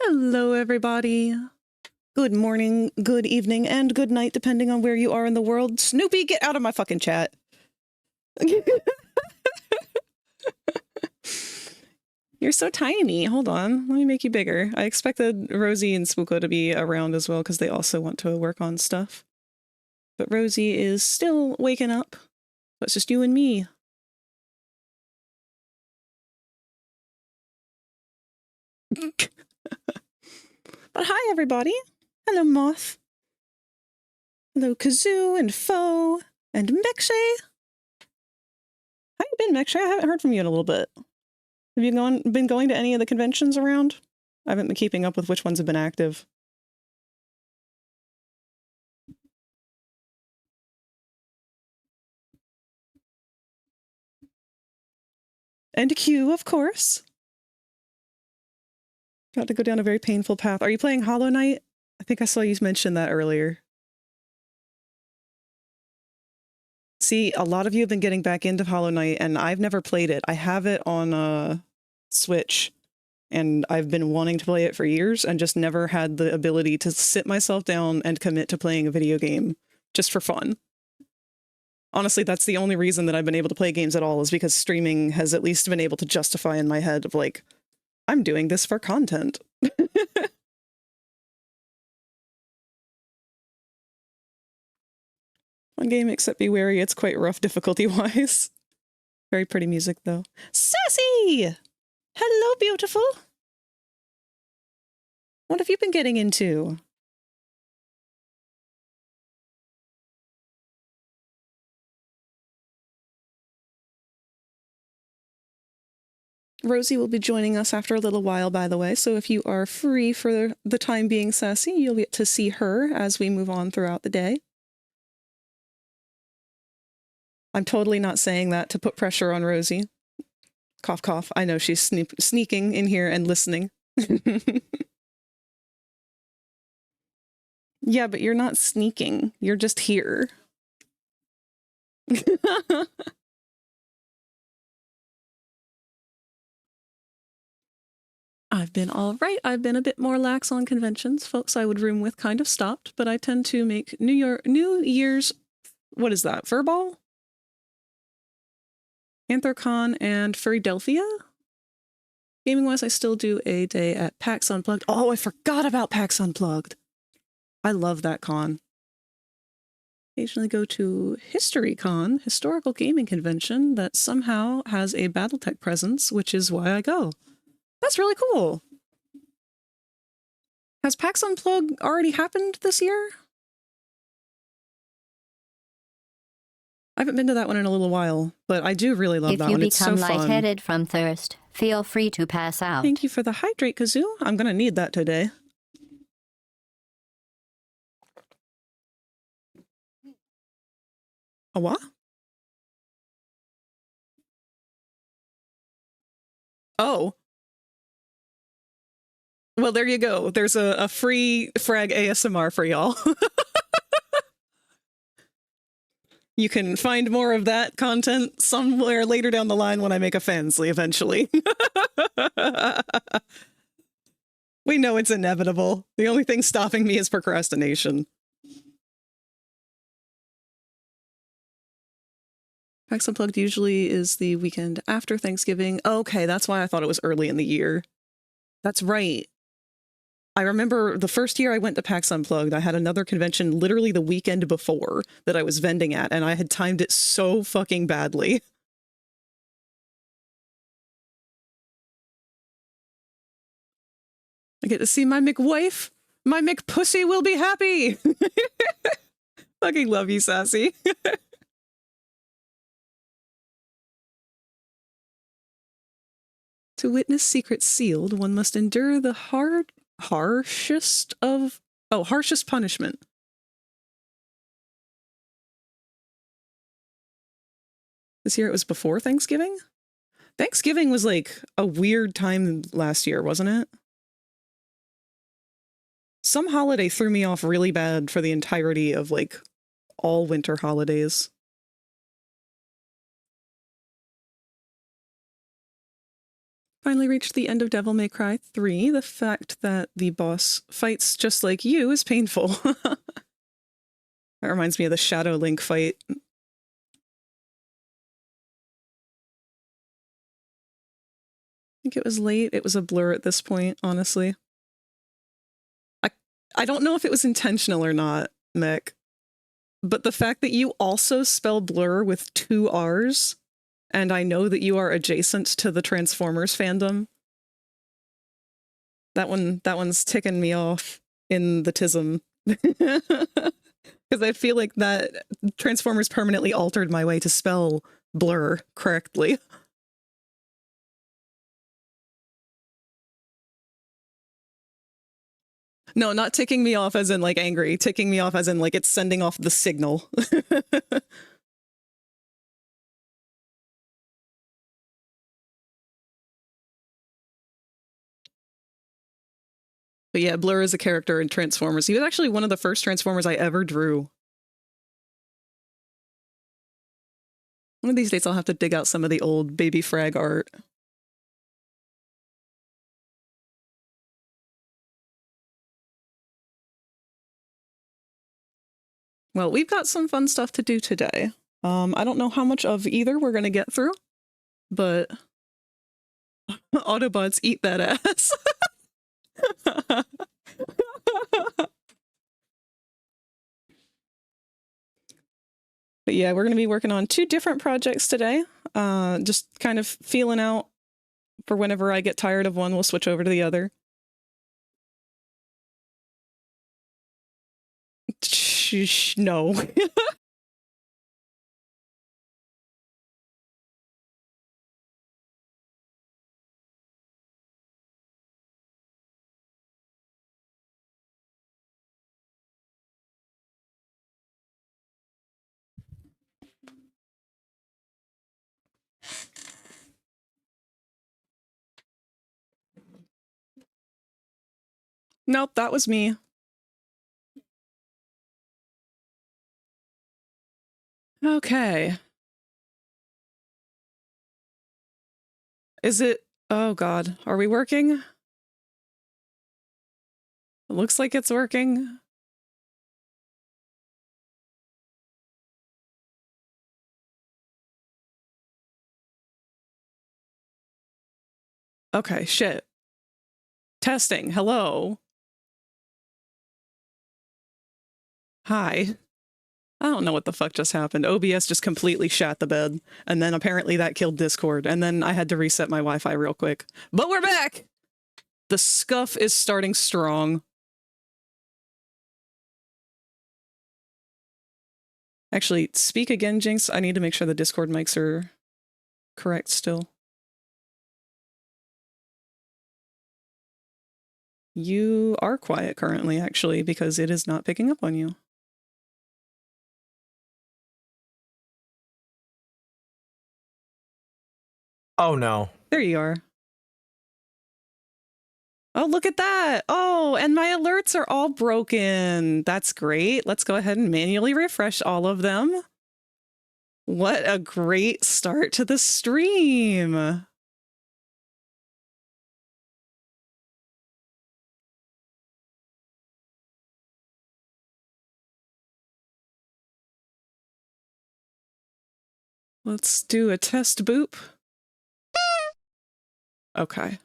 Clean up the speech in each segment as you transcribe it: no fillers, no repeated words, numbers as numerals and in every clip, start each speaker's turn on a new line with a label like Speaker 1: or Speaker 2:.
Speaker 1: Hello, everybody. Good morning, good evening, and good night, depending on where you are in the world. Snoopy, get out of my fucking chat. You're so tiny. Hold on. Let me make you bigger. I expected Rosie and Spooko to be around as well because they also want to work on stuff. But Rosie is still waking up. It's just you and me. But hi, everybody. Hello, Moth. Hello, Kazoo and Foe and Mekshay. How you been, Mekshay? I haven't heard from you in a little bit. Have you been going to any of the conventions around? I haven't been keeping up with which ones have been active. And Q, of course. Got to go down a very painful path. Are you playing Hollow Knight? I think I saw you mention that earlier. See, a lot of you have been getting back into Hollow Knight, and I've never played it. I have it on Switch, and I've been wanting to play it for years and just never had the ability to sit myself down and commit to playing a video game just for fun. Honestly, that's the only reason that I've been able to play games at all, is because streaming has at least been able to justify in my head of like, I'm doing this for content. One game, except be wary, it's quite rough difficulty-wise. Very pretty music, though. Sassy! Hello, beautiful! What have you been getting into? Rosie will be joining us after a little while, by the way, so if you are free for the time being, Sassy, you'll get to see her as we move on throughout the day. I'm totally not saying that to put pressure on Rosie. Cough, cough. I know she's sneaking in here and listening. Yeah, but you're not sneaking. You're just here. I've been all right. I've been a bit more lax on conventions. Folks I would room with kind of stopped, but I tend to make New Year's, what is that, Furball? Anthrocon and Furrydelphia? Gaming-wise, I still do a day at PAX Unplugged. Oh, I forgot about PAX Unplugged. I love that con. Occasionally go to HistoryCon, historical gaming convention that somehow has a BattleTech presence, which is why I go. That's really cool. Has PAX Unplugged already happened this year? I haven't been to that one in a little while, but I do really love that one. It's so fun.
Speaker 2: If you become lightheaded from thirst, feel free to pass out.
Speaker 1: Thank you for the hydrate, Kazoo. I'm gonna need that today. A what? Oh. Well, there you go. There's a free frag ASMR for y'all. You can find more of that content somewhere later down the line when I make a Fansly eventually. We know it's inevitable. The only thing stopping me is procrastination. PAX Unplugged usually is the weekend after Thanksgiving. Okay, that's why I thought it was early in the year. That's right. I remember the first year I went to PAX Unplugged, I had another convention literally the weekend before that I was vending at, and I had timed it so fucking badly. I get to see my McWife. My McPussy will be happy. Fucking love you, Sassy. To witness secrets sealed, one must endure the harshest punishment. This year it was before Thanksgiving? Thanksgiving was like a weird time last year, wasn't it? Some holiday threw me off really bad for the entirety of like all winter holidays. Finally reached the end of Devil May Cry 3. The fact that the boss fights just like you is painful. That reminds me of the Shadow Link fight. I think it was late. It was a blur at this point, honestly. I don't know if it was intentional or not, Mick, but the fact that you also spell blur with 2 R's, and I know that you are adjacent to the Transformers fandom, that one's ticking me off in the tism. Because I feel like that Transformers permanently altered my way to spell blur correctly. No, not ticking me off as in like angry, ticking me off as in like it's sending off the signal. But yeah, Blur is a character in Transformers. He was actually one of the first Transformers I ever drew. One of these days I'll have to dig out some of the old Baby Frag art. Well, we've got some fun stuff to do today. I don't know how much of either we're going to get through, but Autobots eat that ass. But yeah, we're going to be working on 2 different projects today. Just kind of feeling out for whenever I get tired of one, we'll switch over to the other. No. Nope, that was me. Okay. Is it... Oh god, are we working? It looks like it's working. Okay, shit. Testing, hello. Hi. I don't know what the fuck just happened. OBS just completely shat the bed, and then apparently that killed Discord, and then I had to reset my Wi-Fi real quick. But we're back! The scuff is starting strong. Actually, speak again, Jinx. I need to make sure the Discord mics are correct still. You are quiet currently, actually, because it is not picking up on you.
Speaker 3: Oh no.
Speaker 1: There you are. Oh, look at that. Oh, and my alerts are all broken. That's great. Let's go ahead and manually refresh all of them. What a great start to the stream. Let's do a test boop. Okay.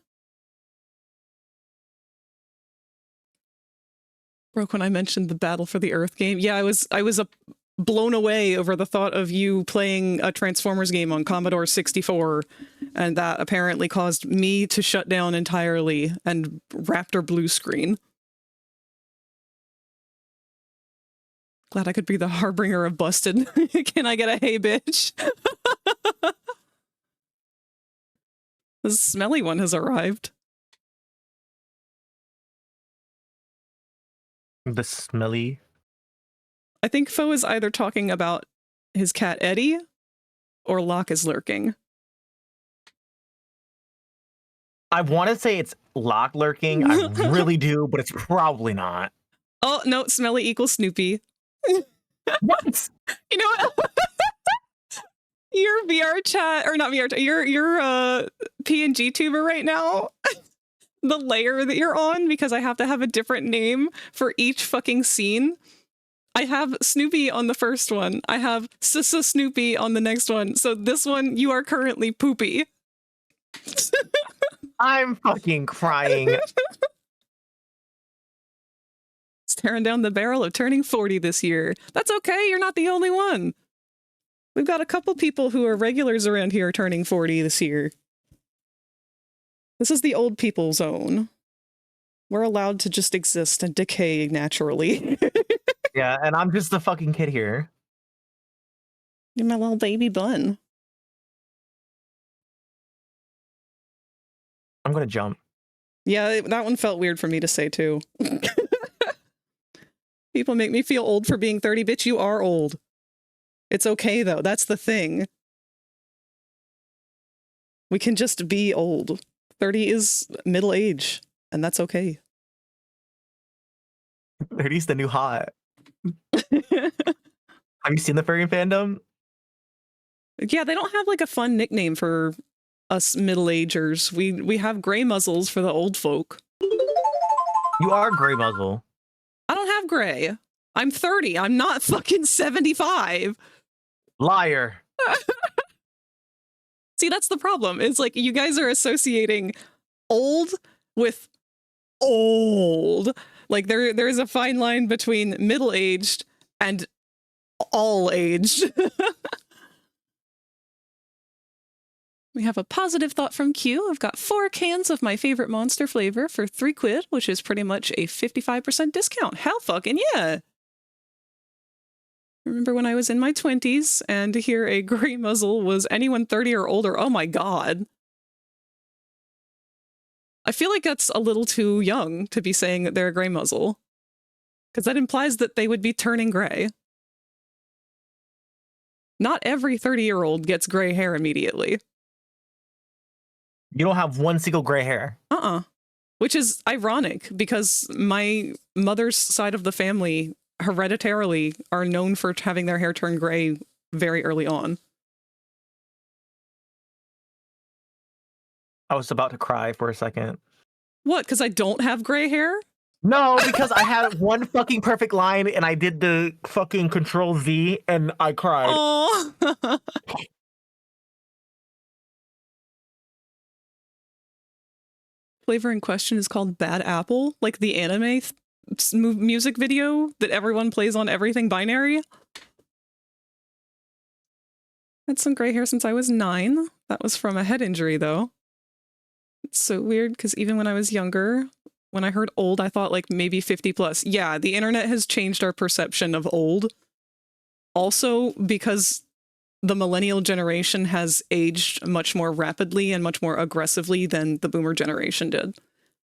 Speaker 1: Broke when I mentioned the Battle for the Earth game. Yeah, I was blown away over the thought of you playing a Transformers game on Commodore 64, and that apparently caused me to shut down entirely and Raptor blue screen. Glad I could be the harbinger of busted. Can I get a hey bitch? The smelly one has arrived.
Speaker 3: The smelly.
Speaker 1: I think Foe is either talking about his cat Eddie or Locke is lurking.
Speaker 3: I want to say it's Locke lurking. I really do, but it's probably not.
Speaker 1: Oh, no, smelly equals Snoopy.
Speaker 3: What?
Speaker 1: You know what? You're VRChat, or not VRChat, your PNG tuber right now, the layer that you're on, because I have to have a different name for each fucking scene. I have Snoopy on the first one. I have Sissa Snoopy on the next one. So this one, you are currently Poopy.
Speaker 3: I'm fucking crying.
Speaker 1: Staring down the barrel of turning 40 this year. That's okay, you're not the only one. We've got a couple people who are regulars around here turning 40 this year. This is the old people zone. We're allowed to just exist and decay naturally.
Speaker 3: Yeah, and I'm just the fucking kid here.
Speaker 1: You're my little baby bun.
Speaker 3: I'm gonna jump.
Speaker 1: Yeah, that one felt weird for me to say too. People make me feel old for being 30. Bitch, you are old. It's okay though, that's the thing. We can just be old. 30 is middle age, and that's okay.
Speaker 3: 30's the new hot. Have you seen the furry fandom?
Speaker 1: Yeah, they don't have like a fun nickname for us middle-agers. We have gray muzzles for the old folk.
Speaker 3: You are gray muzzle.
Speaker 1: I don't have gray. I'm 30. I'm not fucking 75.
Speaker 3: Liar.
Speaker 1: See, that's the problem. It's like you guys are associating old with old. Like there is a fine line between middle-aged and all-aged. We have a positive thought from Q. I've got 4 cans of my favorite monster flavor for £3, which is pretty much a 55% discount. Hell fucking yeah. Remember when I was in my 20s and to hear a gray muzzle was anyone 30 or older? Oh my god. I feel like that's a little too young to be saying that they're a gray muzzle. Because that implies that they would be turning gray. Not every 30-year-old gets gray hair immediately.
Speaker 3: You don't have one single gray hair.
Speaker 1: Which is ironic because my mother's side of the family hereditarily are known for having their hair turn gray very early on.
Speaker 3: I was about to cry for a second.
Speaker 1: What? Because I don't have gray hair?
Speaker 3: No, because I had one fucking perfect line and I did the fucking Control Z and I cried.
Speaker 1: Oh. Flavor in question is called Bad Apple, like the anime music video that everyone plays on everything binary. Had some gray hair since I was 9. That was from a head injury though. It's so weird because even when I was younger, when I heard old, I thought like maybe 50 plus. Yeah, the internet has changed our perception of old. Also because the millennial generation has aged much more rapidly and much more aggressively than the boomer generation did.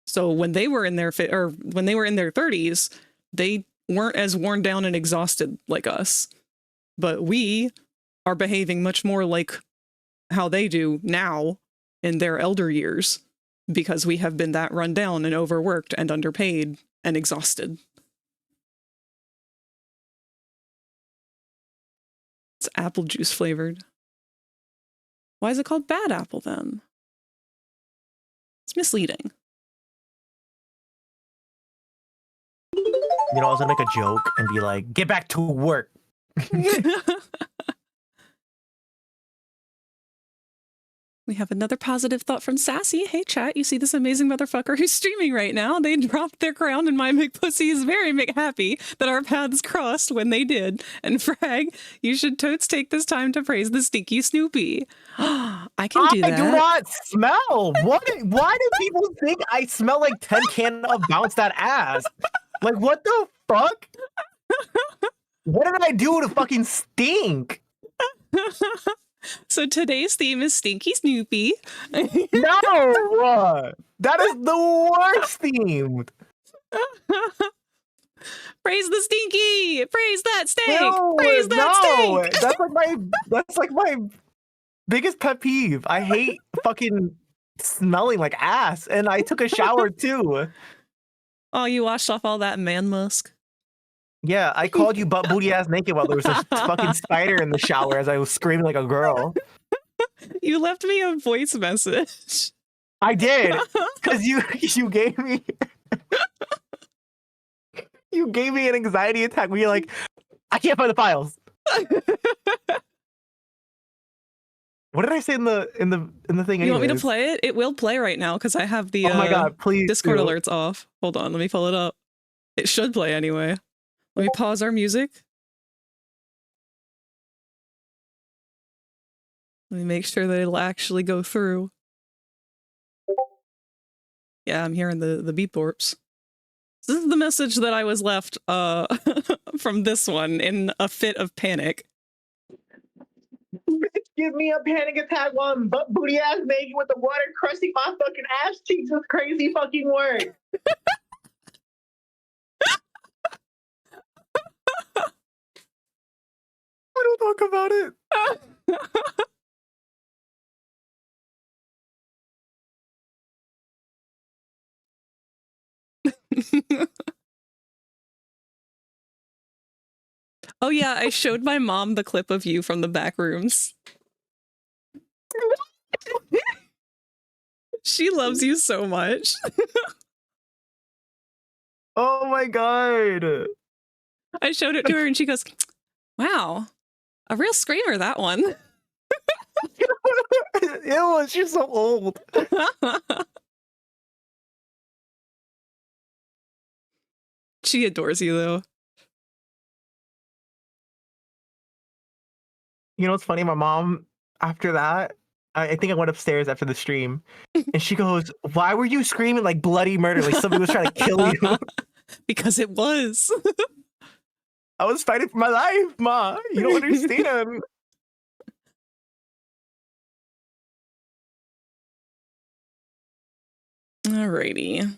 Speaker 1: So when they were in their 30s, they weren't as worn down and exhausted like us. But we are behaving much more like how they do now in their elder years because we have been that run down and overworked and underpaid and exhausted. It's apple juice flavored. Why is it called Bad Apple then? It's misleading.
Speaker 3: You know, I was gonna make a joke and be like, get back to work.
Speaker 1: We have another positive thought from Sassy. Hey chat, you see this amazing motherfucker who's streaming right now? They dropped their crown and my McPussy is very happy that our paths crossed when they did. And Frag, you should totes take this time to praise the stinky Snoopy. I can do that.
Speaker 3: I do not smell. Why do people think I smell like 10 can of bounce that ass? Like, what the fuck? What did I do to fucking stink?
Speaker 1: So today's theme is Stinky Snoopy.
Speaker 3: No! That is the worst theme.
Speaker 1: Praise the stinky! Praise that stink!
Speaker 3: No,
Speaker 1: Praise that stink!
Speaker 3: That's like my biggest pet peeve. I hate fucking smelling like ass, and I took a shower too.
Speaker 1: Oh, you washed off all that man musk?
Speaker 3: Yeah, I called you butt booty ass naked while there was a fucking spider in the shower as I was screaming like a girl.
Speaker 1: You left me a voice message.
Speaker 3: I did, because you gave me an anxiety attack where you're like, I can't find the files. What did I say in the thing?
Speaker 1: You want me to
Speaker 3: anyways?
Speaker 1: play it? It will play right now because I have the
Speaker 3: Oh my god, please
Speaker 1: Discord
Speaker 3: do.
Speaker 1: alerts off. Hold on, let me pull it up. It should play anyway. Let me pause our music. Let me make sure that it'll actually go through. Yeah, I'm hearing the beep borps. This is the message that I was left from this one in a fit of panic.
Speaker 3: Give me a panic attack while I'm butt booty ass naked with the water crusting my fucking ass cheeks with crazy fucking work. We don't talk about it.
Speaker 1: Oh yeah, I showed my mom the clip of you from the back rooms. She loves you so much.
Speaker 3: Oh my god.
Speaker 1: I showed it to her and she goes, wow, a real screamer, that one.
Speaker 3: Ew, she's so old.
Speaker 1: She adores you though.
Speaker 3: You know what's funny? My mom, after that, I think I went upstairs after the stream, and she goes, "Why were you screaming like bloody murder? Like somebody was trying to kill you?"
Speaker 1: Because it was.
Speaker 3: I was fighting for my life, Ma. You don't understand.
Speaker 1: Alrighty.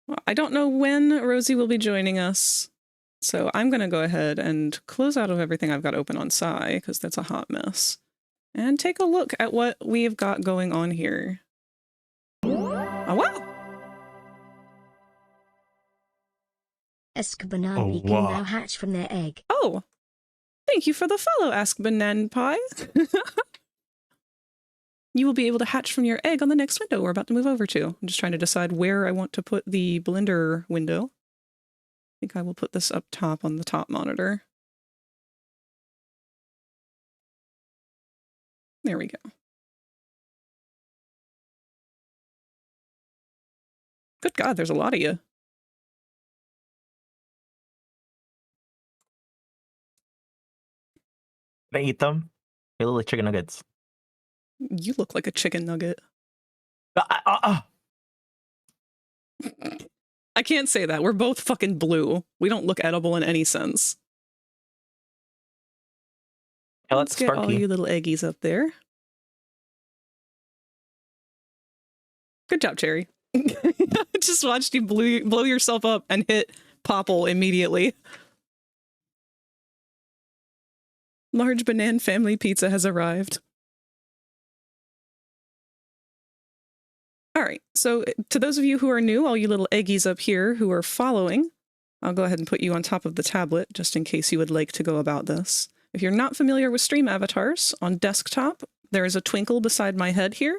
Speaker 1: Well, I don't know when Rosie will be joining us, so I'm going to go ahead and close out of everything I've got open on Psy, because that's a hot mess, and take a look at what we've got going on here. Oh, wow!
Speaker 4: Ask Banana can now hatch from their egg.
Speaker 1: Oh! Thank you for the follow, Ask Banan Pie. You will be able to hatch from your egg on the next window we're about to move over to. I'm just trying to decide where I want to put the Blender window. I think I will put this up top on the top monitor. There we go. Good God, there's a lot of you.
Speaker 3: Can I eat them? They look like chicken nuggets.
Speaker 1: You look like a chicken nugget.
Speaker 3: I
Speaker 1: I can't say that. We're both fucking blue. We don't look edible in any sense. Let's get all you little eggies up there. Good job, Cherry. Just watched you blow yourself up and hit Popple immediately. Large Banana family pizza has arrived. All right, so to those of you who are new, all you little eggies up here who are following, I'll go ahead and put you on top of the tablet just in case you would like to go about this. If you're not familiar with stream avatars, on desktop, there is a twinkle beside my head here.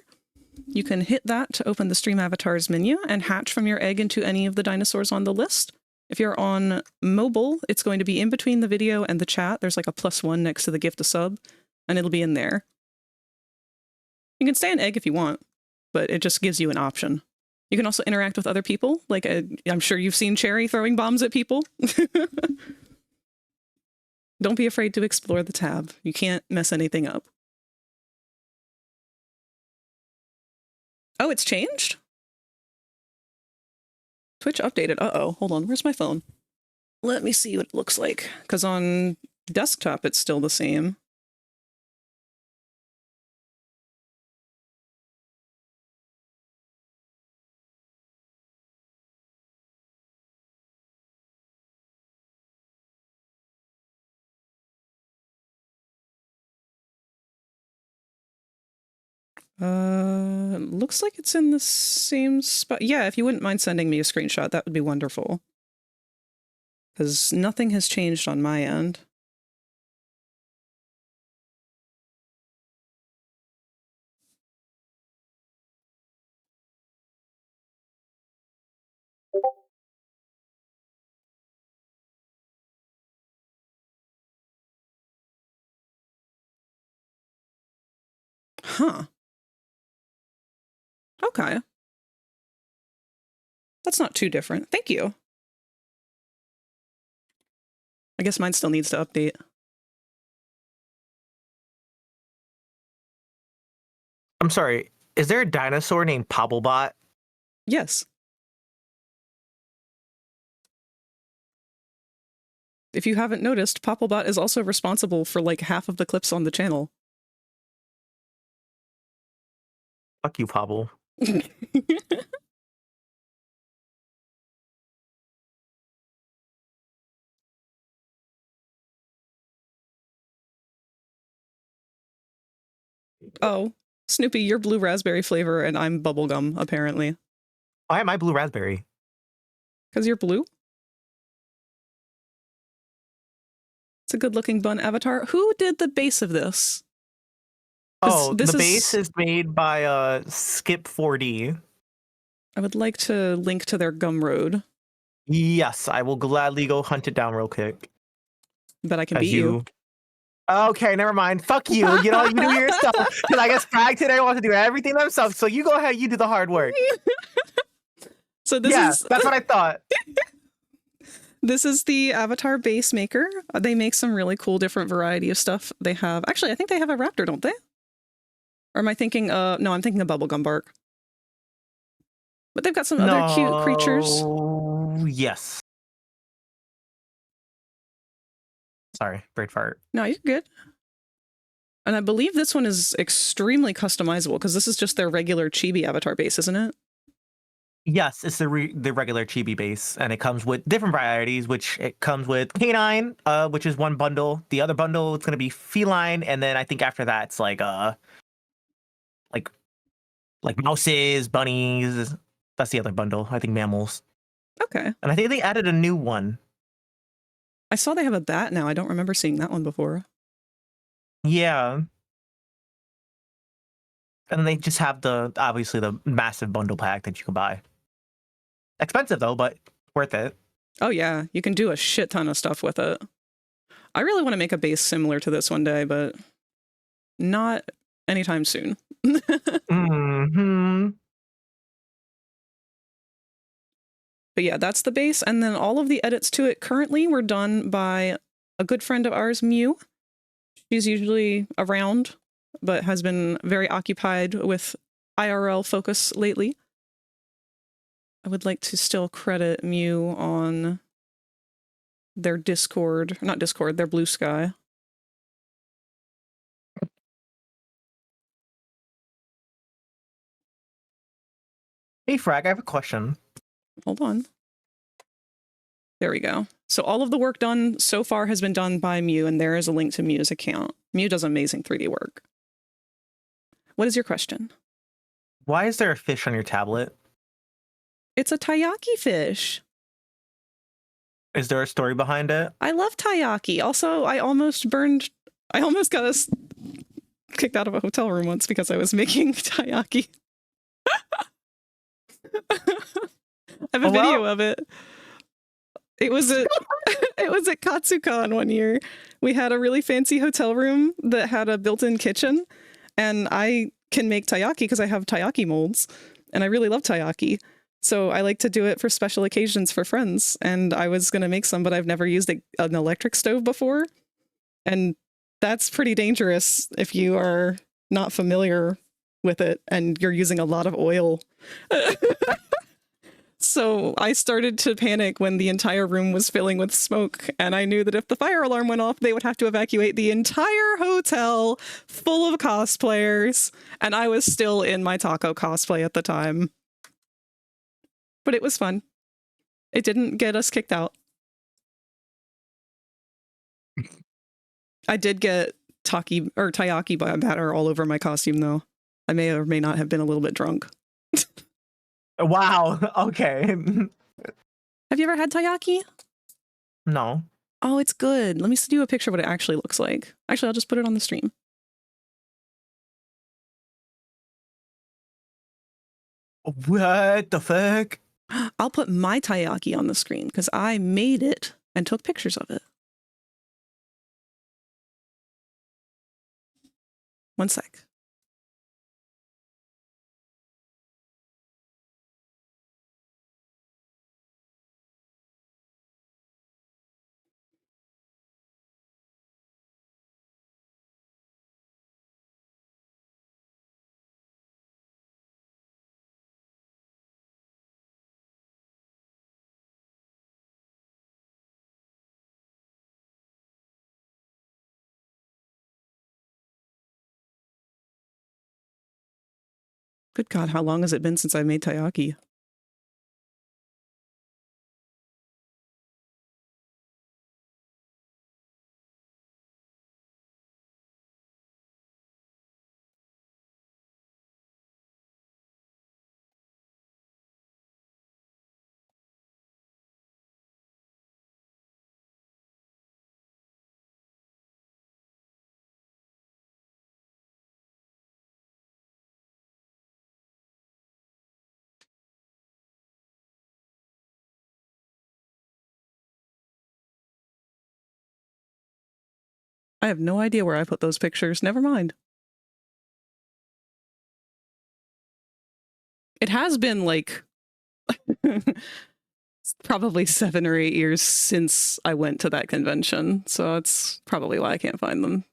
Speaker 1: You can hit that to open the stream avatars menu and hatch from your egg into any of the dinosaurs on the list. If you're on mobile, it's going to be in between the video and the chat. There's like a +1 next to the gift a sub, and it'll be in there. You can stay an egg if you want, but it just gives you an option. You can also interact with other people. Like, I'm sure you've seen Cherry throwing bombs at people. Don't be afraid to explore the tab. You can't mess anything up. Oh, it's changed? Twitch updated. Uh-oh. Hold on. Where's my phone? Let me see what it looks like. Because on desktop, it's still the same. Looks like it's in the same spot. Yeah, if you wouldn't mind sending me a screenshot, that would be wonderful. Because nothing has changed on my end. Huh. Okay. That's not too different. Thank you. I guess mine still needs to update.
Speaker 3: I'm sorry. Is there a dinosaur named Pobblebot?
Speaker 1: Yes. If you haven't noticed, Popplebot is also responsible for like half of the clips on the channel.
Speaker 3: Fuck you, Pobble.
Speaker 1: Oh, Snoopy, you're blue raspberry flavor and I'm bubblegum, apparently.
Speaker 3: Why am I blue raspberry?
Speaker 1: Because you're blue? It's a good looking bun avatar. Who did the base of this?
Speaker 3: Oh, the base is made by Skip 4D.
Speaker 1: I would like to link to their Gumroad.
Speaker 3: Yes, I will gladly go hunt it down real quick.
Speaker 1: Bet I can beat you.
Speaker 3: Okay, never mind. Fuck you. You know, you do your stuff. Because I guess Prag today wants to do everything themselves. So you go ahead, you do the hard work.
Speaker 1: So this is...
Speaker 3: that's what I thought.
Speaker 1: This is the avatar base maker. They make some really cool different variety of stuff. They have... Actually, I think they have a raptor, don't they? Or am I thinking... No, I'm thinking of bubblegum bark. But they've got some other cute creatures.
Speaker 3: Yes. Sorry, brain fart.
Speaker 1: No, you're good. And I believe this one is extremely customizable because this is just their regular chibi avatar base, isn't it?
Speaker 3: Yes, it's the regular chibi base, and it comes with different varieties, which it comes with canine, which is one bundle. The other bundle is going to be feline, and then I think after that it's like mouses, bunnies. That's the other bundle. I think mammals.
Speaker 1: Okay.
Speaker 3: And I think they added a new one.
Speaker 1: I saw they have a bat now. I don't remember seeing that one before.
Speaker 3: Yeah. And then they just have obviously the massive bundle pack that you can buy. Expensive though, but worth it.
Speaker 1: Oh yeah, you can do a shit ton of stuff with it. I really want to make a base similar to this one day, but not anytime soon.
Speaker 3: Mm-hmm.
Speaker 1: But yeah, that's the base. And then all of the edits to it currently were done by a good friend of ours, Mew. She's usually around, but has been very occupied with IRL focus lately. I would like to still credit Mew on their Discord, not Discord, their Blue Sky.
Speaker 3: Hey, Frag, I have a question.
Speaker 1: Hold on. There we go. So all of the work done so far has been done by Mew, and there is a link to Mew's account. Mew does amazing 3D work. What is your question?
Speaker 3: Why is there a fish on your tablet?
Speaker 1: It's a taiyaki fish.
Speaker 3: Is there a story behind it?
Speaker 1: I love taiyaki. Also, I almost got us kicked out of a hotel room once because I was making taiyaki. I have a video of it. It was at Katsucon one year. We had a really fancy hotel room that had a built-in kitchen, and I can make taiyaki because I have taiyaki molds, and I really love taiyaki. So I like to do it for special occasions for friends, and I was going to make some, but I've never used an electric stove before, and that's pretty dangerous if you are not familiar with it and you're using a lot of oil. So I started to panic when the entire room was filling with smoke, and I knew that if the fire alarm went off, they would have to evacuate the entire hotel full of cosplayers, and I was still in my taco cosplay at the time. But it was fun. It didn't get us kicked out. I did get taiyaki batter all over my costume, though. I may or may not have been a little bit drunk.
Speaker 3: Wow. Okay.
Speaker 1: Have you ever had taiyaki?
Speaker 3: No.
Speaker 1: Oh, it's good. Let me see you a picture of what it actually looks like. Actually, I'll just put it on the stream.
Speaker 3: What the fuck?
Speaker 1: I'll put my taiyaki on the screen because I made it and took pictures of it. One sec. Good God, how long has it been since I made taiyaki? I have no idea where I put those pictures. Never mind. It has been like probably 7 or 8 years since I went to that convention, so that's probably why I can't find them.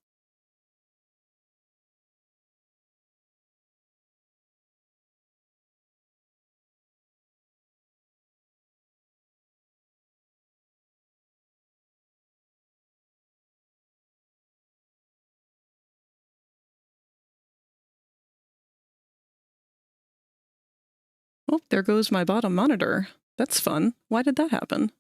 Speaker 1: Oh, there goes my bottom monitor. That's fun. Why did that happen?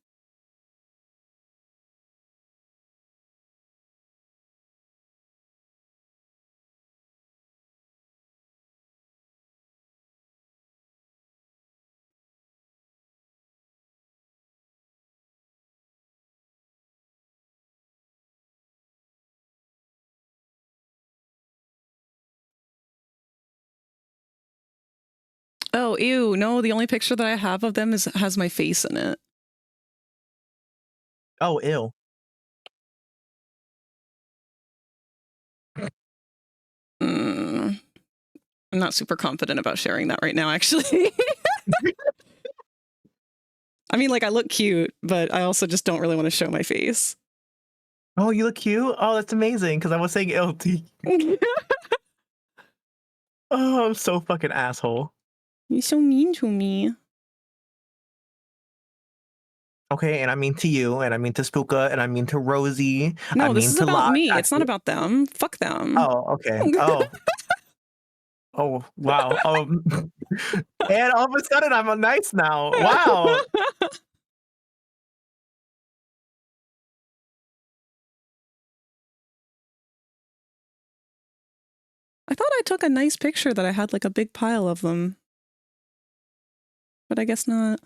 Speaker 1: Oh, ew, no, the only picture that I have of them has my face in it.
Speaker 3: Oh, ew.
Speaker 1: I'm not super confident about sharing that right now, actually. I mean, like, I look cute, but I also just don't really want to show my face.
Speaker 3: Oh, you look cute? Oh, that's amazing, because I was saying LT. Oh, I'm so fucking asshole.
Speaker 1: You're so mean to me.
Speaker 3: Okay, and I mean to you, and I mean to Spooka, and I mean to Rosie.
Speaker 1: No,
Speaker 3: I
Speaker 1: this
Speaker 3: mean
Speaker 1: is
Speaker 3: to
Speaker 1: about
Speaker 3: La.
Speaker 1: me. It's not about them. Fuck them.
Speaker 3: Oh, okay. Oh. Oh, wow. And all of a sudden I'm a nice now. Wow.
Speaker 1: I thought I took a nice picture that I had like a big pile of them. But I guess not.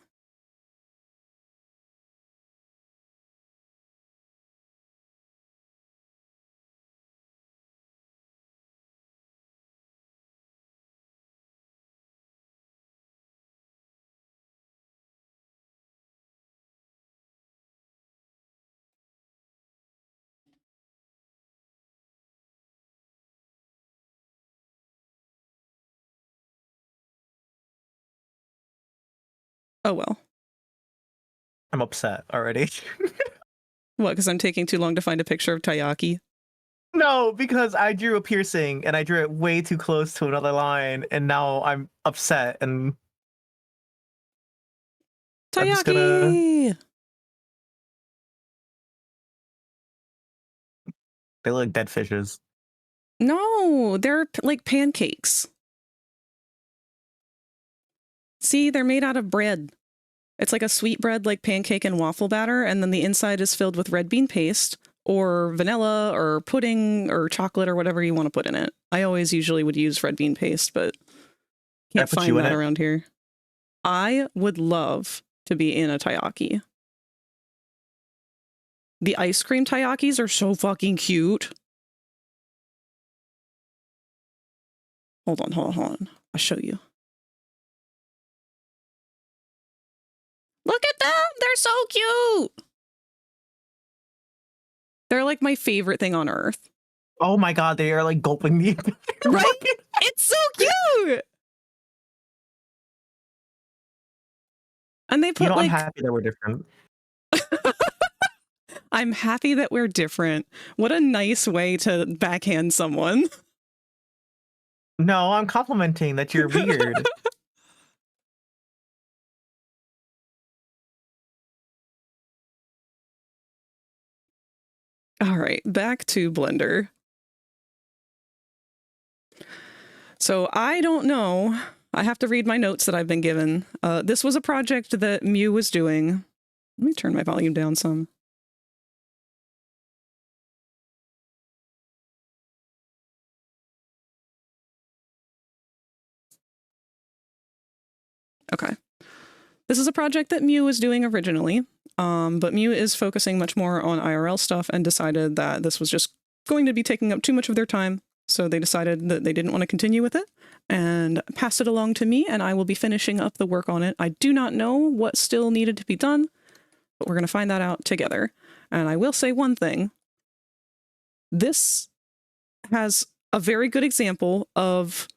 Speaker 1: Oh well.
Speaker 3: I'm upset already.
Speaker 1: What, because I'm taking too long to find a picture of taiyaki?
Speaker 3: No, because I drew a piercing and I drew it way too close to another line, and now I'm upset and I'm just gonna.
Speaker 1: Taiyaki!
Speaker 3: They look like dead fishes.
Speaker 1: No, they're like pancakes. See, they're made out of bread. It's like a sweet bread, like pancake and waffle batter, and then the inside is filled with red bean paste or vanilla or pudding or chocolate or whatever you want to put in it. I always usually would use red bean paste, but can't
Speaker 3: put
Speaker 1: find
Speaker 3: you in
Speaker 1: that
Speaker 3: it?
Speaker 1: around here. I would love to be in a taiyaki. The ice cream taiyakis are so fucking cute. Hold on. I'll show you. Look at them! They're so cute! They're like my favorite thing on earth.
Speaker 3: Oh my god, they are like gulping me.
Speaker 1: Right? It's so cute! And they put
Speaker 3: I'm
Speaker 1: like...
Speaker 3: happy that we're different.
Speaker 1: I'm happy that we're different. What a nice way to backhand someone.
Speaker 3: No, I'm complimenting that you're weird.
Speaker 1: All right, back to Blender. So I don't know I have to read my notes that I've been given. This was a project that Mew was doing. Let me turn my volume down some. Okay. This is a project that Mew was doing originally, but Mew is focusing much more on IRL stuff and decided that this was just going to be taking up too much of their time. So they decided that they didn't want to continue with it and passed it along to me, and I will be finishing up the work on it. I do not know what still needed to be done, but we're going to find that out together. And I will say one thing. This has a very good example of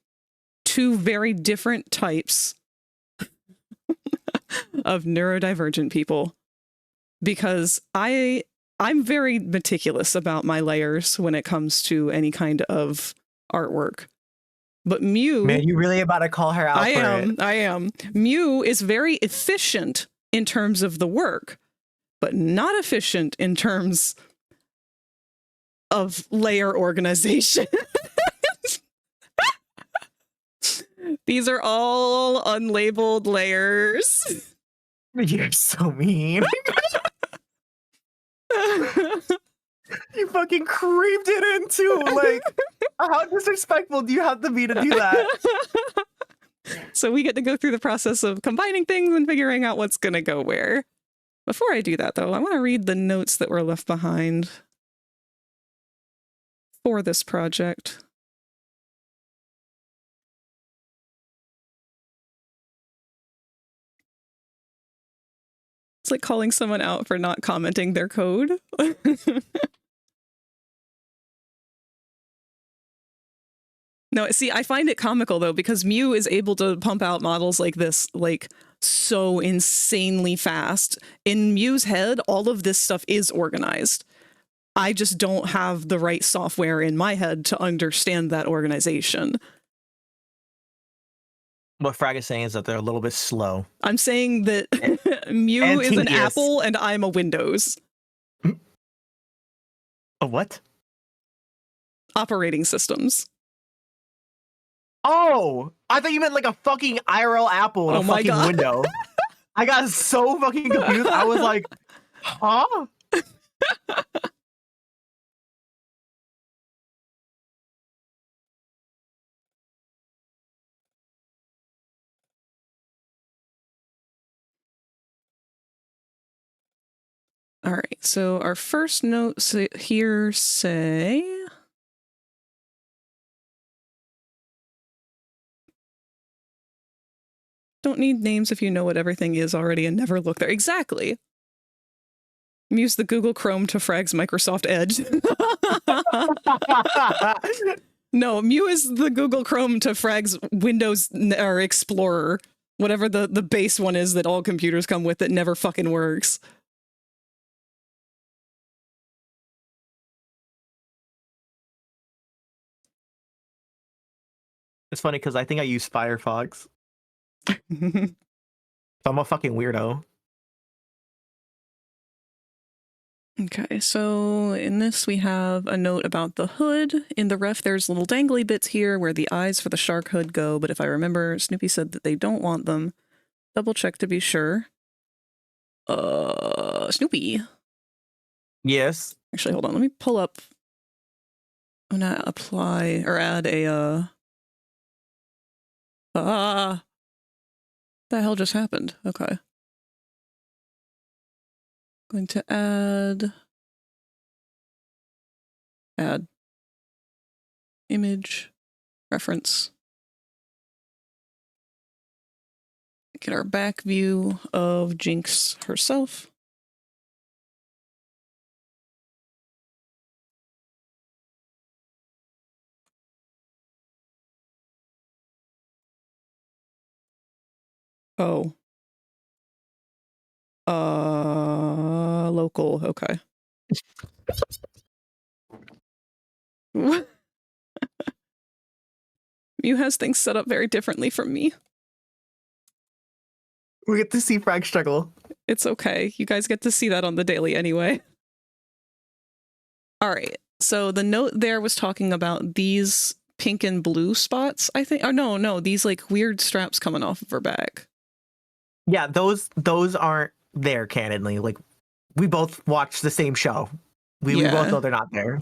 Speaker 1: two very different types of neurodivergent people, because I'm very meticulous about my layers when it comes to any kind of artwork. But Mew...
Speaker 3: Man, you really about to call her out it.
Speaker 1: I am. Mew is very efficient in terms of the work, but not efficient in terms of layer organization. These are all unlabeled layers.
Speaker 3: You're so mean. You fucking creeped it into, like, how disrespectful do you have to be to do that?
Speaker 1: So we get to go through the process of combining things and figuring out what's gonna go where. Before I do that, though, I want to read the notes that were left behind for this project. It's like calling someone out for not commenting their code. No, see, I find it comical, though, because Mew is able to pump out models like this, like, so insanely fast. In Mew's head, all of this stuff is organized. I just don't have the right software in my head to understand that organization.
Speaker 3: What Frag is saying is that they're a little bit slow.
Speaker 1: I'm saying that Mew is an Apple and I'm a Windows.
Speaker 3: A what?
Speaker 1: Operating systems.
Speaker 3: Oh, I thought you meant like a fucking IRL Apple and a fucking
Speaker 1: God.
Speaker 3: window. I got so fucking confused. I was like, huh?
Speaker 1: All right, so our first notes here say... Don't need names if you know what everything is already and never look there. Exactly. Use the Google Chrome to Frag's Microsoft Edge. No, Mew is the Google Chrome to Frag's Windows or Explorer. Whatever the base one is that all computers come with that never fucking works.
Speaker 3: It's funny because I think I use Firefox. So I'm a fucking weirdo.
Speaker 1: Okay, so in this we have a note about the hood. In the ref, there's little dangly bits here where the eyes for the shark hood go, but if I remember, Snoopy said that they don't want them. Double check to be sure. Snoopy.
Speaker 3: Yes.
Speaker 1: Actually, hold on, let me pull up. I'm gonna apply or add a, what the hell just happened? Okay. Going to add image reference. Get our back view of Jinx herself. Oh. Local, okay. Mew has things set up very differently from me.
Speaker 3: We get to see Frag struggle.
Speaker 1: It's okay. You guys get to see that on the daily anyway. All right. So the note there was talking about these pink and blue spots, I think. Oh, no, these like weird straps coming off of her back.
Speaker 3: Yeah, those aren't there canonly. Like, we both watched the same show. We both know they're not there.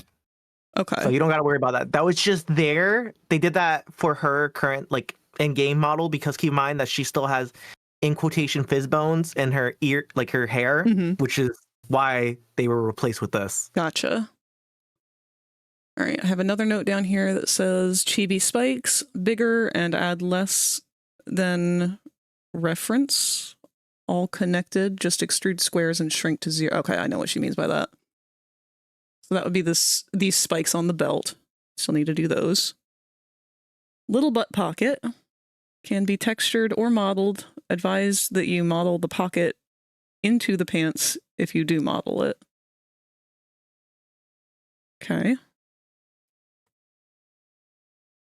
Speaker 1: Okay.
Speaker 3: So you don't got to worry about that. That was just there. They did that for her current like in-game model because keep in mind that she still has in quotation fizz bones in her ear, like her hair, which is why they were replaced with this.
Speaker 1: Gotcha. All right, I have another note down here that says chibi spikes, bigger and add less than reference, all connected, just extrude squares and shrink to 0. Okay, I know what she means by that. So that would be these spikes on the belt. Still need to do those. Little butt pocket can be textured or modeled. Advise that you model the pocket into the pants if you do model it. Okay.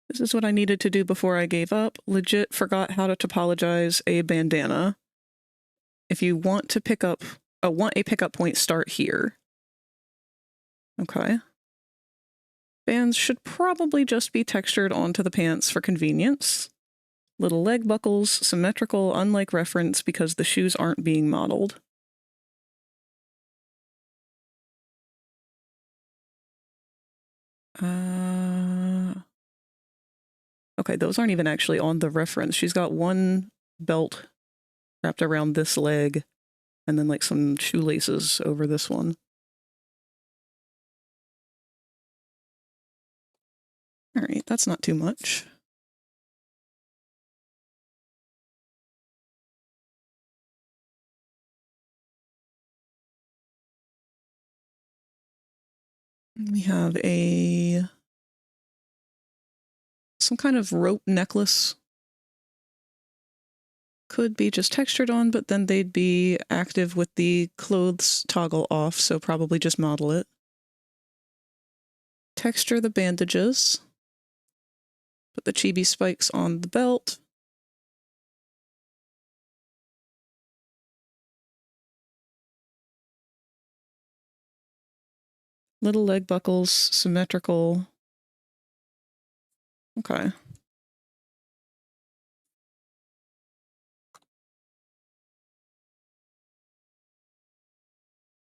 Speaker 1: This is what I needed to do before I gave up. Legit forgot how to topologize a bandana. If you want to pick up, want a pickup point, start here. Okay. Bands should probably just be textured onto the pants for convenience. Little leg buckles, symmetrical, unlike reference because the shoes aren't being modeled. Okay, those aren't even actually on the reference. She's got one belt wrapped around this leg and then like some shoelaces over this one. All right, that's not too much. We have some kind of rope necklace. Could be just textured on, but then they'd be active with the clothes toggle off, so probably just model it. Texture the bandages. Put the chibi spikes on the belt. Little leg buckles, symmetrical. Okay.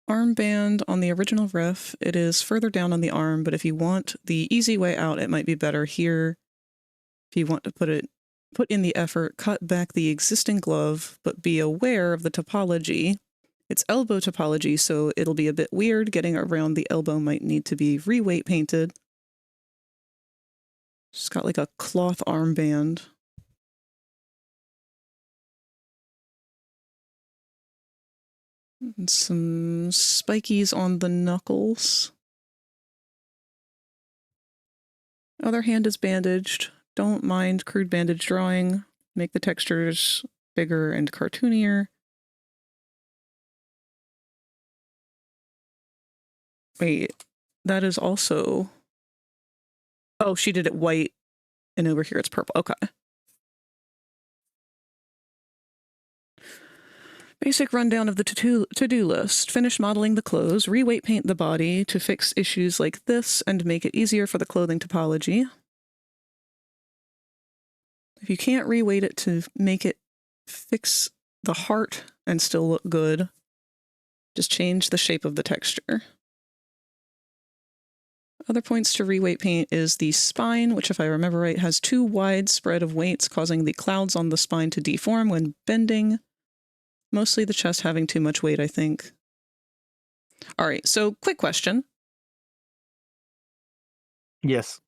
Speaker 1: Armband on the original ref, it is further down on the arm, but if you want the easy way out, it might be better here. If you want to put in the effort, cut back the existing glove, but be aware of the topology. It's elbow topology, so it'll be a bit weird. Getting around the elbow might need to be re-weight painted. She's got like a cloth armband. And some spikies on the knuckles. Other hand is bandaged. Don't mind crude bandage drawing. Make the textures bigger and cartoonier. Wait, that is also... Oh, she did it white, and over here it's purple. Okay. Basic rundown of the to-do list. Finish modeling the clothes, re-weight paint the body to fix issues like this and make it easier for the clothing topology. If you can't re-weight it to make it fix the heart and still look good, just change the shape of the texture. Other points to re-weight paint is the spine, which if I remember right, has too wide spread of weights, causing the clouds on the spine to deform when bending. Mostly the chest having too much weight, I think. All right, so quick question.
Speaker 3: Yes.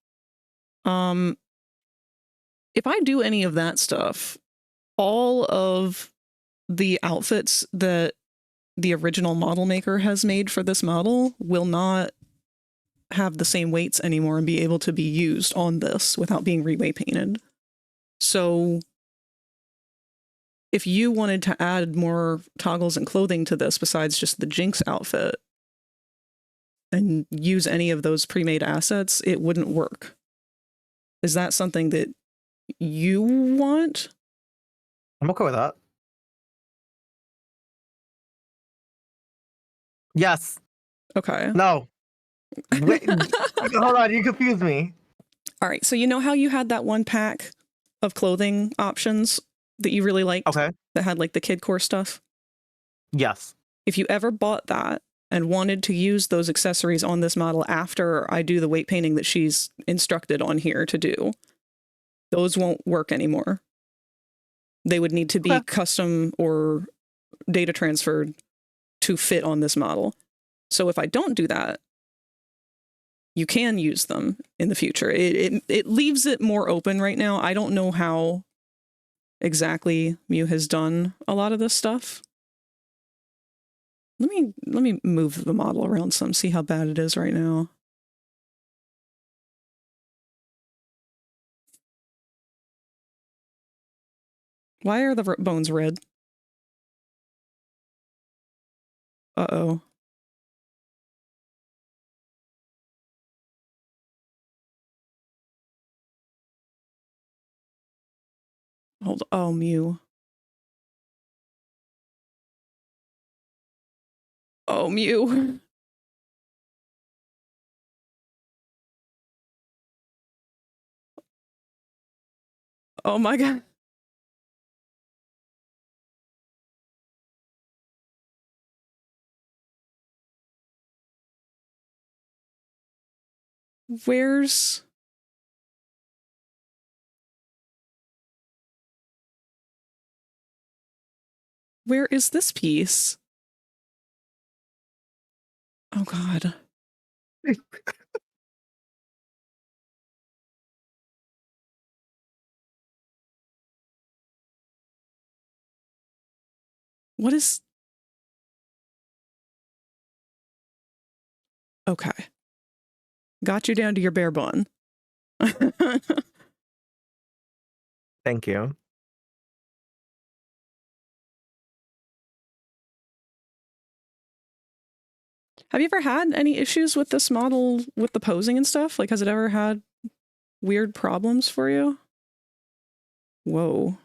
Speaker 1: If I do any of that stuff, all of the outfits that the original model maker has made for this model will not have the same weights anymore and be able to be used on this without being re-weight painted. So if you wanted to add more toggles and clothing to this besides just the Jinx outfit and use any of those pre-made assets, it wouldn't work. Is that something that you want?
Speaker 3: I'm okay with that. Yes.
Speaker 1: Okay.
Speaker 3: No. Wait, hold on, you confused me.
Speaker 1: All right, so you know how you had that one pack of clothing options that you really liked?
Speaker 3: Okay.
Speaker 1: That had like the kid core stuff?
Speaker 3: Yes.
Speaker 1: If you ever bought that and wanted to use those accessories on this model after I do the weight painting that she's instructed on here to do, those won't work anymore. They would need to be custom or data transferred to fit on this model. So if I don't do that, you can use them in the future. It leaves it more open right now. I don't know how exactly Mew has done a lot of this stuff. Let me move the model around some, see how bad it is right now. Why are the bones red? Uh-oh. Oh, Mew. Oh, Mew. Oh my god. Where is this piece? Oh god. What is... Okay. Got you down to your bare bone.
Speaker 3: Thank you.
Speaker 1: Have you ever had any issues with this model with the posing and stuff? Like, has it ever had weird problems for you? Whoa.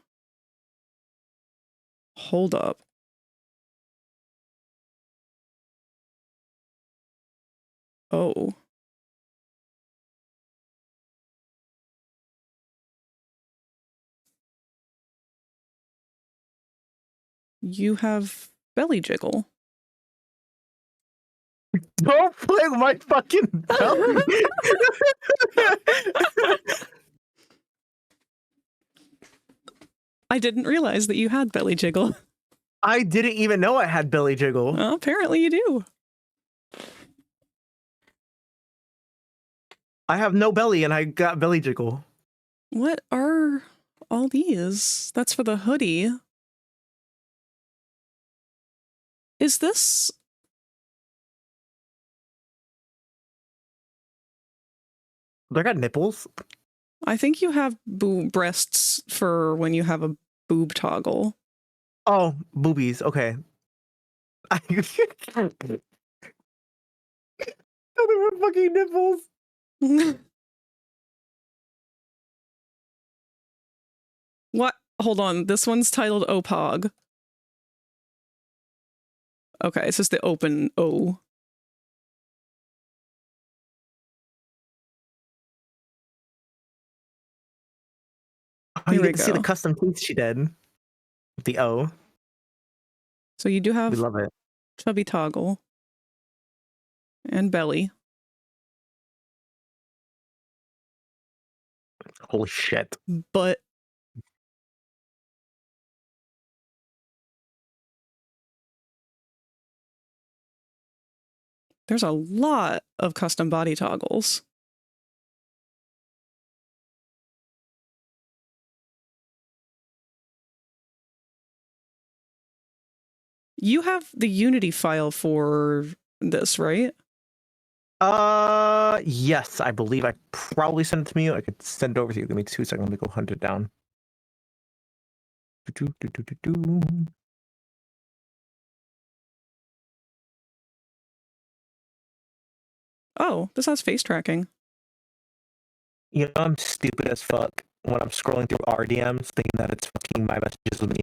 Speaker 1: Hold up. Oh. You have belly jiggle.
Speaker 3: Don't play with my fucking belly.
Speaker 1: I didn't realize that you had belly jiggle.
Speaker 3: I didn't even know I had belly jiggle.
Speaker 1: Well, apparently you do.
Speaker 3: I have no belly and I got belly jiggle.
Speaker 1: What are all these? That's for the hoodie. Is this...
Speaker 3: Do I got nipples?
Speaker 1: I think you have breasts for when you have a boob toggle.
Speaker 3: Oh, boobies. Okay. I thought they were fucking nipples.
Speaker 1: What? Hold on. This one's titled OPOG. Okay, it's just the open O.
Speaker 3: Oh,
Speaker 1: Here
Speaker 3: you
Speaker 1: we
Speaker 3: get to see the
Speaker 1: go.
Speaker 3: custom teeth she did. With the O.
Speaker 1: So you do
Speaker 3: We
Speaker 1: have
Speaker 3: love it.
Speaker 1: chubby toggle and belly.
Speaker 3: Holy shit.
Speaker 1: But there's a lot of custom body toggles. You have the Unity file for this, right?
Speaker 3: Yes, I believe I probably sent it to you. I could send it over to you. Give me 2 seconds. Let me go hunt it down.
Speaker 1: Oh, this has face tracking.
Speaker 3: You know, I'm stupid as fuck when I'm scrolling through RDMs thinking that it's fucking my messages with me.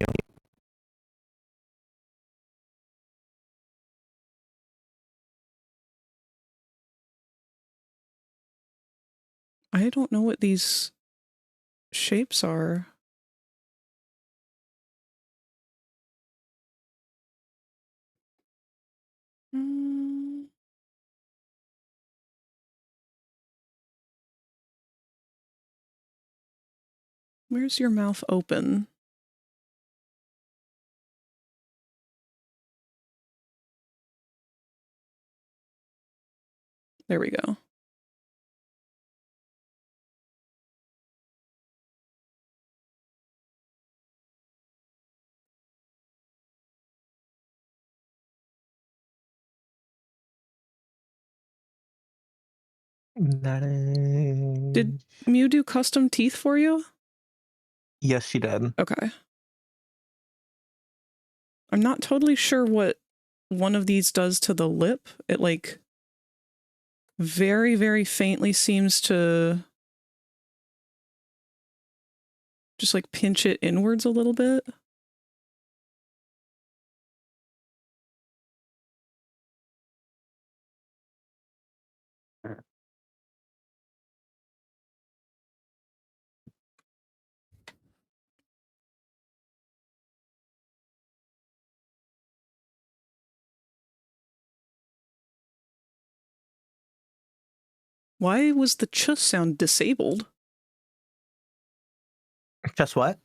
Speaker 1: I don't know what these shapes are. Where's your mouth open? There we go. Did Mew do custom teeth for you?
Speaker 3: Yes, she did.
Speaker 1: Okay. I'm not totally sure what one of these does to the lip. It like very, very faintly seems to just like pinch it inwards a little bit. Why was the ch sound disabled?
Speaker 3: Just what?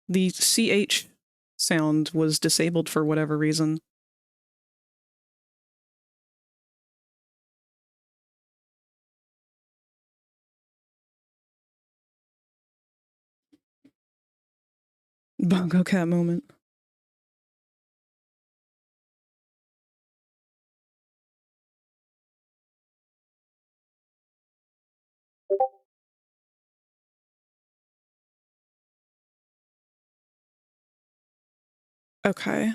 Speaker 1: The ch sound was disabled for whatever reason. Bongo cat moment. Okay.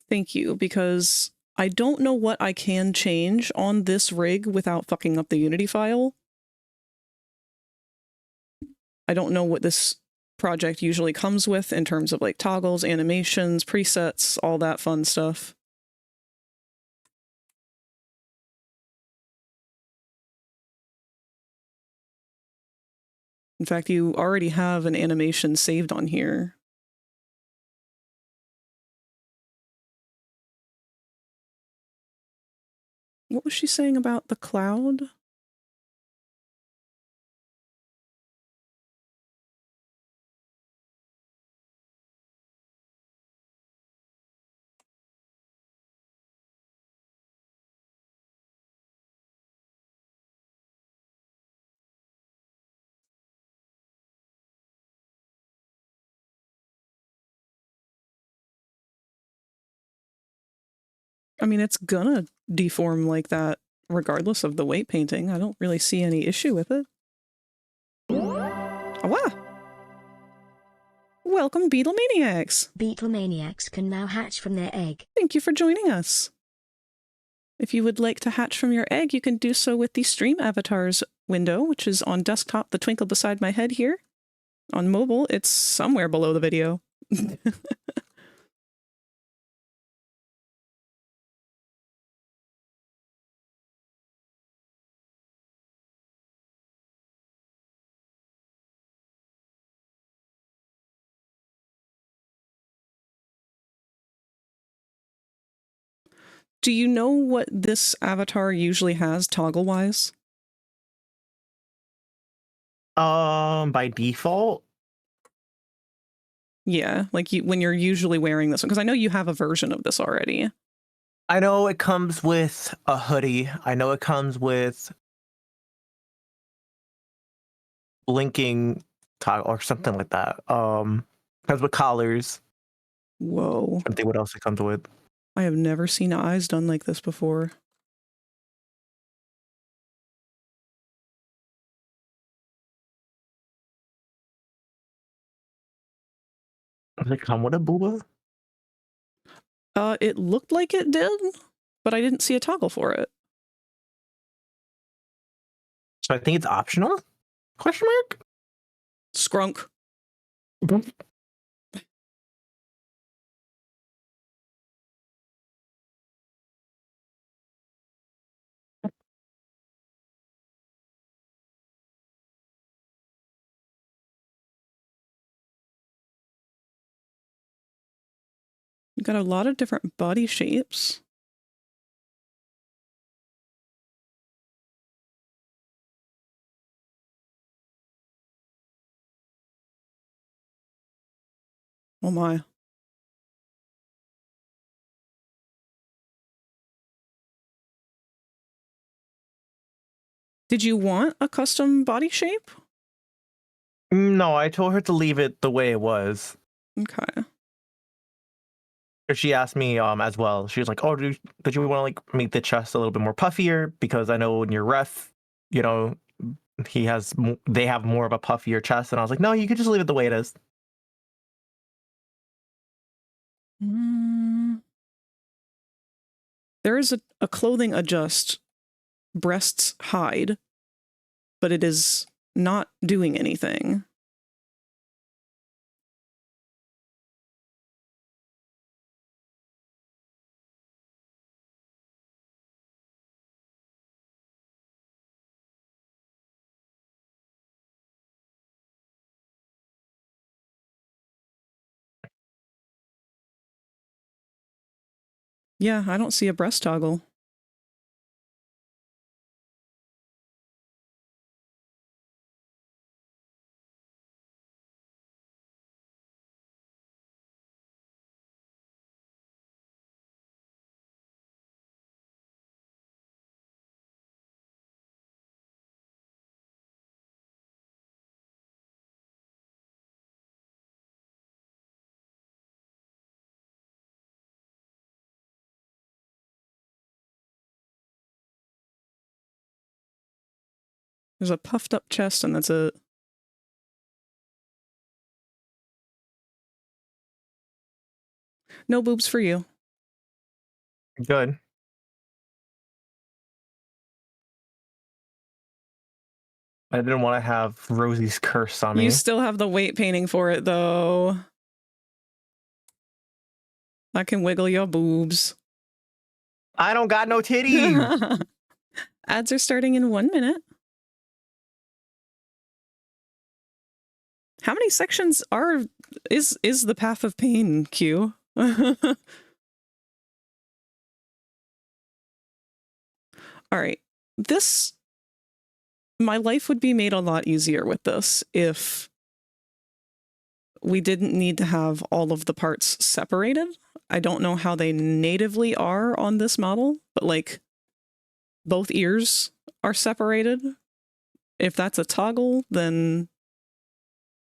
Speaker 1: Thank you, because I don't know what I can change on this rig without fucking up the Unity file. I don't know what this project usually comes with in terms of like toggles, animations, presets, all that fun stuff. In fact, you already have an animation saved on here. What was she saying about the cloud? I mean, it's gonna deform like that regardless of the weight painting. I don't really see any issue with it. Awa! Welcome, Beetlemaniacs!
Speaker 4: Beetlemaniacs can now hatch from their egg.
Speaker 1: Thank you for joining us. If you would like to hatch from your egg, you can do so with the Stream Avatars window, which is on desktop, the twinkle beside my head here. On mobile, it's somewhere below the video. Do you know what this avatar usually has toggle-wise?
Speaker 3: By default?
Speaker 1: Yeah, like when you're usually wearing this one, because I know you have a version of this already.
Speaker 3: I know it comes with a hoodie. I know it comes with blinking toggle or something like that. Comes with collars.
Speaker 1: Whoa.
Speaker 3: I think what else it comes with.
Speaker 1: I have never seen eyes done like this before.
Speaker 3: Does it come with a booba?
Speaker 1: It looked like it did, but I didn't see a toggle for it.
Speaker 3: So I think it's optional? Question mark?
Speaker 1: Skrunk. got a lot of different body shapes. Oh my. Did you want a custom body shape?
Speaker 3: No, I told her to leave it the way it was.
Speaker 1: Okay.
Speaker 3: She asked me as well. She was like, "Oh, did you want to like make the chest a little bit more puffier? Because I know in your ref, you know, they have more of a puffier chest." And I was like, "No, you could just leave it the way it is."
Speaker 1: There is a clothing adjust, breasts hide, but it is not doing anything. Yeah, I don't see a breast toggle. There's a puffed up chest and that's it. No boobs for you.
Speaker 3: Good. I didn't want to have Rosie's curse on me.
Speaker 1: You still have the weight painting for it though. I can wiggle your boobs.
Speaker 3: I don't got no titties.
Speaker 1: Ads are starting in 1 minute. How many sections is the Path of Pain, Q? All right. My life would be made a lot easier with this if we didn't need to have all of the parts separated. I don't know how they natively are on this model, but like both ears are separated. If that's a toggle, then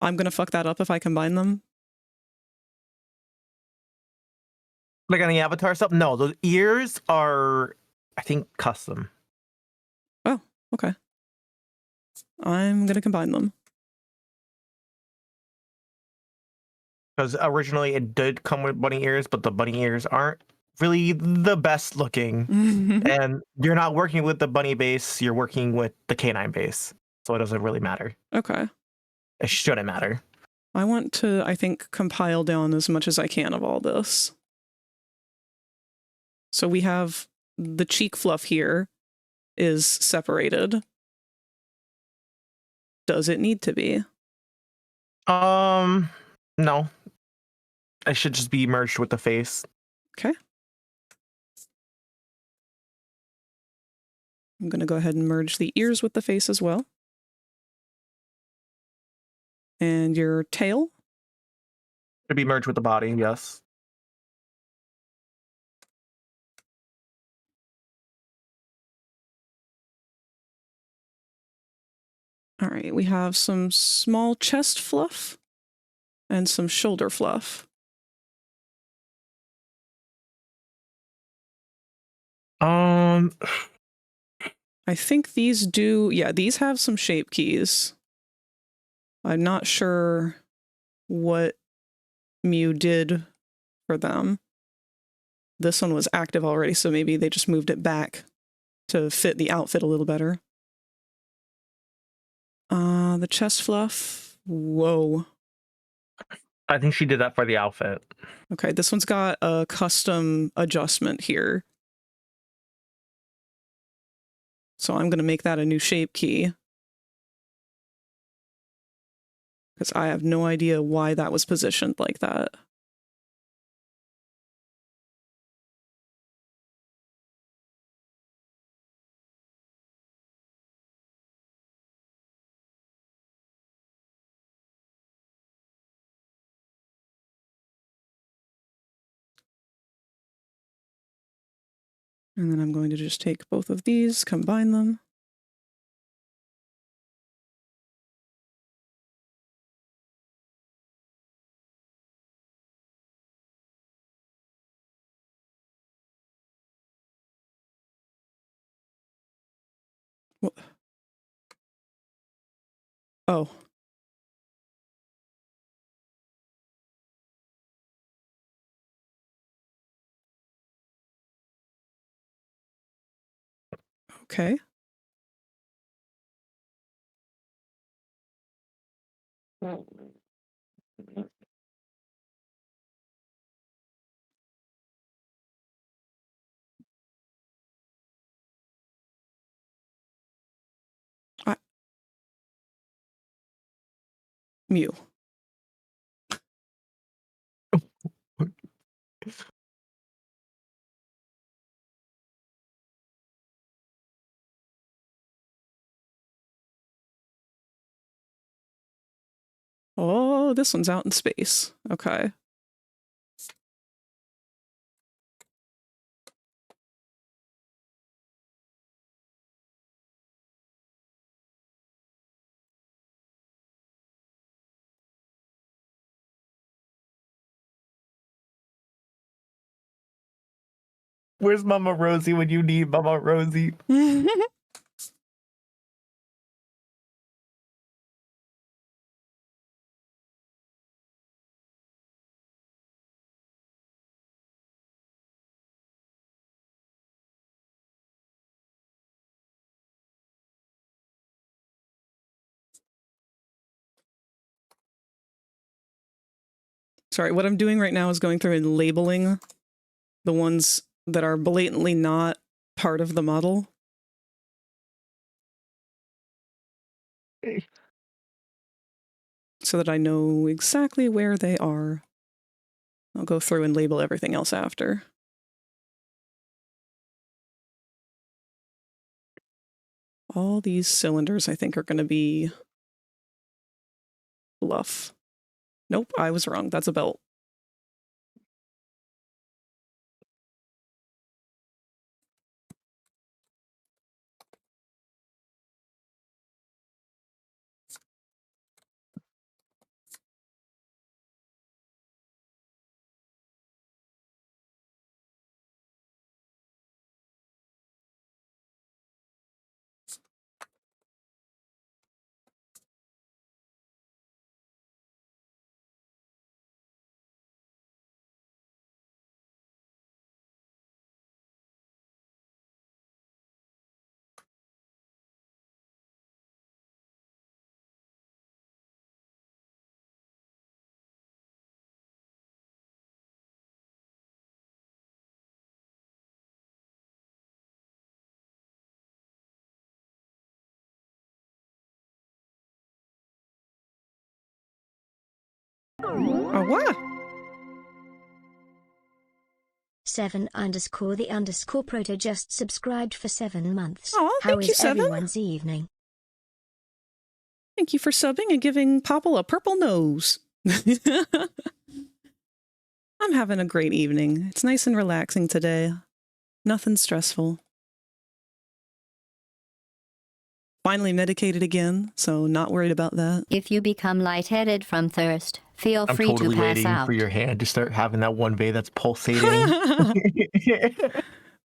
Speaker 1: I'm going to fuck that up if I combine them.
Speaker 3: Like on the avatar stuff? No, those ears are, I think, custom.
Speaker 1: Oh, okay. I'm going to combine them.
Speaker 3: Because originally it did come with bunny ears, but the bunny ears aren't really the best looking. And you're not working with the bunny base, you're working with the canine base. So it doesn't really matter.
Speaker 1: Okay.
Speaker 3: It shouldn't matter.
Speaker 1: I want to, I think, compile down as much as I can of all this. So we have the cheek fluff here is separated. Does it need to be?
Speaker 3: No. It should just be merged with the face.
Speaker 1: Okay. I'm going to go ahead and merge the ears with the face as well. And your tail?
Speaker 3: Should be merged with the body, yes.
Speaker 1: All right, we have some small chest fluff and some shoulder fluff. I think these do, yeah, these have some shape keys. I'm not sure what Mew did for them. This one was active already, so maybe they just moved it back to fit the outfit a little better. The chest fluff. Whoa.
Speaker 3: I think she did that for the outfit.
Speaker 1: Okay, this one's got a custom adjustment here. So I'm going to make that a new shape key. Because I have no idea why that was positioned like that. And then I'm going to just take both of these, combine them. Oh. Okay. Mew. Oh, this one's out in space. Okay.
Speaker 3: Where's Mama Rosie when you need Mama Rosie?
Speaker 1: Sorry, what I'm doing right now is going through and labeling the ones that are blatantly not part of the model. So that I know exactly where they are. I'll go through and label everything else after. All these cylinders, I think, are going to be bluff. Nope, I was wrong. That's a belt. Oh, what?
Speaker 4: 7_the_proto just subscribed for 7 months.
Speaker 1: Aw,
Speaker 4: How
Speaker 1: thank you,
Speaker 4: is
Speaker 1: 7.
Speaker 4: everyone's evening?
Speaker 1: Thank you for subbing and giving Popple a purple nose. I'm having a great evening. It's nice and relaxing today. Nothing stressful. Finally medicated again, so not worried about that.
Speaker 2: If you become lightheaded from thirst, feel
Speaker 3: I'm
Speaker 2: free
Speaker 3: totally
Speaker 2: to pass
Speaker 3: waiting
Speaker 2: out.
Speaker 3: for your hand to start having that one vein that's pulsating.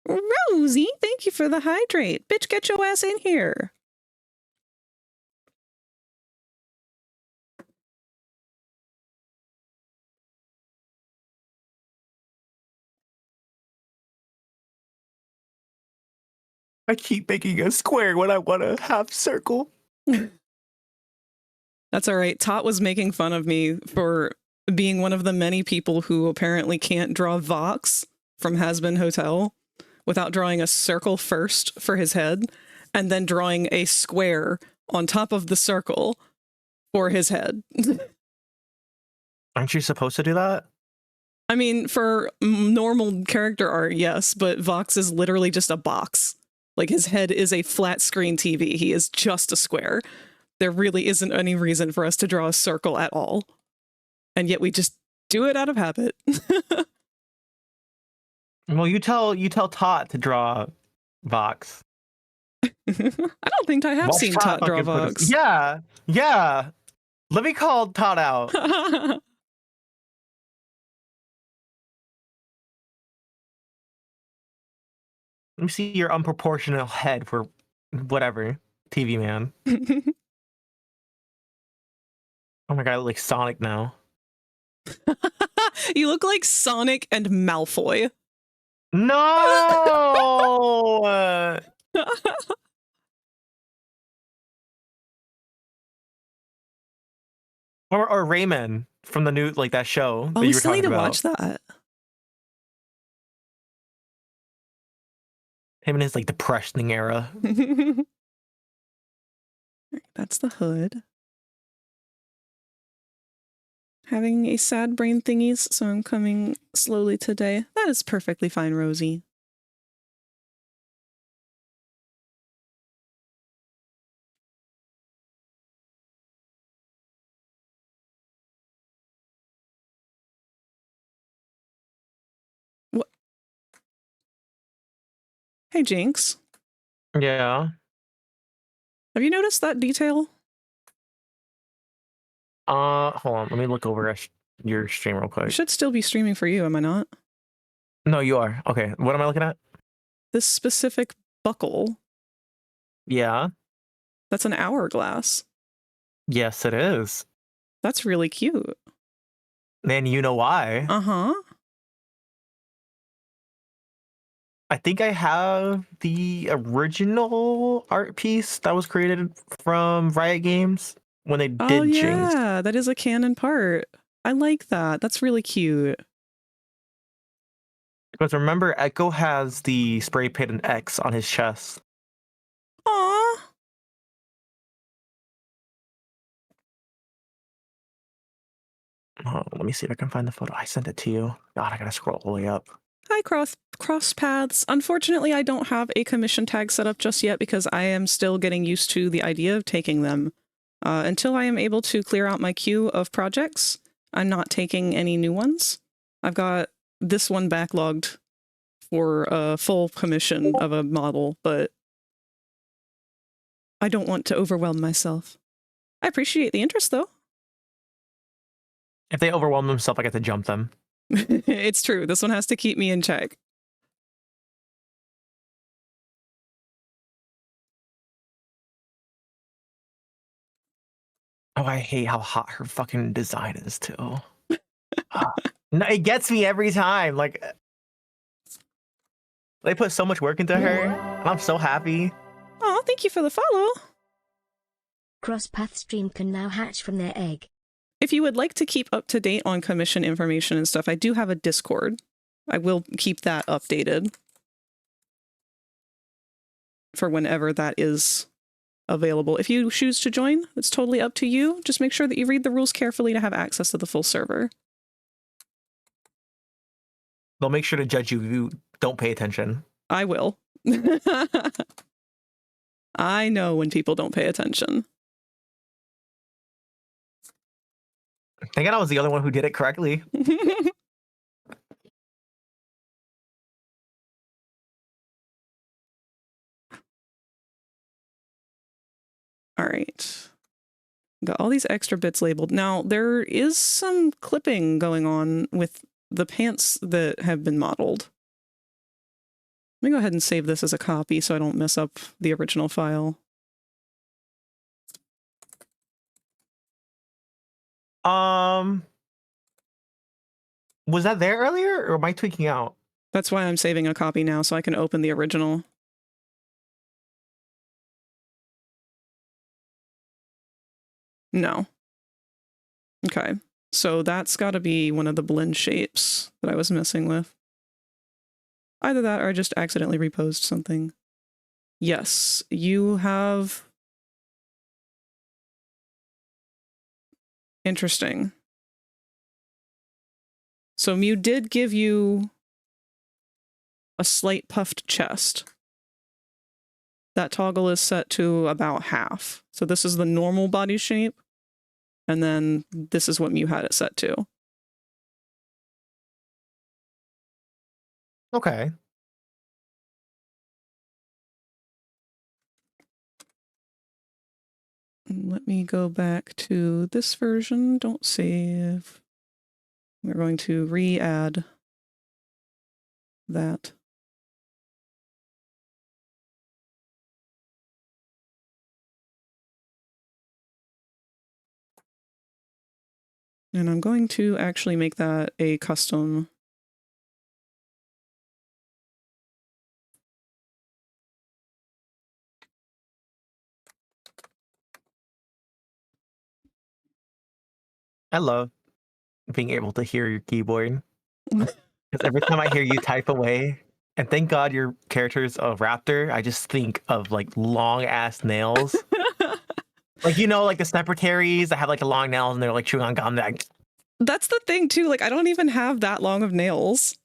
Speaker 1: Rosie, thank you for the hydrate. Bitch, get your ass in here.
Speaker 3: I keep making a square when I want a half circle.
Speaker 1: That's all right. Tot was making fun of me for being one of the many people who apparently can't draw Vox from Has-Been Hotel without drawing a circle first for his head and then drawing a square on top of the circle for his head.
Speaker 3: Aren't you supposed to do that?
Speaker 1: I mean, for normal character art, yes, but Vox is literally just a box. Like, his head is a flat screen TV. He is just a square. There really isn't any reason for us to draw a circle at all. And yet we just do it out of habit.
Speaker 3: Well, you tell Tot to draw Vox.
Speaker 1: I don't think I have
Speaker 3: Watch
Speaker 1: seen
Speaker 3: Tot
Speaker 1: Tot draw
Speaker 3: fucking put his-
Speaker 1: Vox.
Speaker 3: Yeah, yeah. Let me call Tot out. Let me see your unproportional head for whatever. TV man. Oh my god, I look like Sonic now.
Speaker 1: You look like Sonic and Malfoy.
Speaker 3: No! Or Rayman from the new that show
Speaker 1: Oh,
Speaker 3: that
Speaker 1: we
Speaker 3: you were
Speaker 1: still need
Speaker 3: talking
Speaker 1: to
Speaker 3: about.
Speaker 1: watch that.
Speaker 3: Him in his depressioning era.
Speaker 1: That's the hood. Having a sad brain thingies, so I'm coming slowly today. That is perfectly fine, Rosie. What? Hey, Jinx.
Speaker 3: Yeah.
Speaker 1: Have you noticed that detail?
Speaker 3: Hold on. Let me look over your stream real
Speaker 1: I
Speaker 3: quick.
Speaker 1: should still be streaming for you, am I not?
Speaker 3: No, you are. Okay. What am I looking at?
Speaker 1: This specific buckle,
Speaker 3: Yeah.
Speaker 1: that's an hourglass.
Speaker 3: Yes, it is.
Speaker 1: That's really cute.
Speaker 3: And you know why?
Speaker 1: Uh-huh.
Speaker 3: I think I have the original art piece that was created from Riot Games when they
Speaker 1: Oh,
Speaker 3: did Jinx.
Speaker 1: yeah, that is a canon part. I like that. That's really cute.
Speaker 3: Because remember, Echo has the spray painted X on his chest.
Speaker 1: Aw.
Speaker 3: Oh, let me see if I can find the photo. I sent it to you. God, I gotta scroll all the way up.
Speaker 1: Hi, cross paths. Unfortunately, I don't have a commission tag set up just yet because I am still getting used to the idea of taking them. Until I am able to clear out my queue of projects, I'm not taking any new ones. I've got this one backlogged for a full commission of a model, but I don't want to overwhelm myself. I appreciate the interest, though.
Speaker 3: If they overwhelm themselves, I get to jump them.
Speaker 1: It's true. This one has to keep me in check.
Speaker 3: Oh, I hate how hot her fucking design is too. No, it gets me every time. They put so much work into her, and I'm so happy.
Speaker 1: Oh, thank you for the follow.
Speaker 4: Crosspath stream can now hatch from their egg.
Speaker 1: If you would like to keep up to date on commission information and stuff, I do have a Discord. I will keep that updated for whenever that is available. If you choose to join, it's totally up to you. Just make sure that you read the rules carefully to have access to the full server.
Speaker 3: They'll make sure to judge you if you don't pay attention.
Speaker 1: I will. I know when people don't pay attention.
Speaker 3: Thank God I was the only one who did it correctly.
Speaker 1: All right. Got all these extra bits labeled. Now, there is some clipping going on with the pants that have been modeled. Let me go ahead and save this as a copy so I don't mess up the original file.
Speaker 3: Was that there earlier, or am I tweaking out?
Speaker 1: That's why I'm saving a copy now so I can open the original. No. Okay. So that's got to be one of the blend shapes that I was messing with. Either that or I just accidentally reposed something. Yes, you have... Interesting. So Mew did give you a slight puffed chest. That toggle is set to about half. So this is the normal body shape. And then this is what Mew had it set to.
Speaker 3: Okay.
Speaker 1: Let me go back to this version. Don't save. We're going to re-add that. And I'm going to actually make that a custom.
Speaker 3: I love being able to hear your keyboard. Because every time I hear you type away, and thank God your character's a raptor, I just think of like long ass nails. Like, you know, like the secretaries that have like a long nails and they're like chewing on gum. They're like,
Speaker 1: That's the thing too. Like, I don't even have that long of nails.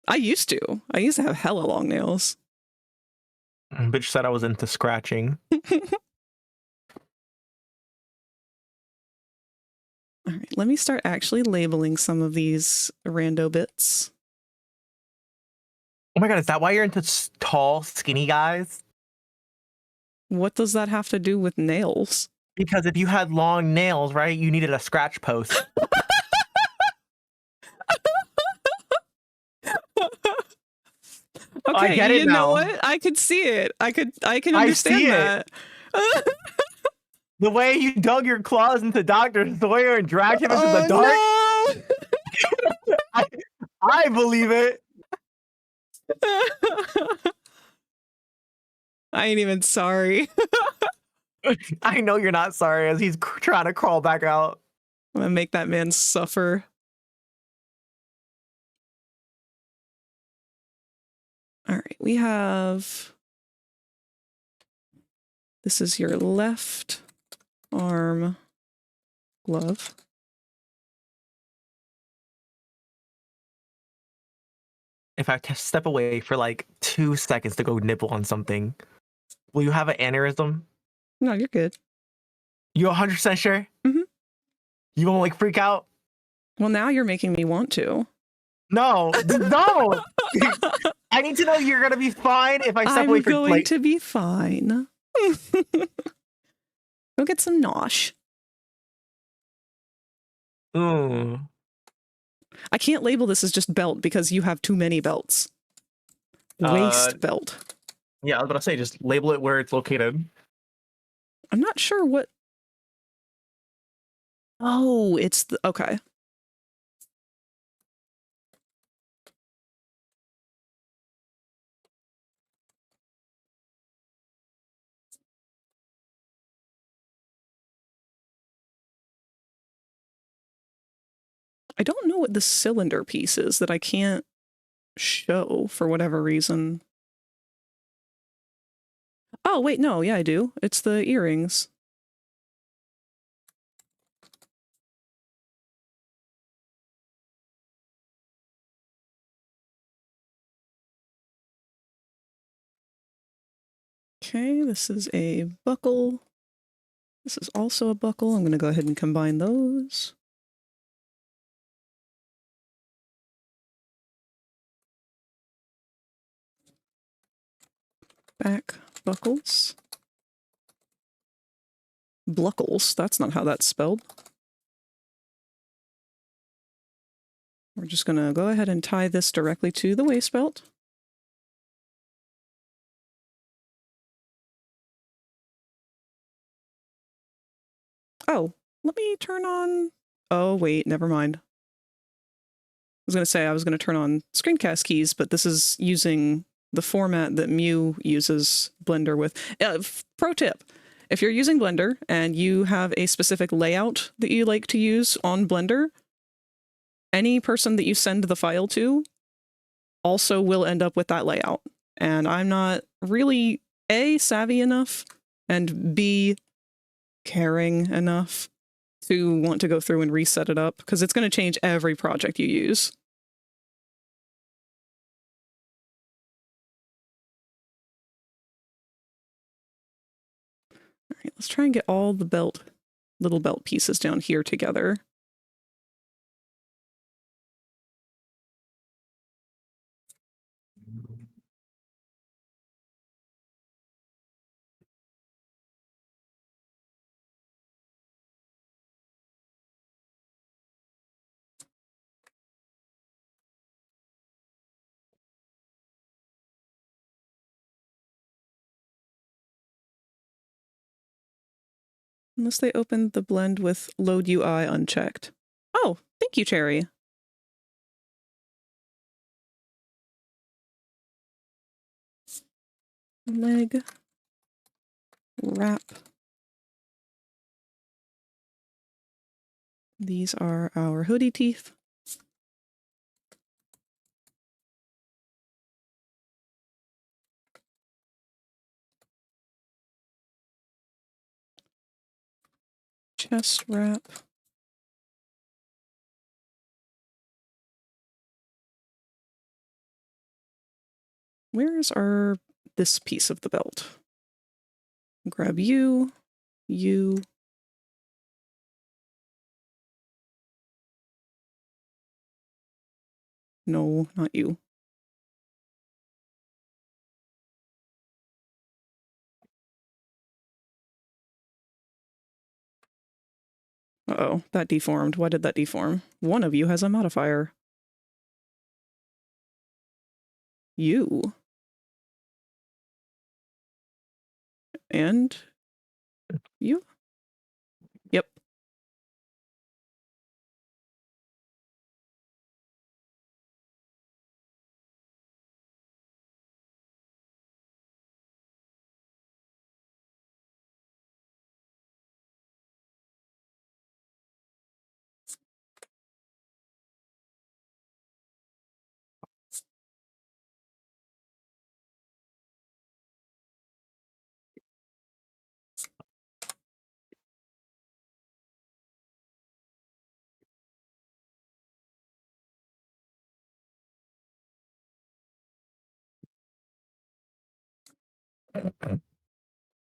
Speaker 1: I used to have hella long nails.
Speaker 3: bitch said I was into scratching.
Speaker 1: All right, let me start actually labeling some of these rando bits.
Speaker 3: Oh my God, is that why you're into tall, skinny guys?
Speaker 1: What does that have to do with nails?
Speaker 3: Because if you had long nails, right, you needed a scratch post.
Speaker 1: Okay,
Speaker 3: I get it
Speaker 1: you know
Speaker 3: now.
Speaker 1: what? I could see it. I can
Speaker 3: I
Speaker 1: understand
Speaker 3: see it.
Speaker 1: that.
Speaker 3: The way you dug your claws into Dr. Sawyer and dragged him into the dark.
Speaker 1: No!
Speaker 3: I believe it.
Speaker 1: I ain't even sorry.
Speaker 3: I know you're not sorry as he's trying to crawl back out.
Speaker 1: I'm gonna make that man suffer. All right, we have... This is your left arm glove.
Speaker 3: If I step away for like 2 seconds to go nibble on something, will you have an aneurysm?
Speaker 1: No, you're good.
Speaker 3: You 100% sure?
Speaker 1: Mhm.
Speaker 3: You won't like freak out?
Speaker 1: Well, now you're making me want to.
Speaker 3: No, no. I need to know you're gonna be fine if I step away for
Speaker 1: I'm going
Speaker 3: like.
Speaker 1: to be fine. Go get some nosh.
Speaker 3: Ooh.
Speaker 1: I can't label this as just belt because you have too many belts. Waist belt.
Speaker 3: Yeah, I was about to say just label it where it's located.
Speaker 1: I'm not sure what... Oh, it's the... Okay. I don't know what the cylinder piece is that I can't show for whatever reason. Oh, wait, no, yeah, I do. It's the earrings. Okay, this is a buckle. This is also a buckle. I'm going to go ahead and combine those. Back buckles. Bluckles. That's not how that's spelled. We're just going to go ahead and tie this directly to the waist belt. Oh, let me turn on... Oh, wait, never mind. I was going to say I was going to turn on screencast keys, but this is using the format that Mew uses Blender with. Pro tip, if you're using Blender and you have a specific layout that you like to use on Blender, any person that you send the file to also will end up with that layout. And I'm not really A, savvy enough, and B, caring enough to want to go through and reset it up, because it's going to change every project you use. All right, let's try and get all the little belt pieces down here together. Unless they opened the blend with load UI unchecked. Oh, thank you, Cherry. Leg wrap. These are our hoodie teeth. Chest wrap. Where is this piece of the belt? Grab you. No, not you. Uh-oh, that deformed. Why did that deform? One of you has a modifier. You. And you? Yep.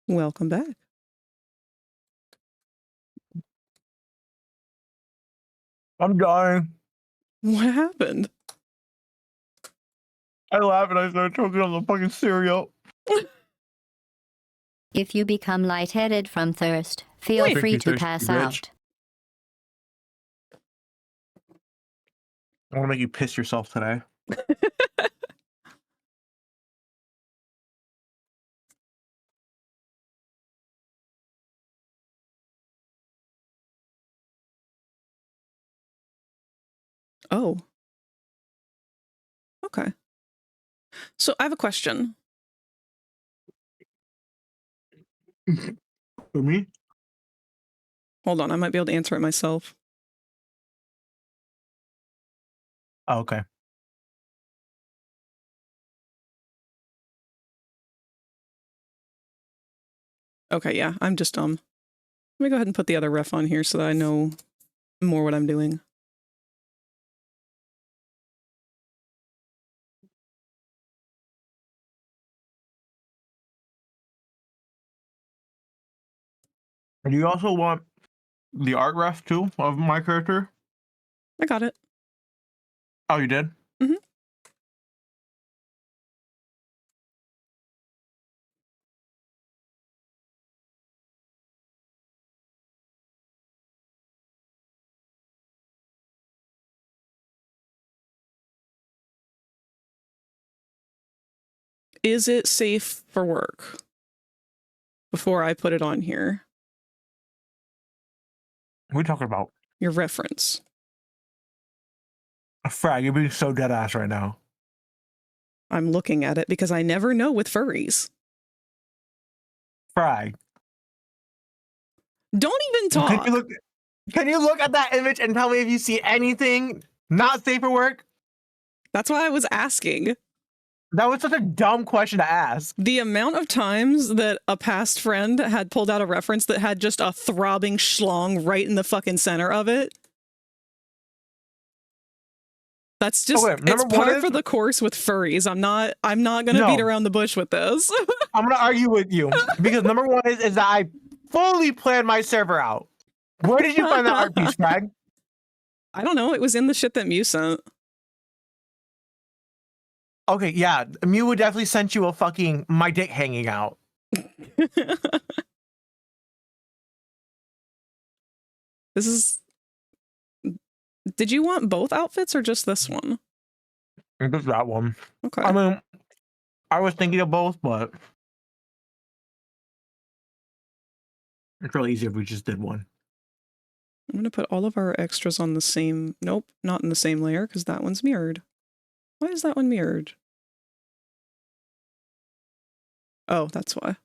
Speaker 1: Welcome back.
Speaker 3: I'm dying.
Speaker 1: What happened?
Speaker 3: I laugh and I start choking on the fucking cereal.
Speaker 2: If you become lightheaded from thirst, feel
Speaker 1: Wait.
Speaker 2: free to
Speaker 3: Thirsty
Speaker 2: pass
Speaker 3: bitch.
Speaker 2: out.
Speaker 3: I want to make you piss yourself today.
Speaker 1: Oh. Okay. So I have a question.
Speaker 3: For me?
Speaker 1: Hold on, I might be able to answer it myself.
Speaker 3: Oh, okay.
Speaker 1: Okay, yeah, I'm just dumb. Let me go ahead and put the other ref on here so that I know more what I'm doing.
Speaker 3: Do you also want the art ref too of my character?
Speaker 1: I got it.
Speaker 3: Oh, you did?
Speaker 1: Mhm. Is it safe for work? Before I put it on here.
Speaker 3: What are we talking about?
Speaker 1: Your reference.
Speaker 3: Frag, you're being so dead ass right now.
Speaker 1: I'm looking at it because I never know with furries.
Speaker 3: Frag.
Speaker 1: Don't even talk.
Speaker 3: Can you look at that image and tell me if you see anything not safe for work?
Speaker 1: That's why I was asking.
Speaker 3: That was such a dumb question to ask.
Speaker 1: The amount of times that a past friend had pulled out a reference that had just a throbbing schlong right in the fucking center of it. That's just,
Speaker 3: Okay,
Speaker 1: it's
Speaker 3: number one
Speaker 1: par
Speaker 3: is-
Speaker 1: for the course with furries. I'm not gonna beat around the bush with this.
Speaker 3: I'm gonna argue with you because number one is that I fully planned my server out. Where did you find that art piece, Frag?
Speaker 1: I don't know. It was in the shit that Mew sent.
Speaker 3: Okay, yeah, Mew would definitely sent you a fucking my dick hanging out.
Speaker 1: This is... Did you want both outfits or just this one?
Speaker 3: Just that one.
Speaker 1: Okay.
Speaker 3: I mean, I was thinking of both, but It's really easy if we just did one.
Speaker 1: I'm going to put all of our extras on the same... Nope, not in the same layer, because that one's mirrored. Why is that one mirrored? Oh, that's why.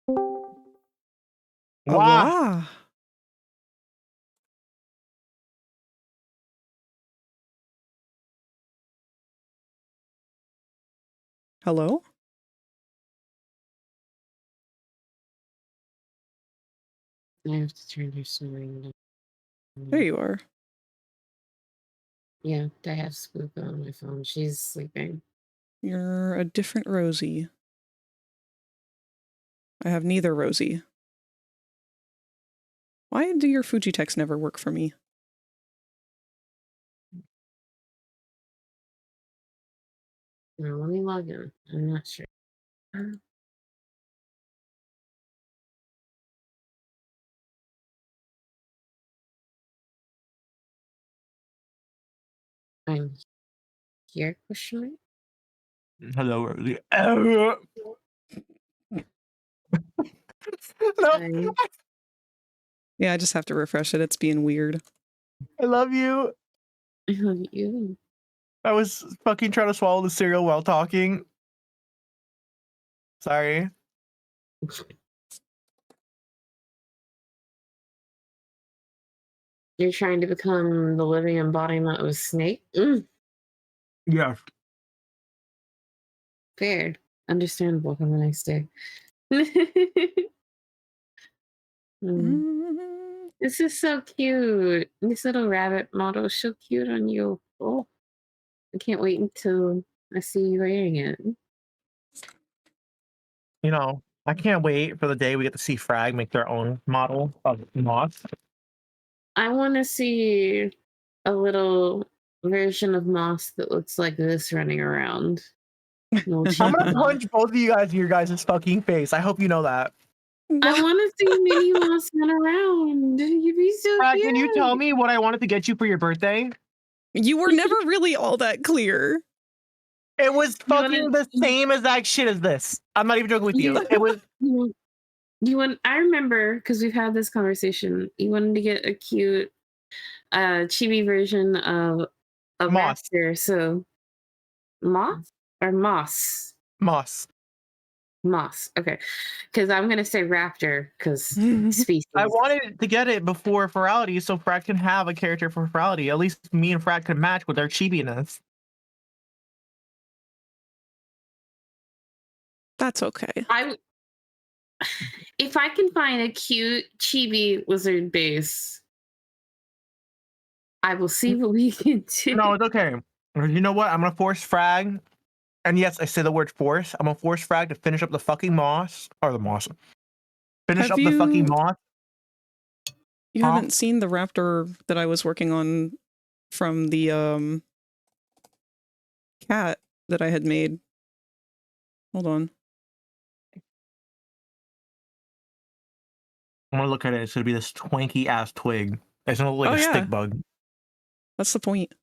Speaker 3: Wow.
Speaker 1: Wow. Hello?
Speaker 5: I have to turn her snoring.
Speaker 1: There you are.
Speaker 5: Yeah, I have Spook on my phone. She's sleeping.
Speaker 1: You're a different Rosie. I have neither Rosie. Why do your Fuji texts never work for me?
Speaker 5: Now let me log in. I'm not sure. I'm here, question mark?
Speaker 3: Hello, Rosie. No.
Speaker 5: Hi.
Speaker 1: Yeah, I just have to refresh it. It's being weird.
Speaker 3: I love you.
Speaker 5: I love you.
Speaker 3: I was fucking trying to swallow the cereal while talking. Sorry.
Speaker 5: You're trying to become the living embodiment of a snake?
Speaker 3: Yeah.
Speaker 5: Fair. Understandable. Have a nice day. This is so cute. This little rabbit model is so cute on you. Oh, I can't wait until I see you wearing it.
Speaker 3: You know, I can't wait for the day we get to see Frag make their own model of Moth.
Speaker 5: I want to see a little version of Moss that looks like this running around. No
Speaker 3: I'm gonna
Speaker 5: cheating.
Speaker 3: punch both of you guys in your guys' fucking face. I hope you know that.
Speaker 5: I want to see Minimoff run around. You'd be so
Speaker 3: Frag,
Speaker 5: cute.
Speaker 3: can you tell me what I wanted to get you for your birthday?
Speaker 1: You were never really all that clear.
Speaker 3: It was
Speaker 5: You wanna-
Speaker 3: fucking the same exact shit as this. I'm not even joking with you. It was
Speaker 5: You want? I remember because we've had this conversation. You wanted to get a cute, chibi version of a
Speaker 3: Moss.
Speaker 5: raptor. So, moth or moss?
Speaker 3: Moss.
Speaker 5: Moss. Okay, because I'm gonna say raptor because species.
Speaker 3: I wanted to get it before Furality so Frag can have a character for Furality. At least me and Frag could match with their chibiness.
Speaker 1: That's okay.
Speaker 5: If I can find a cute chibi lizard base, I will see what we can do.
Speaker 3: No, it's okay. You know what? I'm gonna force Frag, and yes, I say the word force. I'm gonna force Frag to finish up the fucking moss or the moss. Finish
Speaker 1: Have
Speaker 3: up the fucking moss.
Speaker 1: You haven't seen the raptor that I was working on from the cat that I had made. Hold on.
Speaker 3: I'm gonna look at it. It's gonna be this twanky ass twig. It's gonna look like a stick bug.
Speaker 1: That's the point.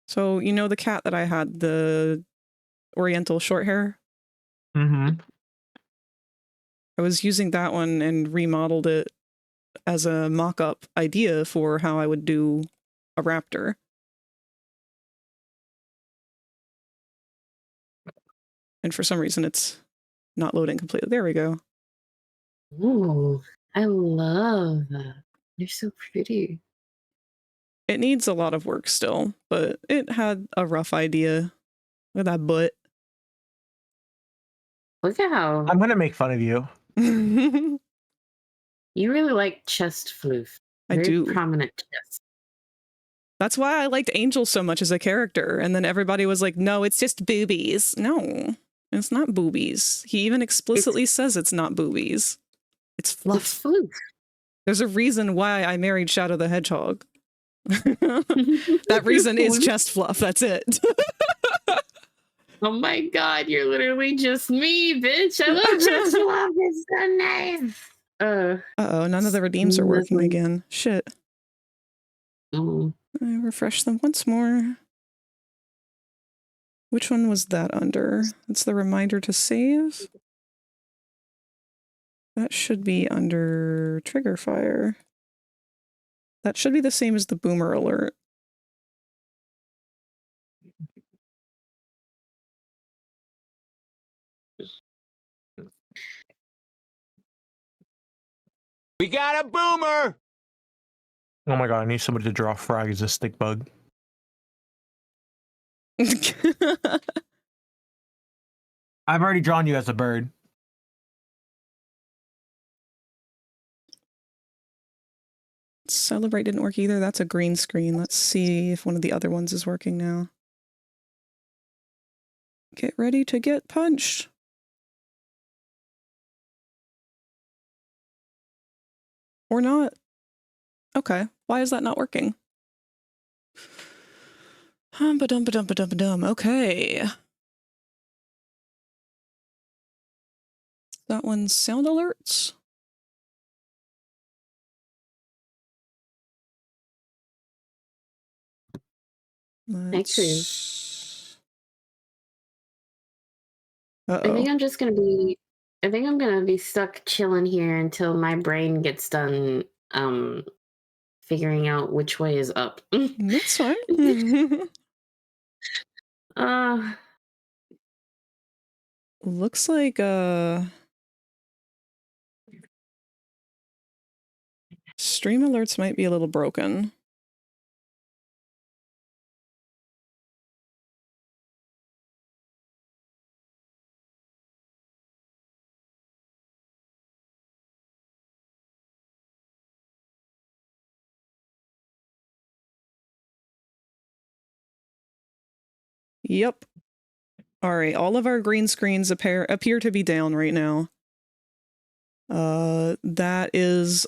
Speaker 1: So, you know the cat that I had, the oriental short hair?
Speaker 3: Mm-hmm.
Speaker 1: I was using that one and remodeled it as a mock-up idea for how I would do a raptor. And for some reason it's not loading completely. There we go.
Speaker 5: Ooh, I love that. You're so pretty.
Speaker 1: It needs a lot of work still, but it had a rough idea. Look at that butt.
Speaker 5: Look at how
Speaker 3: I'm gonna make fun of you.
Speaker 5: you really like chest floof.
Speaker 1: I
Speaker 5: Very
Speaker 1: do.
Speaker 5: prominent chest.
Speaker 1: That's why I liked Angel so much as a character. And then everybody was like, no, it's just boobies. No, it's not boobies. He even explicitly says it's not boobies. It's fluff.
Speaker 5: It's floof.
Speaker 1: There's a reason why I married Shadow the Hedgehog. That reason is chest fluff. That's it.
Speaker 5: Oh my god, you're literally just me, bitch. I love chest fluff. It's so nice.
Speaker 1: Uh-oh, none of the redeems are working again. Shit.
Speaker 5: Oh.
Speaker 1: I refresh them once more. Which one was that under? It's the reminder to save. That should be under trigger fire. That should be the same as the boomer alert.
Speaker 6: We got a boomer!
Speaker 3: Oh my god, I need somebody to draw frag as a stick bug. I've already drawn you as a bird.
Speaker 1: Celebrate didn't work either. That's a green screen. Let's see if one of the other ones is working now. Get ready to get punched. Or not. Okay. Why is that not working? Hum-ba-dum-ba-dum-ba-dum-ba-dum. Okay. That one's sound alerts.
Speaker 5: Let's...
Speaker 1: Uh-oh.
Speaker 5: I think I'm gonna be stuck chilling here until my brain gets done figuring out which way is up.
Speaker 1: That's fine. Looks like stream alerts might be a little broken. Yep. All right, all of our green screens appear to be down right now. That is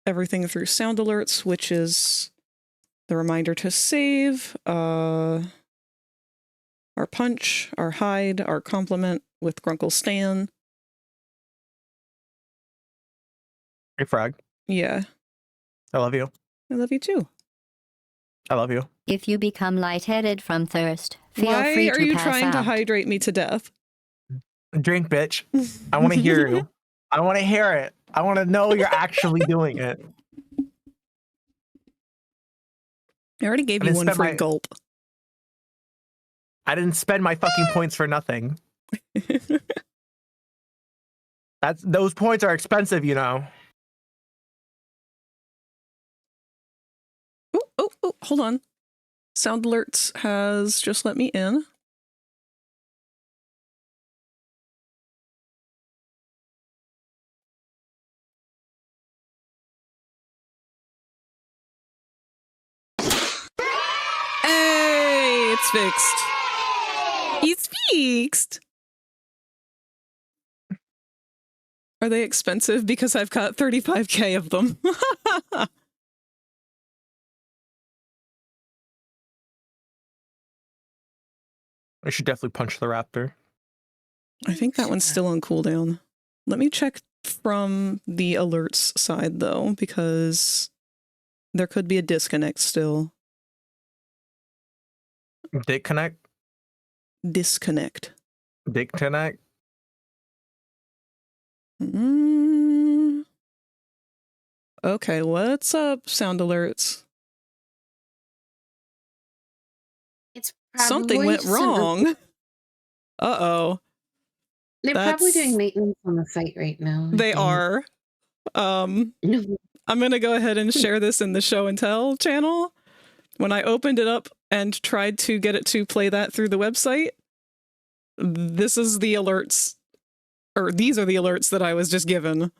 Speaker 1: everything through sound alerts, which is the reminder to save, our punch, our hide, our compliment with Grunkle Stan.
Speaker 3: Hey, frag.
Speaker 1: Yeah.
Speaker 3: I love you.
Speaker 1: I love you too.
Speaker 3: I love you.
Speaker 2: If you become lightheaded from thirst, feel
Speaker 1: Why
Speaker 2: free
Speaker 1: are
Speaker 2: to
Speaker 1: you
Speaker 2: pass
Speaker 1: trying to
Speaker 2: out.
Speaker 1: hydrate me to death?
Speaker 3: Drink, bitch. I want to hear you. I want to hear it. I want to know you're actually doing it.
Speaker 1: I already gave you one free gulp.
Speaker 3: I didn't spend my fucking points for nothing. Those points are expensive, you know.
Speaker 1: Oh, hold on. Sound alerts has just let me in. Hey, it's fixed. He's fixed. Are they expensive? Because I've got 35k of them.
Speaker 3: I should definitely punch the raptor.
Speaker 1: I think that one's still on cooldown. Let me check from the alerts side, though, because there could be a disconnect still.
Speaker 3: Dick connect?
Speaker 1: Disconnect.
Speaker 3: Dick connect?
Speaker 1: Okay, what's up, sound alerts?
Speaker 5: It's
Speaker 1: Something went wrong. Uh-oh.
Speaker 5: They're probably doing maintenance on the site right now.
Speaker 1: They are. I'm gonna go ahead and share this in the show and tell channel. When I opened it up and tried to get it to play that through the website, this is the alerts, or these are the alerts that I was just given.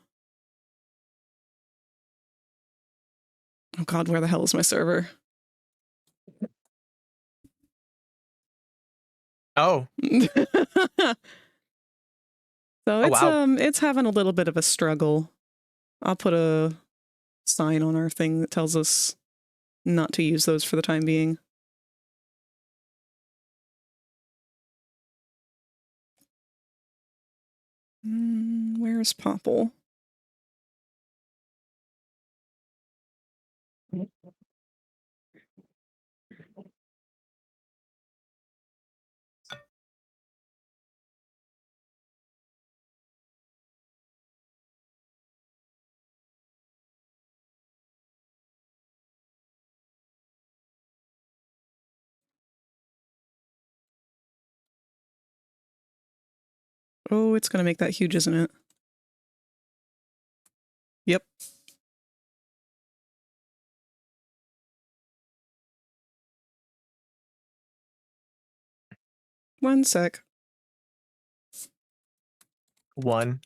Speaker 1: Oh god, where the hell is my server?
Speaker 3: Oh.
Speaker 1: So it's having a little bit of a struggle. I'll put a sign on our thing that tells us not to use those for the time being. Where's Popple? Oh, it's going to make that huge, isn't it? Yep. One sec.
Speaker 3: One.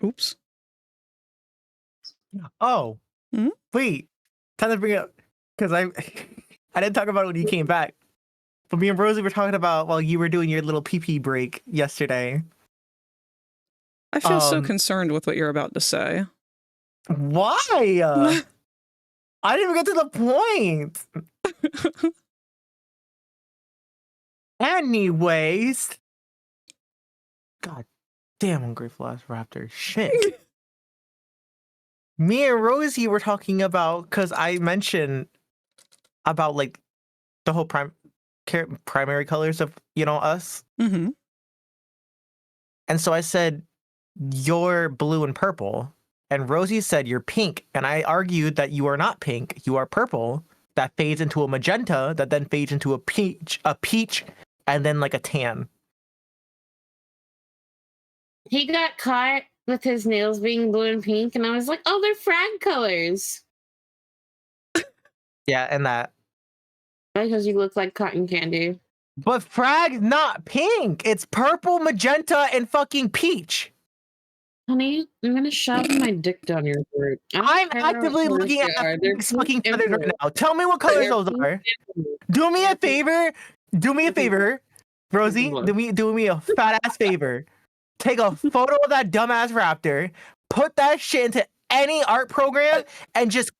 Speaker 1: Oops.
Speaker 3: Oh,
Speaker 1: Hmm?
Speaker 3: wait. Time to bring it up because I I didn't talk about it when you came back. But me and Rosie were talking about while you were doing your little pee break yesterday.
Speaker 1: I feel so concerned with what you're about to say.
Speaker 3: Why? I didn't even get to the point. Anyways. God damn, ungrateful ass raptor. Shit. Me and Rosie were talking about, because I mentioned about like the whole primary colors of, you know, us.
Speaker 1: Mm-hmm.
Speaker 3: And so I said, you're blue and purple. And Rosie said, you're pink. And I argued that you are not pink. You are purple. That fades into a magenta, that then fades into a peach, and then like a tan.
Speaker 5: He got caught with his nails being blue and pink, and I was like, oh, they're frag colors.
Speaker 3: Yeah, and that.
Speaker 5: Because you look like cotton candy.
Speaker 3: But frag's not pink. It's purple, magenta, and fucking peach.
Speaker 5: Honey, I'm gonna shove my dick down your throat.
Speaker 3: I'm actively looking at Frank's fucking feathers right now. Tell me what colors those are. Do me a favor. Do me a favor, Rosie. Do me a fat ass favor. Take a photo of that dumbass raptor. Put that shit into any art program and just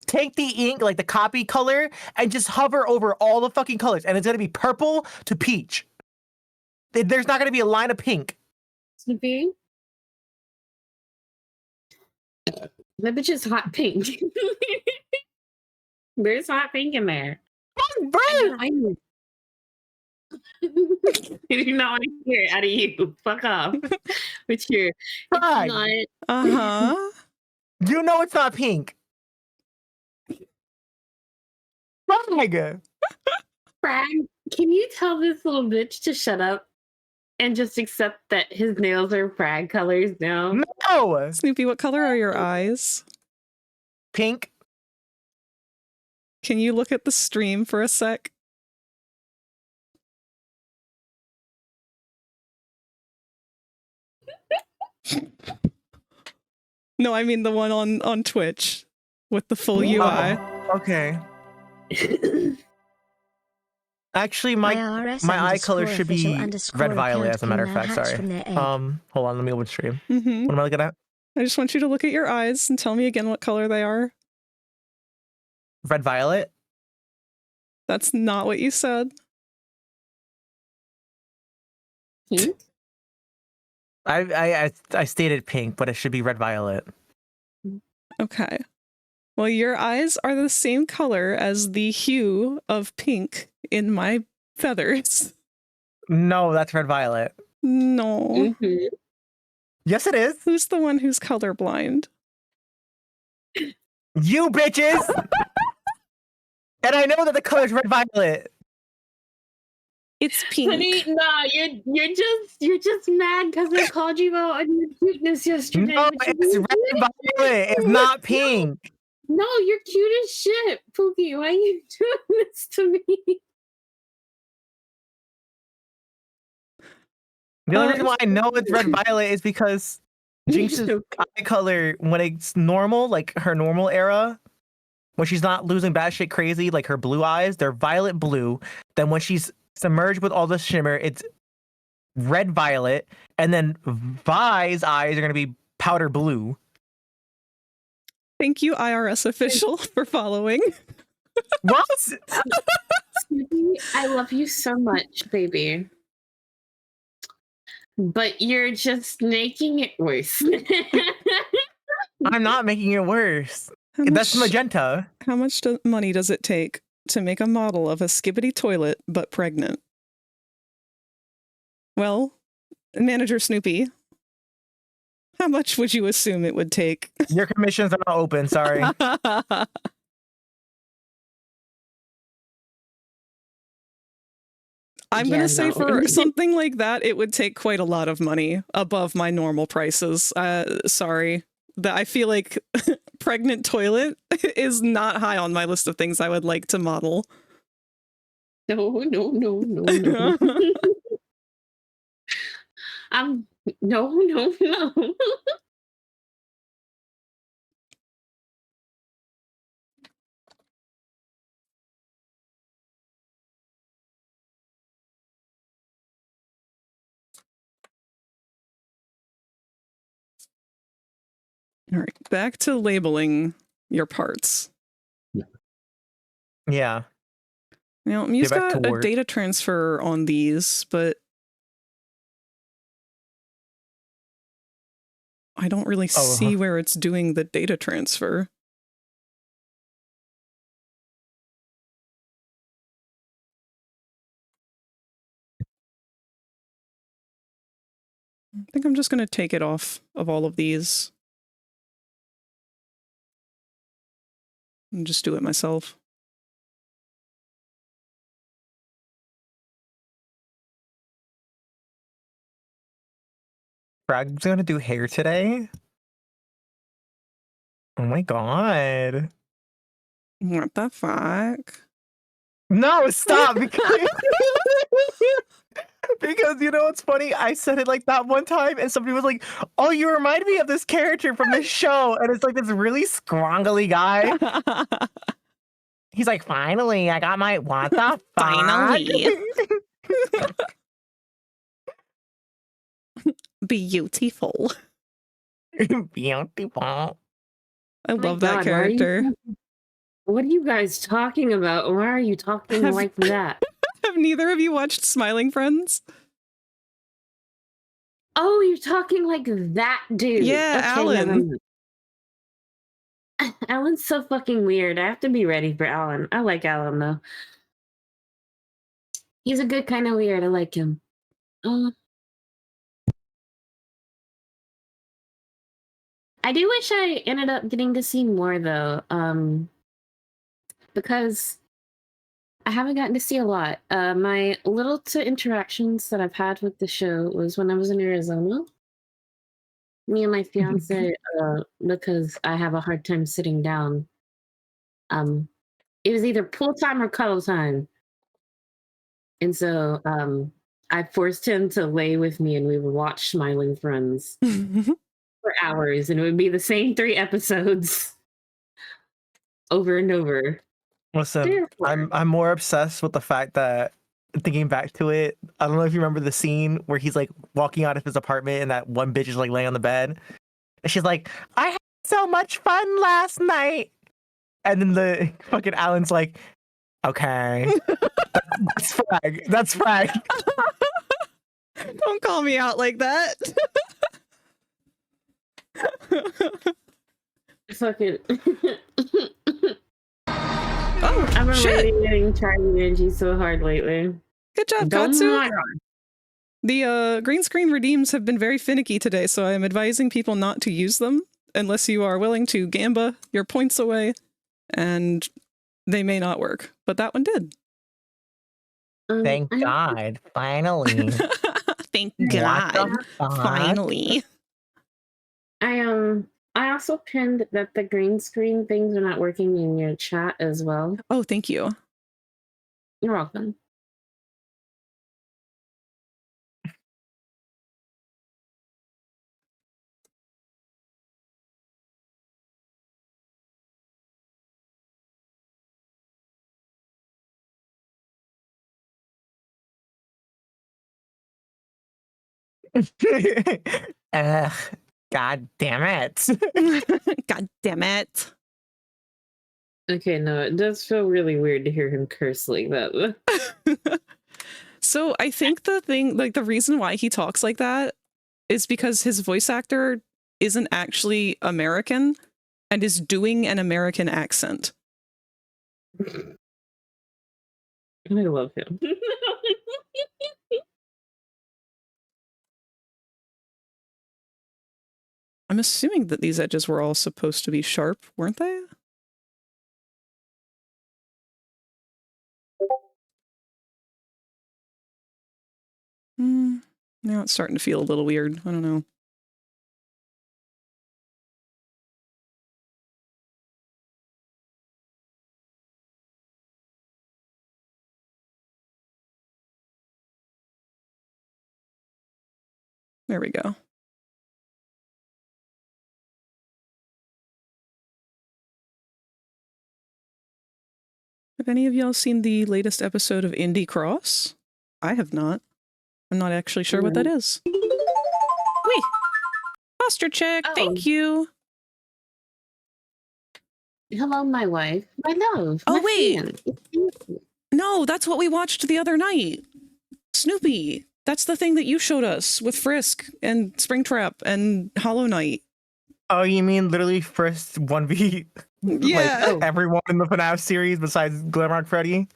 Speaker 3: take the ink, like the copy color, and just hover over all the fucking colors. And it's gonna be purple to peach. There's not gonna be a line of pink.
Speaker 5: Snoopy? That bitch is hot pink. There's hot pink in there. I do not want to hear it out of you. Fuck off. With your
Speaker 3: Frag.
Speaker 1: Uh-huh.
Speaker 3: You know it's not pink. Frag.
Speaker 5: Frag, can you tell this little bitch to shut up and just accept that his nails are frag colors now?
Speaker 3: No.
Speaker 1: Snoopy, what color are your eyes?
Speaker 3: Pink.
Speaker 1: Can you look at the stream for a sec? No, I mean the one on Twitch with the full UI.
Speaker 3: Okay. Actually, my eye color should be red violet, as a matter of fact. Sorry. Hold on, let me open stream.
Speaker 1: Mm-hmm.
Speaker 3: What am I looking at?
Speaker 1: I just want you to look at your eyes and tell me again what color they are.
Speaker 3: Red violet?
Speaker 1: That's not what you said.
Speaker 5: Pink?
Speaker 3: I stated pink, but it should be red violet.
Speaker 1: Okay. Well, your eyes are the same color as the hue of pink in my feathers.
Speaker 3: No, that's red violet.
Speaker 1: No.
Speaker 5: Mm-hmm.
Speaker 3: Yes, it is.
Speaker 1: Who's the one who's colorblind?
Speaker 3: You bitches! And I know that the color's red violet.
Speaker 1: It's pink.
Speaker 5: Honey, nah, you're just mad because I called you out on your cuteness yesterday.
Speaker 3: No,
Speaker 5: but you
Speaker 3: it's
Speaker 5: didn't
Speaker 3: red
Speaker 5: do it.
Speaker 3: violet. It's not pink.
Speaker 5: No, you're cute as shit, Pookie. Why are you doing this to me?
Speaker 3: The only reason why I know it's red violet is because Jinx's eye color, when it's normal, like her normal era, when she's not losing batshit crazy, like her blue eyes, they're violet blue. Then when she's submerged with all the shimmer, it's red violet. And then Vi's eyes are going to be powder blue.
Speaker 1: Thank you, IRS official, for following.
Speaker 3: What?
Speaker 5: Snoopy, I love you so much, baby. But you're just making it worse.
Speaker 3: I'm not making it worse. That's magenta.
Speaker 1: How much money does it take to make a model of a skibbity toilet but pregnant? Well, Manager Snoopy, how much would you assume it would take?
Speaker 3: Your commissions are not open, sorry.
Speaker 1: I'm going to say for something like that, it would take quite a lot of money above my normal prices. Sorry. I feel like pregnant toilet is not high on my list of things I would like to model.
Speaker 5: No. No.
Speaker 1: All right, back to labeling your parts.
Speaker 3: Yeah.
Speaker 1: Now, Mew's got a data transfer on these, but I don't really see where it's doing the data transfer. I think I'm just going to take it off of all of these. And just do it myself.
Speaker 3: Frag's gonna do hair today? Oh my god.
Speaker 1: What the fuck?
Speaker 3: No, stop! Because you know what's funny? I said it like that one time and somebody was like, oh, you remind me of this character from this show. And it's like this really scrongly guy. He's like, finally, I got my what the
Speaker 1: finally. Beautiful.
Speaker 3: Beautiful.
Speaker 1: I love that character.
Speaker 5: What are you guys talking about? Why are you talking like that?
Speaker 1: Have neither of you watched Smiling Friends?
Speaker 5: Oh, you're talking like that dude.
Speaker 1: Yeah, Alan.
Speaker 5: Alan's so fucking weird. I have to be ready for Alan. I like Alan, though. He's a good kind of weird. I like him. I do wish I ended up getting to see more, though, because I haven't gotten to see a lot. My little to interactions that I've had with the show was when I was in Arizona. Me and my fiance, because I have a hard time sitting down. It was either pool time or cuddle time. And so I forced him to lay with me and we would watch Smiling Friends for hours. And it would be the same 3 episodes over and over.
Speaker 3: Listen, I'm more obsessed with the fact that, thinking back to it, I don't know if you remember the scene where he's like walking out of his apartment and that one bitch is like laying on the bed. And she's like, I had so much fun last night. And then the fucking Alan's like, okay. That's frag. That's frag.
Speaker 1: Don't call me out like that.
Speaker 5: Fucking.
Speaker 1: Oh,
Speaker 5: I'm
Speaker 1: shit.
Speaker 5: getting Charlie Angie so hard lately.
Speaker 1: Good job, Katsu. The green screen redeems have been very finicky today, so I am advising people not to use them unless you are willing to gamba your points away and they may not work, but that one did.
Speaker 3: Thank God. Finally.
Speaker 1: Thank
Speaker 3: What
Speaker 1: God.
Speaker 3: the fuck?
Speaker 1: Finally.
Speaker 5: I also pinned that the green screen things are not working in your chat as well.
Speaker 1: Oh, thank you.
Speaker 5: You're welcome.
Speaker 3: God damn it.
Speaker 1: God damn it.
Speaker 5: Okay, no, it does feel really weird to hear him curse like that.
Speaker 1: So I think the reason why he talks like that is because his voice actor isn't actually American and is doing an American accent.
Speaker 5: I love him.
Speaker 1: I'm assuming that these edges were all supposed to be sharp, weren't they? Now it's starting to feel a little weird. I don't know. There we go. Have any of y'all seen the latest episode of Indie Cross? I have not. I'm not actually sure what that is. Wait! Posture check!
Speaker 5: Oh.
Speaker 1: Thank you!
Speaker 5: Hello, my wife. My love.
Speaker 1: Oh,
Speaker 5: my
Speaker 1: wait.
Speaker 5: fan.
Speaker 1: No, that's what we watched the other night. Snoopy. That's the thing that you showed us with Frisk and Springtrap and Hollow Knight.
Speaker 3: Oh, you mean literally first 1v
Speaker 1: Yeah.
Speaker 3: like everyone in the FNAF series besides Glamrock Freddy?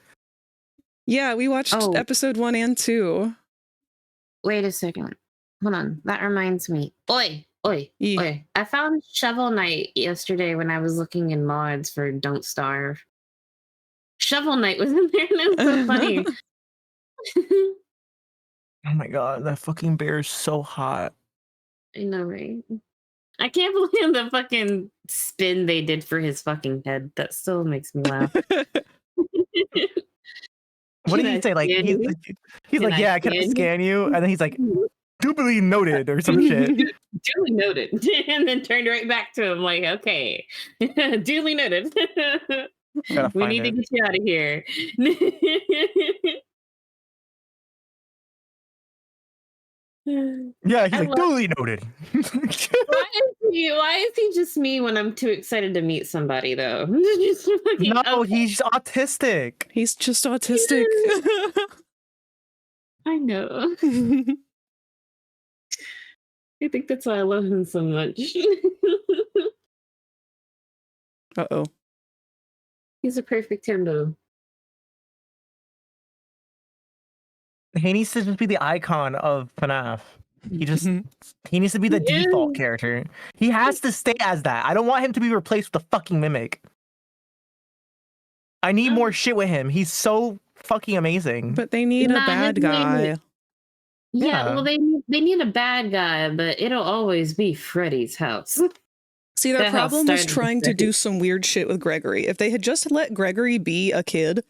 Speaker 1: Yeah, we watched episode 1 and 2.
Speaker 5: Wait a second. Hold on. That reminds me. Oi. I found Shovel Knight yesterday when I was looking in mods for Don't Starve. Shovel Knight was in there and it was so funny.
Speaker 3: Oh my god, that fucking bear is so hot.
Speaker 5: I know, right? I can't believe the fucking spin they did for his fucking head. That still makes me laugh.
Speaker 3: What did he say? Like he's like, yeah, can I scan you? And then he's like, duly noted or some shit.
Speaker 5: Duly noted. And then turned right back to him like, okay. Duly noted. We need to get you out of here.
Speaker 3: Yeah, he's like, duly noted.
Speaker 5: Why is he just me when I'm too excited to meet somebody though?
Speaker 3: No, he's autistic.
Speaker 1: He's just autistic.
Speaker 5: I know. I think that's why I love him so much.
Speaker 1: Uh-oh.
Speaker 5: He's a perfect himbo.
Speaker 3: He needs to just be the icon of FNAF. He needs to be the default character. He has to stay as that. I don't want him to be replaced with a fucking mimic. I need more shit with him. He's so fucking amazing.
Speaker 1: But they need a bad guy.
Speaker 5: Yeah, well, they need a bad guy, but it'll always be Freddy's house.
Speaker 1: See, their problem was trying to do some weird shit with Gregory. If they had just let Gregory be a kid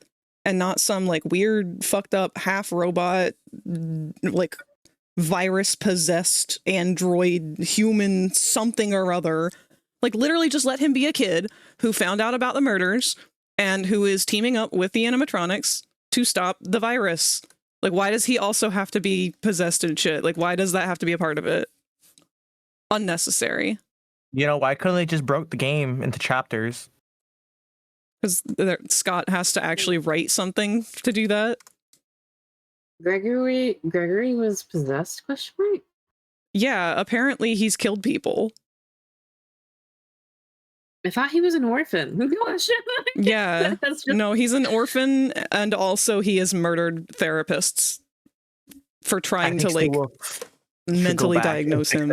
Speaker 1: and not some like weird, fucked up, half robot, like virus possessed android human something or other, like literally just let him be a kid who found out about the murders and who is teaming up with the animatronics to stop the virus. Like, why does he also have to be possessed and shit? Like, why does that have to be a part of it? Unnecessary.
Speaker 3: You know, why couldn't they just broke the game into chapters?
Speaker 1: Because Scott has to actually write something to do that.
Speaker 5: Gregory was possessed? ?
Speaker 1: Yeah, apparently he's killed people.
Speaker 5: I thought he was an orphan.
Speaker 1: Yeah. No, he's an orphan, and also he has murdered therapists for trying to like mentally diagnose him.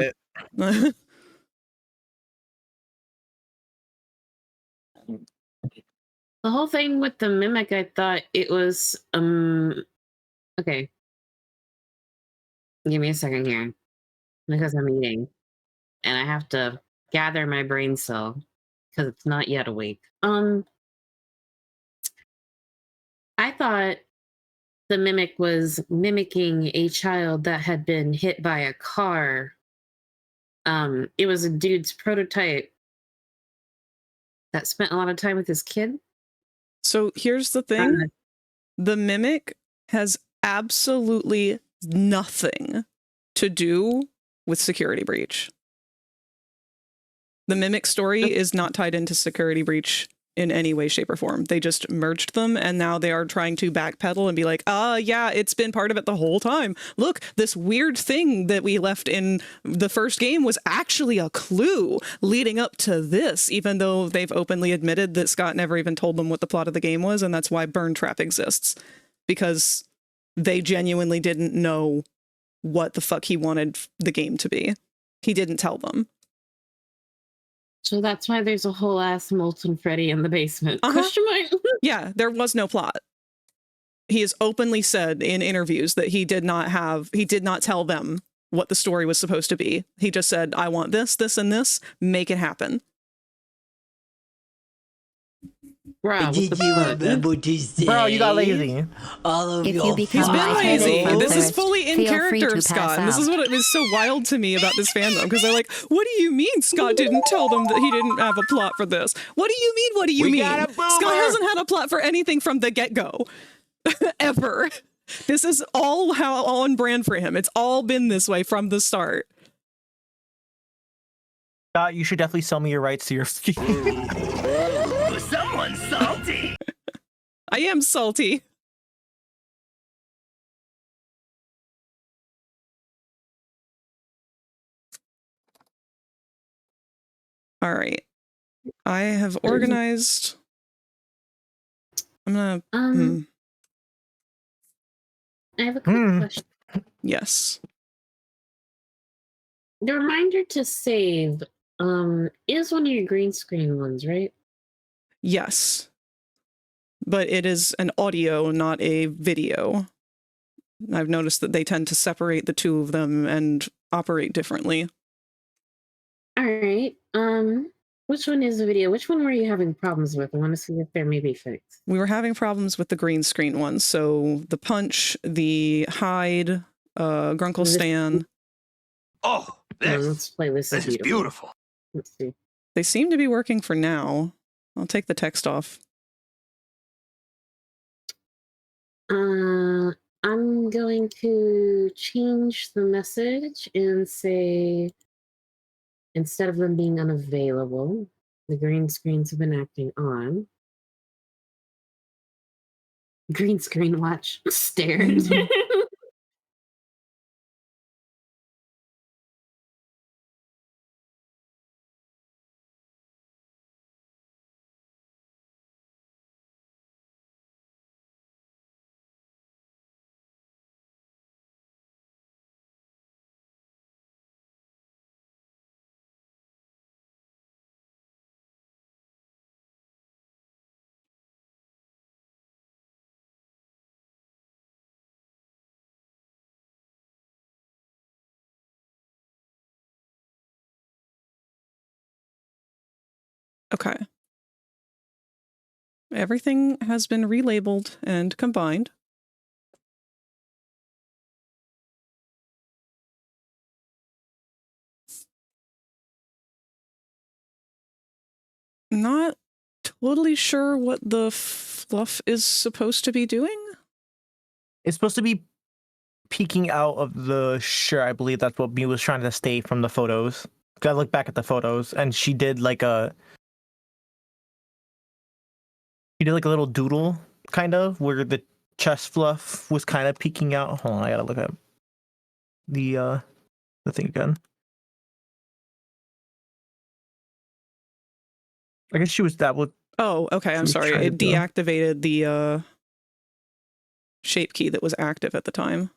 Speaker 5: The whole thing with the mimic, I thought it was okay. Give me a second here because I'm eating and I have to gather my brain cell because it's not yet awake. I thought the mimic was mimicking a child that had been hit by a car. It was a dude's prototype that spent a lot of time with his kid.
Speaker 1: So here's the thing. The mimic has absolutely nothing to do with security breach. The mimic story is not tied into security breach in any way, shape, or form. They just merged them, and now they are trying to backpedal and be like, yeah, it's been part of it the whole time. Look, this weird thing that we left in the first game was actually a clue leading up to this, even though they've openly admitted that Scott never even told them what the plot of the game was, and that's why Burn Trap exists. Because they genuinely didn't know what the fuck he wanted the game to be. He didn't tell them.
Speaker 5: So that's why there's a whole ass Molten Freddy in the basement. Question mark?
Speaker 1: Yeah, there was no plot. He has openly said in interviews that he did not tell them what the story was supposed to be. He just said, I want this, this, and this. Make it happen.
Speaker 5: Bro,
Speaker 7: Did you remember to say?
Speaker 3: Bro, you got lazy.
Speaker 7: All of
Speaker 2: If you
Speaker 7: your
Speaker 2: become
Speaker 1: He's been
Speaker 2: lightheaded
Speaker 1: lazy.
Speaker 2: from
Speaker 1: This is
Speaker 2: thirst,
Speaker 1: fully in
Speaker 2: feel free
Speaker 1: character
Speaker 2: to
Speaker 1: of Scott.
Speaker 2: pass
Speaker 1: And this is
Speaker 2: out.
Speaker 1: what is so wild to me about this fandom. Because they're like, what do you mean Scott didn't tell them that he didn't have a plot for this? What do you mean? What do you
Speaker 6: We
Speaker 1: mean?
Speaker 6: got a boomer!
Speaker 1: Scott hasn't had a plot for anything from the get-go. Ever. This is all how on brand for him. It's all been this way from the start.
Speaker 3: Scott, you should definitely sell me your rights to your ski.
Speaker 7: Someone's salty.
Speaker 1: I am salty. All right. I have organized. I'm gonna.
Speaker 5: I have a quick question.
Speaker 1: Yes.
Speaker 5: The reminder to save is one of your green screen ones, right?
Speaker 1: Yes. But it is an audio, not a video. I've noticed that they tend to separate the two of them and operate differently.
Speaker 5: All right. Which one is the video? Which one were you having problems with? I want to see if they're maybe fixed.
Speaker 1: We were having problems with the green screen ones. So the punch, the hide, Grunkle Stan.
Speaker 6: Oh,
Speaker 5: let's play this
Speaker 6: is beautiful.
Speaker 5: Let's see.
Speaker 1: They seem to be working for now. I'll take the text off.
Speaker 5: I'm going to change the message and say, instead of them being unavailable, the green screens have been acting on. Green screen watch stared.
Speaker 1: Okay. Everything has been relabeled and combined. Not totally sure what the fluff is supposed to be doing.
Speaker 3: It's supposed to be peeking out of the shirt. I believe that's what me was trying to state from the photos. Gotta look back at the photos, and she did like a little doodle, kind of, where the chest fluff was kind of peeking out. Hold on, I gotta look at the thing again. I guess she was that would.
Speaker 1: Oh, okay. I'm sorry. It deactivated the shape key that was active at the time.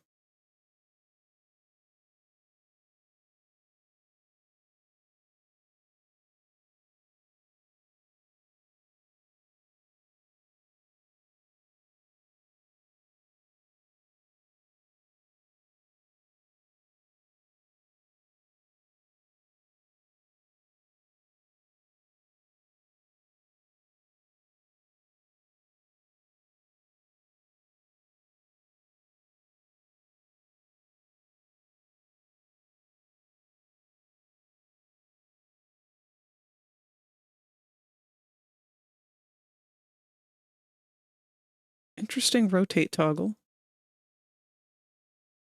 Speaker 1: Interesting rotate toggle.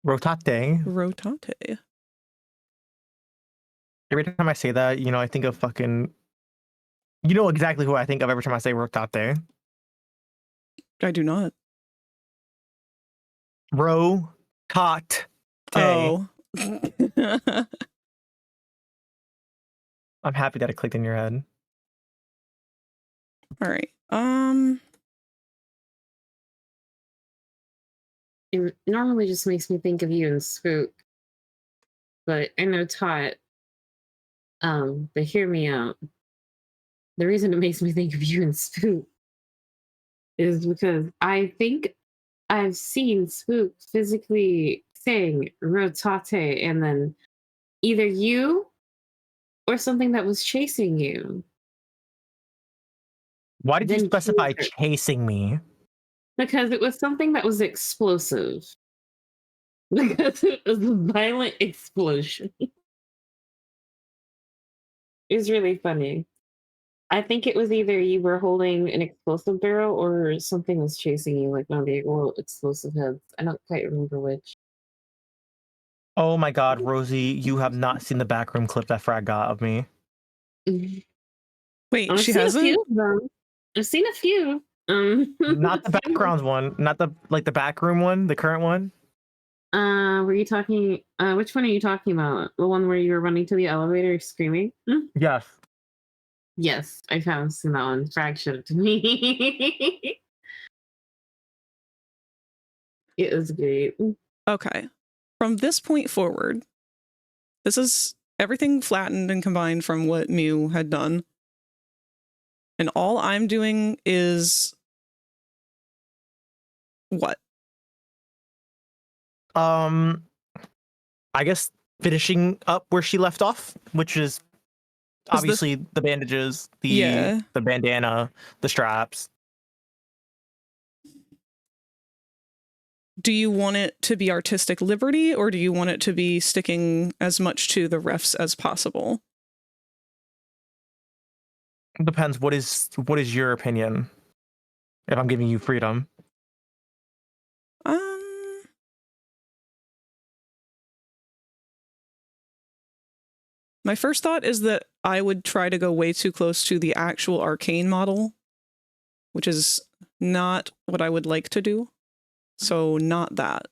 Speaker 3: Rotate.
Speaker 1: Rotate.
Speaker 3: Every time I say that, you know, I think of fucking. You know exactly who I think of every time I say rotate.
Speaker 1: I do not.
Speaker 3: Rotate.
Speaker 1: Oh.
Speaker 3: I'm happy that it clicked in your head.
Speaker 1: All right.
Speaker 5: It normally just makes me think of you and Spook. But I know Tot. But hear me out. The reason it makes me think of you and Spook is because I think I've seen Spook physically saying rotate and then either you or something that was chasing you.
Speaker 3: Why did you
Speaker 5: Then
Speaker 3: specify
Speaker 5: killed her.
Speaker 3: chasing me?
Speaker 5: Because it was something that was explosive. Because it was a violent explosion. It's really funny. I think it was either you were holding an explosive barrel or something was chasing you, like one of the little explosive heads. I don't quite remember which.
Speaker 3: Oh my god, Rosie, you have not seen the backroom clip that Frag got of me.
Speaker 1: Wait,
Speaker 5: I've
Speaker 1: she
Speaker 5: seen
Speaker 1: hasn't?
Speaker 5: a few of them. I've seen a few.
Speaker 3: Not the backgrounds one, not the like the backroom one, the current one.
Speaker 5: Were you talking? Which one are you talking about? The one where you were running to the elevator screaming?
Speaker 3: Yes.
Speaker 5: Yes, I have seen that one. Frag showed it to me. It was great.
Speaker 1: Okay. From this point forward, this is everything flattened and combined from what Mew had done. And all I'm doing is what?
Speaker 3: I guess finishing up where she left off, which is obviously the bandages, the bandana, the straps.
Speaker 1: Do you want it to be artistic liberty, or do you want it to be sticking as much to the refs as possible?
Speaker 3: Depends. What is your opinion? If I'm giving you freedom.
Speaker 1: My first thought is that I would try to go way too close to the actual arcane model, which is not what I would like to do. So not that.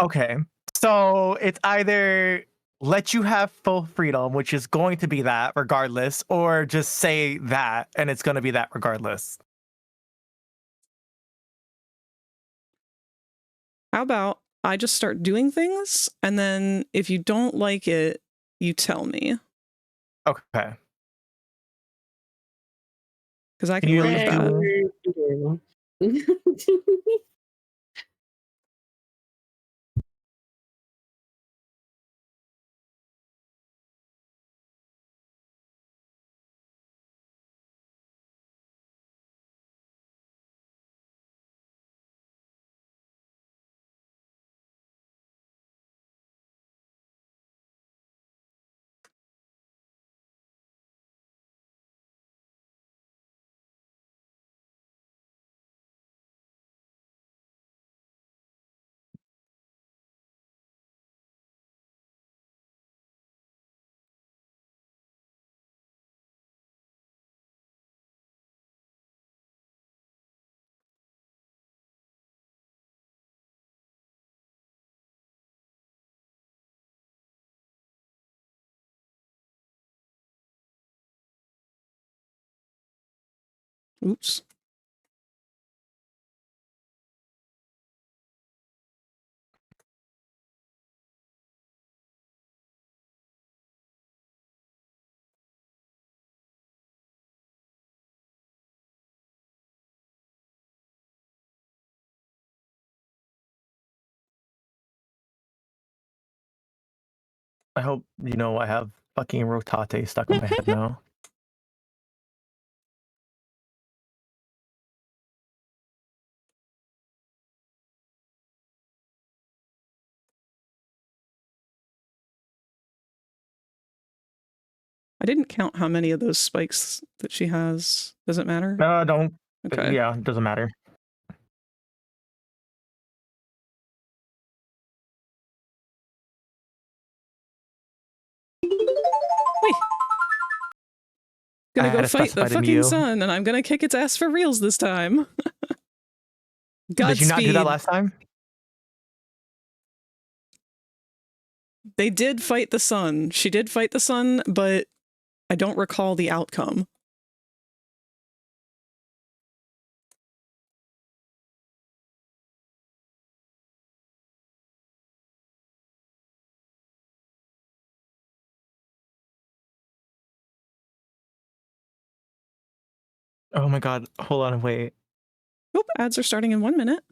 Speaker 3: Okay. So it's either let you have full freedom, which is going to be that regardless, or just say that and it's going to be that regardless.
Speaker 1: How about I just start doing things, and then if you don't like it, you tell me.
Speaker 3: Okay.
Speaker 1: Because I can live with that. Oops.
Speaker 3: I hope you know I have fucking rotate stuck in my head now.
Speaker 1: I didn't count how many of those spikes that she has. Does it matter?
Speaker 3: Don't.
Speaker 1: Okay.
Speaker 3: Yeah, it doesn't matter.
Speaker 1: Wait. Gonna
Speaker 3: I had
Speaker 1: go
Speaker 3: to
Speaker 1: fight the
Speaker 3: specify to
Speaker 1: fucking
Speaker 3: you.
Speaker 1: sun, and I'm gonna kick its ass for reals this time.
Speaker 3: Did you not do that
Speaker 1: Godspeed.
Speaker 3: last time?
Speaker 1: They did fight the sun. She did fight the sun, but I don't recall the outcome.
Speaker 3: Oh my god. Hold on, wait.
Speaker 1: Oop, ads are starting in 1 minute.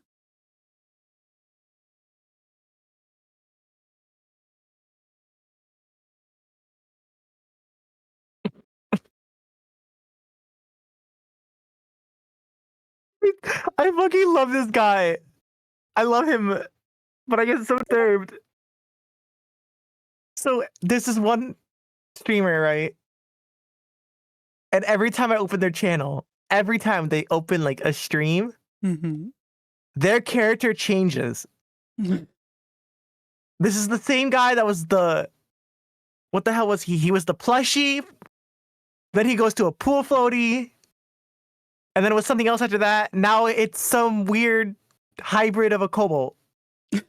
Speaker 3: I fucking love this guy. I love him, but I get so disturbed. So this is one streamer, right? And every time I open their channel, every time they open like a stream,
Speaker 1: Mm-hmm.
Speaker 3: their character changes. This is the same guy that was the... What the hell was he? He was the plushie. Then he goes to a pool floaty. And then it was something else after that. Now it's some weird hybrid of a kobold. It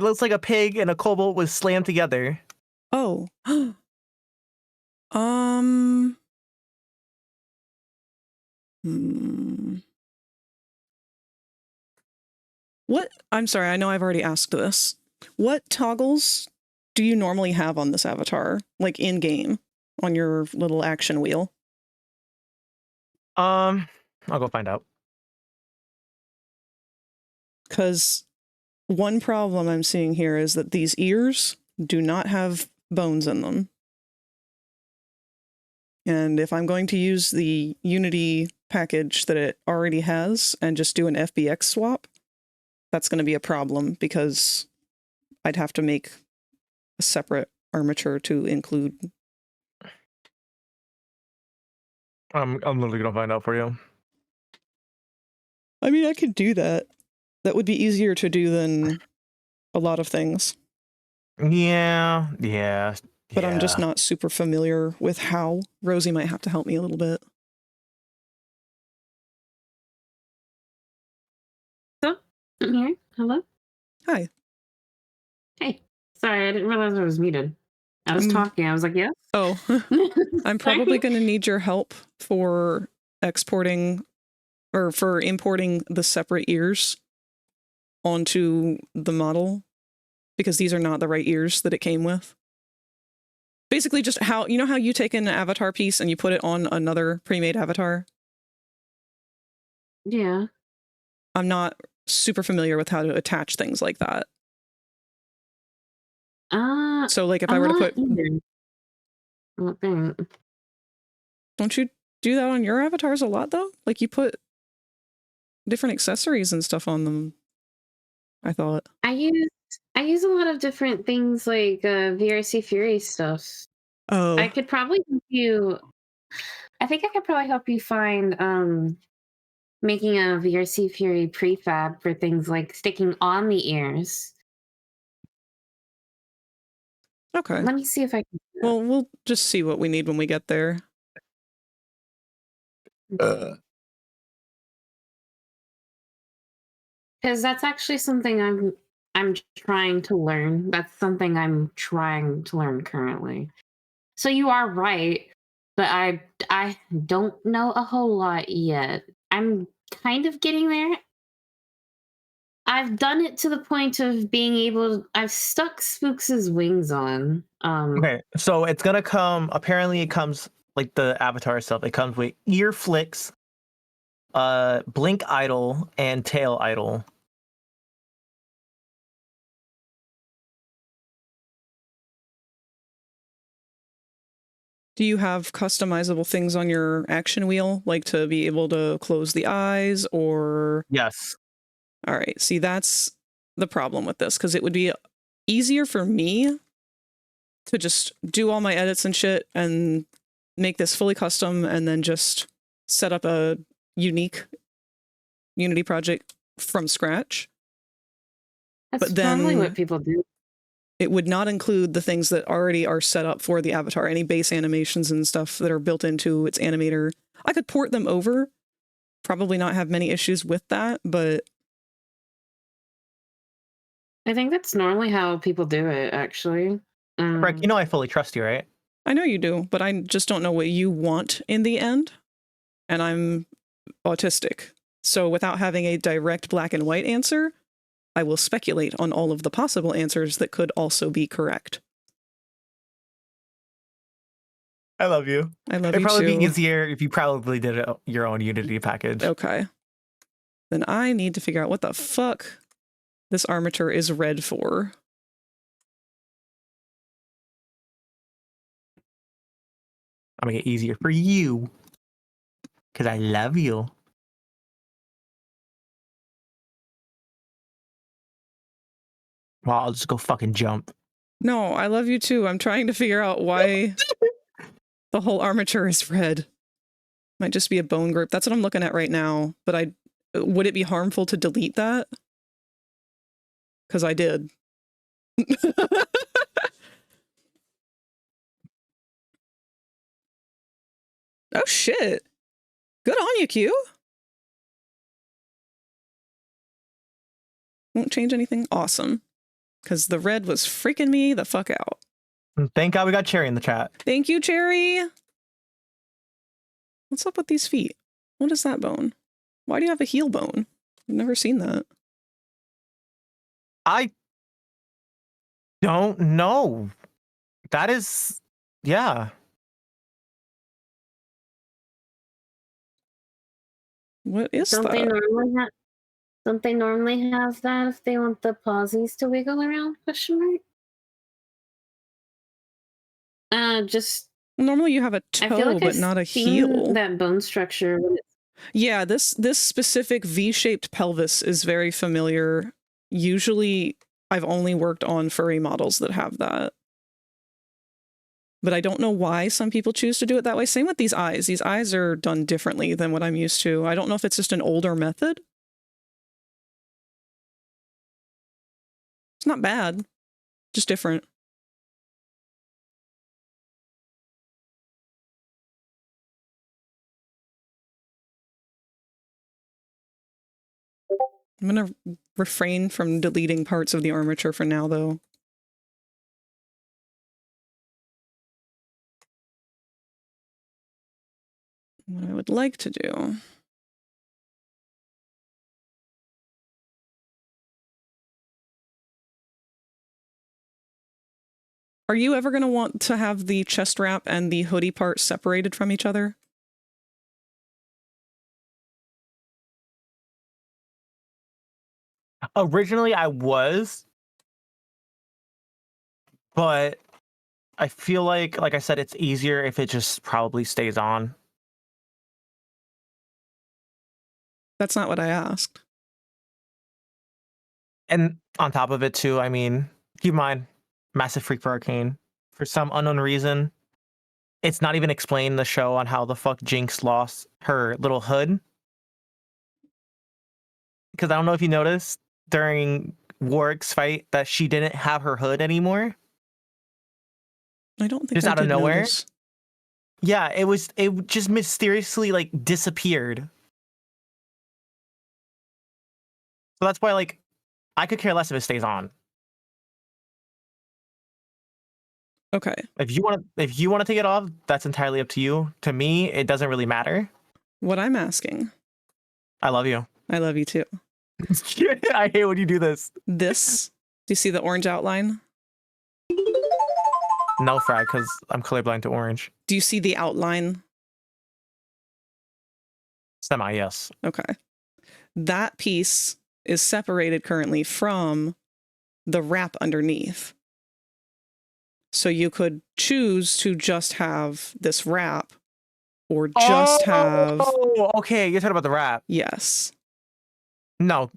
Speaker 3: looks like a pig and a kobold was slammed together.
Speaker 1: Oh. What? I'm sorry, I know I've already asked this. What toggles do you normally have on this avatar? Like in-game, on your little action wheel?
Speaker 3: I'll go find out.
Speaker 1: Because one problem I'm seeing here is that these ears do not have bones in them. And if I'm going to use the Unity package that it already has and just do an FBX swap, that's going to be a problem because I'd have to make a separate armature to include.
Speaker 3: I'm literally gonna find out for you.
Speaker 1: I mean, I could do that. That would be easier to do than a lot of things.
Speaker 3: Yeah.
Speaker 1: But I'm just not super familiar with how. Rosie might have to help me a little bit.
Speaker 5: So, I'm here. Hello.
Speaker 1: Hi.
Speaker 5: Hey. Sorry, I didn't realize I was muted. I was talking. I was like, yes.
Speaker 1: Oh, I'm probably going to need your help for exporting or for importing the separate ears onto the model because these are not the right ears that it came with. Basically just how, you know how you take an avatar piece and you put it on another pre-made avatar?
Speaker 5: Yeah.
Speaker 1: I'm not super familiar with how to attach things like that. So like if I were to put... Don't you do that on your avatars a lot though? Like you put different accessories and stuff on them, I thought.
Speaker 5: I use a lot of different things like VRC Fury stuff.
Speaker 1: Oh.
Speaker 5: I could probably help you. I think I could probably help you find making a VRC Fury prefab for things like sticking on the ears.
Speaker 1: Okay.
Speaker 5: Let me see if I can.
Speaker 1: Well, we'll just see what we need when we get there.
Speaker 5: Because that's actually something I'm trying to learn. That's something I'm trying to learn currently. So you are right, but I don't know a whole lot yet. I'm kind of getting there. I've done it to the point of being able. I've stuck Spooks' wings on.
Speaker 3: Okay, so it's gonna come. Apparently, it comes like the avatar itself. It comes with ear flicks, blink idle, and tail idle.
Speaker 1: Do you have customizable things on your action wheel, like to be able to close the eyes or...
Speaker 3: Yes.
Speaker 1: All right, see, that's the problem with this, because it would be easier for me to just do all my edits and shit and make this fully custom and then just set up a unique Unity project from scratch.
Speaker 5: That's
Speaker 1: But then,
Speaker 5: probably what people do.
Speaker 1: It would not include the things that already are set up for the avatar, any base animations and stuff that are built into its animator. I could port them over, probably not have many issues with that, but
Speaker 5: I think that's normally how people do it, actually.
Speaker 3: Frank, you know I fully trust you, right?
Speaker 1: I know you do, but I just don't know what you want in the end. And I'm autistic. So without having a direct black and white answer, I will speculate on all of the possible answers that could also be correct.
Speaker 3: I love you.
Speaker 1: I love
Speaker 3: It'd
Speaker 1: you
Speaker 3: probably
Speaker 1: too.
Speaker 3: be easier if you probably did your own Unity package.
Speaker 1: Okay. Then I need to figure out what the fuck this armature is red for.
Speaker 3: I'm gonna make it easier for you. Because I love you. Well, I'll just go fucking jump.
Speaker 1: No, I love you too. I'm trying to figure out why the whole armature is red. Might just be a bone group. That's what I'm looking at right now. But would it be harmful to delete that? Because I did. Oh shit. Good on you, Q. Won't change anything. Awesome. Because the red was freaking me the fuck out.
Speaker 3: Thank God we got Cherry in the chat.
Speaker 1: Thank you, Cherry. What's up with these feet? What is that bone? Why do you have a heel bone? I've never seen that.
Speaker 3: I don't know. That is, yeah.
Speaker 1: What is
Speaker 5: Don't they
Speaker 1: that?
Speaker 5: normally have that if they want the pausies to wiggle around? Question mark. Just
Speaker 1: Normally you have a
Speaker 5: I feel
Speaker 1: toe,
Speaker 5: like
Speaker 1: but
Speaker 5: I've
Speaker 1: not a
Speaker 5: seen
Speaker 1: heel.
Speaker 5: that bone structure.
Speaker 1: Yeah, this specific V-shaped pelvis is very familiar. Usually, I've only worked on furry models that have that. But I don't know why some people choose to do it that way. Same with these eyes. These eyes are done differently than what I'm used to. I don't know if it's just an older method. It's not bad, just different. I'm going to refrain from deleting parts of the armature for now, though. What I would like to do... Are you ever going to want to have the chest wrap and the hoodie part separated from each other?
Speaker 3: Originally, I was. But I feel like I said, it's easier if it just probably stays on.
Speaker 1: That's not what I asked.
Speaker 3: And on top of it, too, I mean, keep in mind, massive freak for Arcane. For some unknown reason, it's not even explained in the show on how the fuck Jinx lost her little hood. Because I don't know if you noticed during Warwick's fight that she didn't have her hood anymore.
Speaker 1: I don't think
Speaker 3: just
Speaker 1: I
Speaker 3: out of
Speaker 1: did
Speaker 3: nowhere.
Speaker 1: notice.
Speaker 3: Yeah, it just mysteriously like disappeared. So that's why, like, I could care less if it stays on.
Speaker 1: Okay.
Speaker 3: If you want to take it off, that's entirely up to you. To me, it doesn't really matter.
Speaker 1: What I'm asking.
Speaker 3: I love you.
Speaker 1: I love you too.
Speaker 3: I hate when you do this.
Speaker 1: This, do you see the orange outline?
Speaker 3: No, Frag, because I'm colorblind to orange.
Speaker 1: Do you see the outline?
Speaker 3: Semi, yes.
Speaker 1: Okay. That piece is separated currently from the wrap underneath. So you could choose to just have this wrap or just have...
Speaker 3: Oh, okay. You're talking about the wrap.
Speaker 1: Yes.
Speaker 3: No.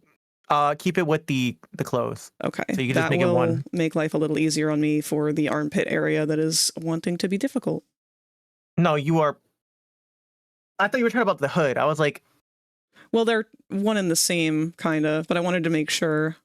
Speaker 3: Keep it with the clothes.
Speaker 1: Okay.
Speaker 3: So you can
Speaker 1: that
Speaker 3: just make
Speaker 1: will
Speaker 3: it one.
Speaker 1: make life a little easier on me for the armpit area that is wanting to be difficult.
Speaker 3: No, you are... I thought you were talking about the hood. I was like...
Speaker 1: Well, they're one and the same, kind of, but I wanted to make sure.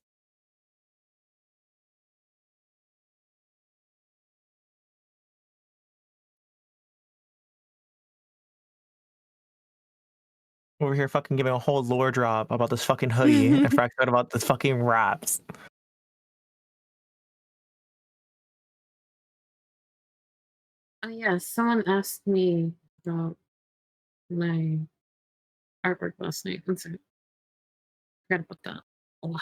Speaker 3: Over here fucking giving a whole lore drop about this fucking hoodie and Frax out about this fucking wraps.
Speaker 5: Oh yeah, someone asked me about my artwork last night. One second. Forgot about that. Oh.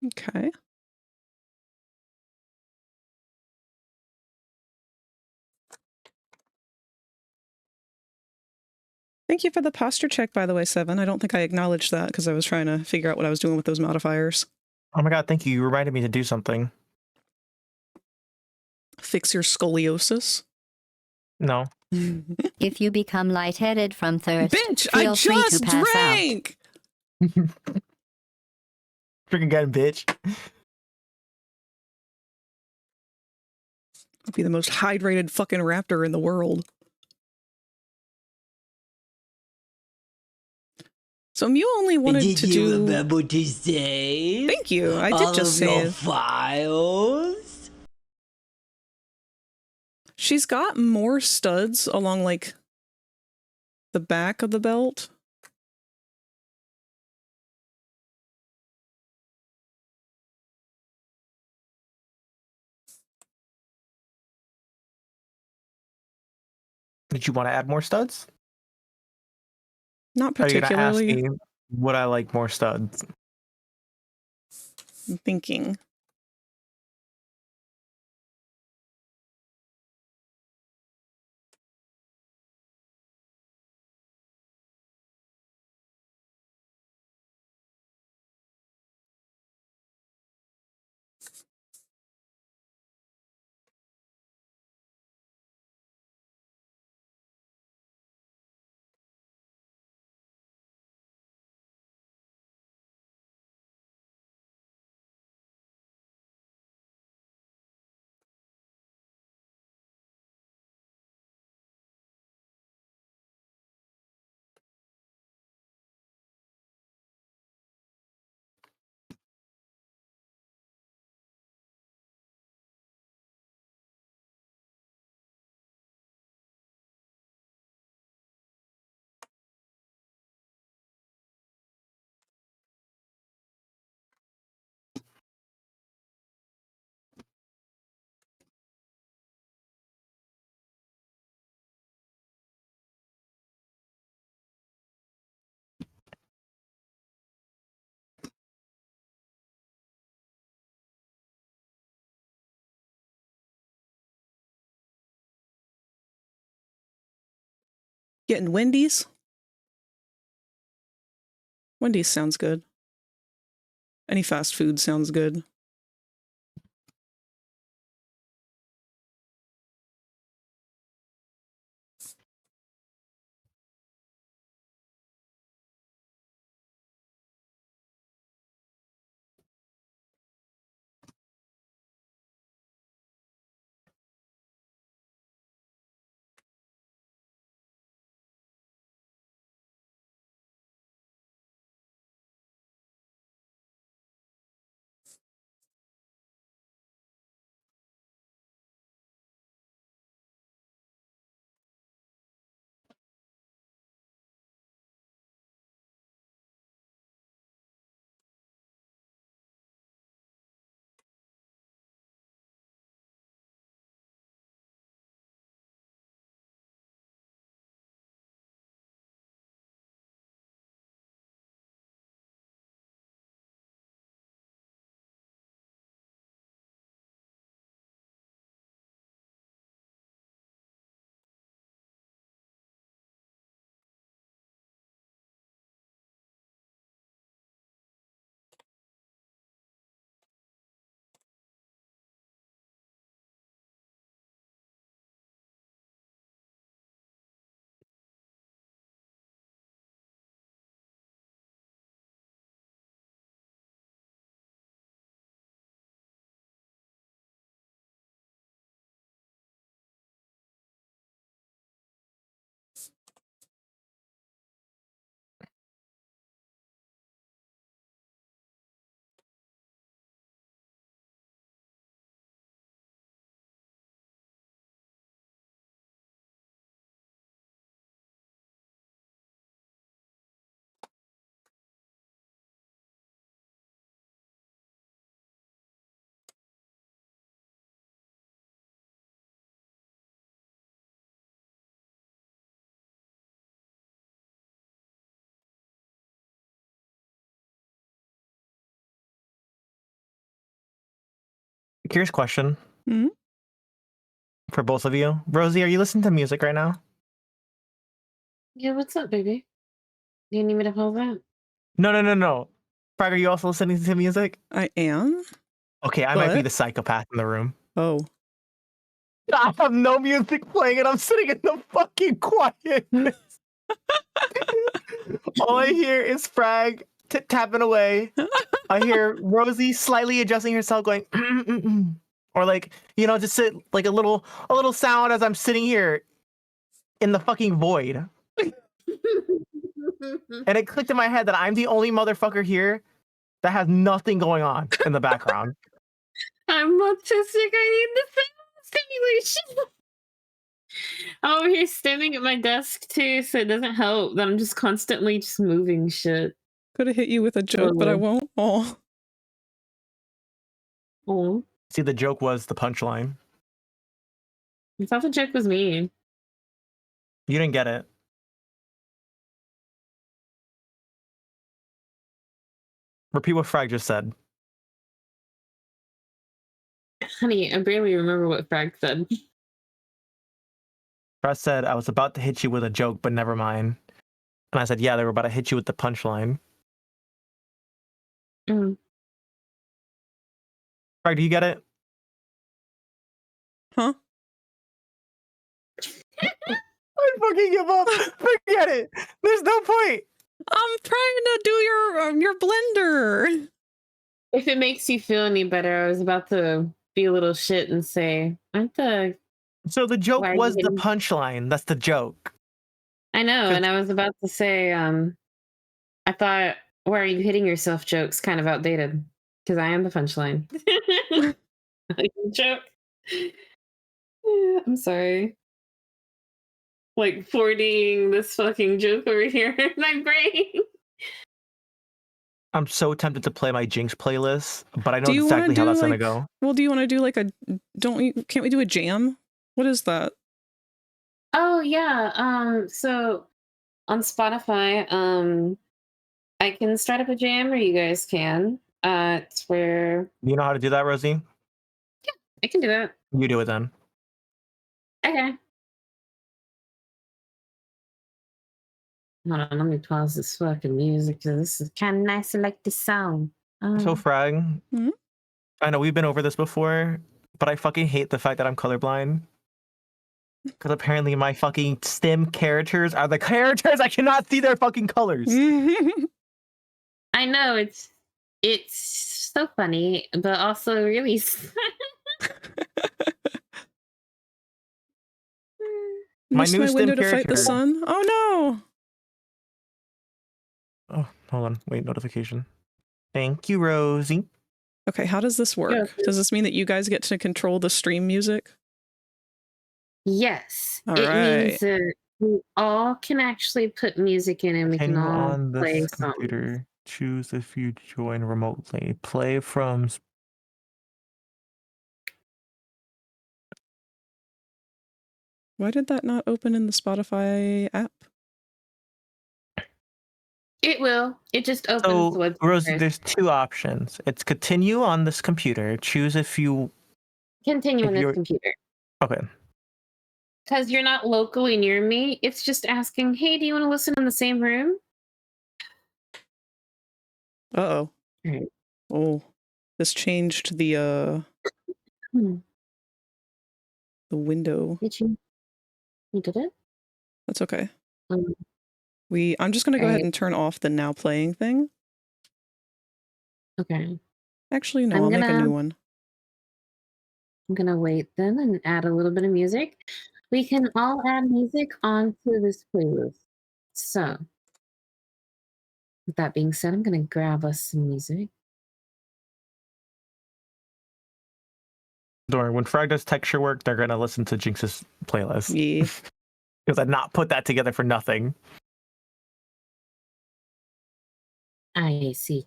Speaker 1: Okay. Thank you for the posture check, by the way, Seven. I don't think I acknowledged that because I was trying to figure out what I was doing with those modifiers.
Speaker 3: Oh my god, thank you. You reminded me to do something.
Speaker 1: Fix your scoliosis.
Speaker 3: No.
Speaker 2: If you become lightheaded from thirst,
Speaker 1: Bitch, I
Speaker 2: feel free to
Speaker 1: just
Speaker 2: pass out.
Speaker 1: drank!
Speaker 3: Freaking gun, bitch.
Speaker 1: I'll be the most hydrated fucking raptor in the world. So Mew only wanted
Speaker 7: Did
Speaker 1: to
Speaker 7: you
Speaker 1: do...
Speaker 7: remember to save?
Speaker 1: Thank you. I did
Speaker 7: all
Speaker 1: just
Speaker 7: of your
Speaker 1: save.
Speaker 7: files?
Speaker 1: She's got more studs along, like, the back of the belt.
Speaker 3: Did you want to add more studs?
Speaker 1: Not
Speaker 3: Are you gonna ask
Speaker 1: particularly.
Speaker 3: me would I like more studs?
Speaker 1: I'm thinking. Getting Wendy's? Wendy's sounds good. Any fast food sounds good.
Speaker 3: Here's a question
Speaker 1: Mhm.
Speaker 3: for both of you. Rosie, are you listening to music right now?
Speaker 5: Yeah, what's up, baby? Do you need me to hold that?
Speaker 3: No. Frag, are you also listening to music?
Speaker 1: I am.
Speaker 3: Okay, I might be
Speaker 1: What?
Speaker 3: the psychopath in the room.
Speaker 1: Oh.
Speaker 3: I have no music playing and I'm sitting in the fucking quietness. All I hear is Frag tapping away. I hear Rosie slightly adjusting herself, going, or like, just sit like a little sound as I'm sitting here in the fucking void. And it clicked in my head that I'm the only motherfucker here that has nothing going on in the background.
Speaker 5: I'm autistic. I need the stimulation. I'm over here standing at my desk too, so it doesn't help that I'm just constantly just moving shit.
Speaker 1: Could have hit you with a joke, but I won't. Oh.
Speaker 5: Oh,
Speaker 3: See, the joke was the punchline.
Speaker 5: I thought the joke was me.
Speaker 3: You didn't get it. Repeat what Frag just said.
Speaker 5: Honey, I barely remember what Frag said.
Speaker 3: Frag said, I was about to hit you with a joke, but never mind. And I said, yeah, they were about to hit you with the punchline.
Speaker 5: Mm.
Speaker 3: Frag, do you get it?
Speaker 1: Huh?
Speaker 3: I fucking give up. Forget it. There's no point.
Speaker 1: I'm trying to do your blender.
Speaker 5: If it makes you feel any better, I was about to be a little shit and say, aren't the...
Speaker 3: So the joke
Speaker 5: Why are
Speaker 3: was
Speaker 5: you
Speaker 3: the
Speaker 5: hitting-
Speaker 3: punchline. That's the joke.
Speaker 5: I know,
Speaker 3: 'Cause-
Speaker 5: and I was about to say, I thought, why are you hitting yourself joke's kind of outdated. Because I am the punchline. Joke. Yeah, I'm sorry. Like 4Ding this fucking joke over here in my brain.
Speaker 3: I'm so tempted to play my Jinx playlist, but I know
Speaker 1: Do you wanna
Speaker 3: exactly how
Speaker 1: do,
Speaker 3: that's gonna
Speaker 1: like-
Speaker 3: go.
Speaker 1: Well, do you want to do like a? Can't we do a jam? What is that?
Speaker 5: Oh yeah. So on Spotify, I can start up a jam or you guys can. It's where
Speaker 3: You know how to do that, Rosie?
Speaker 5: I can do that.
Speaker 3: You do it then.
Speaker 5: Okay. Hold on, let me pause this fucking music because this is kind of nice. I like the sound.
Speaker 3: So Frag,
Speaker 1: Mhm.
Speaker 3: I know we've been over this before, but I fucking hate the fact that I'm colorblind. Because apparently my fucking stem characters are the characters I cannot see their fucking colors.
Speaker 5: I know it's so funny, but also really.
Speaker 3: My
Speaker 1: Missed
Speaker 3: new
Speaker 1: my
Speaker 3: stem
Speaker 1: window to fight the
Speaker 3: character-
Speaker 1: sun. Oh
Speaker 3: Oh, hold on. Wait, notification. Thank you, Rosie.
Speaker 1: no. Okay, how does this work?
Speaker 5: Yeah.
Speaker 1: Does this mean that you guys get to control the stream music?
Speaker 5: Yes,
Speaker 1: All
Speaker 5: it
Speaker 1: right.
Speaker 5: means that we all can actually put music in, and we can
Speaker 3: Continue
Speaker 5: all
Speaker 3: on
Speaker 5: play
Speaker 3: this
Speaker 5: songs.
Speaker 3: computer. Choose if you join remotely. Play from...
Speaker 1: Why did that not open in the Spotify app?
Speaker 5: It will. It just opens
Speaker 3: So,
Speaker 5: the website
Speaker 3: Rosie,
Speaker 5: first.
Speaker 3: there's two options. It's continue on this computer. Choose if you...
Speaker 5: Continue
Speaker 3: if
Speaker 5: on this
Speaker 3: you're-
Speaker 5: computer.
Speaker 3: Okay.
Speaker 5: Because you're not locally near me, it's just asking, hey, do you want to listen in the same room?
Speaker 1: Uh-oh.
Speaker 5: Right.
Speaker 1: Oh. This changed the
Speaker 5: Hmm.
Speaker 1: the window.
Speaker 5: Did you? You did it?
Speaker 1: That's okay.
Speaker 5: Um,
Speaker 1: I'm just gonna go ahead
Speaker 5: Alright.
Speaker 1: and turn off the now playing thing.
Speaker 5: okay.
Speaker 1: Actually, no,
Speaker 5: I'm
Speaker 1: I'll make a
Speaker 5: gonna-
Speaker 1: new one.
Speaker 5: I'm going to wait then and add a little bit of music. We can all add music onto this playlist. So, with that being said, I'm going to grab us some music.
Speaker 3: Don't worry, when Frag does texture work, they're gonna listen to Jinx's playlist.
Speaker 1: Yeah.
Speaker 3: Because I not put that together for nothing.
Speaker 5: I see.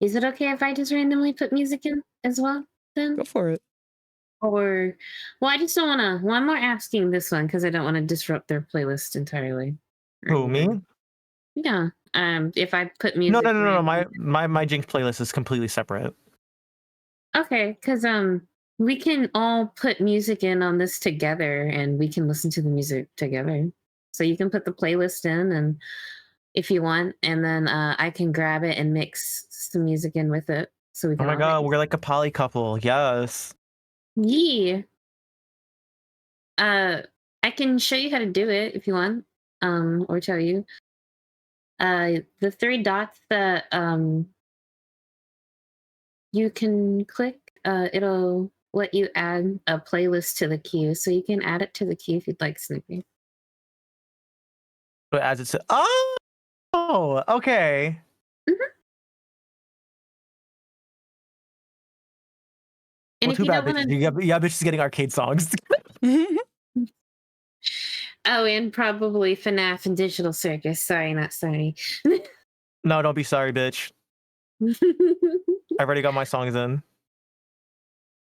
Speaker 5: Is it okay if I just randomly put music in as well then?
Speaker 1: Go for it.
Speaker 5: Or, well, I just don't want to. Well, I'm more asking this one because I don't want to disrupt their playlist entirely.
Speaker 3: Who, me?
Speaker 5: Yeah. If I put music.
Speaker 3: No.
Speaker 5: randomly-
Speaker 3: My Jinx playlist is completely separate.
Speaker 5: Okay, because We can all put music in on this together, and we can listen to the music together. So you can put the playlist in, and if you want, and then I can grab it and mix some music in with it. So we
Speaker 3: Oh
Speaker 5: can.
Speaker 3: my god, we're like a poly couple. Yes.
Speaker 5: Yeah. I can show you how to do it if you want, or tell you. The three dots that you can click, it'll let you add a playlist to the queue, so you can add it to the queue if you'd like, Snoopy.
Speaker 3: But as it's okay.
Speaker 5: Mm-hmm. And
Speaker 3: Well,
Speaker 5: if
Speaker 3: too
Speaker 5: you
Speaker 3: bad,
Speaker 5: don't
Speaker 3: bitches.
Speaker 5: want to,
Speaker 3: Yeah, bitches getting arcade songs.
Speaker 5: oh, and probably FNAF and Digital Circus. Sorry, not sorry.
Speaker 3: No, don't be sorry, bitch. I've already got my songs in.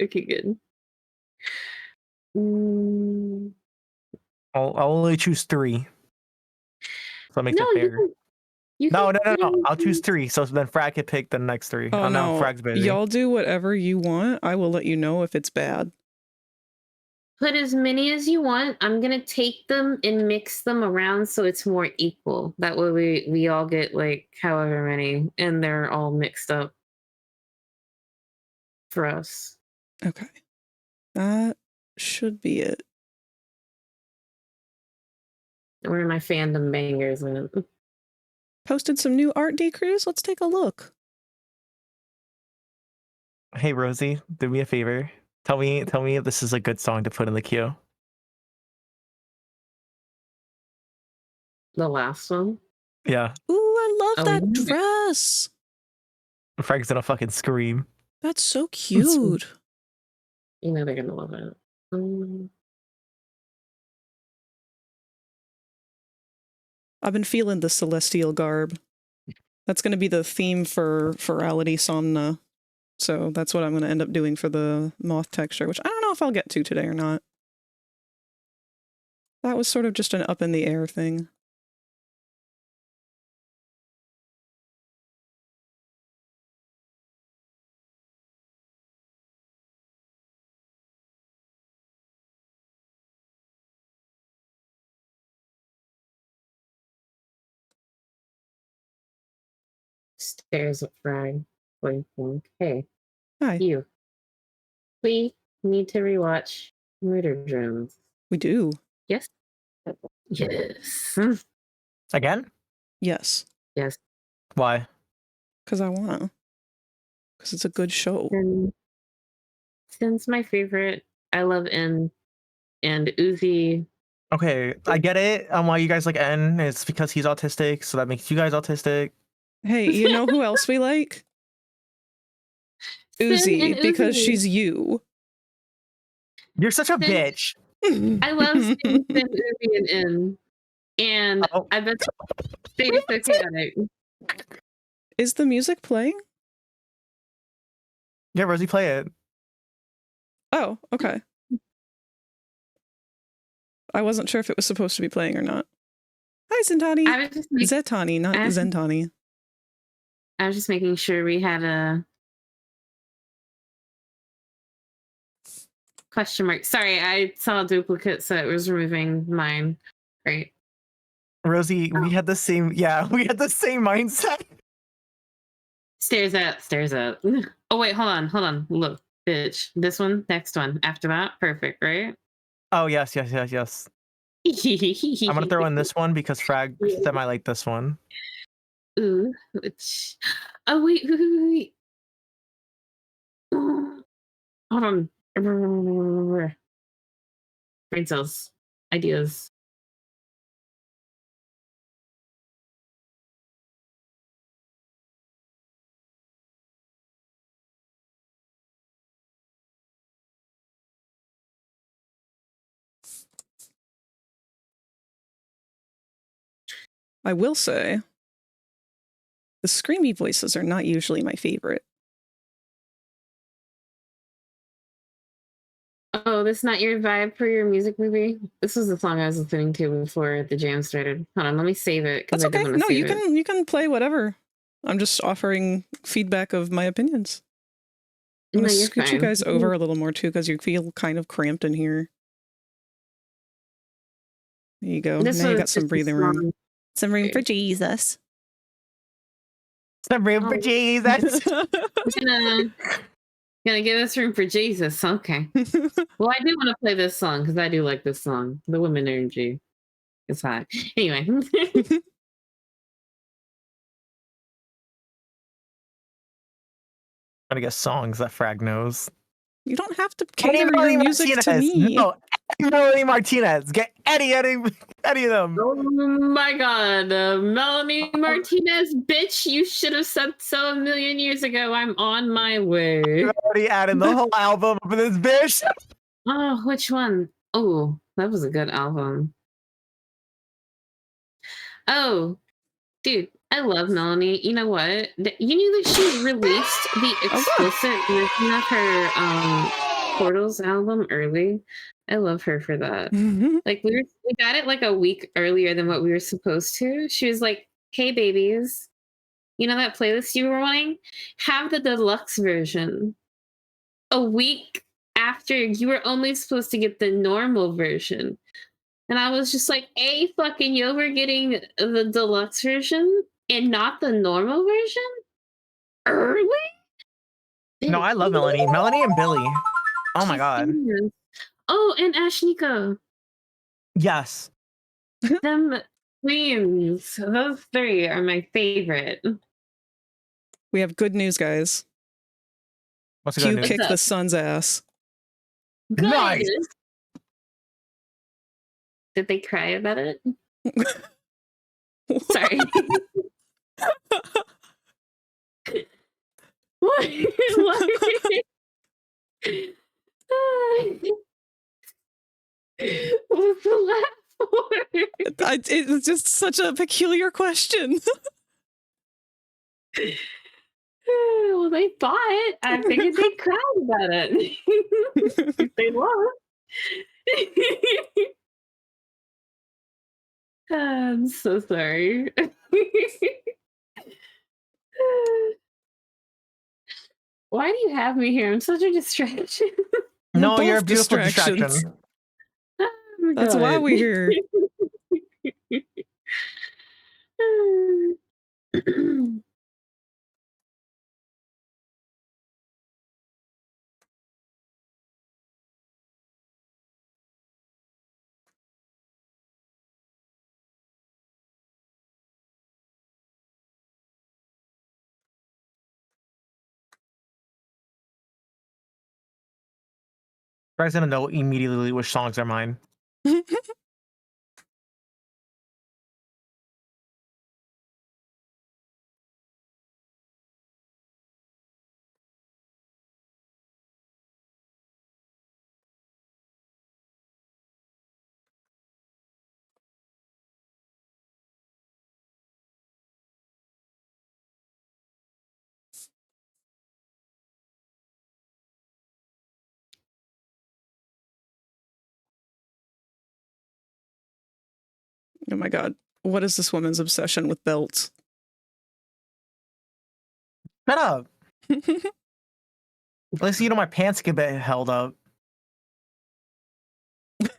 Speaker 5: Okay, good. Mm,
Speaker 3: I'll only choose 3. So that makes
Speaker 5: no,
Speaker 3: it fair. No. I'll choose 3. So then Frag can pick the next 3.
Speaker 1: Oh
Speaker 3: no,
Speaker 1: no,
Speaker 3: Frag's busy.
Speaker 1: y'all do whatever you want. I will let you know if it's bad.
Speaker 5: Put as many as you want. I'm gonna take them and mix them around so it's more equal. That way we all get like however many, and they're all mixed up for us.
Speaker 1: Okay, that should be it.
Speaker 5: Where are my fandom bangers in it?
Speaker 1: Posted some new art decrews. Let's take a look.
Speaker 3: Hey Rosie, do me a favor. Tell me if this is a good song to put in the queue.
Speaker 5: The last one.
Speaker 3: Yeah.
Speaker 1: Ooh, I love that
Speaker 5: yeah.
Speaker 1: dress.
Speaker 3: Frag's gonna fucking scream.
Speaker 1: That's so cute.
Speaker 5: You know they're gonna love it.
Speaker 1: I've been feeling the celestial garb. That's going to be the theme for Furality Somna. So that's what I'm going to end up doing for the moth texture, which I don't know if I'll get to today or not. That was sort of just an up in the air thing.
Speaker 5: Stares at Frag. Blinking. Hey.
Speaker 1: Hi.
Speaker 5: You. We need to rewatch Murder Drones.
Speaker 1: We do.
Speaker 5: Yes. Yes.
Speaker 3: Again?
Speaker 1: Yes.
Speaker 5: Yes.
Speaker 3: Why?
Speaker 1: Because I want to. Because it's a good show.
Speaker 5: And since my favorite, I love N and Uzi.
Speaker 3: Okay, I get it. Why you guys like N? It's because he's autistic, so that makes you guys autistic.
Speaker 1: Hey, you know who else we like? Uzi, because she's you.
Speaker 3: You're such a bitch.
Speaker 5: I love Sin, Uzi, and N. And I bet they're so chaotic.
Speaker 1: Is the music playing?
Speaker 3: Yeah, Rosie, play it.
Speaker 1: Oh, okay. I wasn't sure if it was supposed to be playing or not. Hi, Zentani. Zetani, not Zentani.
Speaker 5: I was just making sure we had a question mark. Sorry, I saw a duplicate, so it was removing mine. Right.
Speaker 3: Rosie, we had the same. Yeah, we had the same mindset.
Speaker 5: Stares at. Oh wait, hold on. Look, bitch. This one, next one, after that, perfect, right?
Speaker 3: Oh yes. I'm gonna throw in this one because Frag semi like this one.
Speaker 5: Ooh, oh wait. Hold on. Brain cells, ideas.
Speaker 1: I will say, the screamy voices are not usually my favorite.
Speaker 5: Oh, this is not your vibe for your music movie? This was the song I was listening to before the jam started. Hold on, let me save it.
Speaker 1: That's okay. No, you can play whatever. I'm just offering feedback of my opinions. I'm
Speaker 5: No,
Speaker 1: gonna
Speaker 5: you're
Speaker 1: scoot you
Speaker 5: fine.
Speaker 1: guys over a little more too, because you feel kind of cramped in here. There you go.
Speaker 5: This
Speaker 1: Now you
Speaker 5: was
Speaker 1: got some
Speaker 5: just a
Speaker 1: breathing room.
Speaker 5: song.
Speaker 1: Some room for
Speaker 5: Okay.
Speaker 1: Jesus.
Speaker 3: Some room for
Speaker 5: Oh.
Speaker 3: Jesus.
Speaker 5: Gonna give us room for Jesus. Okay. Well, I do want to play this song because I do like this song. The women energy is high. Anyway.
Speaker 3: I'm gonna get songs that Frag knows.
Speaker 1: You don't have to
Speaker 3: Any
Speaker 1: cater your music to me.
Speaker 3: No, Melanie Martinez. Get any of them.
Speaker 5: Oh my God, Melanie Martinez, bitch! You should have said so a million years ago. I'm on my way.
Speaker 3: You're already adding the whole album of this bitch.
Speaker 5: Oh, which one? Oh, that was a good album. Oh, dude, I love Melanie. You know what? You knew that she released the explicit version of her Portals album early. I love her for that. Like we got it like a week earlier than what we were supposed to. She was like, "Hey babies, you know that playlist you were wanting? Have the deluxe version." A week after you were only supposed to get the normal version. And I was just like, "A fucking yo, we're getting the deluxe version and not the normal version early."
Speaker 3: No, I love Melanie. Melanie and Billy. Oh my God.
Speaker 5: Oh, and Ashnika.
Speaker 3: Yes.
Speaker 5: Them queens. Those three are my favorite.
Speaker 1: We have good news, guys.
Speaker 3: What's the
Speaker 1: Q
Speaker 3: good news?
Speaker 1: kicked the sun's ass.
Speaker 5: Good.
Speaker 3: Nice.
Speaker 5: Did they cry about it? Sorry. What? What? What's the laugh for?
Speaker 1: It's just such a peculiar question.
Speaker 5: Well, they thought. I figured they'd cry about it. If they lost. I'm so sorry. Why do you have me here? I'm such a distraction.
Speaker 3: No,
Speaker 1: We're
Speaker 3: you're a
Speaker 1: both
Speaker 3: beautiful
Speaker 1: distractions.
Speaker 3: distraction.
Speaker 5: Oh my
Speaker 1: That's why
Speaker 5: God.
Speaker 1: we're here.
Speaker 3: Frank's gonna know immediately which songs are mine.
Speaker 1: Oh my God. What is this woman's obsession with belts?
Speaker 3: Shut up. At least you know my pants get held up. If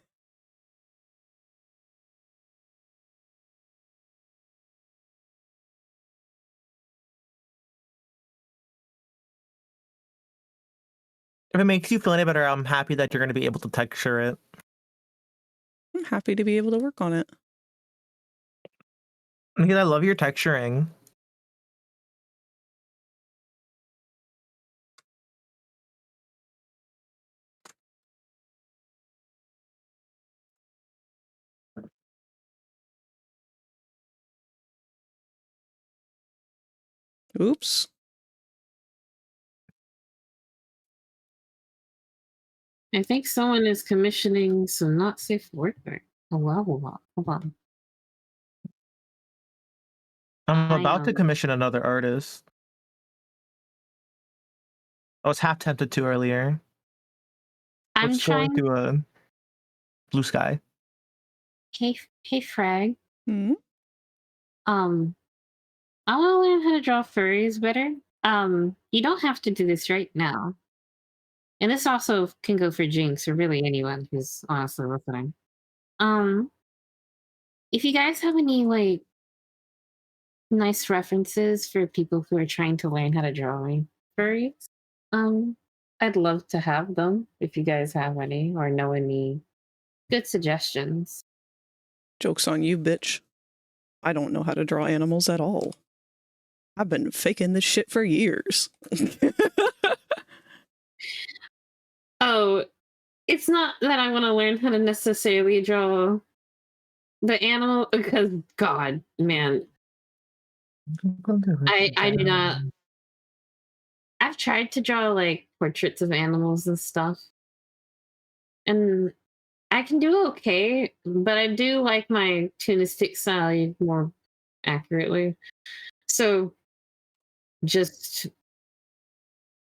Speaker 3: it makes you feel any better, I'm happy that you're going to be able to texture it.
Speaker 1: I'm happy to be able to work on it.
Speaker 3: Because I love your texturing.
Speaker 1: Oops.
Speaker 5: I think someone is commissioning some not safe for work there. Oh, wow. Hold on.
Speaker 3: I'm about to commission another artist. I was half tempted to earlier.
Speaker 5: I'm
Speaker 3: Let's go
Speaker 5: trying.
Speaker 3: into a blue sky.
Speaker 5: Hey, Frag.
Speaker 1: Hmm?
Speaker 5: I want to learn how to draw furries better. You don't have to do this right now. and this also can go for Jinx or really anyone who's honestly listening. If you guys have any like nice references for people who are trying to learn how to draw furries, I'd love to have them if you guys have any or know any good suggestions.
Speaker 1: Joke's on you, bitch. I don't know how to draw animals at all. I've been faking this shit for years.
Speaker 5: Oh, it's not that I want to learn how to necessarily draw the animal because God, man, I do not. I've tried to draw like portraits of animals and stuff, and I can do okay, but I do like my tunistic style more accurately. So just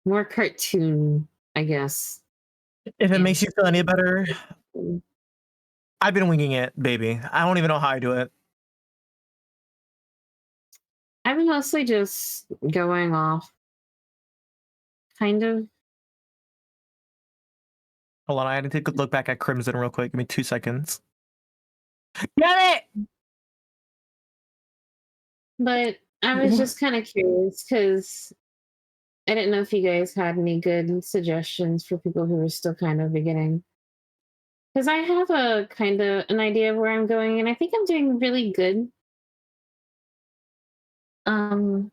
Speaker 5: more cartoon, I guess.
Speaker 3: If it makes you feel any better, I've been winging it, baby. I don't even know how I do it.
Speaker 5: I've been mostly just going off, kind of.
Speaker 3: Hold on, I had to take a look back at Crimson real quick. Give me 2 seconds. Get it!
Speaker 5: But I was just kind of curious because I didn't know if you guys had any good suggestions for people who are still kind of beginning. Because I have a kind of an idea of where I'm going, and I think I'm doing really good. I'm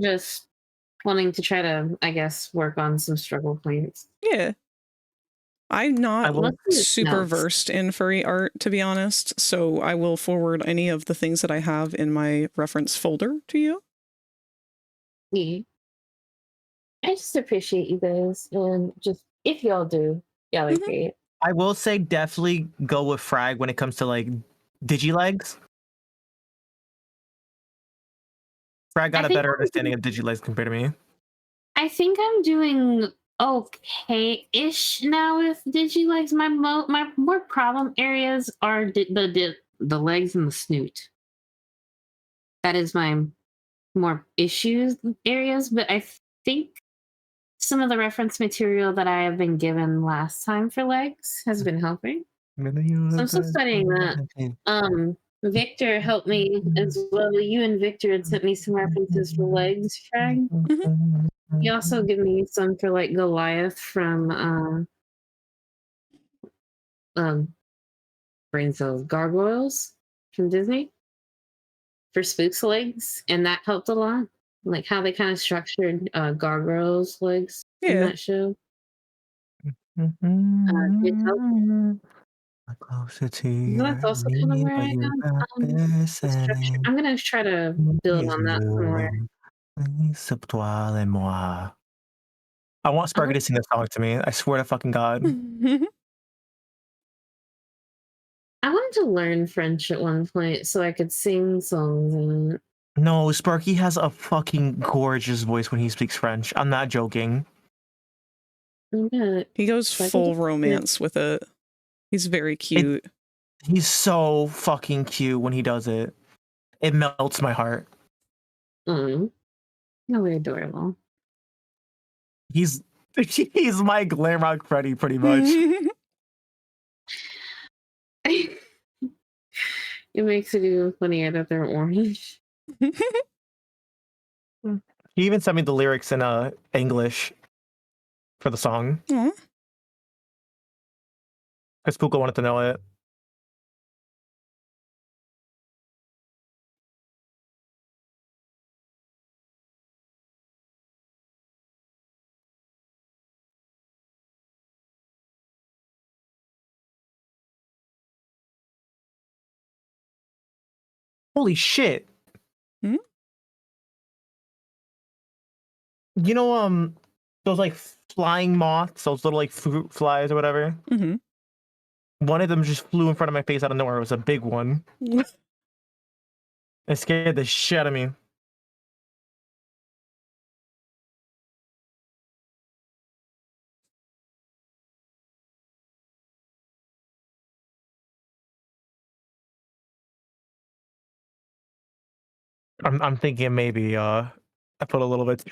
Speaker 5: just wanting to try to, I guess, work on some struggle points.
Speaker 1: Yeah. I'm not
Speaker 5: Mostly it's
Speaker 1: super
Speaker 5: notes.
Speaker 1: versed in furry art, to be honest, so I will forward any of the things that I have in my reference folder to you.
Speaker 5: Yeah. I just appreciate you guys, and just if y'all do, y'all are great.
Speaker 3: I will say definitely go with Frag when it comes to like Digilegs. Frag got
Speaker 5: I
Speaker 3: a
Speaker 5: think
Speaker 3: better
Speaker 5: I'm
Speaker 3: understanding of Digilegs compared to me.
Speaker 5: I think I'm doing okay-ish now with Digilegs. My more problem areas are the legs and the snoot. That is my more issues areas, but I think some of the reference material that I have been given last time for legs has been helping. So I'm still studying that. Victor helped me as well. You and Victor had sent me some references for legs, Frag. He also gave me some for like Goliath from brain cells gargoyles from Disney for Spook's legs, and that helped a lot. Like how they kind of structured gargoyles legs in
Speaker 1: Yeah.
Speaker 5: that show. It helped.
Speaker 3: Closer to
Speaker 5: So that's also kind of where I am. The structure. I'm gonna try to build on that some more.
Speaker 3: I want Sparky to sing a song to me. I swear to fucking God.
Speaker 5: I wanted to learn French at one point so I could sing songs in it.
Speaker 3: No, Sparky has a fucking gorgeous voice when he speaks French. I'm not joking.
Speaker 1: He goes full romance with it. He's very cute.
Speaker 3: He's so fucking cute when he does it. It melts my heart.
Speaker 5: No, we're adorable.
Speaker 3: He's my glam rock Freddy, pretty much.
Speaker 5: It makes it even funnier that they're orange.
Speaker 3: He even sent me the lyrics in English for the song. Because Puka wanted to know it. Holy shit.
Speaker 1: Hmm?
Speaker 3: You know, those like flying moths, those little like fruit flies or whatever?
Speaker 1: Mm-hmm.
Speaker 3: One of them just flew in front of my face out of nowhere. It was a big one. It scared the shit out of me. I'm thinking maybe I put a little bit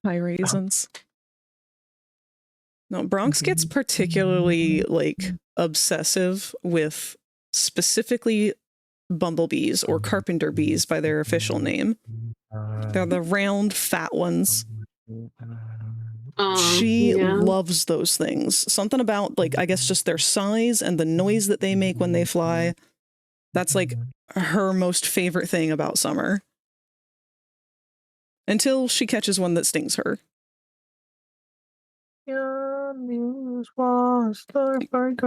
Speaker 1: High raisins. No, Bronx gets particularly like obsessive with specifically bumblebees or carpenter bees by their official name. They're the round, fat ones. She loves those things. Something about, like, I guess just their size and the noise that they make when they fly. That's like her most favorite thing about summer. Until she catches one that stings her.
Speaker 3: Your news was the forgot.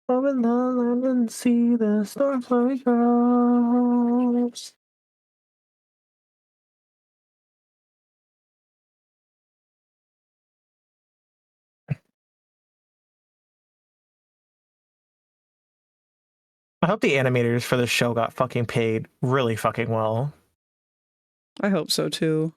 Speaker 3: Over the land and see the storm flurry girls. I hope the animators for this show got fucking paid really fucking well.
Speaker 1: I hope so too.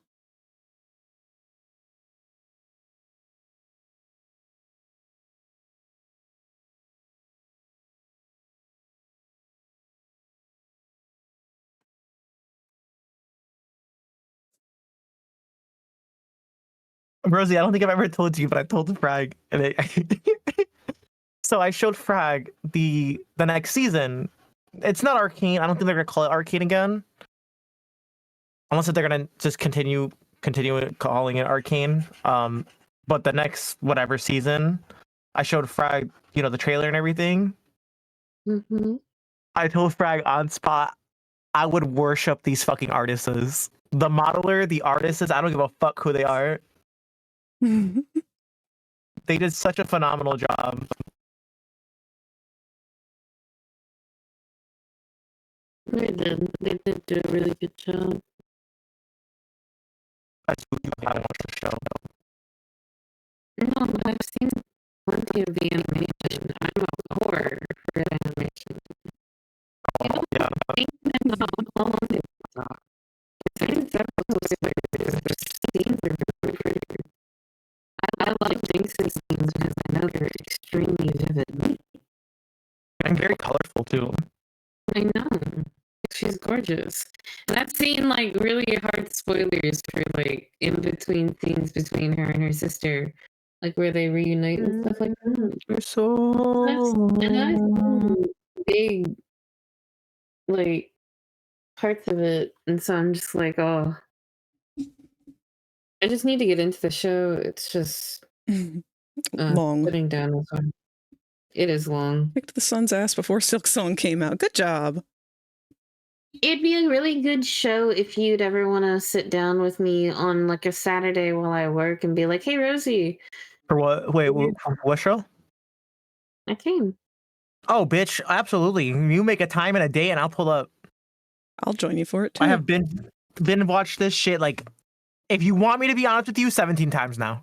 Speaker 3: Rosie, I don't think I've ever told you, but I told Frag, and so I showed Frag the next season. It's not Arcane. I don't think they're gonna call it Arcane again, unless if they're gonna just continue calling it Arcane. But the next whatever season, I showed Frag, the trailer and everything.
Speaker 5: Mm-hmm.
Speaker 3: I told Frag on spot, I would worship these fucking artists. The modeler, the artists, I don't give a fuck who they are. They did such a phenomenal job.
Speaker 5: They did. They did do a really good job.
Speaker 3: I haven't watched the show.
Speaker 5: No, but I've seen plenty of the animation. I'm a whore for animation.
Speaker 3: Oh, yeah.
Speaker 5: I think how long they talk. I think episodes where the scenes are very pretty. I love Jinx's scenes because I know they're extremely vivid.
Speaker 3: And very colorful too.
Speaker 5: I know. She's gorgeous. And I've seen like really hard spoilers for like in between scenes between her and her sister. Like where they reunite and stuff like that.
Speaker 3: You're so
Speaker 5: And I've seen big like parts of it. And so I'm just like, oh, I just need to get into the show. It's just
Speaker 1: long.
Speaker 5: Putting down the phone. It is long.
Speaker 1: Kicked the sun's ass before Silk Song came out. Good job.
Speaker 5: It'd be a really good show if you'd ever want to sit down with me on like a Saturday while I work and be like, "Hey, Rosie."
Speaker 3: For what? Wait, what show?
Speaker 5: I came.
Speaker 3: Oh, bitch! Absolutely. You make a time and a day, and I'll pull up.
Speaker 1: I'll join you for it too.
Speaker 3: I have been watched this shit like, if you want me to be honest with you, 17 times now.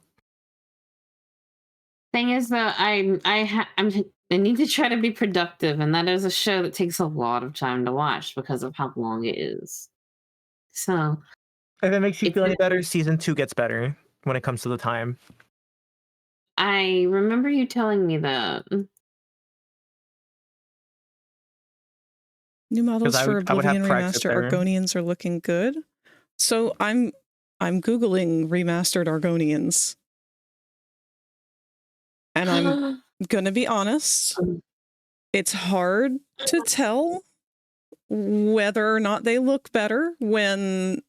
Speaker 5: Thing is that I need to try to be productive, and that is a show that takes a lot of time to watch because of how long it is. So,
Speaker 3: if it makes you feel any better, season 2 gets better when it comes to the time.
Speaker 5: I remember you telling me that.
Speaker 1: New models for Oblivion Remaster Argonians are looking good. So I'm Googling remastered Argonians. And I'm gonna be honest, it's hard to tell whether or not they look better when...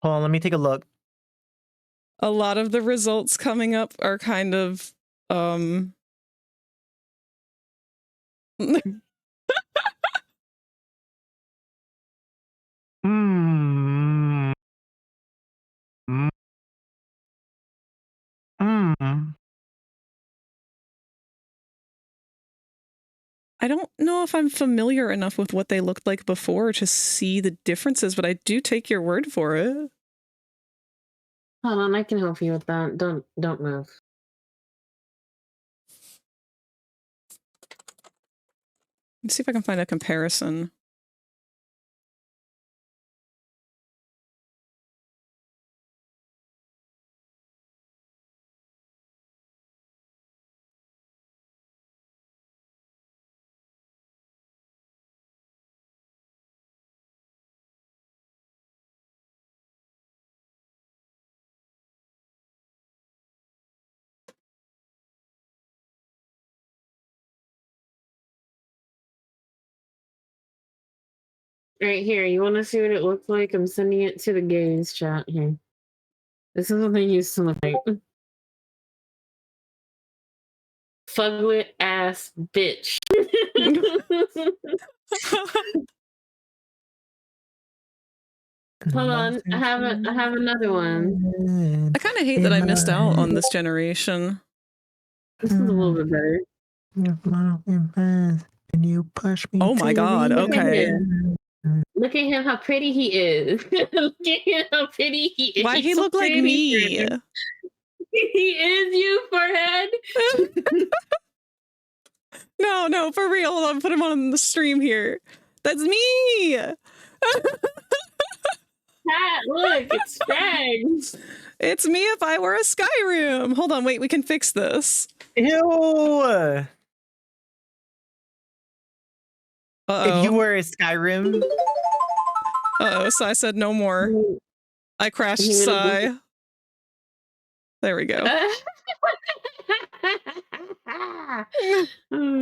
Speaker 3: Hold on, let me take a look.
Speaker 1: A lot of the results coming up are kind of I don't know if I'm familiar enough with what they looked like before to see the differences, but I do take your word for it.
Speaker 5: Hold on, I can help you with that. Don't move.
Speaker 1: Let's see if I can find a comparison.
Speaker 5: Right here. You want to see what it looked like? I'm sending it to the gays chat here. This is what they used to look like. Fuglet ass bitch. Hold on, I have another one.
Speaker 1: I kind of hate that I missed out on this generation.
Speaker 5: This is a little bit better.
Speaker 3: And you push me.
Speaker 1: Oh my god, okay.
Speaker 5: Look at him, how pretty he is. Look at him, how pretty he is.
Speaker 1: Why he look like me?
Speaker 5: He is you, forehead.
Speaker 1: No, for real. I'll put him on the stream here. That's me.
Speaker 5: Look, it's Frags.
Speaker 1: It's me if I were a Skyrim. Hold on, wait, we can fix this.
Speaker 3: Ew.
Speaker 1: Uh-oh.
Speaker 3: If you were a Skyrim.
Speaker 1: Uh-oh, Sai said no more. I crashed Sai. There we go.
Speaker 5: Oh,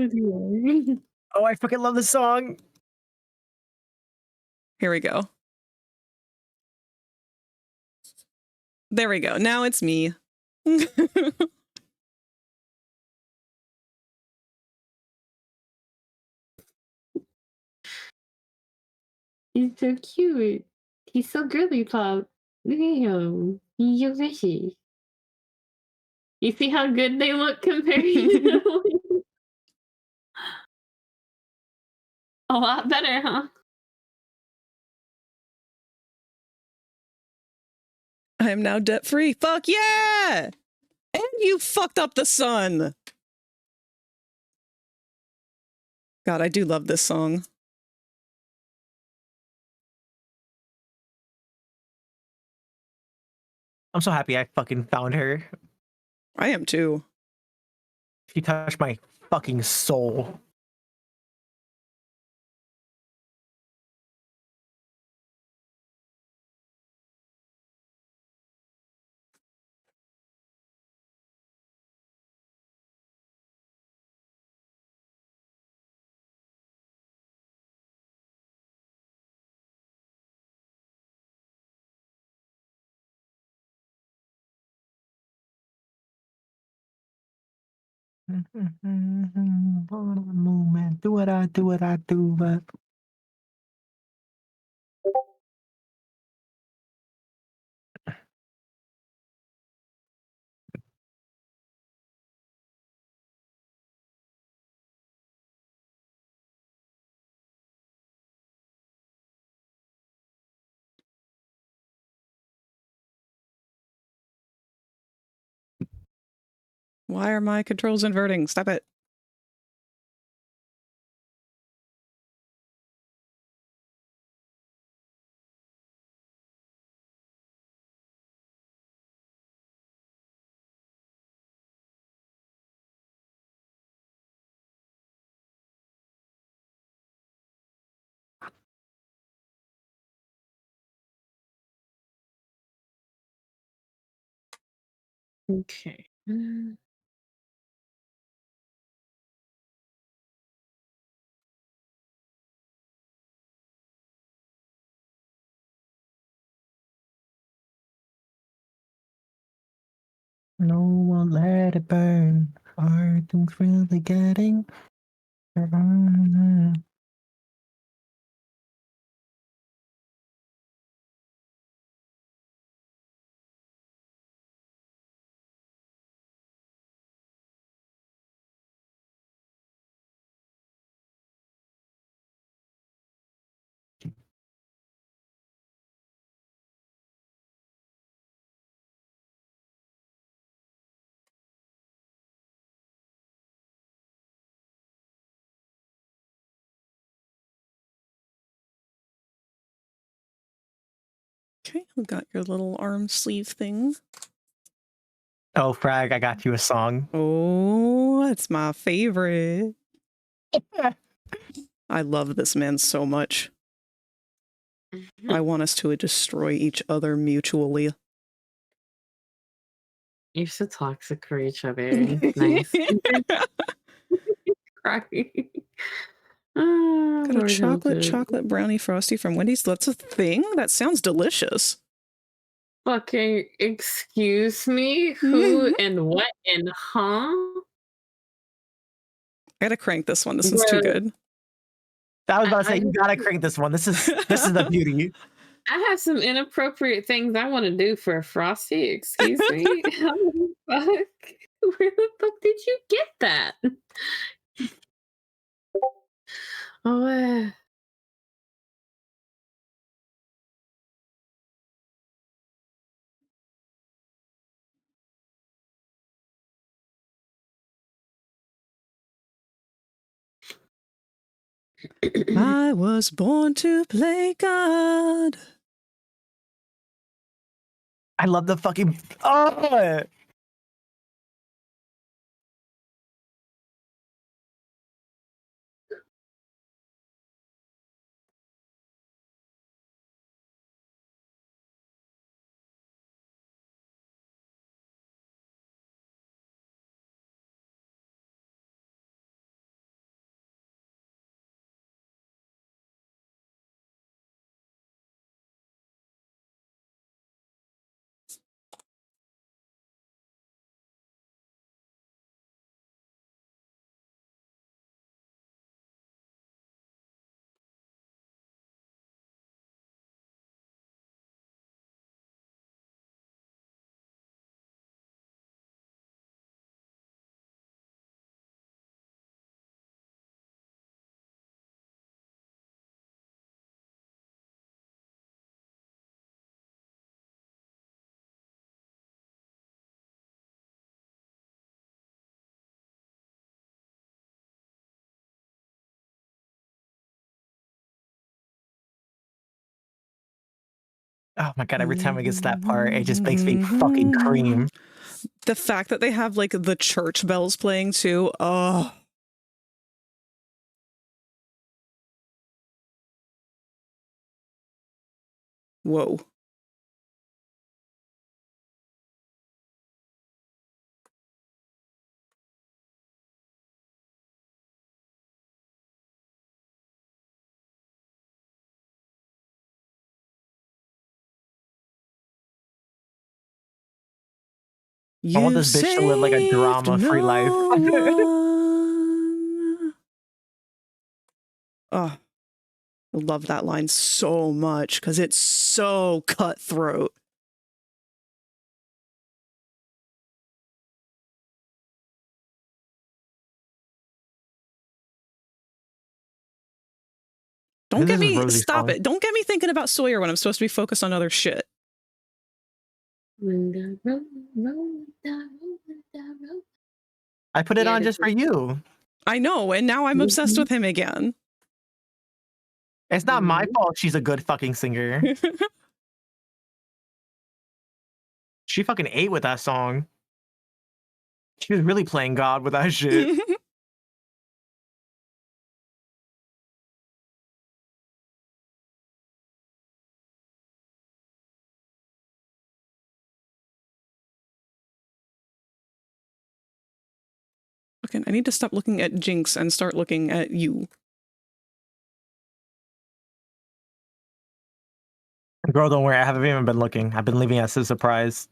Speaker 5: dear.
Speaker 3: Oh, I fucking love this song.
Speaker 1: Here we go. There we go. Now it's me.
Speaker 5: He's so cute. He's so girly pop. Look at him. He's so fishy. You see how good they look compared to a lot better, huh?
Speaker 1: I am now debt free. Fuck yeah! And you fucked up the sun. God, I do love this song.
Speaker 3: I'm so happy I fucking found her.
Speaker 1: I am too.
Speaker 3: She touched my fucking soul. Movement. Do what I do, but
Speaker 1: Why are my controls inverting? Stop it.
Speaker 5: Okay.
Speaker 3: no one let it burn. Are things really getting?
Speaker 1: Okay, we got your little arm sleeve thing.
Speaker 3: Oh, Frag, I got you a song.
Speaker 1: Oh, it's my favorite. I love this man so much. I want us to destroy each other mutually.
Speaker 5: You're so toxic for each other. Nice. Crying. Oh,
Speaker 1: Got a
Speaker 5: Lord
Speaker 1: chocolate brownie frosty from Wendy's. That's a thing? That sounds delicious.
Speaker 5: Fucking excuse me? Who and what and huh?
Speaker 1: I gotta crank this one. This one's too good.
Speaker 3: I was about to say, you gotta crank this one. This is the beauty.
Speaker 5: I have some inappropriate things I want to do for a Frosty. Excuse me. How the fuck? Where the fuck did you get that? Oh,
Speaker 1: I was born to play God.
Speaker 3: I love the fucking oh. Oh my god, every time it gets to that part, it just makes me fucking cream.
Speaker 1: The fact that they have like the church bells playing too. Oh. Whoa.
Speaker 3: I want this bitch to live like a drama-free life.
Speaker 1: Oh, I love that line so much because it's so cutthroat. Don't get me, stop it. Don't get me thinking about Sawyer when I'm supposed to be focused on other shit.
Speaker 3: I put it on just for you.
Speaker 1: I know, and now I'm obsessed with him again.
Speaker 3: It's not my fault she's a good fucking singer. She fucking ate with that song. She was really playing God with that shit.
Speaker 1: Okay, I need to stop looking at Jinx and start looking at you.
Speaker 3: Girl, don't worry. I haven't even been looking. I've been leaving us a surprise.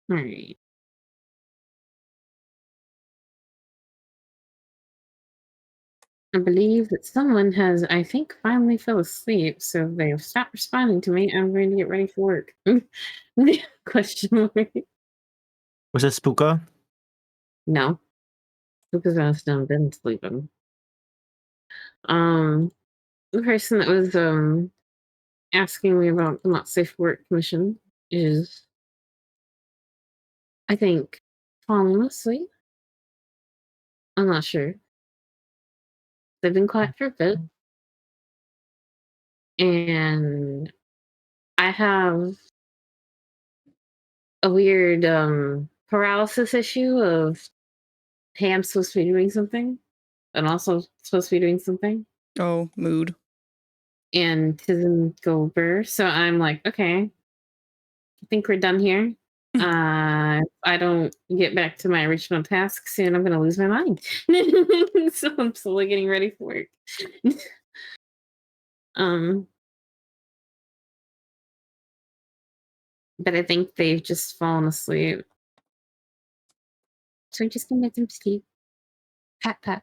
Speaker 5: Right. I believe that someone has, I think, finally fell asleep, so they've stopped responding to me. I'm going to get ready for work. Question mark.
Speaker 3: Was it Spooka?
Speaker 5: No, because I've still been sleeping. the person that was asking me about the not safe for work commission is, I think, falling asleep. I'm not sure. They've been quiet for a bit, and I have a weird paralysis issue of, hey, I'm supposed to be doing something, and also supposed to be doing something,
Speaker 1: Oh, mood.
Speaker 5: and it doesn't go over. So I'm like, okay, I think we're done here. I don't get back to my original task soon, I'm gonna lose my mind. So I'm slowly getting ready for work. um, but I think they've just fallen asleep. So I'm just gonna let them sleep. Pat pat.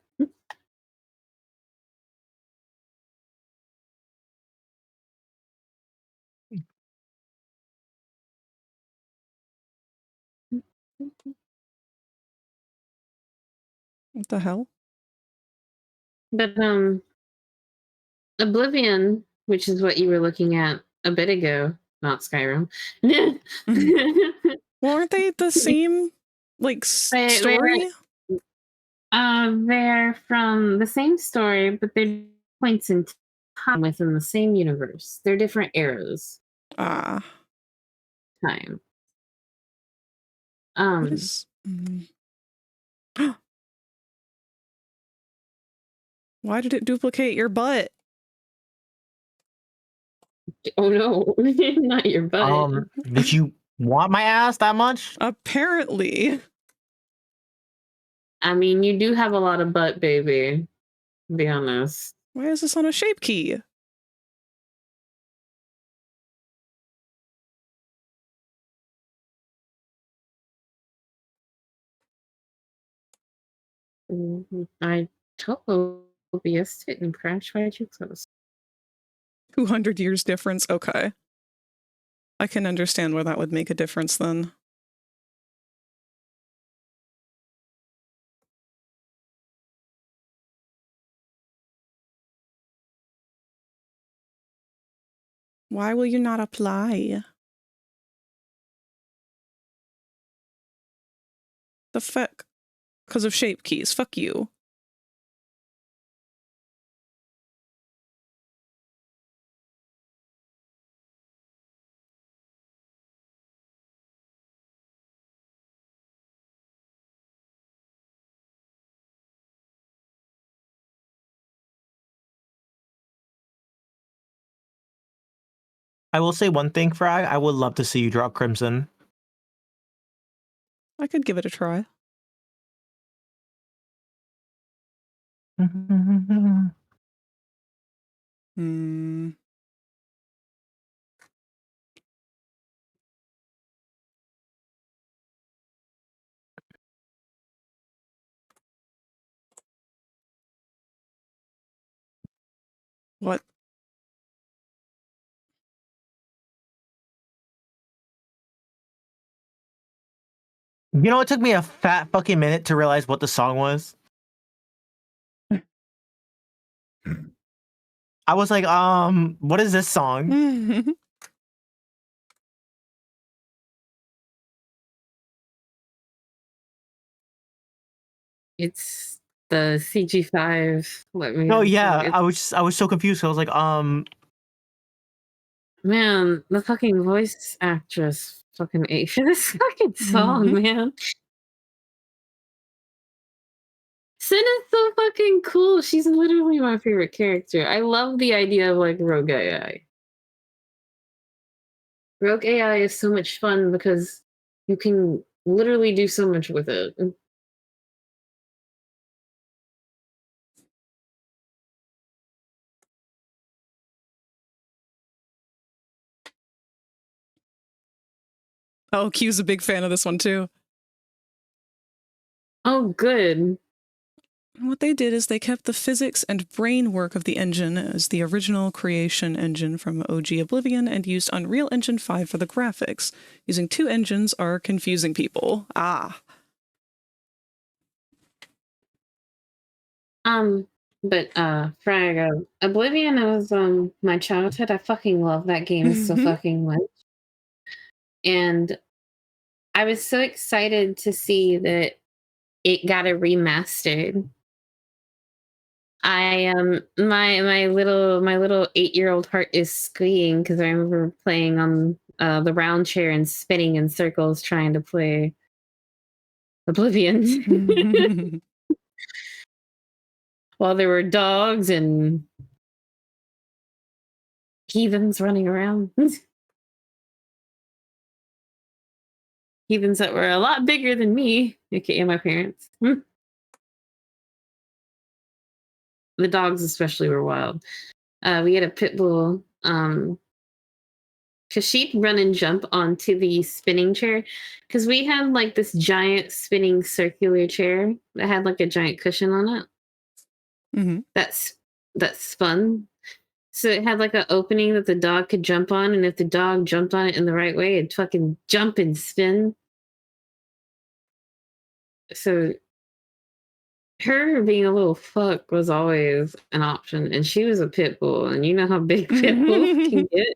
Speaker 1: What the hell?
Speaker 5: But Oblivion, which is what you were looking at a bit ago, not Skyrim.
Speaker 1: Well, aren't they the same, like, story?
Speaker 5: They're from the same story, but they're points in time within the same universe. They're different eras.
Speaker 1: Ah.
Speaker 5: Time.
Speaker 1: What is... Why did it duplicate your butt?
Speaker 5: Oh no, not your butt.
Speaker 3: Did you want my ass that much?
Speaker 1: Apparently.
Speaker 5: I mean, you do have a lot of butt, baby. To be honest.
Speaker 1: Why is this on a shape key?
Speaker 5: I told OBS didn't crash. Why'd you close?
Speaker 1: 200 years difference? Okay. I can understand where that would make a difference then. Why will you not apply? The fuck? Because of shape keys. Fuck you.
Speaker 3: I will say one thing, Frag. I would love to see you drop Crimson.
Speaker 1: I could give it a try. Hmm. What?
Speaker 3: You know, it took me a fat fucking minute to realize what the song was. I was like, what is this song?
Speaker 5: It's the CG5. Let me.
Speaker 3: Oh yeah, I was so confused. I was like,
Speaker 5: Man, the fucking voice actress fucking ate for this fucking song, man. Sin is so fucking cool. She's literally my favorite character. I love the idea of like rogue AI. Rogue AI is so much fun because you can literally do so much with it.
Speaker 1: Oh, Q's a big fan of this one too.
Speaker 5: Oh, good.
Speaker 1: What they did is they kept the physics and brain work of the engine as the original creation engine from OG Oblivion and used Unreal Engine 5 for the graphics. Using two engines are confusing people. Ah.
Speaker 5: But Frag, Oblivion was my childhood. I fucking love that game so fucking much. And I was so excited to see that it got a remastered. I my little 8-year-old heart is squealing because I remember playing on the round chair and spinning in circles trying to play Oblivion. While there were dogs and heathens running around. Heathens that were a lot bigger than me, aka my parents. The dogs especially were wild. We had a pit bull, because she'd run and jump onto the spinning chair. Because we had like this giant spinning circular chair that had like a giant cushion on it. That spun. So it had like an opening that the dog could jump on, and if the dog jumped on it in the right way, it'd fucking jump and spin. So her being a little fuck was always an option, and she was a pit bull, and you know how big pit bulls can get,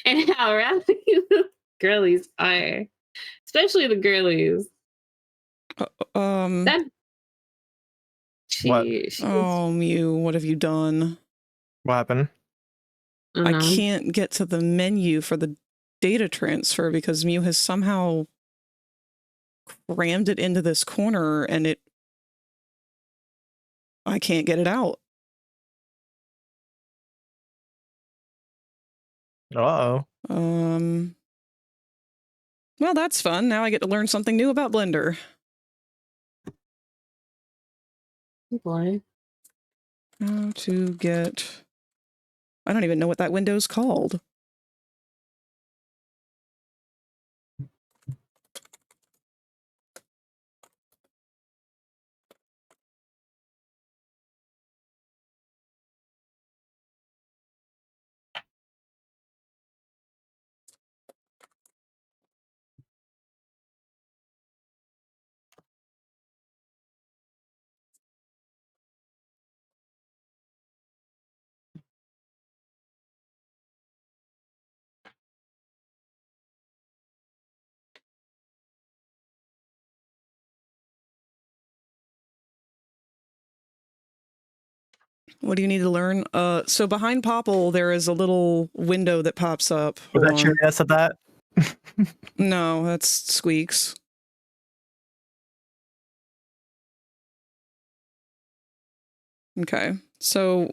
Speaker 5: and how rowdy the girlies are, especially the girlies.
Speaker 3: What?
Speaker 1: Oh, Mew, what have you done?
Speaker 3: What happened?
Speaker 1: I can't get to the menu for the data transfer because Mew has somehow crammed it into this corner and I can't get it out.
Speaker 3: Uh-oh.
Speaker 1: Well, that's fun. Now I get to learn something new about Blender.
Speaker 5: Boy.
Speaker 1: How to get... I don't even know what that window's called. What do you need to learn? So behind Popple, there is a little window that pops up.
Speaker 3: Was that your guess at that?
Speaker 1: No, that's Squeaks. Okay, so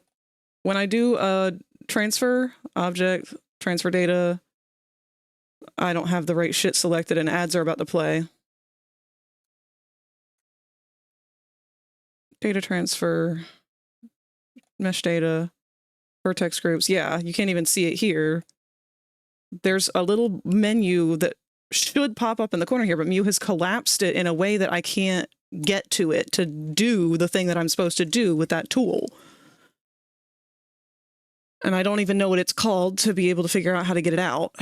Speaker 1: when I do a transfer object, transfer data, I don't have the right shit selected and ads are about to play. Data transfer, mesh data, vertex groups. Yeah, you can't even see it here. There's a little menu that should pop up in the corner here, but Mew has collapsed it in a way that I can't get to it to do the thing that I'm supposed to do with that tool. And I don't even know what it's called to be able to figure out how to get it out.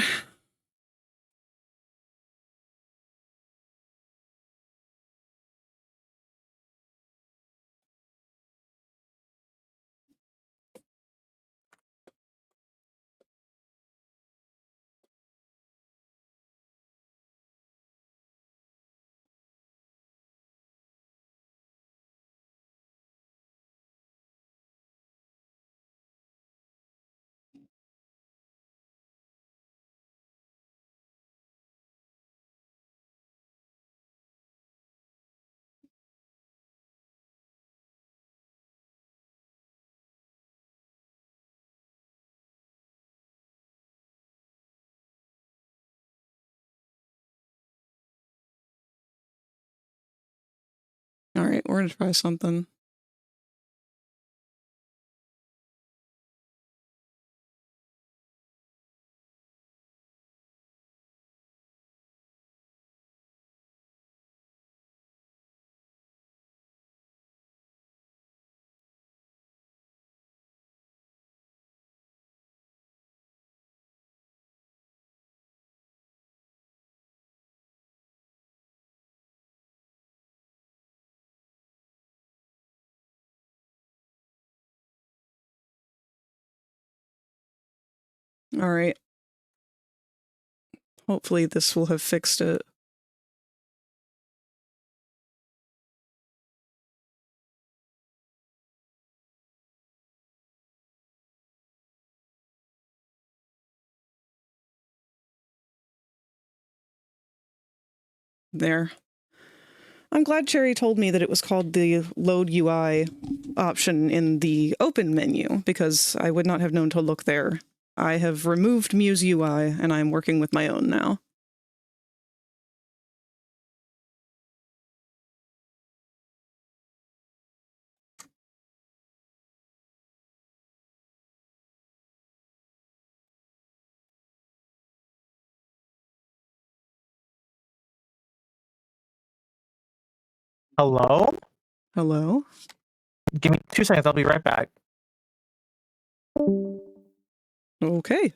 Speaker 1: All right, we're going to try something. All right. Hopefully this will have fixed it. There. I'm glad Cherry told me that it was called the Load UI option in the open menu, because I would not have known to look there. I have removed Muse UI, and I'm working with my own now.
Speaker 3: Hello?
Speaker 1: Hello?
Speaker 3: Give me 2 seconds. I'll be right back.
Speaker 1: Okay.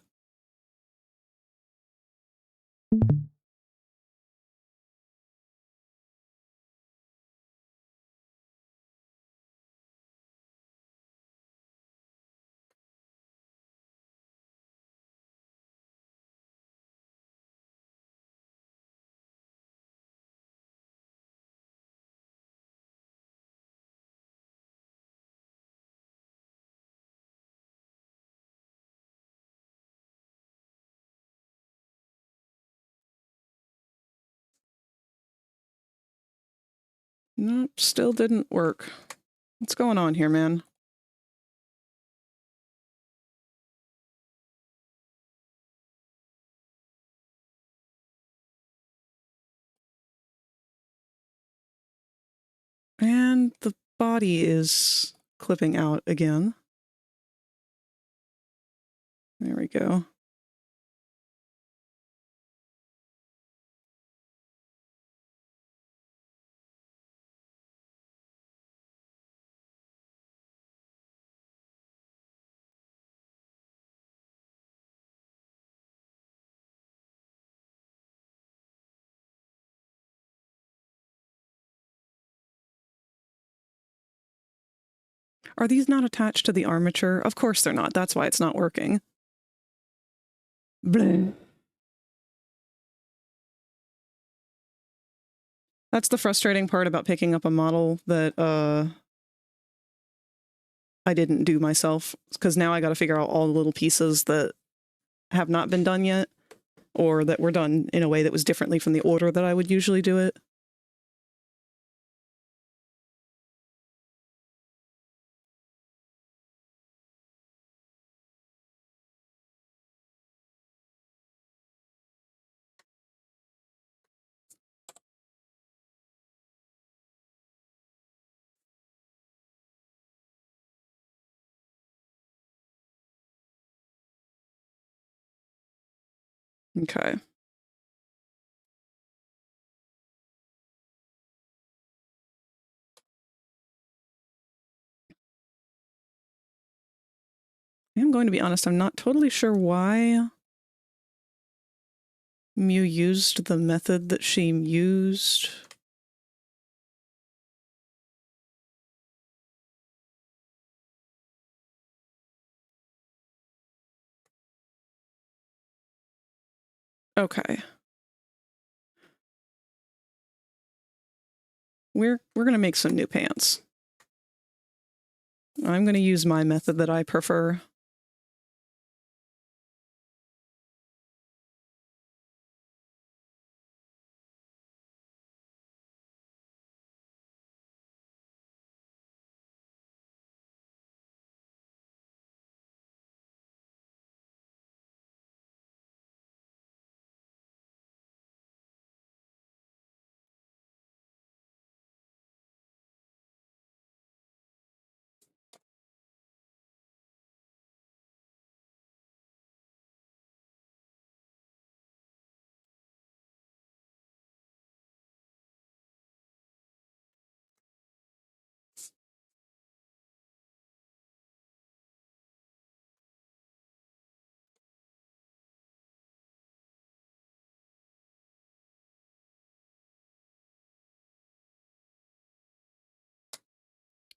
Speaker 1: Nope, still didn't work. What's going on here, man? And the body is clipping out again. There we go. Are these not attached to the armature? Of course they're not. That's why it's not working. Bleh. That's the frustrating part about picking up a model that I didn't do myself, because now I got to figure out all the little pieces that have not been done yet, or that were done in a way that was differently from the order that I would usually do it. Okay. I'm going to be honest, I'm not totally sure why Mew used the method that she used. Okay. We're going to make some new pants. I'm going to use my method that I prefer.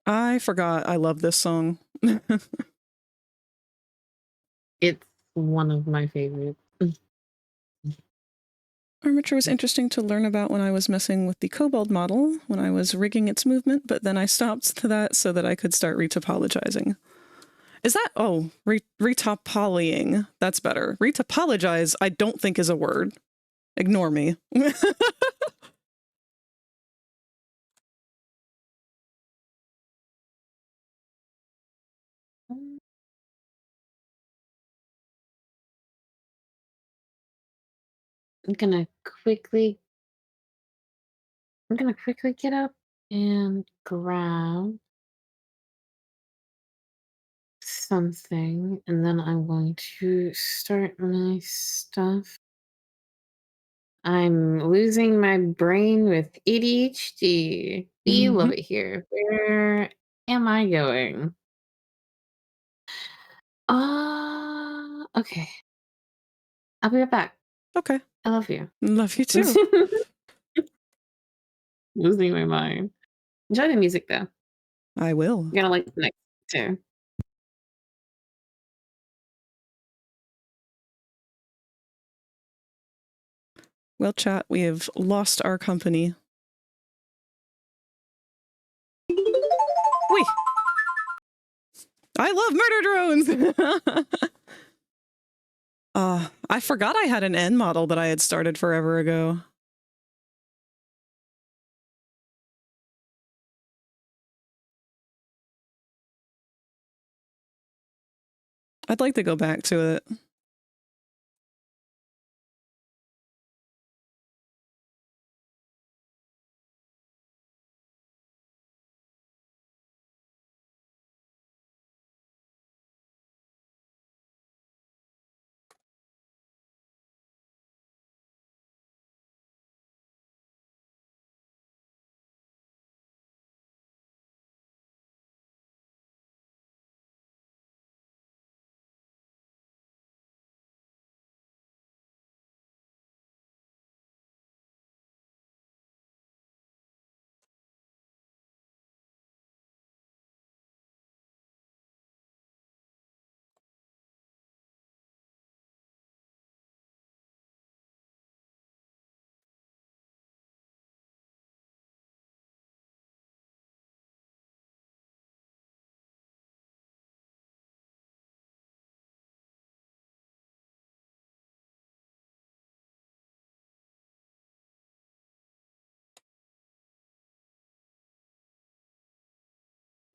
Speaker 1: I forgot I love this song.
Speaker 5: It's one of my favorites.
Speaker 1: Armature was interesting to learn about when I was messing with the Kobold model, when I was rigging its movement, but then I stopped to that so that I could start retopologizing. Is that, oh, retopolying. That's better. Retopologize, I don't think is a word. Ignore me.
Speaker 5: I'm gonna quickly get up and grab something, and then I'm going to start my stuff. I'm losing my brain with ADHD. We love it here. Where am I going? Okay. I'll be right back.
Speaker 1: Okay.
Speaker 5: I love you.
Speaker 1: Love you too.
Speaker 5: Losing my mind. Enjoy the music though.
Speaker 1: I will.
Speaker 5: You're gonna like the next too.
Speaker 1: Well, chat, we have lost our company. Wait. I love murder drones! I forgot I had an N model that I had started forever ago. I'd like to go back to it.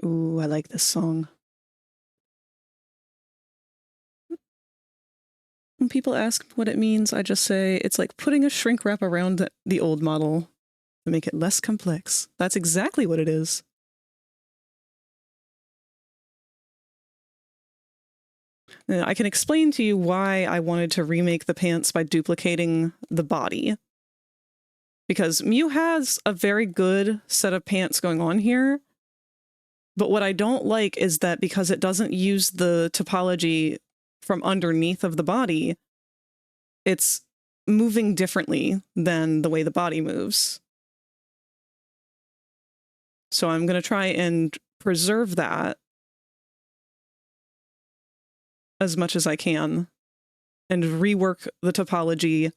Speaker 1: Ooh, I like this song. When people ask what it means, I just say it's like putting a shrink wrap around the old model to make it less complex. That's exactly what it is. I can explain to you why I wanted to remake the pants by duplicating the body. Because Mew has a very good set of pants going on here. But what I don't like is that because it doesn't use the topology from underneath of the body, it's moving differently than the way the body moves. So I'm going to try and preserve that as much as I can and rework the topology.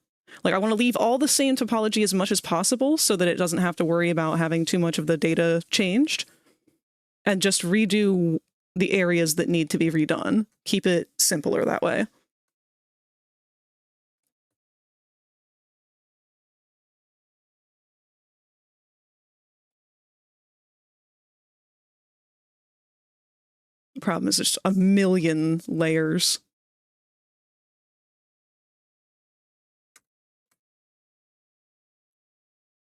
Speaker 1: Like, I want to leave all the same topology as much as possible so that it doesn't have to worry about having too much of the data changed, and just redo the areas that need to be redone. Keep it simpler that way. The problem is just a million layers.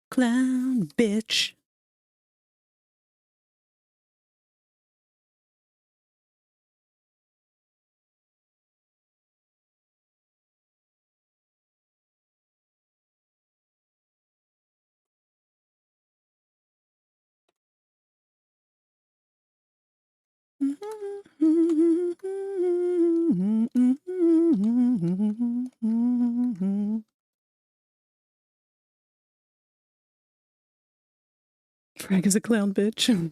Speaker 1: Clown bitch. Frag is a clown bitch.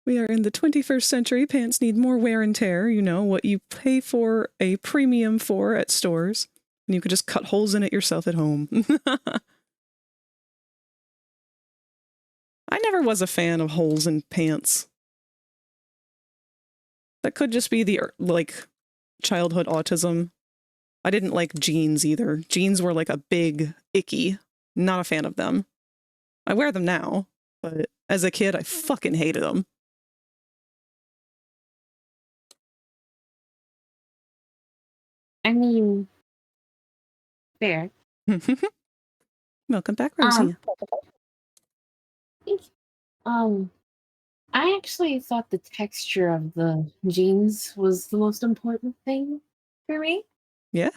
Speaker 1: We are in the 21st century. Pants need more wear and tear. You know, what you pay for a premium for at stores. And you could just cut holes in it yourself at home. I never was a fan of holes in pants. That could just be the, like, childhood autism. I didn't like jeans either. Jeans were like a big icky. Not a fan of them. I wear them now, but as a kid, I fucking hated them.
Speaker 5: I mean, fair.
Speaker 1: Welcome back, Rosie.
Speaker 5: I actually thought the texture of the jeans was the most important thing for me.
Speaker 1: Yeah?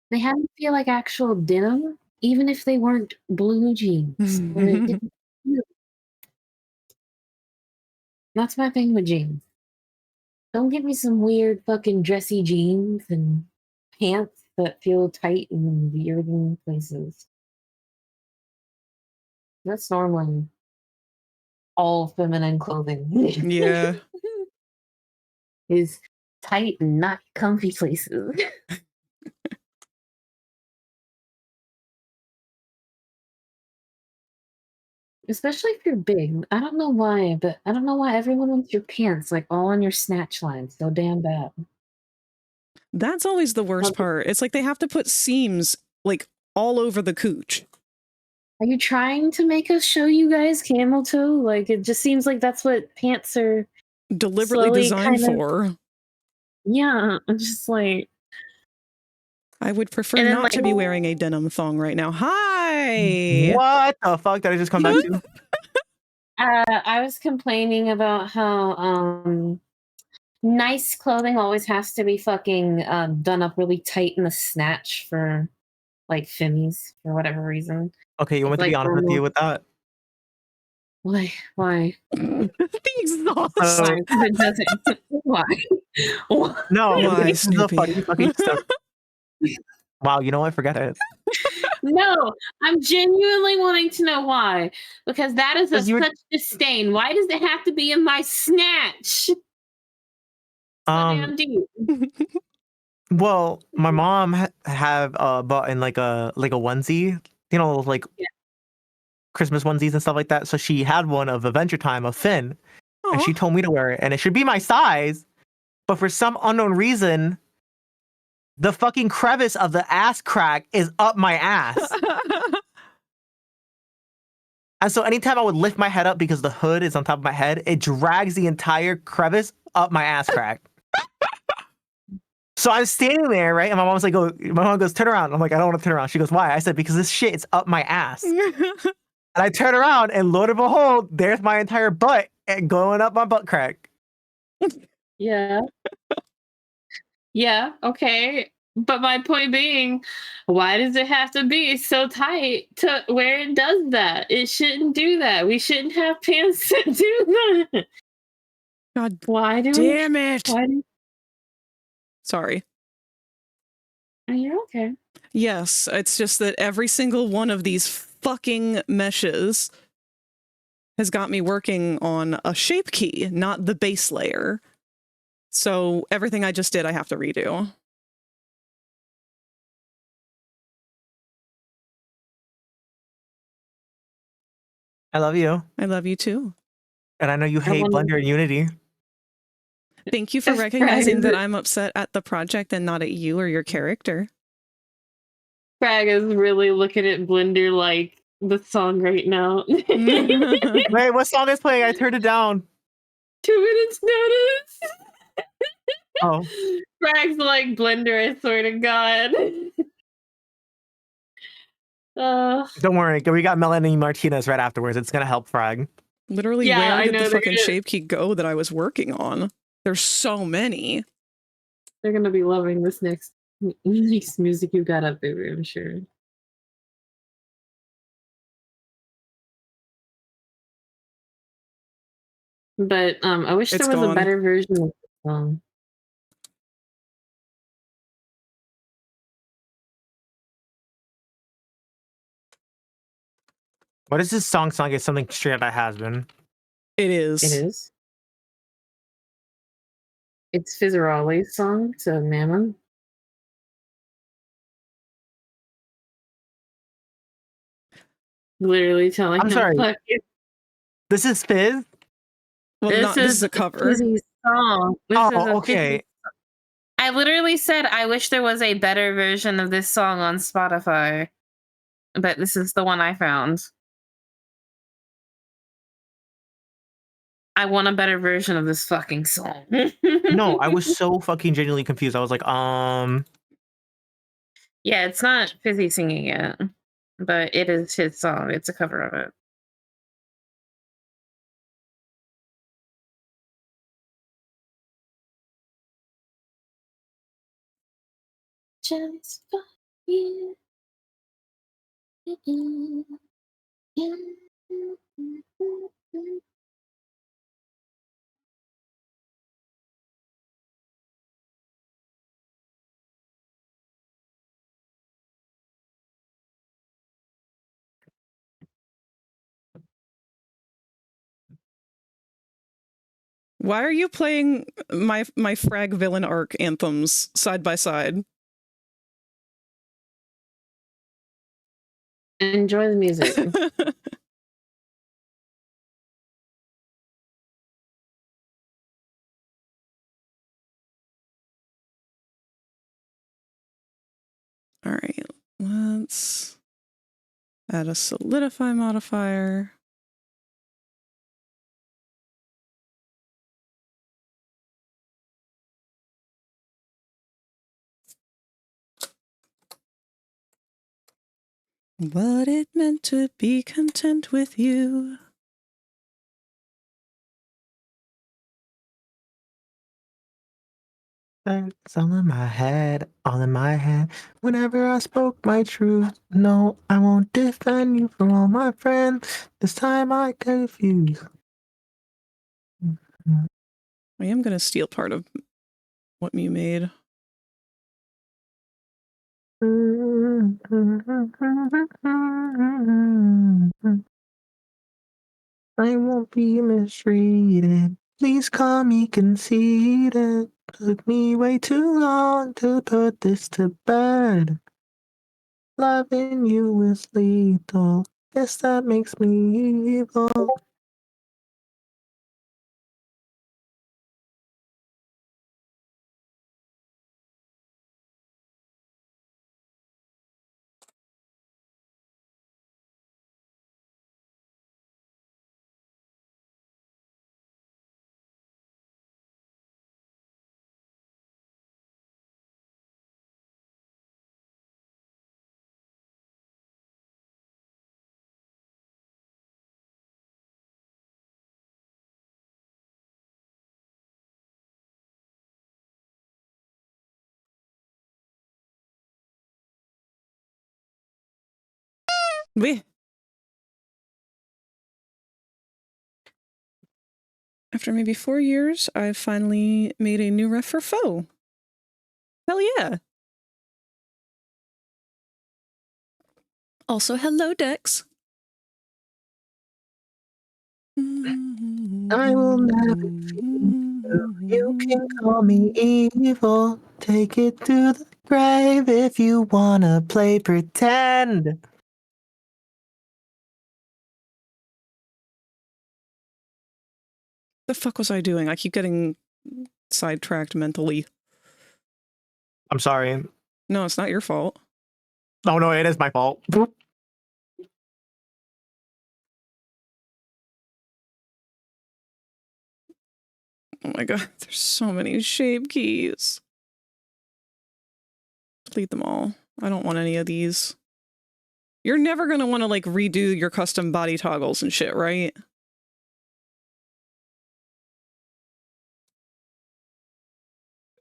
Speaker 5: They had to feel like actual denim, even if they weren't blue jeans. Or it didn't feel- That's my thing with jeans. Don't give me some weird fucking dressy jeans and pants that feel tight in weird places. That's normally all feminine clothing.
Speaker 1: Yeah.
Speaker 5: Is tight and not comfy places. Especially if you're big. I don't know why, but I don't know why everyone wants your pants like all on your snatch line so damn bad.
Speaker 1: That's always the worst part. It's like they have to put seams like all over the cooch.
Speaker 5: Are you trying to make us show you guys camel toe? Like it just seems like that's what pants are
Speaker 1: Deliberately
Speaker 5: slowly
Speaker 1: designed
Speaker 5: kind of-
Speaker 1: for.
Speaker 5: Yeah, I'm just like
Speaker 1: I would prefer
Speaker 5: And then,
Speaker 1: not
Speaker 5: like-
Speaker 1: to be wearing a denim thong right now. Hi!
Speaker 3: What the fuck did I just come back to?
Speaker 5: I was complaining about how nice clothing always has to be fucking done up really tight in the snatch for like femmies for whatever reason.
Speaker 3: Okay, you want me to be honest with you with that?
Speaker 5: Why? Why?
Speaker 1: The exhaust.
Speaker 5: Why? 'Cause it doesn't. Why?
Speaker 3: No,
Speaker 1: Why,
Speaker 3: this is a
Speaker 1: Snoopy?
Speaker 3: funny fucking story. Wow, you know what? Forget it.
Speaker 5: No, I'm genuinely wanting to know why. Because that is
Speaker 3: Because you were-
Speaker 5: such disdain. Why does it have to be in my snatch? Damn deep.
Speaker 3: Well, my mom have bought in like a onesie, you know, like Christmas onesies and stuff like that. So she had one of Adventure Time of Finn, and she told me to wear it, and it should be my size. But for some unknown reason, the fucking crevice of the ass crack is up my ass. And so anytime I would lift my head up because the hood is on top of my head, it drags the entire crevice up my ass crack. So I'm standing there, right? And my mom's like, my mom goes, turn around. I'm like, I don't want to turn around. She goes, why? I said, because this shit is up my ass. And I turn around and lo and behold, there's my entire butt and going up my butt crack.
Speaker 5: Yeah. Yeah, okay. But my point being, why does it have to be so tight to where it does that? It shouldn't do that. We shouldn't have pants that do that.
Speaker 1: God
Speaker 5: why do
Speaker 1: damn it.
Speaker 5: Why do,
Speaker 1: Sorry.
Speaker 5: you're okay.
Speaker 1: Yes, it's just that every single one of these fucking meshes has got me working on a shape key, not the base layer. So everything I just did, I have to redo.
Speaker 3: I love you.
Speaker 1: I love you too.
Speaker 3: And I know you hate Blender and Unity.
Speaker 1: Thank you for recognizing that I'm upset at the project and not at you or your character.
Speaker 5: Frag is really looking at Blender like the song right now.
Speaker 3: Wait, what song is playing? I turned it down.
Speaker 5: 2 minutes notice.
Speaker 3: Oh.
Speaker 5: Frag's like Blender, I swear to God.
Speaker 3: Don't worry, we got Melanie Martinez right afterwards. It's gonna help Frag.
Speaker 1: Literally,
Speaker 5: Yeah,
Speaker 1: where
Speaker 5: I
Speaker 1: did
Speaker 5: know
Speaker 1: the
Speaker 5: they're
Speaker 1: fucking
Speaker 5: gonna-
Speaker 1: shape key go that I was working on? There's so many.
Speaker 5: They're gonna be loving this next music you got up there, I'm sure. But I wish
Speaker 1: It's
Speaker 5: there was
Speaker 1: gone.
Speaker 5: a better version of the song.
Speaker 3: What is this song? Song is something straight out of Has Been.
Speaker 1: It is.
Speaker 5: It is. It's Furality's song, so Mammon. Literally telling
Speaker 3: I'm
Speaker 5: him,
Speaker 3: sorry.
Speaker 5: fuck it.
Speaker 3: This is Fizz?
Speaker 1: Well,
Speaker 5: This
Speaker 1: this
Speaker 5: is
Speaker 1: is a cover.
Speaker 5: Fizzy's song. This is
Speaker 3: Oh,
Speaker 5: a
Speaker 3: okay.
Speaker 5: Fizzy- I literally said I wish there was a better version of this song on Spotify, but this is the one I found. I want a better version of this fucking song.
Speaker 3: No, I was so fucking genuinely confused. I was like,
Speaker 5: Yeah, it's not Fizzy singing it, but it is his song. It's a cover of it. Just for you.
Speaker 1: Why are you playing my frag villain arc anthems side by side?
Speaker 5: Enjoy the music.
Speaker 1: All right, let's add a solidify modifier. What it meant to be content with you.
Speaker 3: it's all in my head, all in my head. Whenever I spoke my truth, no, I won't defend you from all my friends. This time I confuse.
Speaker 1: I am going to steal part of what you made.
Speaker 3: I won't be mistreated. Please call me conceited. Took me way too long to put this to bed. Loving you is lethal. Guess that makes me evil.
Speaker 1: We. After maybe 4 years, I've finally made a new ref for foe. Hell yeah. Also, hello, Dex.
Speaker 3: I will never feel you can call me evil. Take it to the grave if you wanna play pretend.
Speaker 1: The fuck was I doing? I keep getting sidetracked mentally.
Speaker 3: I'm sorry.
Speaker 1: No, it's not your fault.
Speaker 3: Oh no, it is my fault.
Speaker 1: Oh my god, there's so many shape keys. Delete them all. I don't want any of these. You're never gonna want to like redo your custom body toggles and shit, right?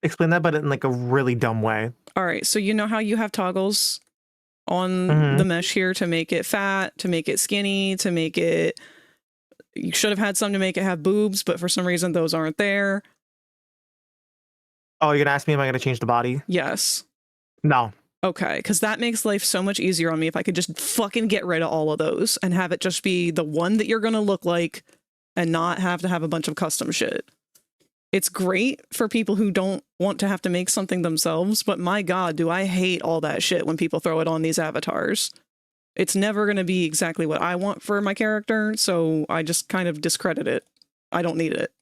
Speaker 3: Explain that, but in like a really dumb way.
Speaker 1: All right, so you know how you have toggles on the mesh here to make it fat, to make it skinny, to make it... You should have had some to make it have boobs, but for some reason those aren't there.
Speaker 3: Oh, you're gonna ask me, am I gonna change the body?
Speaker 1: Yes.
Speaker 3: No.
Speaker 1: Okay, because that makes life so much easier on me if I could just fucking get rid of all of those and have it just be the one that you're gonna look like and not have to have a bunch of custom shit. It's great for people who don't want to have to make something themselves, but my God, do I hate all that shit when people throw it on these avatars. It's never going to be exactly what I want for my character, so I just kind of discredit it. I don't need it.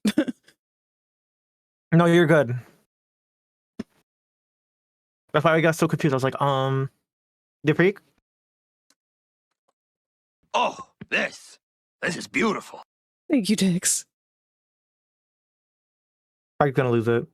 Speaker 3: No, you're good. That's why I got so confused. I was like, the freak?
Speaker 6: Oh, this is beautiful.
Speaker 1: Thank you, Dix.
Speaker 3: Probably gonna lose it.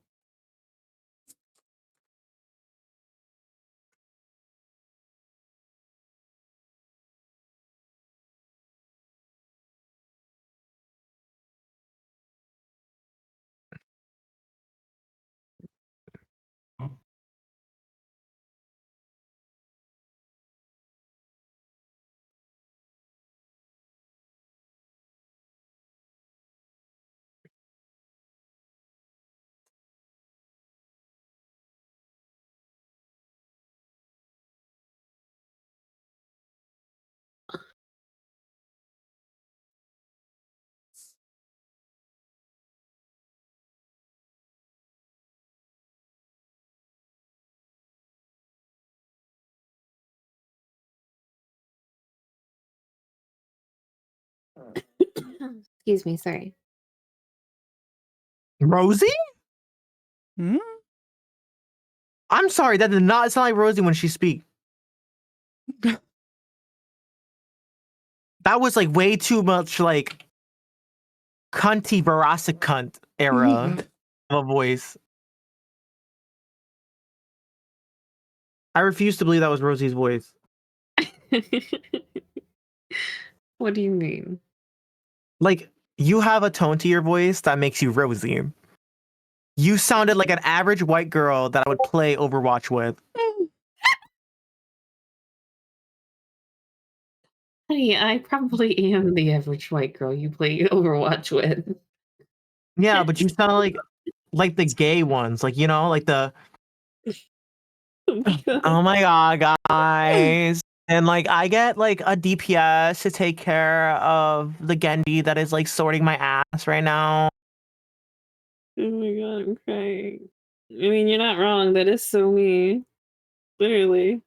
Speaker 5: Excuse me, sorry.
Speaker 3: Rosie?
Speaker 1: Hmm?
Speaker 3: I'm sorry, that did not sound like Rosie when she speak. That was like way too much like cunty Verasic cunt era of a voice. I refuse to believe that was Rosie's voice.
Speaker 5: What do you mean?
Speaker 3: Like, you have a tone to your voice that makes you Rosie. You sounded like an average white girl that I would play Overwatch with.
Speaker 5: Honey, I probably am the average white girl you play Overwatch with.
Speaker 3: Yeah, but you sound like the gay ones, like, you know, like the oh my god, guys. And like I get like a DPS to take care of the Genji that is like sorting my ass right now.
Speaker 5: Oh my god, I'm crying. I mean, you're not wrong. That is so me. Literally.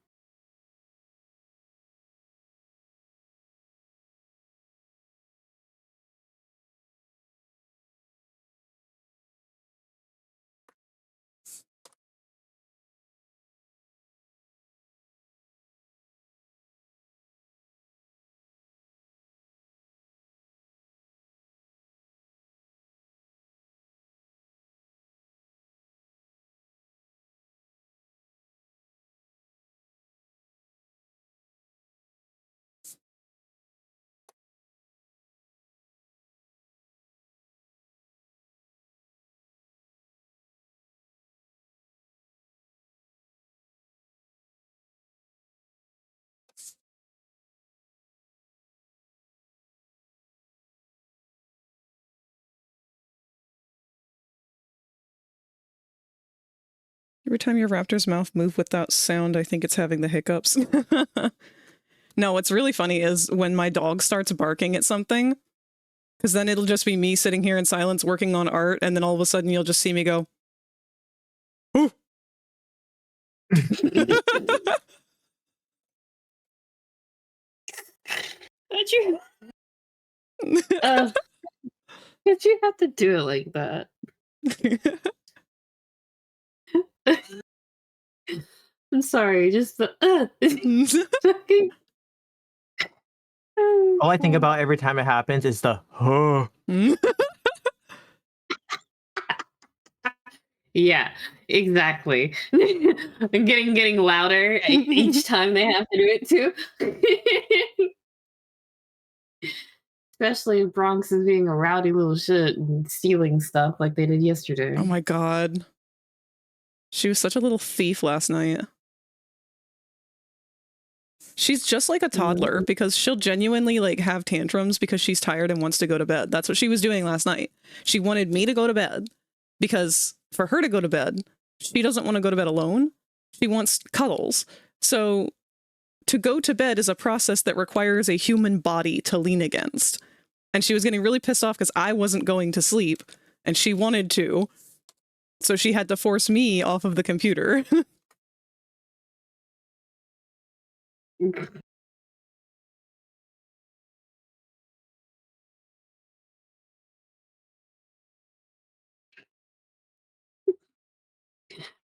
Speaker 1: Every time your raptor's mouth move without sound, I think it's having the hiccups. No, what's really funny is when my dog starts barking at something, because then it'll just be me sitting here in silence working on art, and then all of a sudden you'll just see me go, "Ooh."
Speaker 5: How'd you? How'd you have to do it like that? I'm sorry, just the fucking.
Speaker 3: All I think about every time it happens is the huh.
Speaker 5: Yeah, exactly. And getting louder each time they have to do it too. Especially if Bronx is being a rowdy little shit and stealing stuff like they did yesterday.
Speaker 1: Oh my god. She was such a little thief last night. She's just like a toddler because she'll genuinely like have tantrums because she's tired and wants to go to bed. That's what she was doing last night. She wanted me to go to bed because for her to go to bed, she doesn't want to go to bed alone. She wants cuddles. So to go to bed is a process that requires a human body to lean against. And she was getting really pissed off because I wasn't going to sleep. and she wanted to. So she had to force me off of the computer.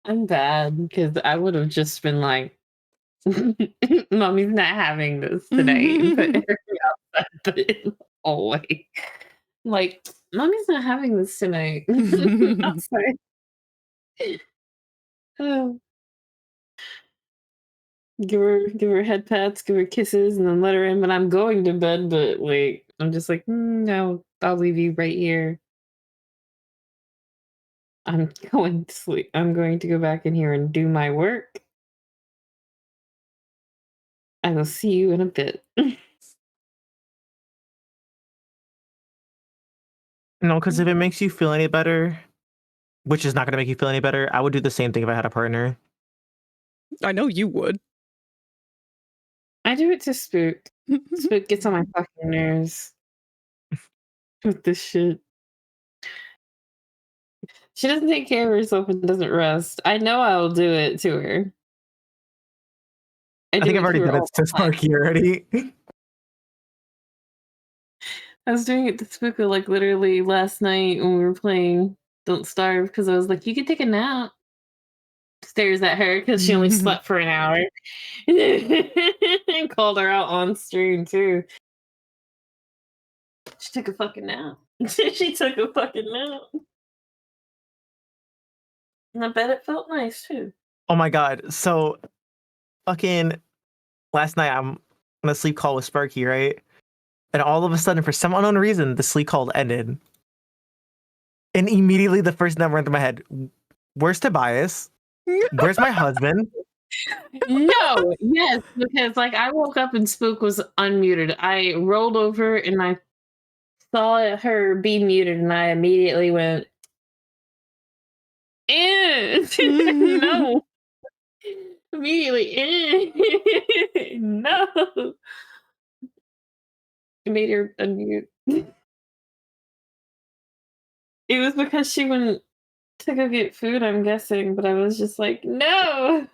Speaker 5: I'm bad because I would have just been like, "Mommy's not having this tonight," and put everything outside the hallway. Like, "Mommy's not having this tonight." Outside. Oh. Give her head pats, give her kisses, and then let her in. But I'm going to bed. But like, I'm just like, no, I'll leave you right here. I'm going to sleep. I'm going to go back in here and do my work. I will see you in a bit.
Speaker 3: No, because if it makes you feel any better, which is not going to make you feel any better, I would do the same thing if I had a partner.
Speaker 1: I know you would.
Speaker 5: I do it to Spook. Spook gets on my fucking nerves with this shit. She doesn't take care of herself and doesn't rest. I know I will do it to her.
Speaker 3: I think I've already done it to Sparky already.
Speaker 5: I was doing it to Spook like literally last night when we were playing Don't Starve because I was like, you could take a nap. Stares at her because she only slept for an hour. And called her out on stream too. She took a fucking nap. She took a fucking nap. And I bet it felt nice too.
Speaker 3: Oh my god. So fucking last night I'm on a sleep call with Sparky, right? And all of a sudden, for some unknown reason, the sleep call ended. And immediately the first number into my head, where's Tobias? Where's my husband?
Speaker 5: No, yes, because like I woke up and Spook was unmuted. I rolled over and I saw her be muted, and I immediately went, no. Immediately, no. I made her unmute. It was because she went to go get food, I'm guessing, but I was just like, no.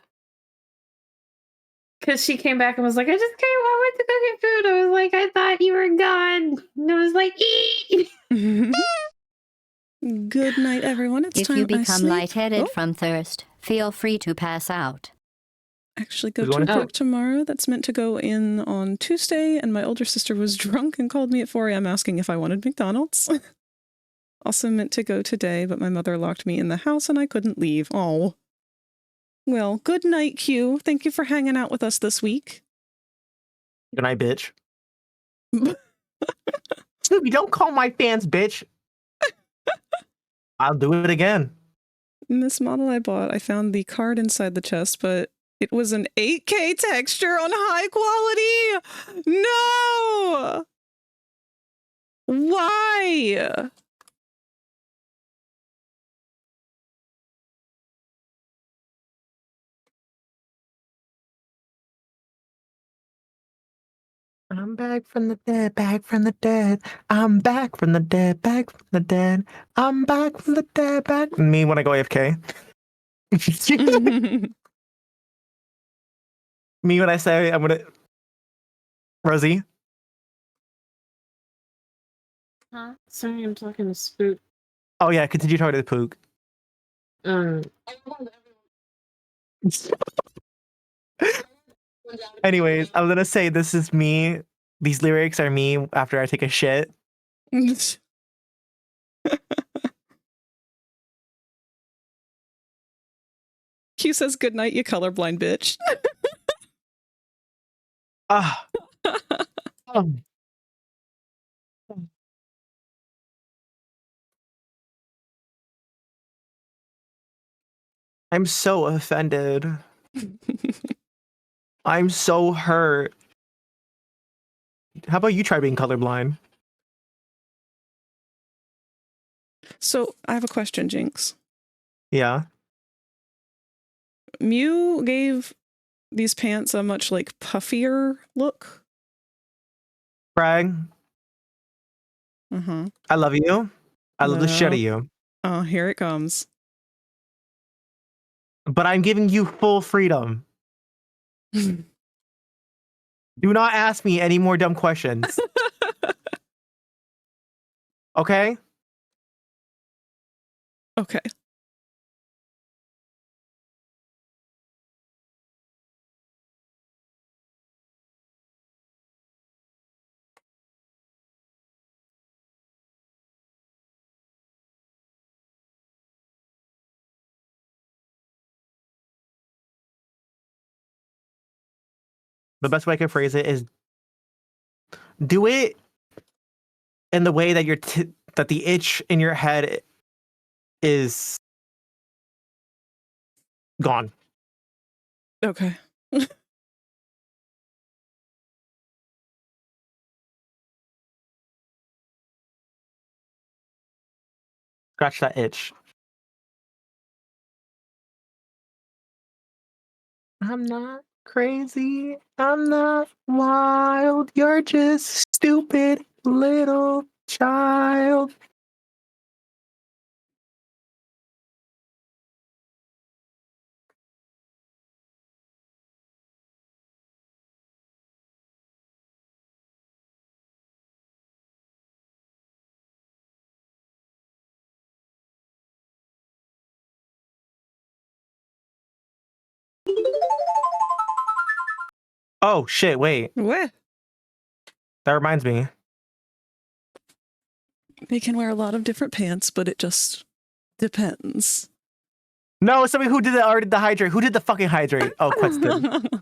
Speaker 5: Because she came back and was like, I just came, I went to go get food. I was like, I thought you were gone. And I was like,
Speaker 1: Good night, everyone. It's
Speaker 2: If
Speaker 1: time
Speaker 2: you
Speaker 1: I
Speaker 2: become
Speaker 1: sleep.
Speaker 2: lightheaded
Speaker 1: Oh,
Speaker 2: from thirst, feel free to pass out.
Speaker 1: actually go
Speaker 3: Who's
Speaker 1: to
Speaker 3: going?
Speaker 1: work tomorrow. That's meant to go in on Tuesday, and my older sister was drunk and called me at 4 a.m. asking if I wanted McDonald's. Also meant to go today, but my mother locked me in the house and I couldn't leave. Oh. Well, good night, Q. Thank you for hanging out with us this week.
Speaker 3: Good night, bitch. Snoopy, don't call my fans bitch. I'll do it again.
Speaker 1: In this model I bought, I found the card inside the chest, but it was an 8K texture on high quality. No! Why?
Speaker 3: I'm back from the dead, back from the dead. I'm back from the dead, back from the dead. I'm back from the dead, back. Me when I go AFK. Me when I say I'm gonna. Rosie.
Speaker 5: huh? Sorry, I'm talking to Spook.
Speaker 3: Oh yeah, continue talking to the Pook. Anyways, I was gonna say this is me. These lyrics are me after I take a shit.
Speaker 1: Q says good night, you colorblind bitch.
Speaker 3: Ah. Um. I'm so offended. I'm so hurt. How about you try being colorblind?
Speaker 1: So I have a question, Jinx.
Speaker 3: Yeah.
Speaker 1: Mew gave these pants a much like puffier look.
Speaker 3: Brag.
Speaker 1: Uh-huh.
Speaker 3: I love you. I love the shit out
Speaker 1: Well.
Speaker 3: of you.
Speaker 1: Oh, here it comes.
Speaker 3: But I'm giving you full freedom. Do not ask me any more dumb questions. Okay?
Speaker 1: Okay.
Speaker 3: The best way I can phrase it is do it in the way that that the itch in your head is gone.
Speaker 1: Okay.
Speaker 3: Scratch that itch. I'm not crazy. I'm not wild. You're just stupid little child. Oh shit, wait.
Speaker 1: What?
Speaker 3: That reminds me.
Speaker 1: They can wear a lot of different pants, but it just depends.
Speaker 3: No, somebody who did already the hydrate. Who did the fucking hydrate? Oh, Quetz did.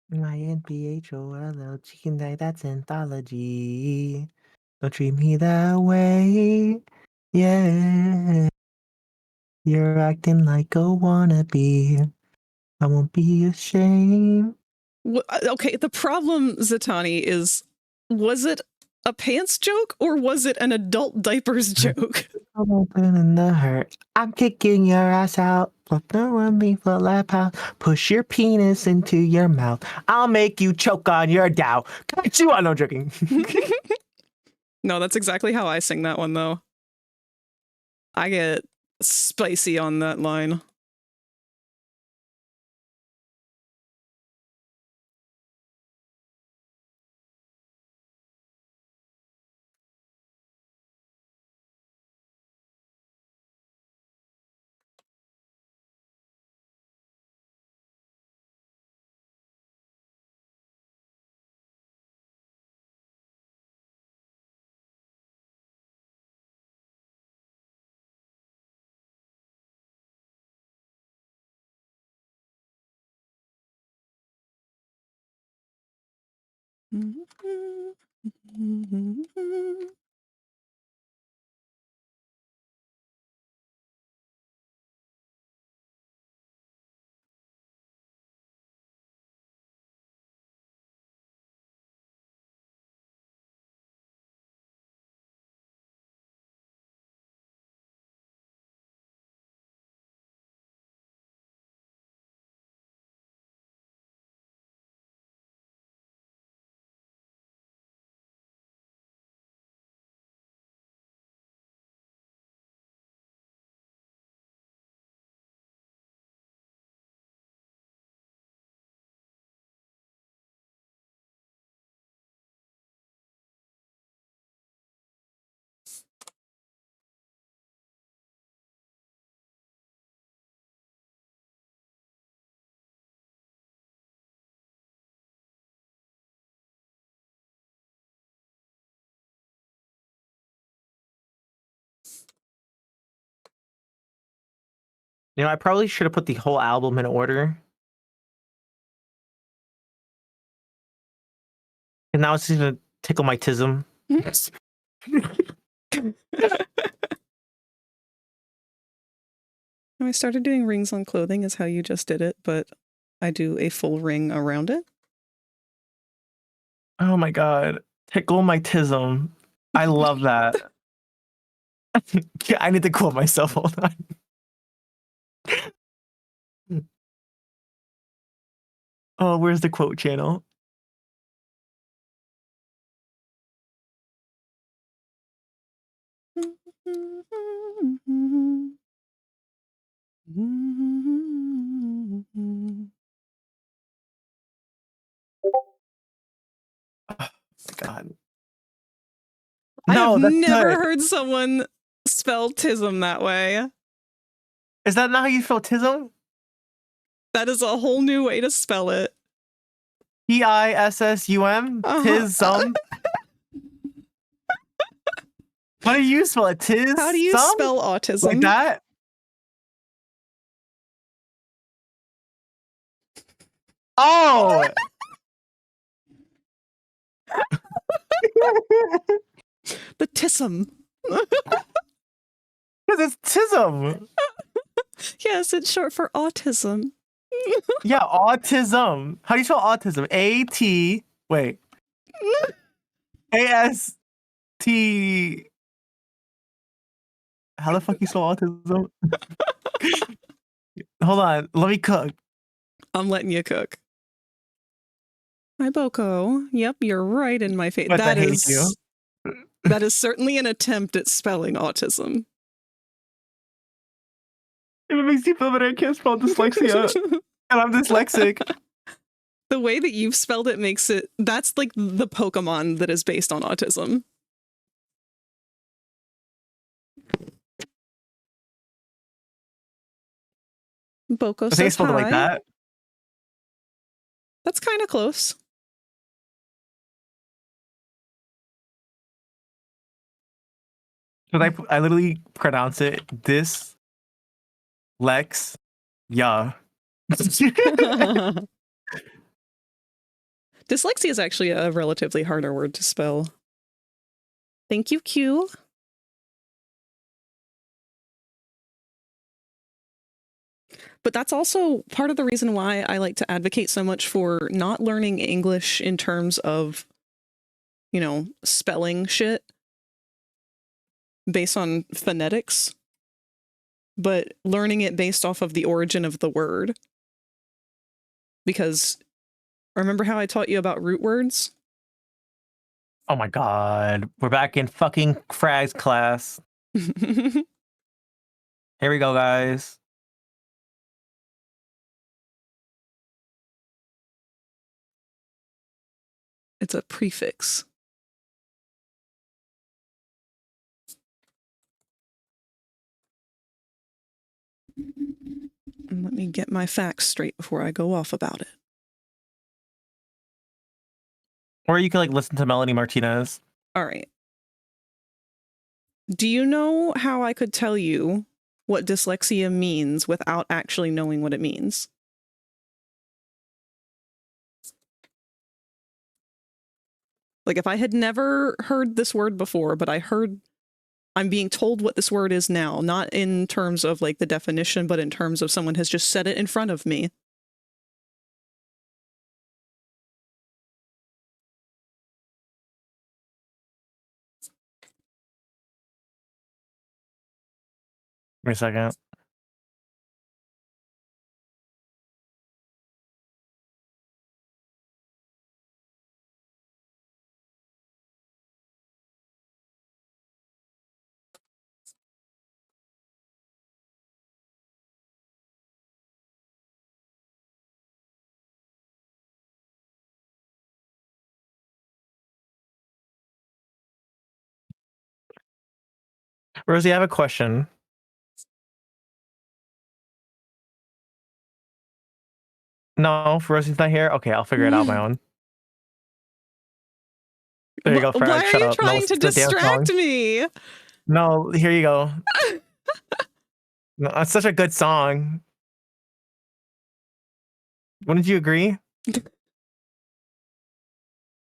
Speaker 3: My NPHOLL chicken day, that's anthology. Don't treat me that way. Yeah. You're acting like a wannabe. I won't be ashamed.
Speaker 1: Okay, the problem, Zatanni, is was it a pants joke or was it an adult diapers joke?
Speaker 3: I'm opening the hurt. I'm kicking your ass out. Flip the rummy for lap house. Push your penis into your mouth. I'll make you choke on your dow. Cut you on, no joking.
Speaker 1: No, that's exactly how I sing that one, though. I get spicy on that line.
Speaker 3: You know, I probably should have put the whole album in order. And now it's gonna tickle my tism.
Speaker 1: I started doing rings on clothing is how you just did it, but I do a full ring around it.
Speaker 3: Oh my god. Tickle my tism. I love that. I need to quote myself. Hold on. Oh, where's the quote channel? Oh, God.
Speaker 1: I have
Speaker 3: No, that's
Speaker 1: never
Speaker 3: good.
Speaker 1: heard someone spell tism that way.
Speaker 3: Is that not how you spell tism?
Speaker 1: That is a whole new way to spell it.
Speaker 3: Tissum? Tism? How do you spell it? Tis?
Speaker 1: How do you spell autism?
Speaker 3: Like that? Oh!
Speaker 1: The tism.
Speaker 3: Because it's tism.
Speaker 1: Yes, it's short for autism.
Speaker 3: Yeah, autism. How do you spell autism? A-T... Wait. A-S-T... How the fuck you spell autism? Hold on. Let me cook.
Speaker 1: I'm letting you cook. Hi, Boko. Yep, you're right in my face.
Speaker 3: But I hate you.
Speaker 1: That is certainly an attempt at spelling autism.
Speaker 3: If it makes you feel better, I can't spell dyslexia. And I'm dyslexic.
Speaker 1: The way that you've spelled it makes it... That's like the Pokemon that is based on autism. Boko
Speaker 3: I think I
Speaker 1: says
Speaker 3: spelled it like
Speaker 1: hi.
Speaker 3: that.
Speaker 1: That's kind of close.
Speaker 3: But I literally pronounce it Lex. Yeah.
Speaker 1: Dyslexia is actually a relatively harder word to spell. Thank you, Q. But that's also part of the reason why I like to advocate so much for not learning English in terms of, you know, spelling shit based on phonetics, but learning it based off of the origin of the word. Because remember how I taught you about root words?
Speaker 3: Oh my god. We're back in fucking Frags class. Here we go, guys.
Speaker 1: It's a prefix. And let me get my facts straight before I go off about it.
Speaker 3: Or you can like listen to Melanie Martinez.
Speaker 1: All right. Do you know how I could tell you what dyslexia means without actually knowing what it means? Like if I had never heard this word before, but I'm being told what this word is now, not in terms of like the definition, but in terms of someone has just said it in front of me.
Speaker 3: Give me a second. Rosie, I have a question. No, Rosie's not here? Okay, I'll figure it out on my own. There you go, Frag.
Speaker 1: Why are
Speaker 3: Shut
Speaker 1: you
Speaker 3: up. No,
Speaker 1: trying
Speaker 3: listen
Speaker 1: to
Speaker 3: the damn
Speaker 1: distract
Speaker 3: song.
Speaker 1: me?
Speaker 3: No, here you go. No, it's such a good song. Wouldn't you agree?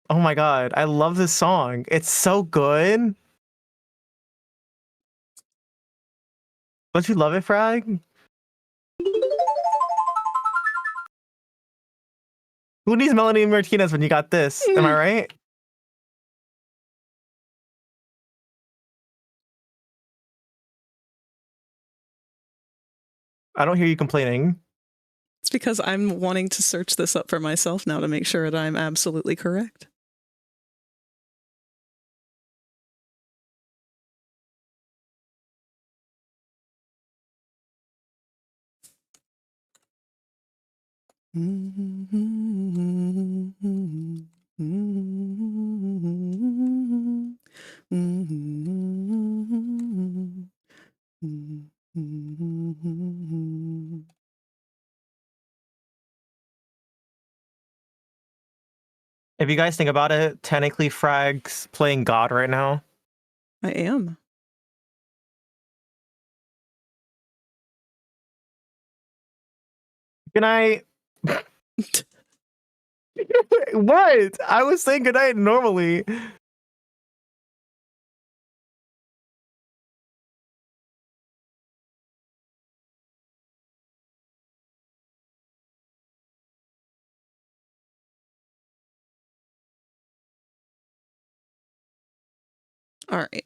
Speaker 3: Oh my god, I love this song. It's so good. Don't you love it, Frag? Who needs Melanie Martinez when you got this? Am I right? I don't hear you complaining.
Speaker 1: It's because I'm wanting to search this up for myself now to make sure that I'm absolutely correct.
Speaker 3: If you guys think about it, technically Frag's playing God right now.
Speaker 1: I am.
Speaker 3: Good night. What? I was saying good night normally.
Speaker 1: All right.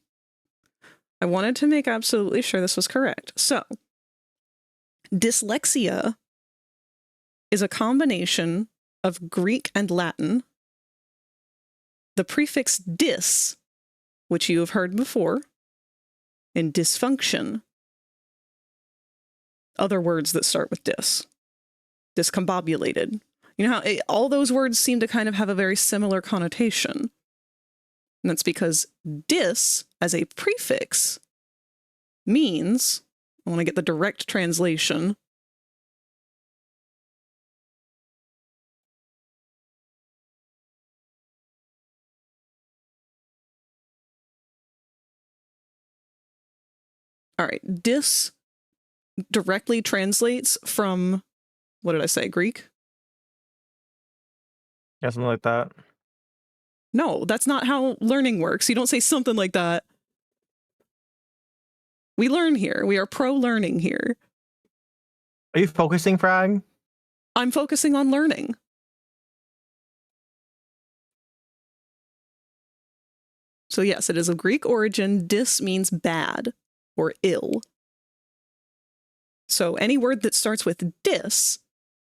Speaker 1: I wanted to make absolutely sure this was correct. So, dyslexia is a combination of Greek and Latin. The prefix dys, which you have heard before, and dysfunction. Other words that start with dys. Discombobulated. You know how all those words seem to kind of have a very similar connotation. And that's because dys, as a prefix, means, I want to get the direct translation, all right, dys directly translates from, what did I say, Greek?
Speaker 3: Yeah, something like that.
Speaker 1: No, that's not how learning works. You don't say something like that. We learn here. We are pro-learning here.
Speaker 3: Are you focusing, Frag?
Speaker 1: I'm focusing on learning. So yes, it is of Greek origin. Dys means bad or ill. So any word that starts with dys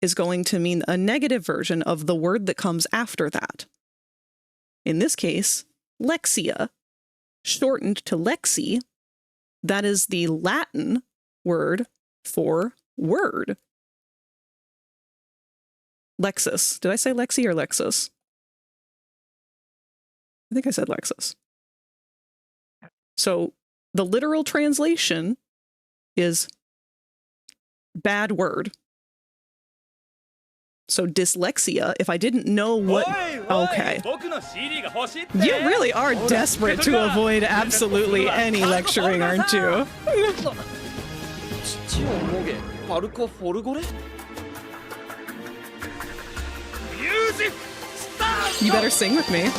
Speaker 1: is going to mean a negative version of the word that comes after that. In this case, lexia, shortened to lexi, that is the Latin word for word. Lexis. Did I say lexi or lexus? I think I said lexus. So the literal translation is bad word. So dyslexia, if I didn't know what... Okay. You really are desperate to avoid absolutely any lecturing, aren't you? You better sing with me.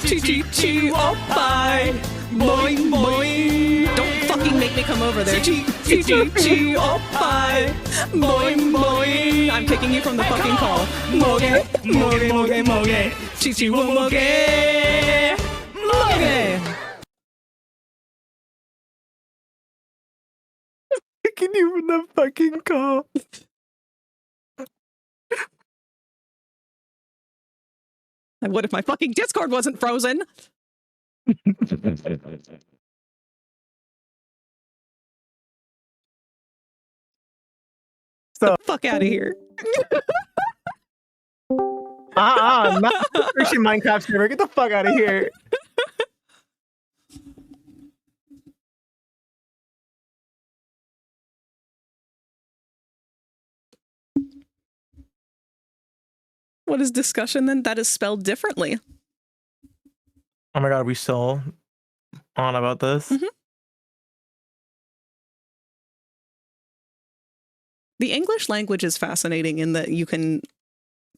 Speaker 1: Chi-chi-chi-oppai. Boing, boing. Don't fucking make me come over there. Chi-chi-chi-oppai. Boing, boing. I'm kicking you from the fucking call. Moge, moge, moge, moge. Chi-chi-wo-moge. Moge.
Speaker 3: Kicking you from the fucking call.
Speaker 1: What if my fucking Discord wasn't frozen? The fuck out of here.
Speaker 3: Not Christian Minecraft server. Get the fuck out of here.
Speaker 1: What is discussion then? That is spelled differently.
Speaker 3: Oh my god, are we still on about this?
Speaker 1: Mm-hmm. The English language is fascinating in that you can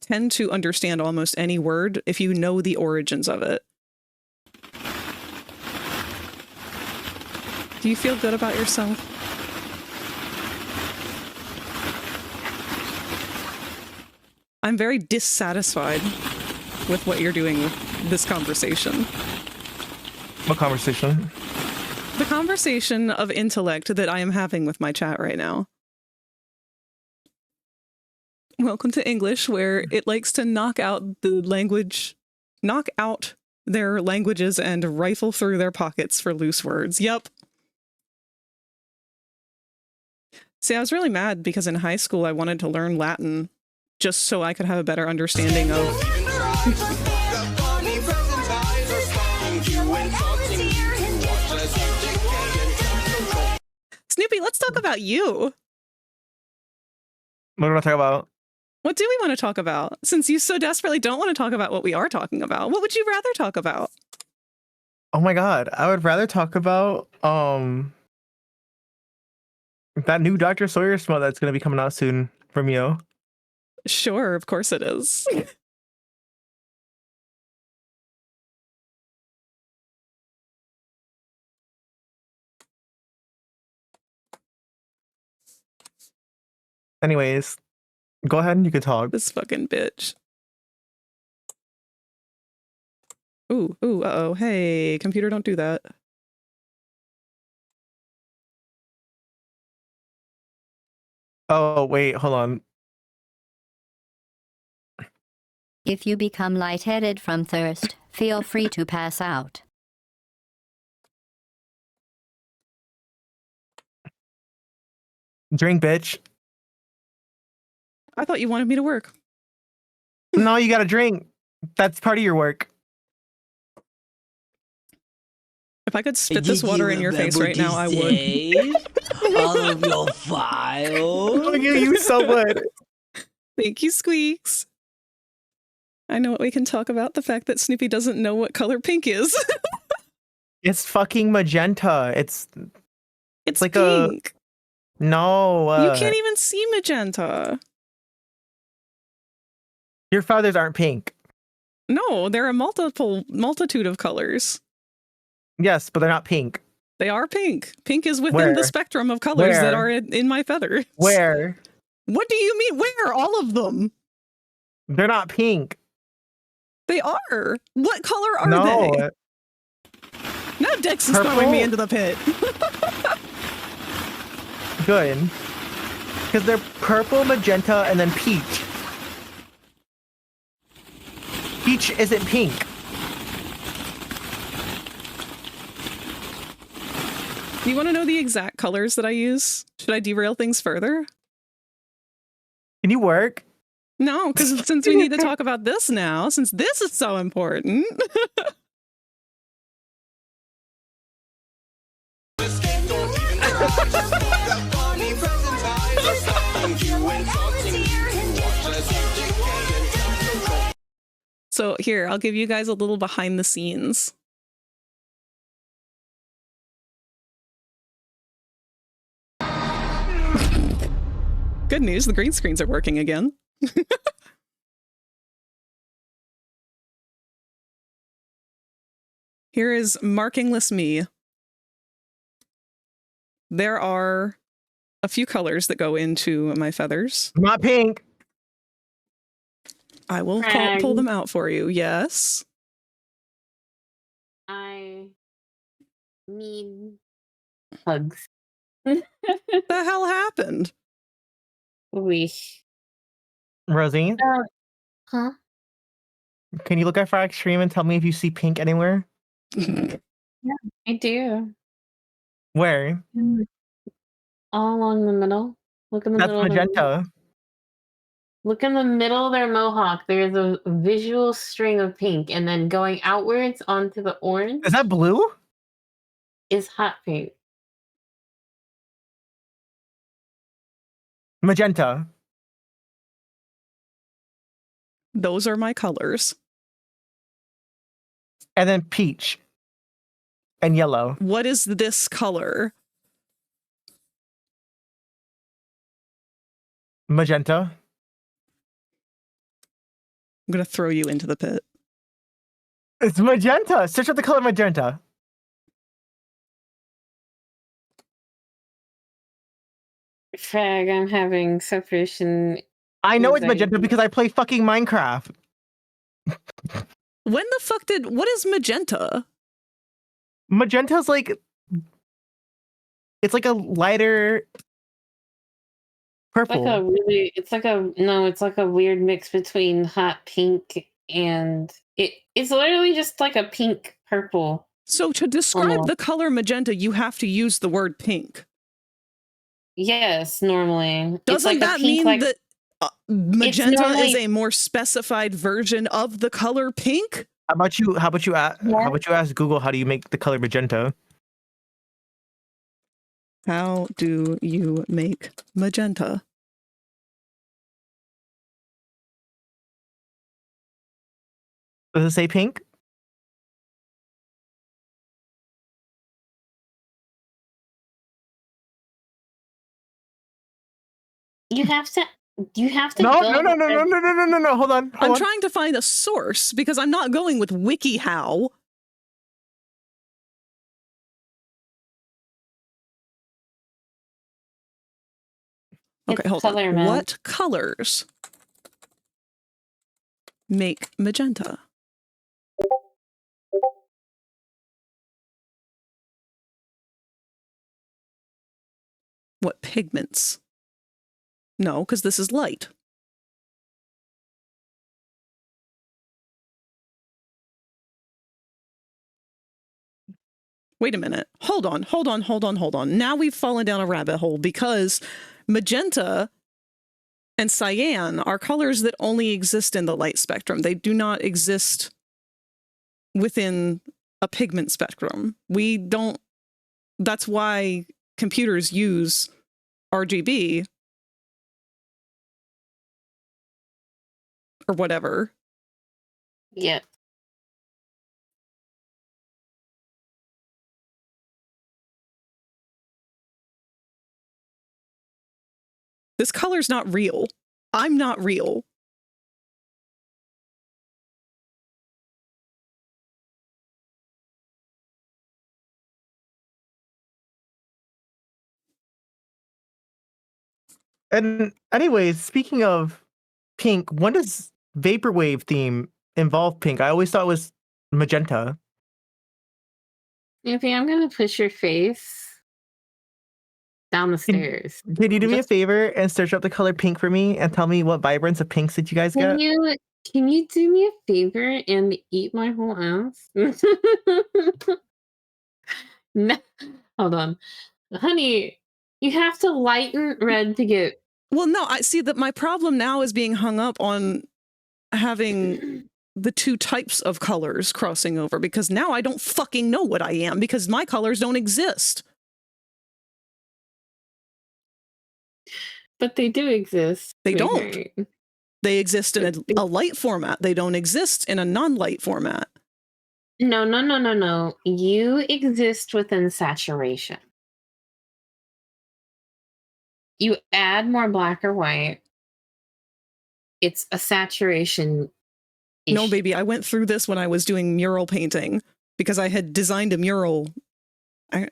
Speaker 1: tend to understand almost any word if you know the origins of it. Do you feel good about yourself? I'm very dissatisfied with what you're doing with this conversation.
Speaker 3: What conversation?
Speaker 1: the conversation of intellect that I am having with my chat right now. Welcome to English, where it likes to knock out their languages and rifle through their pockets for loose words. Yep. See, I was really mad because in high school I wanted to learn Latin just so I could have a better understanding of... Snoopy, let's talk about you.
Speaker 3: What do I talk about?
Speaker 1: What do we want to talk about? Since you so desperately don't want to talk about what we are talking about, what would you rather talk about?
Speaker 3: Oh my god, I would rather talk about that new Dr. Sawyer smell that's gonna be coming out soon from you.
Speaker 1: Sure, of course it is.
Speaker 3: Anyways, go ahead and you can talk.
Speaker 1: This fucking bitch. Ooh, uh-oh. Hey, computer, don't do that.
Speaker 3: Oh, wait, hold on.
Speaker 2: If you become lightheaded from thirst, feel free to pass out.
Speaker 3: Drink, bitch.
Speaker 1: I thought you wanted me to work.
Speaker 3: No, you gotta drink. That's part of your work.
Speaker 1: If I could spit this water in your face right now, I would.
Speaker 7: All of your files.
Speaker 3: Look at you so good.
Speaker 1: Thank you, Squeaks. I know what we can talk about. The fact that Snoopy doesn't know what color pink is.
Speaker 3: It's fucking magenta. It's like
Speaker 1: pink.
Speaker 3: No.
Speaker 1: You can't even see magenta.
Speaker 3: Your feathers aren't pink.
Speaker 1: No, there are multitude of colors.
Speaker 3: Yes, but they're not pink.
Speaker 1: They are pink. Pink is within the spectrum of colors that are in my feathers.
Speaker 3: Where?
Speaker 1: What do you mean? Where? All of them.
Speaker 3: They're not pink.
Speaker 1: They are. What color are they? Now Dex is throwing me into the pit.
Speaker 3: Good. Because they're purple, magenta, and then peach. Peach isn't pink.
Speaker 1: Do you want to know the exact colors that I use? Should I derail things further?
Speaker 3: Can you work?
Speaker 1: No, because since we need to talk about this now, since this is so important. So here, I'll give you guys a little behind the scenes. Good news, the green screens are working again. Here is markingless me. There are a few colors that go into my feathers.
Speaker 3: Not pink.
Speaker 1: I will pull them out for you. Yes.
Speaker 5: I need hugs.
Speaker 1: The hell happened?
Speaker 5: Wish.
Speaker 3: Rosie?
Speaker 5: Huh?
Speaker 3: Can you look at Fire Extreme and tell me if you see pink anywhere?
Speaker 5: Yeah, I do.
Speaker 3: Where?
Speaker 5: All along the middle. Look in the
Speaker 3: That's
Speaker 5: middle.
Speaker 3: magenta.
Speaker 5: Look in the middle of their mohawk. There's a visual string of pink, and then going outwards onto the orange.
Speaker 3: Is that blue?
Speaker 5: Is hot pink.
Speaker 3: Magenta.
Speaker 1: Those are my colors.
Speaker 3: And then peach. And yellow.
Speaker 1: What is this color?
Speaker 3: Magenta.
Speaker 1: I'm gonna throw you into the pit.
Speaker 3: It's magenta. Search up the color magenta.
Speaker 5: Frag, I'm having separation.
Speaker 3: I know it's magenta because I play fucking Minecraft.
Speaker 1: When the fuck what is magenta?
Speaker 3: Magenta's like It's like a lighter purple.
Speaker 5: It's like a weird mix between hot pink and it's literally just like a pink purple.
Speaker 1: So to describe the color magenta, you have to use the word pink.
Speaker 5: Yes, normally.
Speaker 1: Doesn't that mean that magenta is a more specified version of the color pink?
Speaker 3: How about you ask Google, how do you make the color magenta?
Speaker 1: How do you make magenta?
Speaker 3: Does it say pink?
Speaker 5: You have to
Speaker 3: No. Hold on.
Speaker 1: I'm trying to find a source because I'm not going with WikiHow. Okay, hold on. What colors make magenta? What pigments? No, because this is light. Wait a minute. Hold on. Now we've fallen down a rabbit hole because magenta and cyan are colors that only exist in the light spectrum. They do not exist within a pigment spectrum. That's why computers use RGB or whatever.
Speaker 5: Yeah.
Speaker 1: This color's not real. I'm not real.
Speaker 3: And anyways, speaking of pink, when does Vaporwave theme involve pink? I always thought it was magenta.
Speaker 5: Maybe I'm gonna push your face down the stairs.
Speaker 3: Can you do me a favor and search up the color pink for me and tell me what vibrance of pinks that you guys got?
Speaker 5: Can you do me a favor and eat my whole ass? No, hold on. Honey, you have to lighten red to get...
Speaker 1: Well, no, I see that my problem now is being hung up on having the two types of colors crossing over because now I don't fucking know what I am because my colors don't exist.
Speaker 5: But they do exist.
Speaker 1: They don't. They exist in a light format. They don't exist in a non-light format.
Speaker 5: No. You exist within saturation. You add more black or white. It's a saturation issue.
Speaker 1: No, baby, I went through this when I was doing mural painting because I had designed a mural.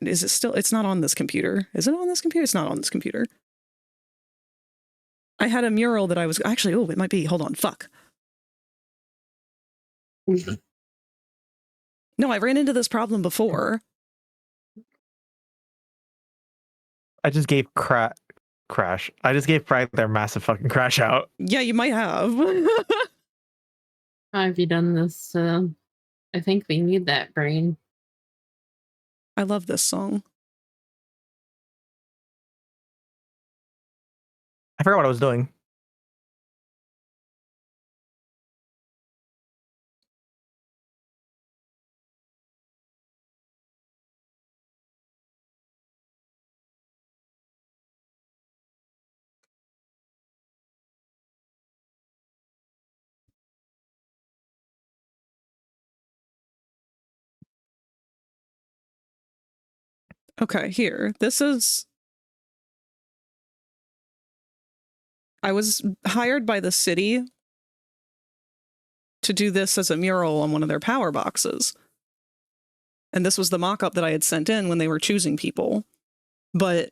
Speaker 1: Is it still? It's not on this computer. Is it on this computer? It's not on this computer. I had a mural that I was actually, oh, it might be. Hold on. Fuck. No, I ran into this problem before.
Speaker 3: I just gave crash. I just gave Pride their massive fucking crash out.
Speaker 1: Yeah, you might have.
Speaker 5: How have you done this? I think we need that brain.
Speaker 1: I love this song.
Speaker 3: I forgot what I was doing.
Speaker 1: Okay, here. This is... I was hired by the city to do this as a mural on one of their power boxes. And this was the mock-up that I had sent in when they were choosing people. But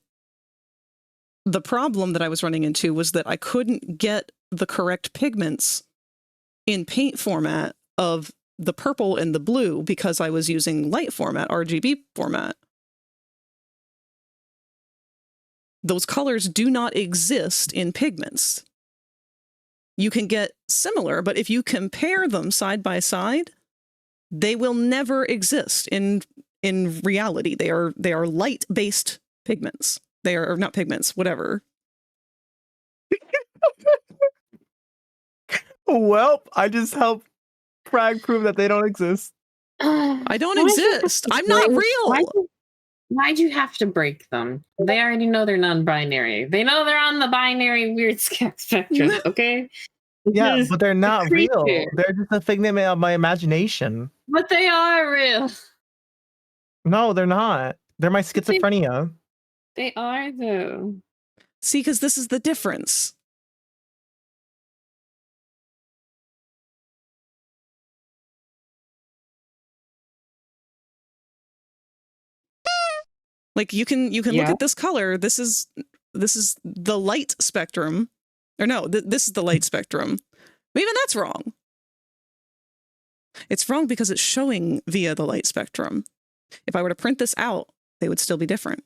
Speaker 1: the problem that I was running into was that I couldn't get the correct pigments in paint format of the purple and the blue because I was using light format, RGB format. Those colors do not exist in pigments. You can get similar, but if you compare them side by side, they will never exist in reality. They are light-based pigments. They are not pigments, whatever.
Speaker 3: Well, I just helped Frag prove that they don't exist.
Speaker 1: I don't exist. I'm not real.
Speaker 5: Why'd you have to break them? They already know they're non-binary. They know they're on the binary weird spectrum, okay?
Speaker 3: Yeah,
Speaker 5: This
Speaker 3: but they're not real.
Speaker 5: creature.
Speaker 3: They're just a figment of my imagination.
Speaker 5: But they are real.
Speaker 3: No, they're not. They're my schizophrenia.
Speaker 5: They are, though.
Speaker 1: See, because this is the difference. Like you can look at this color. This is the light spectrum, or no, this is the light spectrum. Even that's wrong. It's wrong because it's showing via the light spectrum. If I were to print this out, they would still be different.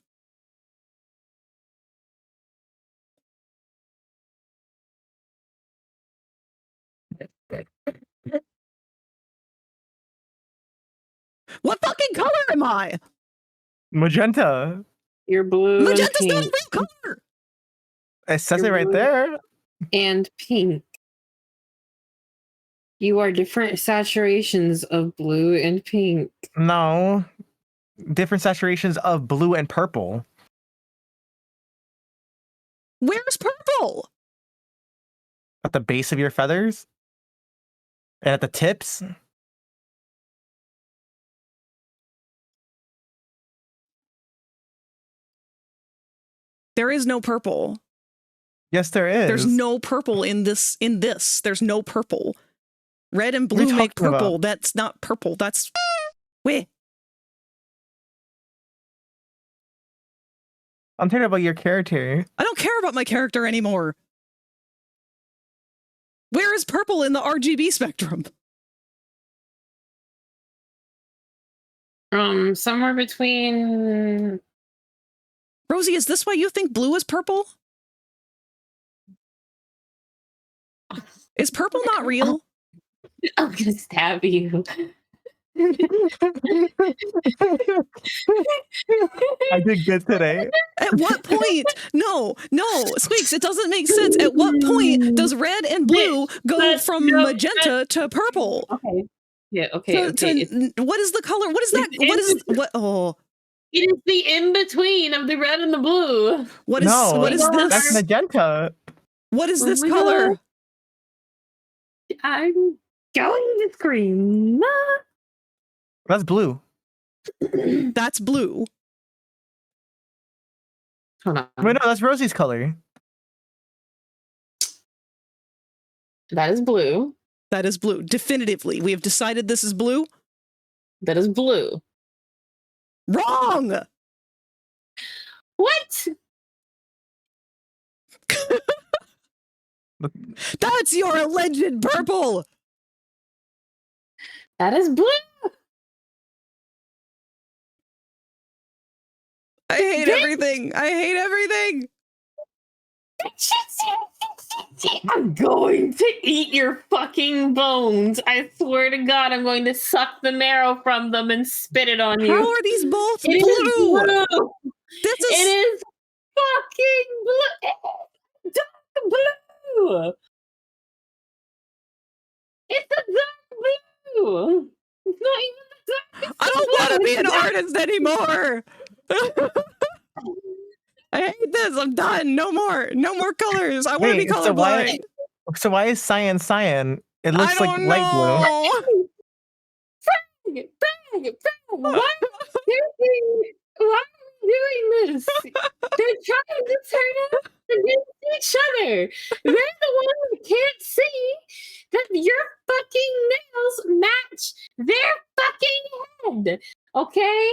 Speaker 1: What fucking color am I?
Speaker 3: Magenta.
Speaker 5: You're blue.
Speaker 1: Magenta's
Speaker 5: and
Speaker 1: not a
Speaker 5: pink.
Speaker 1: real color.
Speaker 3: It says
Speaker 5: You're
Speaker 3: it right
Speaker 5: blue.
Speaker 3: there.
Speaker 5: And pink. You are different saturations of blue and pink.
Speaker 3: No. Different saturations of blue and purple.
Speaker 1: Where's purple?
Speaker 3: At the base of your feathers? And at the tips?
Speaker 1: There is no purple.
Speaker 3: Yes, there is.
Speaker 1: There's no purple in this. There's no purple. Red and
Speaker 3: What are you
Speaker 1: blue make
Speaker 3: talking
Speaker 1: purple.
Speaker 3: about?
Speaker 1: That's not purple. That's wait.
Speaker 3: I'm talking about your character.
Speaker 1: I don't care about my character anymore. Where is purple in the RGB spectrum?
Speaker 5: Somewhere between.
Speaker 1: Rosie, is this why you think blue is purple? Is purple not real?
Speaker 5: I'm gonna stab you.
Speaker 3: I did good today.
Speaker 1: At what point? No, Squeaks, it doesn't make sense. At what point does red and blue go from magenta to purple?
Speaker 5: Okay. Yeah, okay.
Speaker 1: What is the color? What is that? What? Oh.
Speaker 5: It is the in-between of the red and the blue.
Speaker 1: What is this?
Speaker 3: That's magenta.
Speaker 1: What is this color?
Speaker 5: God. I'm going to scream.
Speaker 3: That's blue.
Speaker 1: That's blue.
Speaker 5: Hold on.
Speaker 3: Wait, no, that's Rosie's color.
Speaker 5: That is blue.
Speaker 1: That is blue. Definitively. We have decided this is blue.
Speaker 5: That is blue.
Speaker 1: Wrong!
Speaker 5: What?
Speaker 1: That's your alleged purple!
Speaker 5: That is blue.
Speaker 1: I hate everything. I hate everything.
Speaker 5: I'm going to eat your fucking bones. I swear to God, I'm going to suck the marrow from them and spit it on you.
Speaker 1: How are these both
Speaker 5: It
Speaker 1: blue?
Speaker 5: is blue.
Speaker 1: This is...
Speaker 5: It is fucking blue. Dark blue. It's a dark blue. It's not even the darkest.
Speaker 1: I don't want to be an artist anymore. I hate this. I'm done. No more colors. I want to be colorblind.
Speaker 3: So why is cyan cyan? It looks like light blue.
Speaker 5: Frank, why are we doing this? They're trying to turn us against each other. They're the ones who can't see that your fucking nails match their fucking head. Okay?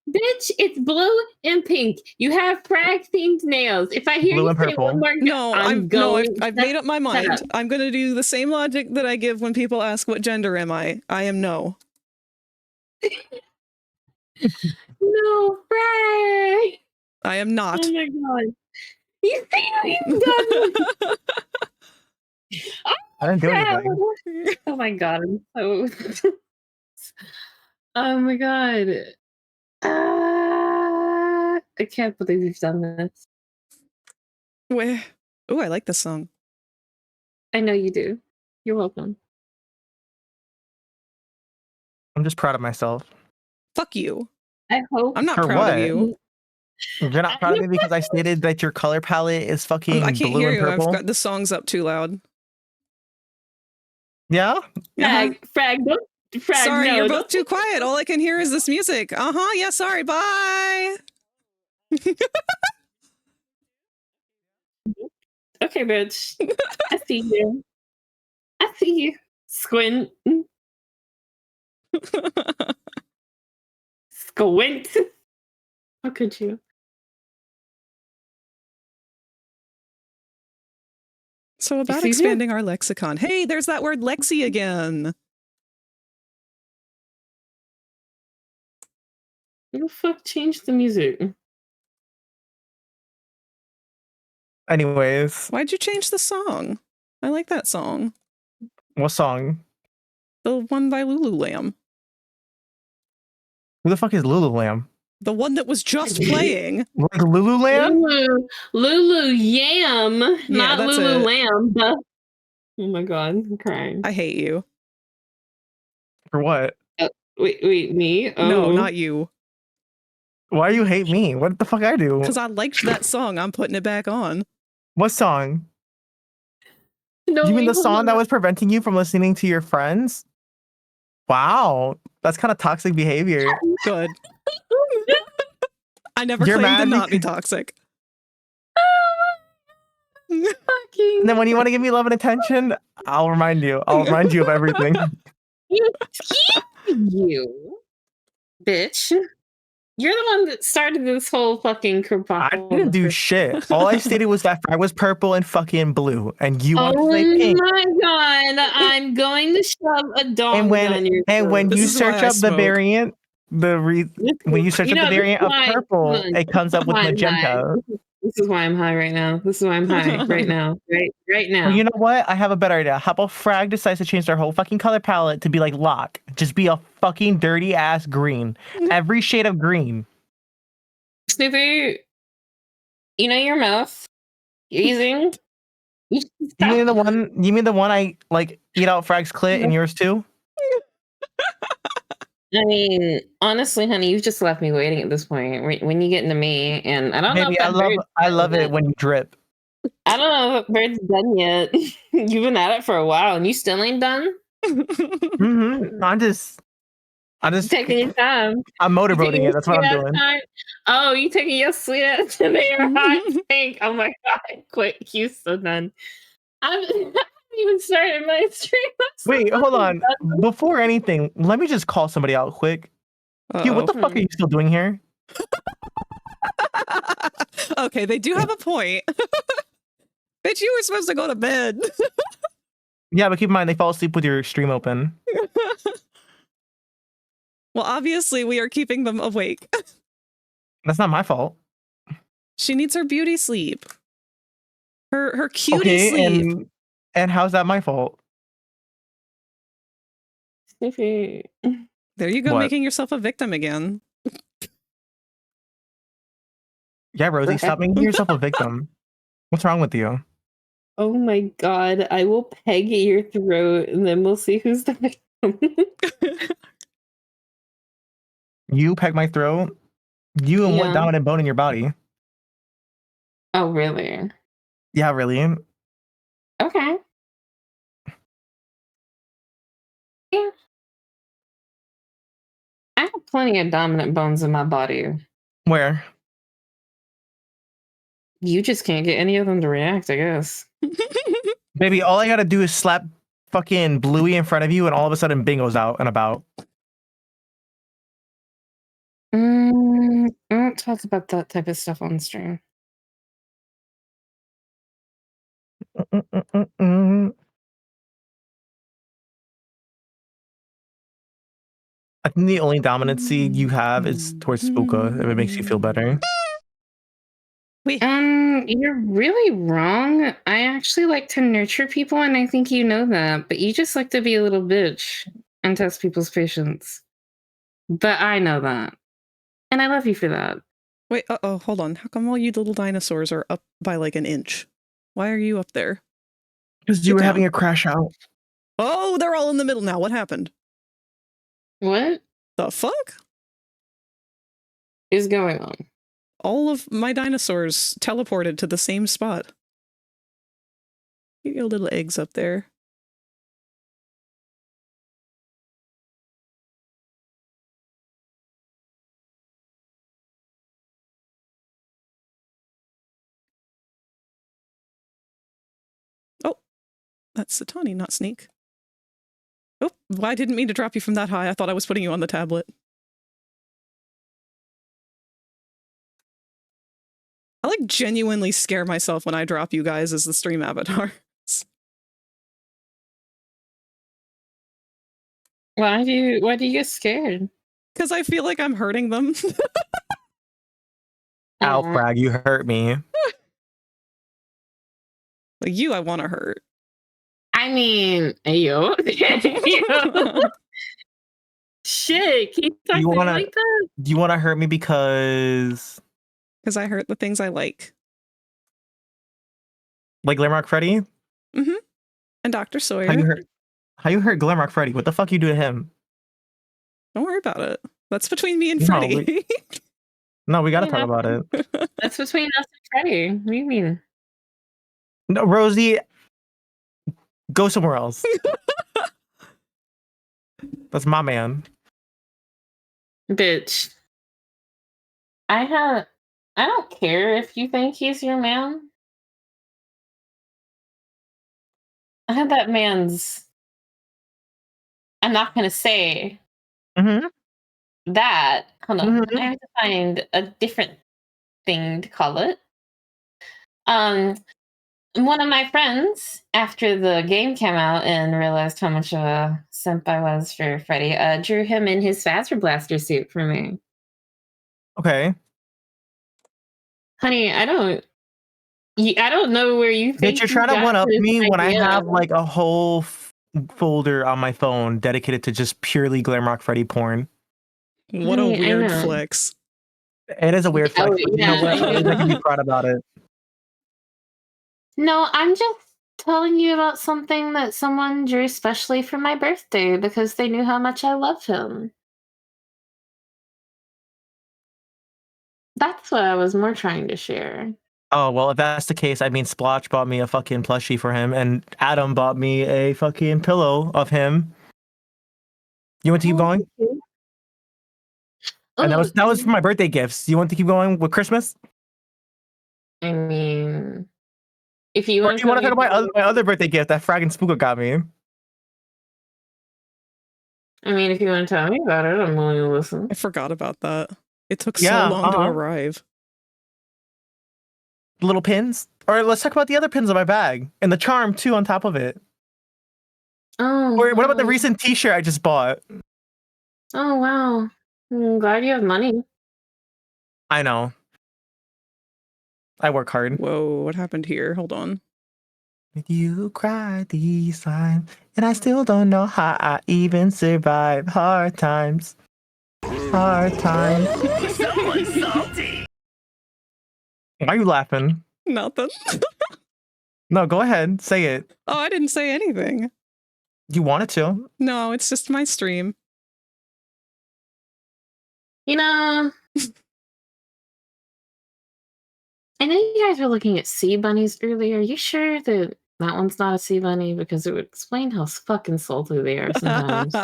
Speaker 5: Bitch, it's blue and pink. You have Prague themed nails. If I hear
Speaker 3: Blue
Speaker 5: you
Speaker 3: and
Speaker 5: say
Speaker 3: purple.
Speaker 5: one more,
Speaker 1: I've made up my mind. I'm gonna do the same logic that I give when people ask what gender am I. I am no.
Speaker 5: No, Prague.
Speaker 1: I am not.
Speaker 5: Oh my God. You see what you've done?
Speaker 3: I didn't do
Speaker 5: Crap.
Speaker 3: anything.
Speaker 5: Oh my god, I'm so. Oh my god. I can't believe you've done this.
Speaker 1: Where? Oh, I like this song.
Speaker 5: I know you do. You're welcome.
Speaker 3: I'm just proud of myself.
Speaker 1: Fuck you.
Speaker 5: I hope.
Speaker 1: I'm not
Speaker 3: For
Speaker 1: proud of
Speaker 3: what?
Speaker 1: you.
Speaker 3: You're not proud of me because I stated that your color palette is fucking
Speaker 1: I can't
Speaker 3: blue
Speaker 1: hear
Speaker 3: and
Speaker 1: you. I've
Speaker 3: purple?
Speaker 1: got the songs up too loud.
Speaker 3: Yeah?
Speaker 5: Frag, don't. Frag,
Speaker 1: Sorry,
Speaker 5: no,
Speaker 1: you're
Speaker 5: don't-
Speaker 1: both too quiet. All I can hear is this music. Yeah, sorry. Bye.
Speaker 5: Okay, bitch. I see you. I see you. Squint. Squint. How could you?
Speaker 1: So about
Speaker 5: see
Speaker 1: expanding our lexicon. Hey, there's that word Lexi again.
Speaker 5: Who the fuck changed the music?
Speaker 3: Anyways,
Speaker 1: Why'd you change the song? I like that song.
Speaker 3: what song?
Speaker 1: The one by Lululam.
Speaker 3: Who the fuck is Lululam?
Speaker 1: The one that was just playing.
Speaker 3: Like Lululam?
Speaker 5: Lulu Yam, not
Speaker 1: that's
Speaker 5: Lulu
Speaker 1: it.
Speaker 5: Lamb. Oh my god, I'm crying.
Speaker 1: I hate you.
Speaker 3: For what?
Speaker 5: Wait, me? Oh.
Speaker 1: No, not you.
Speaker 3: Why you hate me? What the fuck I do?
Speaker 1: Because I liked that song. I'm putting it back on.
Speaker 3: What song?
Speaker 5: No,
Speaker 3: You mean
Speaker 5: wait,
Speaker 3: the
Speaker 5: hold
Speaker 3: song
Speaker 5: on.
Speaker 3: that was preventing you from listening to your friends? Wow, that's kind of toxic behavior.
Speaker 1: Good. I never
Speaker 3: You're
Speaker 1: claimed to
Speaker 3: mad
Speaker 1: not be
Speaker 3: because-
Speaker 1: toxic.
Speaker 5: Fucking.
Speaker 3: And then when you want to give me love and attention, I'll remind you. I'll remind you of everything.
Speaker 5: You, bitch. You're the one that started this whole fucking kerfuffle.
Speaker 3: I didn't do shit. All I stated was that I was purple and fucking blue, and you want to say pink.
Speaker 5: my god, I'm going to shove a dog
Speaker 3: And
Speaker 5: down your
Speaker 3: when
Speaker 1: This
Speaker 3: you
Speaker 1: is why
Speaker 3: search
Speaker 1: I
Speaker 3: up the
Speaker 1: smoke.
Speaker 3: variant, when you search up the variant of purple, it comes up with magenta.
Speaker 5: This is why I'm high right now. This is why I'm high right now. Right now.
Speaker 3: Well, you know what? I have a better idea. How about Frag decides to change their whole fucking color palette to be like Locke? Just be a fucking dirty ass green. Every shade of green.
Speaker 5: Snoopy, you know your mouth you're using? You
Speaker 3: You mean the one I like eat out Frag's clit and yours too?
Speaker 5: I mean, honestly, honey, you've just left me waiting at this point. When you get into me, and I don't know
Speaker 3: Baby,
Speaker 5: if
Speaker 3: I love it when you drip.
Speaker 5: I don't know if bird's done yet. You've been at it for a while, and you still ain't done.
Speaker 3: Mm-hmm. I'm just
Speaker 5: Taking your time.
Speaker 3: I'm motorboating it. That's what I'm doing.
Speaker 5: Time. Oh, you taking your sweet ass to your hot tank. Oh my god, quick, you so done. I haven't even started my stream.
Speaker 3: Wait, hold on. Before anything, let me just call somebody out quick. Hugh, what the fuck are you still doing here?
Speaker 1: Okay, they do have a point. Bitch, you were supposed to go to bed.
Speaker 3: Yeah, but keep in mind they fall asleep with your stream open.
Speaker 1: Well, obviously we are keeping them awake.
Speaker 3: That's not my fault.
Speaker 1: She needs her beauty sleep. Her cutie sleep.
Speaker 3: And how's that my fault?
Speaker 5: Sniffy.
Speaker 1: There you go,
Speaker 3: What?
Speaker 1: making yourself a victim again.
Speaker 3: Yeah, Rosie, stop making yourself a victim. What's wrong with you?
Speaker 5: Oh my god, I will peg at your throat and then we'll see who's the victim.
Speaker 3: You peg my throat? You and what
Speaker 5: Yeah.
Speaker 3: dominant bone in your body?
Speaker 5: Oh, really?
Speaker 3: Yeah, really?
Speaker 5: Okay. Yeah. I have plenty of dominant bones in my body.
Speaker 3: Where?
Speaker 5: You just can't get any of them to react, I guess.
Speaker 3: Baby, all I gotta do is slap fucking Bluey in front of you and all of a sudden Bingo's out and about.
Speaker 5: I don't talk about that type of stuff on stream.
Speaker 3: I think the only dominancy you have is towards Spooka, if it makes you feel better.
Speaker 5: You're really wrong. I actually like to nurture people, and I think you know that. But you just like to be a little bitch and test people's patience. But I know that, and I love you for that.
Speaker 1: Wait, hold on. How come all you little dinosaurs are up by like an inch? Why are you up there?
Speaker 3: Because you were having a crash out.
Speaker 1: Oh, they're all in the middle now. What happened?
Speaker 5: What
Speaker 1: the fuck
Speaker 5: is going on?
Speaker 1: All of my dinosaurs teleported to the same spot. Get your little eggs up there. Oh, that's Satani, not Sneak. Oh, well, I didn't mean to drop you from that high. I thought I was putting you on the tablet. I like genuinely scare myself when I drop you guys as the stream avatars.
Speaker 5: Why do you get scared?
Speaker 1: Because I feel like I'm hurting them.
Speaker 3: Ow, Frag, you hurt me.
Speaker 1: Like you, I want to hurt.
Speaker 5: I mean, yo. Shit, can you talk to me like that?
Speaker 3: Do you want to hurt me because
Speaker 1: I hurt the things I like.
Speaker 3: Like Glamrock Freddy?
Speaker 1: Mm-hmm. And Dr. Sawyer.
Speaker 3: How you hurt Glamrock Freddy? What the fuck you do to him?
Speaker 1: Don't worry about it. That's between me and Freddy.
Speaker 3: No, we gotta talk about it.
Speaker 5: That's between us and Freddy. What do you mean?
Speaker 3: No, Rosie, go somewhere else. That's my man.
Speaker 5: Bitch. I don't care if you think he's your man. I had that man's. I'm not gonna say that. Hold on. I have to find a different thing to call it. One of my friends, after the game came out and realized how much of a simp I was for Freddy, drew him in his Faster Blaster suit for me.
Speaker 3: Okay.
Speaker 5: Honey, I don't know where you think
Speaker 3: you're trying to one up me when I
Speaker 5: idea.
Speaker 3: have like a whole folder on my phone dedicated to just purely Glamrock Freddy porn.
Speaker 1: What a weird flex.
Speaker 3: It is a weird flex. But you know what? I can be proud about it.
Speaker 5: No, I'm just telling you about something that someone drew especially for my birthday because they knew how much I love him. That's what I was more trying to share.
Speaker 3: Oh, well, if that's the case, I mean, Splotch bought me a fucking plushie for him, and Adam bought me a fucking pillow of him. You want to keep going? And that was for my birthday gifts. You want to keep going with Christmas?
Speaker 5: I mean, if you
Speaker 3: want to talk about my other birthday gift that Frag and Spooka got me.
Speaker 5: I mean, if you want to tell me about it, I'm willing to listen.
Speaker 1: I forgot about that. It took so long to arrive.
Speaker 3: Little pins? Or let's talk about the other pins in my bag. And the charm, too, on top of it.
Speaker 5: Oh.
Speaker 3: Or what about the recent t-shirt I just bought?
Speaker 5: Oh, wow. I'm glad you have money.
Speaker 3: I know. I work hard.
Speaker 1: Whoa, what happened here? Hold on.
Speaker 3: You cried these times, and I still don't know how I even survive hard times. Hard times.
Speaker 6: Someone's salty.
Speaker 3: Why are you laughing?
Speaker 1: Nothing.
Speaker 3: No, go ahead. Say it.
Speaker 1: Oh, I didn't say anything.
Speaker 3: You wanted to.
Speaker 1: No, it's just my stream.
Speaker 5: You know, I know you guys were looking at sea bunnies earlier. Are you sure that one's not a sea bunny? Because it would explain how fucking salty they are sometimes.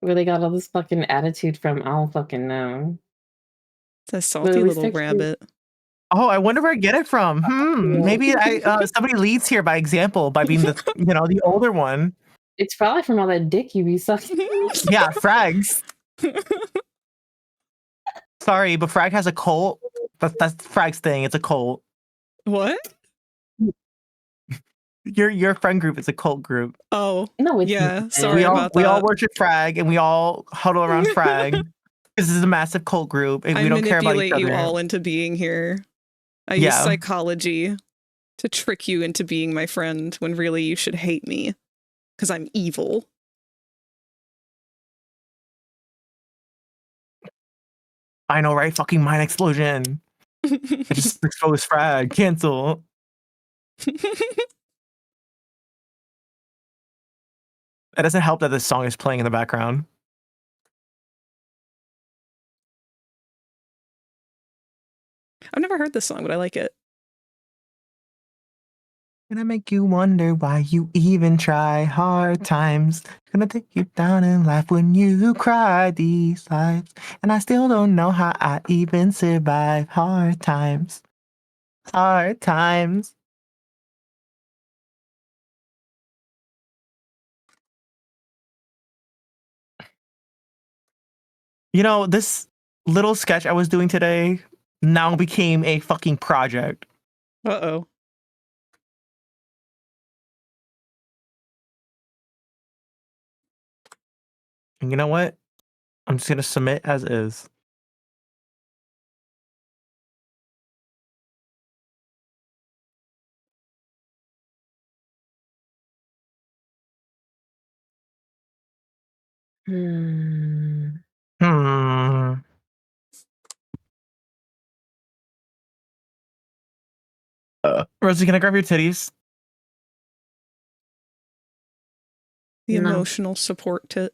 Speaker 5: Where they got all this fucking attitude from, I don't fucking know.
Speaker 1: It's a salty little rabbit.
Speaker 3: Oh, I wonder where I get it from. Maybe somebody leads here by example by being the the older one.
Speaker 5: It's probably from all that dick you be sucking.
Speaker 3: Yeah, Frags. Sorry, but Frag has a cult. That's Frag's thing. It's a cult.
Speaker 1: What?
Speaker 3: Your friend group is a cult group.
Speaker 1: Oh,
Speaker 5: no, it's
Speaker 1: yeah. Sorry about that.
Speaker 3: We all worship Frag, and we all huddle around Frag. This is a massive cult group, and
Speaker 1: I
Speaker 3: we don't care about each
Speaker 1: manipulate you
Speaker 3: other.
Speaker 1: all into being here. I use
Speaker 3: Yeah.
Speaker 1: psychology to trick you into being my friend when really you should hate me because I'm evil.
Speaker 3: I know, right? Fucking mind explosion. I just exposed frag. Cancel. It doesn't help that this song is playing in the background.
Speaker 1: I've never heard this song, but I like it.
Speaker 3: Gonna make you wonder why you even try. Hard times gonna take you down in life when you cry these lives. And I still don't know how I even survive. Hard times. Hard times. You know, this little sketch I was doing today now became a fucking project.
Speaker 1: Uh-oh.
Speaker 3: And you know what? I'm just gonna submit as is.
Speaker 5: Hmm.
Speaker 3: Rosie, can I grab your titties?
Speaker 1: The
Speaker 5: No.
Speaker 1: emotional support tit.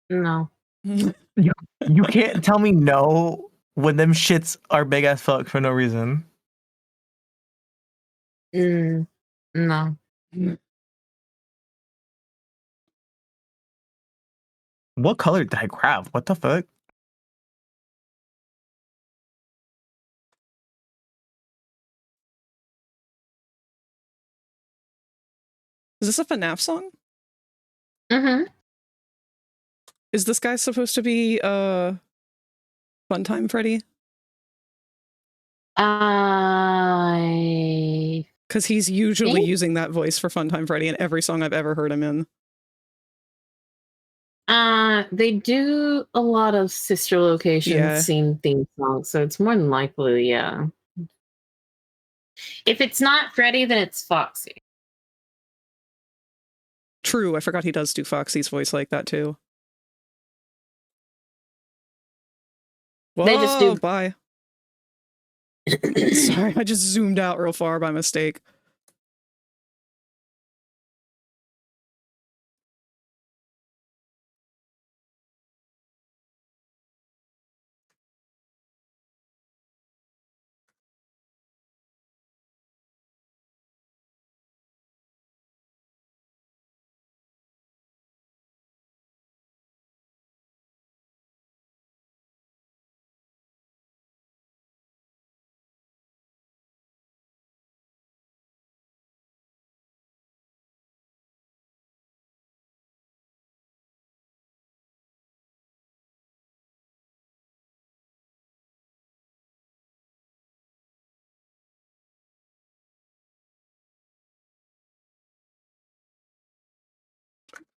Speaker 5: No.
Speaker 3: You can't tell me no when them shits are big as fuck for no reason.
Speaker 5: No.
Speaker 3: What color did I grab? What the fuck?
Speaker 1: Is this a FNAF song?
Speaker 5: Mm-hmm.
Speaker 1: Is this guy supposed to be Funtime Freddy?
Speaker 5: I
Speaker 1: Because he's usually
Speaker 5: think
Speaker 1: using that voice for Funtime Freddy in every song I've ever heard him in.
Speaker 5: they do a lot of sister locations
Speaker 1: Yeah.
Speaker 5: scene theme songs, so it's more than likely, yeah. If it's not Freddy, then it's Foxy.
Speaker 1: True, I forgot he does do Foxy's voice like that too. Whoa,
Speaker 5: They just do.
Speaker 1: bye. Sorry, I just zoomed out real far by mistake.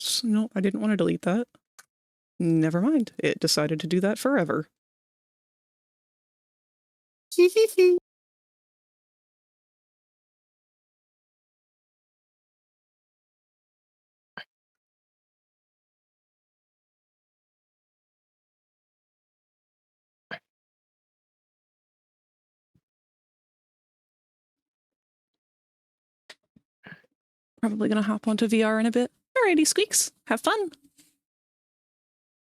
Speaker 1: So, no, I didn't want to delete that. Never mind. It decided to do that forever. Probably gonna hop onto VR in a bit. Alrighty, Squeaks. Have fun.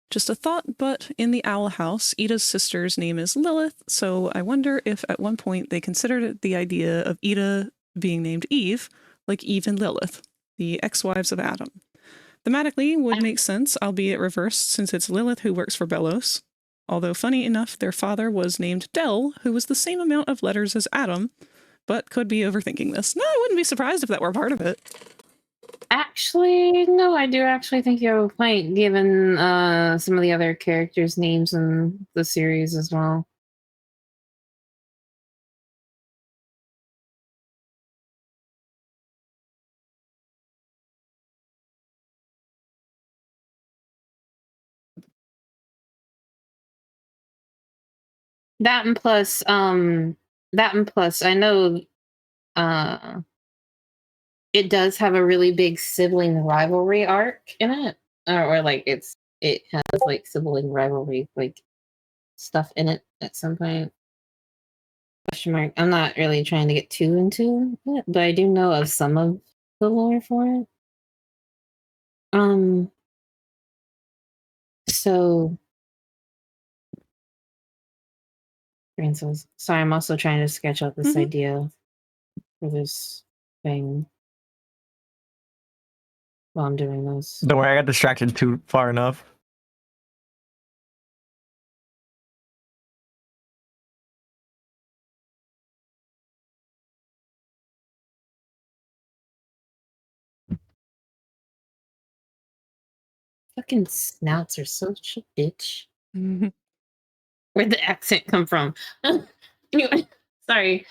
Speaker 1: Just a thought, but in the Owl House, Ida's sister's name is Lilith, so I wonder if at one point they considered the idea of Ida being named Eve, like Eve and Lilith, the ex-wives of Adam. Thematically would make sense, albeit reversed, since it's Lilith who works for Belos. Although funny enough, their father was named Del, who was the same amount of letters as Adam, but could be overthinking this. No, I wouldn't be surprised if that were part of it.
Speaker 5: Actually, no, I do actually think you have a point, given some of the other characters' names in the series as well. That and plus, I know it does have a really big sibling rivalry arc in it. Or like it has like sibling rivalry like stuff in it at some point. Question mark. I'm not really trying to get too into it, but I do know of some of the lore for it. So brain cells. Sorry, I'm also trying to sketch out this idea for this thing while I'm doing this.
Speaker 3: Don't worry, I got distracted too far enough.
Speaker 5: Fucking snouts are such a bitch. Where'd the accent come from? Anyway, sorry.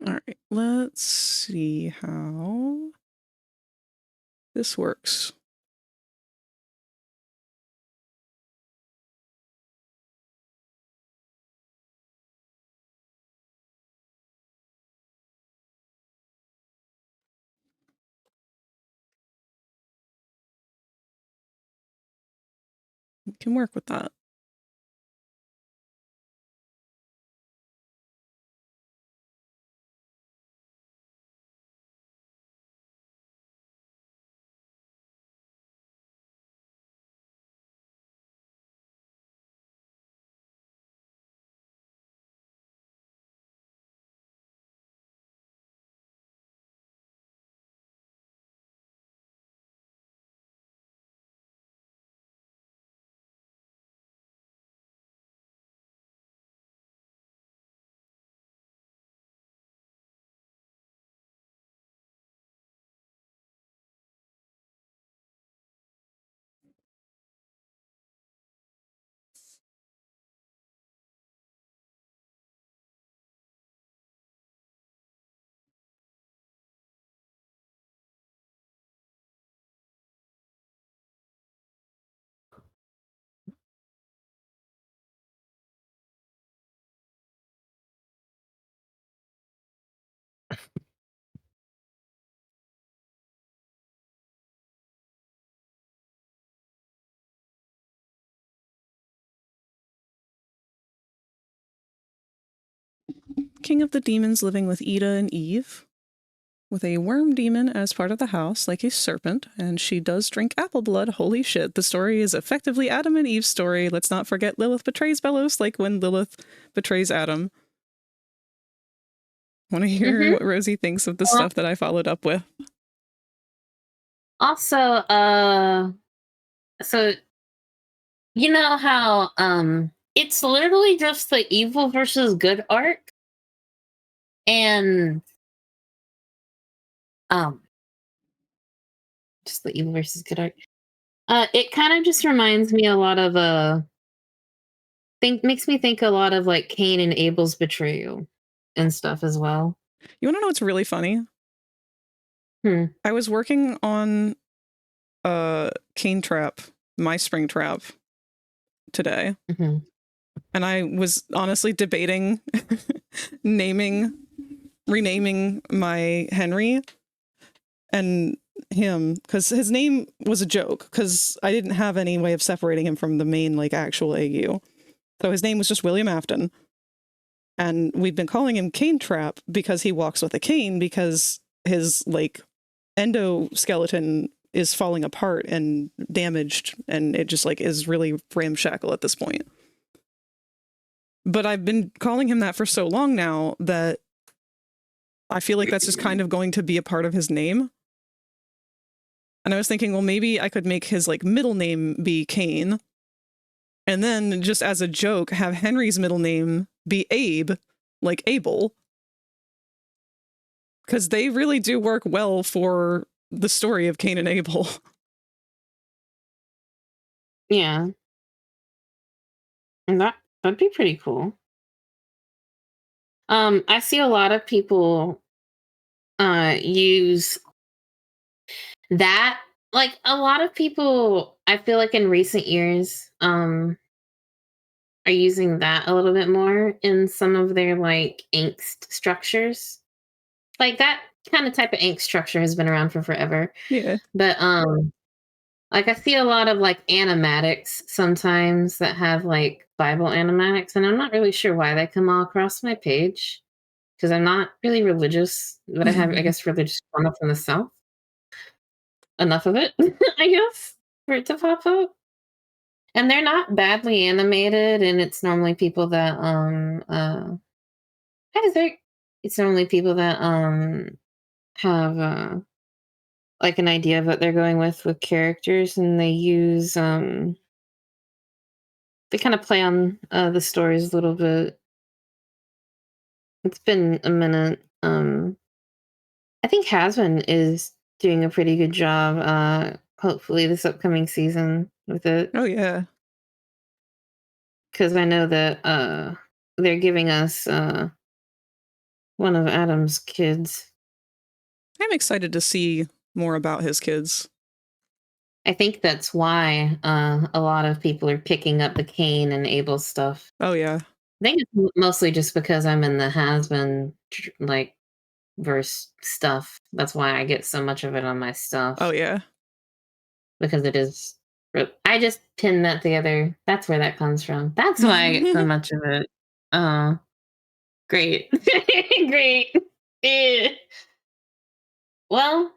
Speaker 1: All right, let's see how this works. We can work with that. King of the demons living with Ida and Eve, with a worm demon as part of the house, like a serpent, and she does drink apple blood. Holy shit, the story is effectively Adam and Eve's story. Let's not forget Lilith betrays Belos, like when Lilith betrays Adam. Want to hear what Rosie thinks of the stuff that I followed up with?
Speaker 5: Also, so you know how it's literally just the evil versus good arc, and just the evil versus good arc. It kind of just reminds me a lot of makes me think a lot of like Cain and Abel's betrayal and stuff as well.
Speaker 1: You want to know what's really funny? I was working on Cane Trap, my spring trap today. And I was honestly debating renaming my Henry and him, because his name was a joke, because I didn't have any way of separating him from the main like actual AU. So his name was just William Afton. And we've been calling him Cane Trap because he walks with a cane, because his like endoskeleton is falling apart and damaged, and it just like is really ramshackle at this point. But I've been calling him that for so long now that I feel like that's just kind of going to be a part of his name. And I was thinking, well, maybe I could make his like middle name be Cain, and then just as a joke have Henry's middle name be Abe, like Abel, because they really do work well for the story of Cain and Abel.
Speaker 5: Yeah. And that'd be pretty cool. I see a lot of people use that. Like a lot of people, I feel like in recent years, are using that a little bit more in some of their like angst structures. Like that kind of type of angst structure has been around for forever.
Speaker 1: Yeah.
Speaker 5: But like I see a lot of like animatics sometimes that have like Bible animatics, and I'm not really sure why they come all across my page because I'm not really religious, but I have, I guess, religious trauma from the South. Enough of it, I guess, for it to pop up. And they're not badly animated, and it's normally people that how does that? It's normally people that have like an idea of what they're going with characters, and they use they kind of play on the stories a little bit. It's been a minute. I think Hasbin is doing a pretty good job. Hopefully this upcoming season with it,
Speaker 1: Oh yeah.
Speaker 5: because I know that they're giving us one of Adam's kids.
Speaker 1: I'm excited to see more about his kids.
Speaker 5: I think that's why a lot of people are picking up the Cain and Abel stuff.
Speaker 1: Oh yeah.
Speaker 5: I think it's mostly just because I'm in the Hasbin like verse stuff. That's why I get so much of it on my stuff.
Speaker 1: Oh yeah.
Speaker 5: Because it is. I just pinned that together. That's where that comes from. That's why I get so much of it. Great. Great. Eh. Well,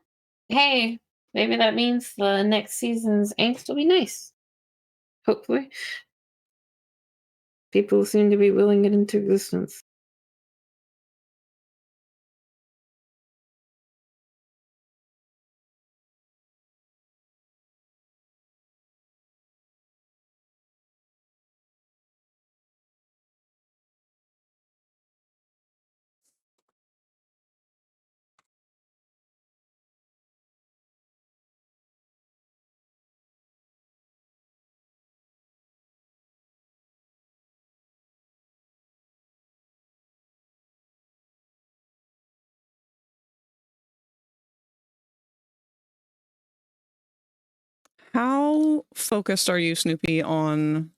Speaker 5: hey, maybe that means the next season's angst will be nice. Hopefully. People seem to be willing it into existence.
Speaker 1: How focused are you, Snoopy, on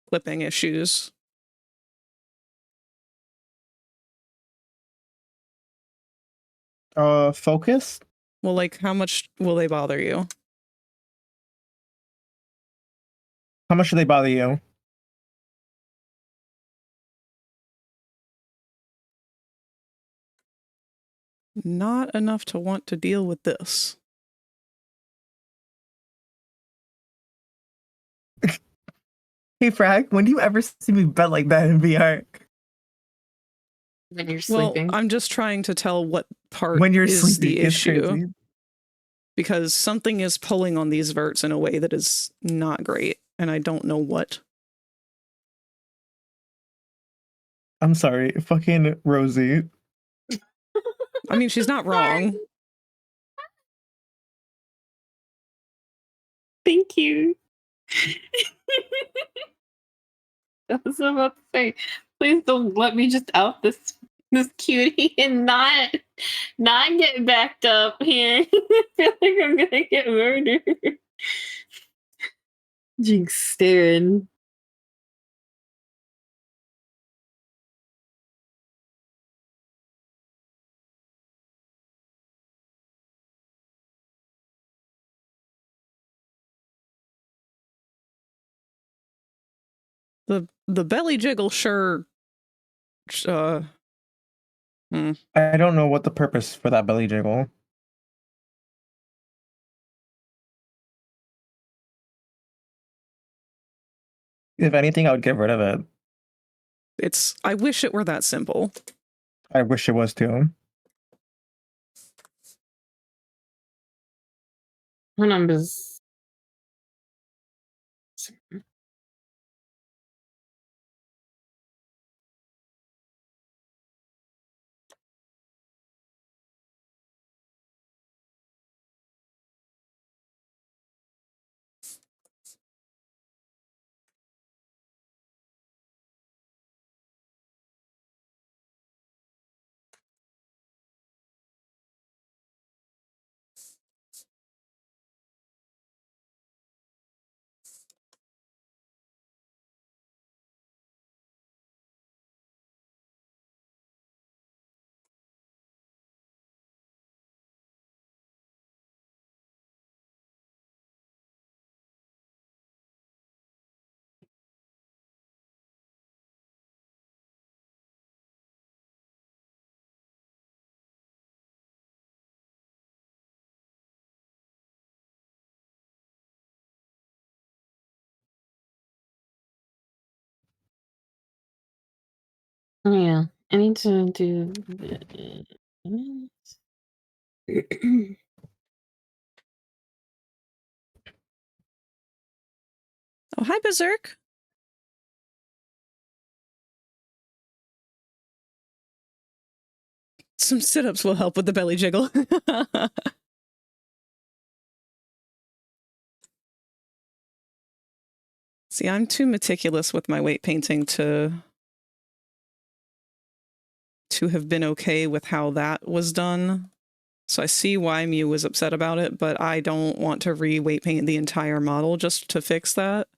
Speaker 1: clipping issues?
Speaker 3: Focus?
Speaker 1: Well, like, how much will they bother you?
Speaker 3: How much do they bother you?
Speaker 1: Not enough to want to deal with this.
Speaker 3: Hey, Frag, when do you ever see me bet like that in VR?
Speaker 5: When you're
Speaker 1: Well,
Speaker 5: sleeping.
Speaker 1: I'm just trying to tell what part
Speaker 3: When you're
Speaker 1: is
Speaker 3: sleeping,
Speaker 1: the
Speaker 3: it's
Speaker 1: issue.
Speaker 3: crazy.
Speaker 1: Because something is pulling on these verts in a way that is not great, and I don't know what.
Speaker 3: I'm sorry, fucking Rosie.
Speaker 1: I mean, she's not wrong.
Speaker 5: Thank you. I was about to say, please don't let me just out this cutie and not get backed up here. I feel like I'm gonna get murdered. Jinx staring.
Speaker 1: The belly jiggle sure
Speaker 3: I don't know what the purpose for that belly jiggle. If anything, I would get rid of it.
Speaker 1: I wish it were that simple.
Speaker 3: I wish it was too.
Speaker 5: Her numbers. Yeah, I need to do.
Speaker 1: Oh, hi, Berserk. Some sit-ups will help with the belly jiggle. See, I'm too meticulous with my weight painting to have been okay with how that was done. So I see why Mew was upset about it, but I don't want to re-weight paint the entire model just to fix that.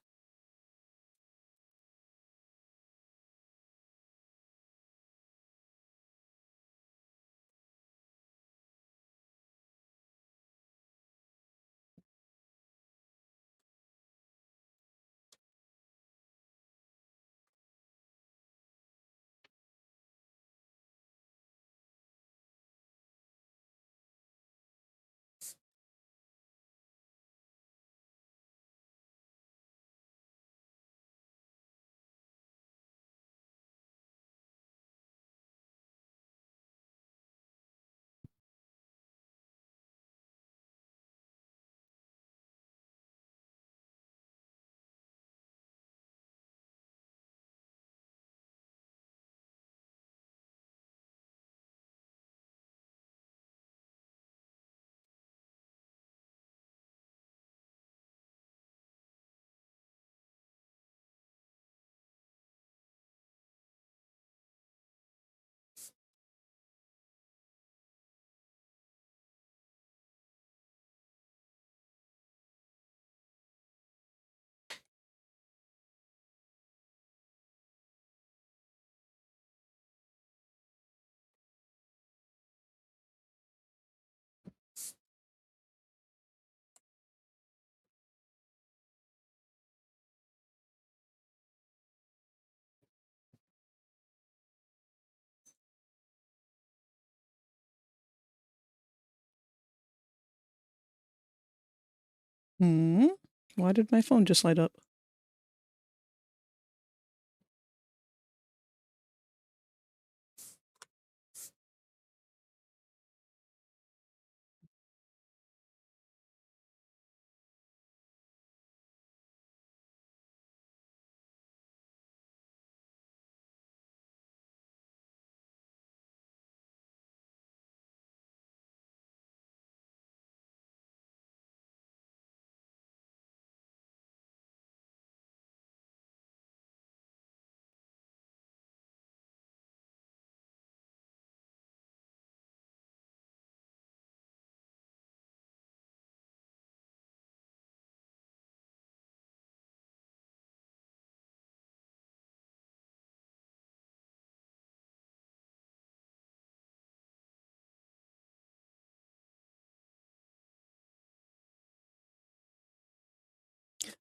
Speaker 1: Hmm? Why did my phone just light up?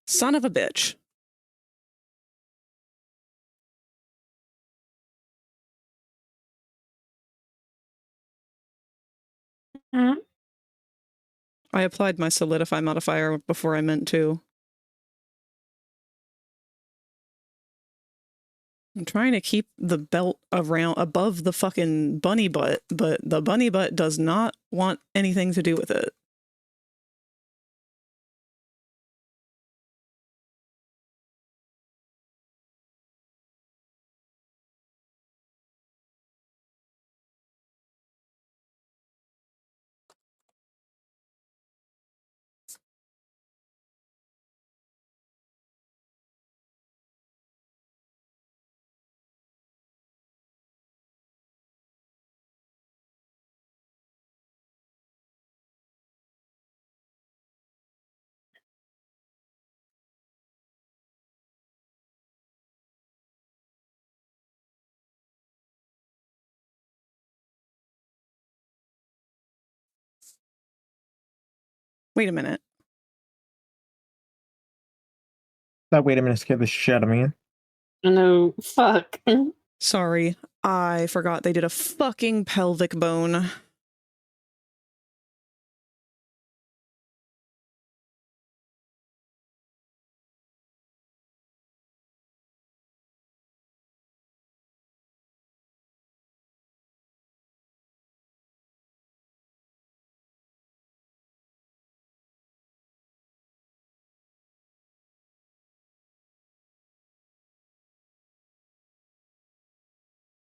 Speaker 1: Son of a bitch.
Speaker 5: Huh?
Speaker 1: I applied my solidify modifier before I meant to. I'm trying to keep the belt around above the fucking bunny butt, but the bunny butt does not want anything to do with it. Wait a minute.
Speaker 3: That wait a minute scared the shit out of me.
Speaker 5: No, fuck.
Speaker 1: Sorry, I forgot they did a fucking pelvic bone.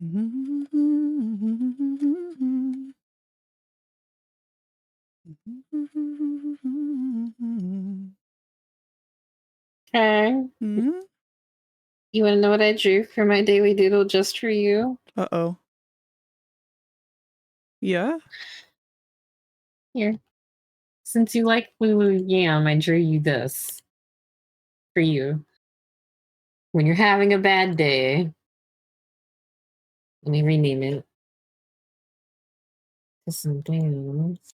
Speaker 8: Okay.
Speaker 1: Mhm.
Speaker 8: You want to know what I drew for my daily doodle just for you?
Speaker 1: Uh-oh. Yeah?
Speaker 8: Here. Since you like Lulu Yam, I drew you this for you. When you're having a bad day, let me rename it to something else.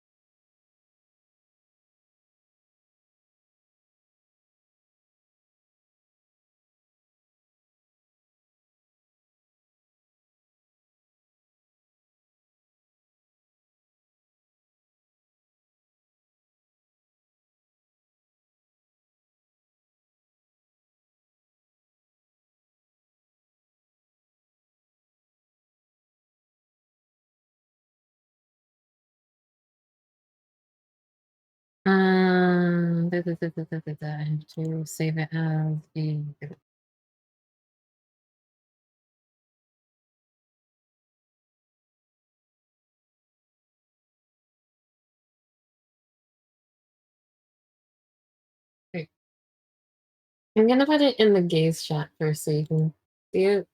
Speaker 8: I have to save it as a. Wait. I'm gonna put it in the gaze chat first so you can see it.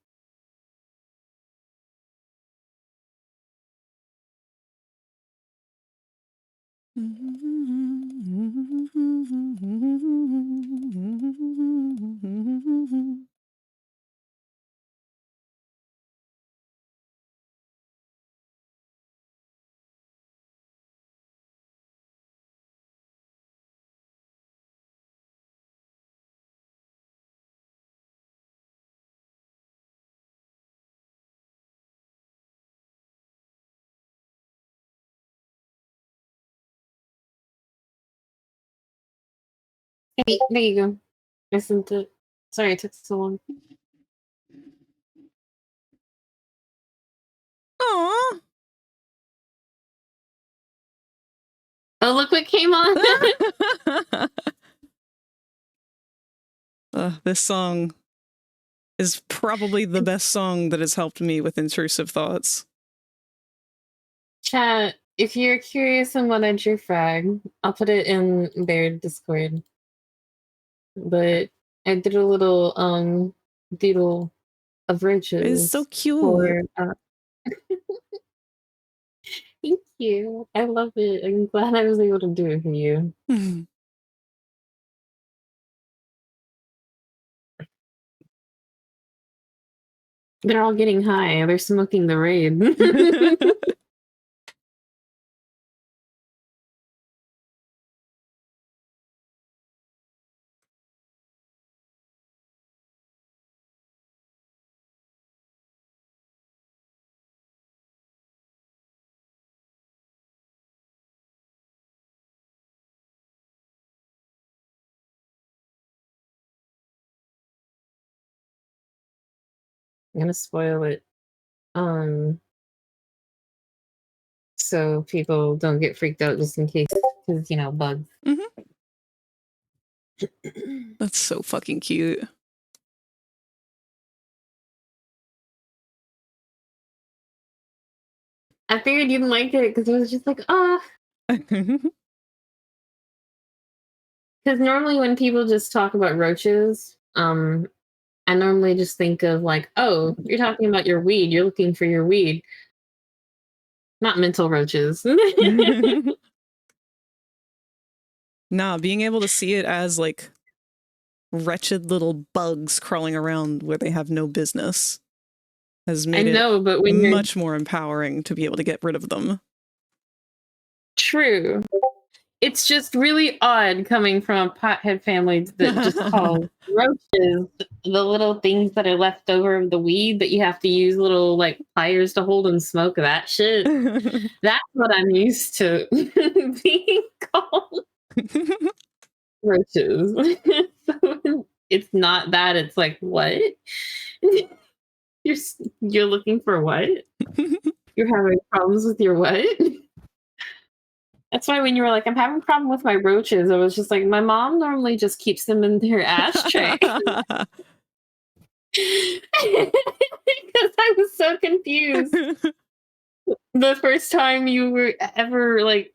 Speaker 8: Hey, there you go. I sent it. Sorry it took so long.
Speaker 1: Aw.
Speaker 8: Oh, look what came on.
Speaker 1: This song is probably the best song that has helped me with intrusive thoughts.
Speaker 8: Chat, if you're curious on what I drew frag, I'll put it in their Discord. But I did a little doodle of roaches.
Speaker 1: It's so cute.
Speaker 8: For, thank you. I love it. I'm glad I was able to do it for you. They're all getting high. They're smoking the raid. I'm gonna spoil it. So people don't get freaked out just in case, because, you know, bugs.
Speaker 1: That's so fucking cute.
Speaker 8: I figured you'd like it because it was just like, ah. Because normally when people just talk about roaches, I normally just think of like, oh, you're talking about your weed. You're looking for your weed. Not mental roaches.
Speaker 1: Nah, being able to see it as like wretched little bugs crawling around where they have no business has made
Speaker 8: but when
Speaker 1: it much more empowering to be able to get rid of them.
Speaker 8: True. It's just really odd coming from a pothead family that just calls roaches the little things that are left over of the weed that you have to use little like pliers to hold and smoke that shit. That's what I'm used to being called roaches. So it's not that, it's like, what? You're looking for what? You're having problems with your what? That's why when you were like, I'm having a problem with my roaches, I was just like, my mom normally just keeps them in her ashtray. Because I was so confused. The first time you were ever like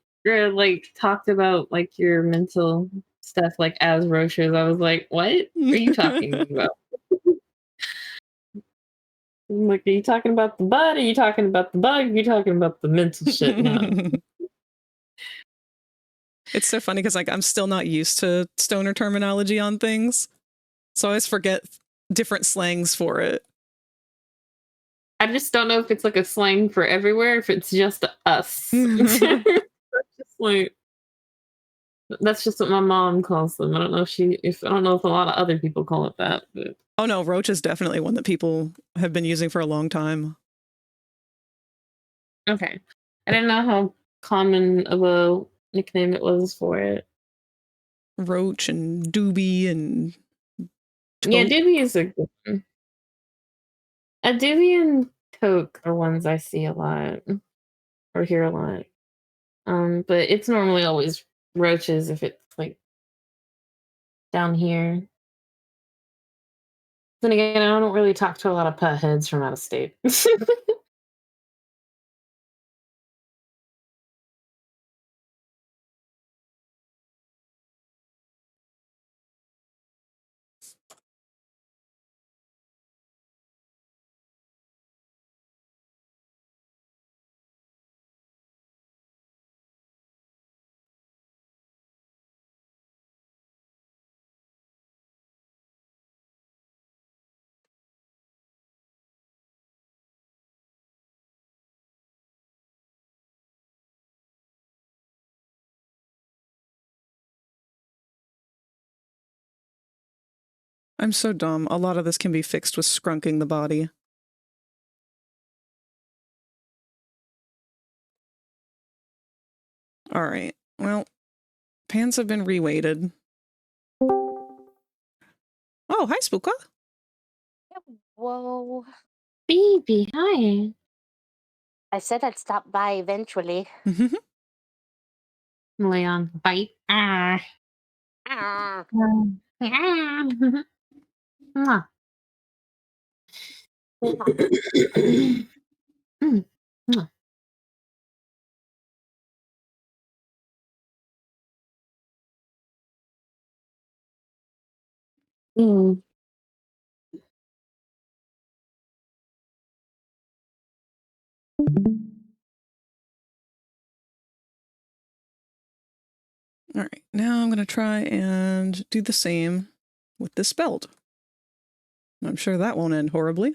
Speaker 8: talked about like your mental stuff like as Roaches, I was like, what are you talking about? I'm like, are you talking about the bud? Are you talking about the bug? Are you talking about the mental shit now?
Speaker 1: It's so funny because like I'm still not used to stoner terminology on things, so I always forget different slangs for it.
Speaker 8: I just don't know if it's like a slang for everywhere, if it's just us. That's just like that's just what my mom calls them. I don't know if I don't know if a lot of other people call it that. But.
Speaker 1: Oh no, roach is definitely one that people have been using for a long time.
Speaker 8: Okay, I didn't know how common of a nickname it was for it.
Speaker 1: Roach and doobie and
Speaker 8: Yeah,
Speaker 1: toke.
Speaker 8: doobie is a good one. A doobie and toke are ones I see a lot or hear a lot. But it's normally always roaches if it's like down here. Then again, I don't really talk to a lot of pet heads from out of state.
Speaker 1: I'm so dumb. A lot of this can be fixed with scrunking the body. All right. Well, pans have been reweighted. Oh, hi, Spooka.
Speaker 9: Whoa.
Speaker 8: Baby, hi.
Speaker 9: I said I'd stop by eventually.
Speaker 8: Leon, bite. Ah.
Speaker 9: Ah.
Speaker 8: Mwah. Mwah.
Speaker 9: Mm.
Speaker 1: All right. Now I'm going to try and do the same with this spelled. I'm sure that won't end horribly.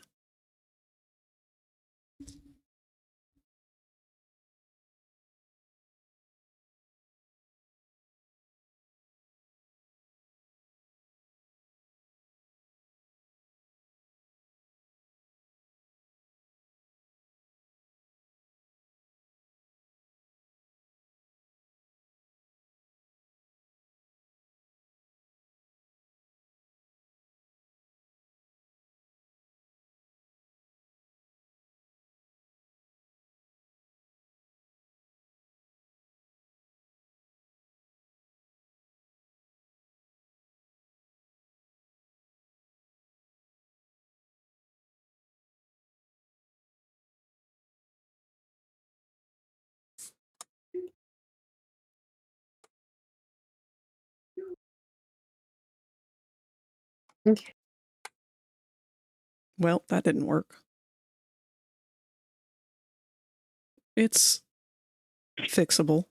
Speaker 8: Okay.
Speaker 1: Well, that didn't work. It's fixable.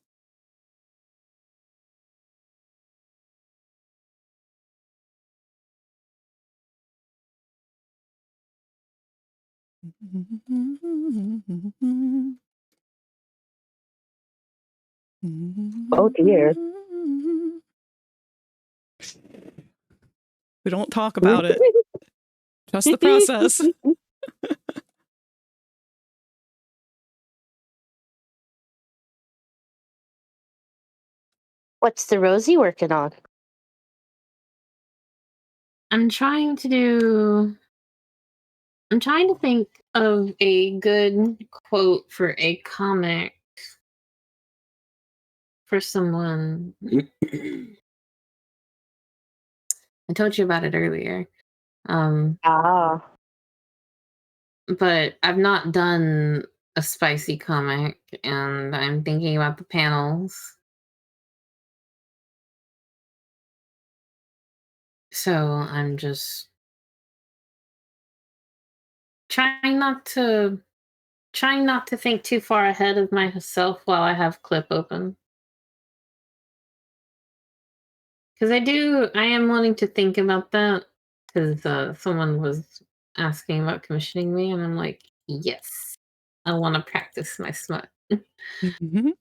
Speaker 9: Oh dear.
Speaker 1: We don't talk about it. Just the process.
Speaker 9: What's the Rosie working on?
Speaker 8: I'm trying to think of a good quote for a comic for someone. I told you about it earlier.
Speaker 9: Ah.
Speaker 8: But I've not done a spicy comic, and I'm thinking about the panels. So I'm just trying not to think too far ahead of myself while I have Clip open. Because I am wanting to think about that, because someone was asking about commissioning me, and I'm like, yes, I want to practice my smut.
Speaker 1: Mhm.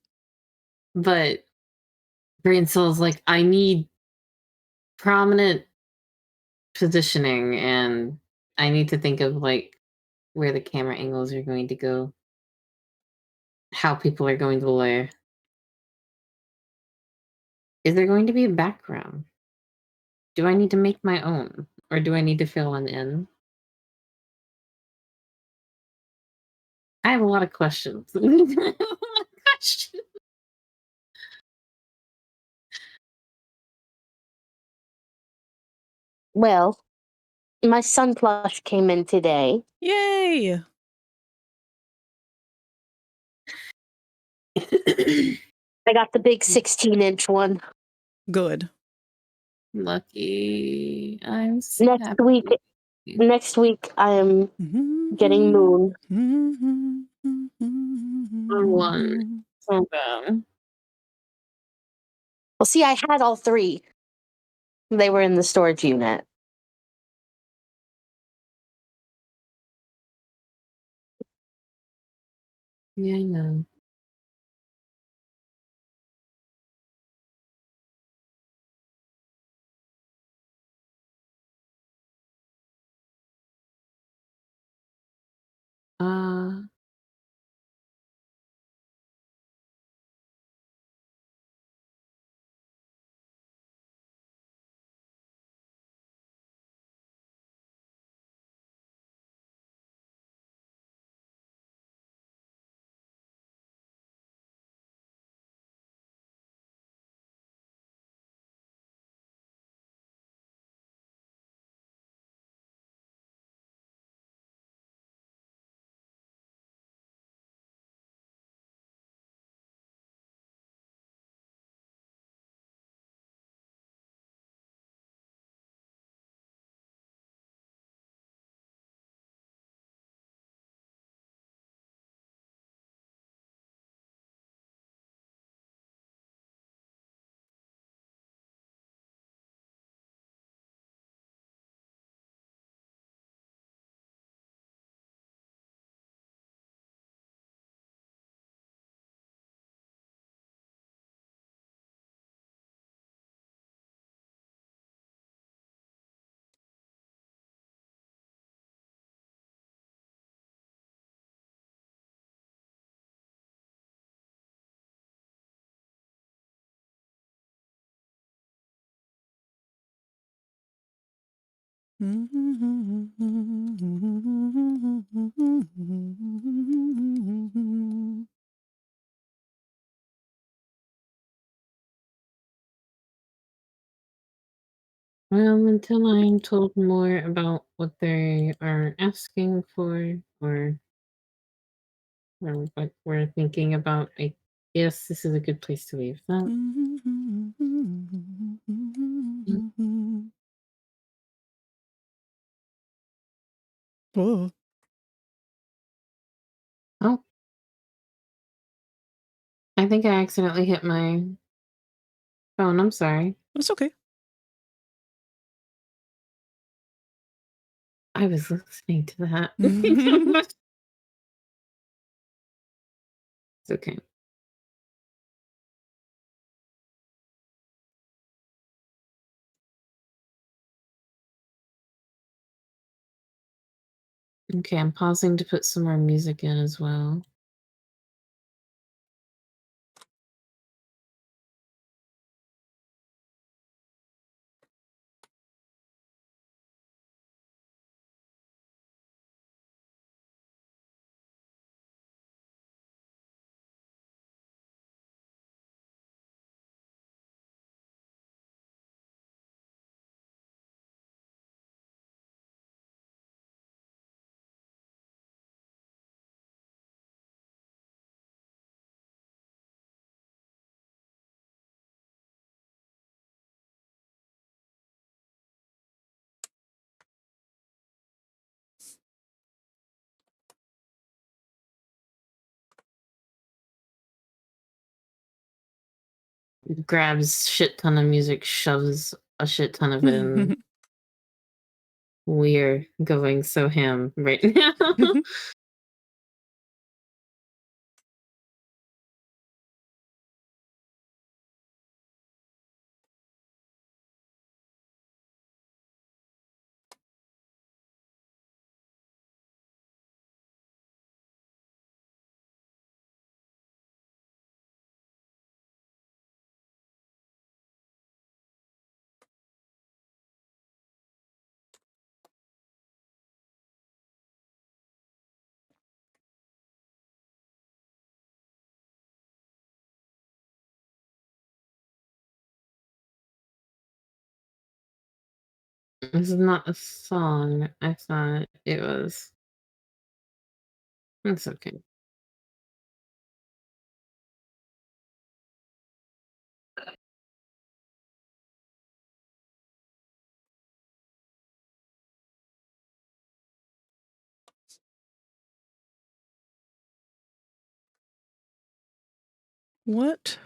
Speaker 8: But Brain Cell's like, I need prominent positioning, and I need to think of like where the camera angles are going to go, how people are going to lay. Is there going to be a background? Do I need to make my own, or do I need to fill one in? I have a lot of questions.
Speaker 9: Well, my sun plush came in today.
Speaker 1: Yay!
Speaker 9: I got the big 16-inch one.
Speaker 1: Good.
Speaker 8: Lucky. I'm so
Speaker 9: Next
Speaker 8: happy.
Speaker 9: week I am getting Moon.
Speaker 8: One. So bad.
Speaker 9: Well, see, I had all three. They were in the storage unit.
Speaker 8: Yeah, I know. Uh, well, until I'm told more about what they are asking for, or what we're thinking about, I guess this is a good place to leave that.
Speaker 1: Whoa.
Speaker 8: Oh, I think I accidentally hit my phone. I'm sorry.
Speaker 1: That's okay.
Speaker 8: I was listening to that.
Speaker 1: Mhm.
Speaker 8: It's okay. Okay, I'm pausing to put some more music in as well. grabs shit ton of music, shoves a shit ton of it in. We're going so ham right now. This is not a song. I thought it was. It's okay.
Speaker 1: What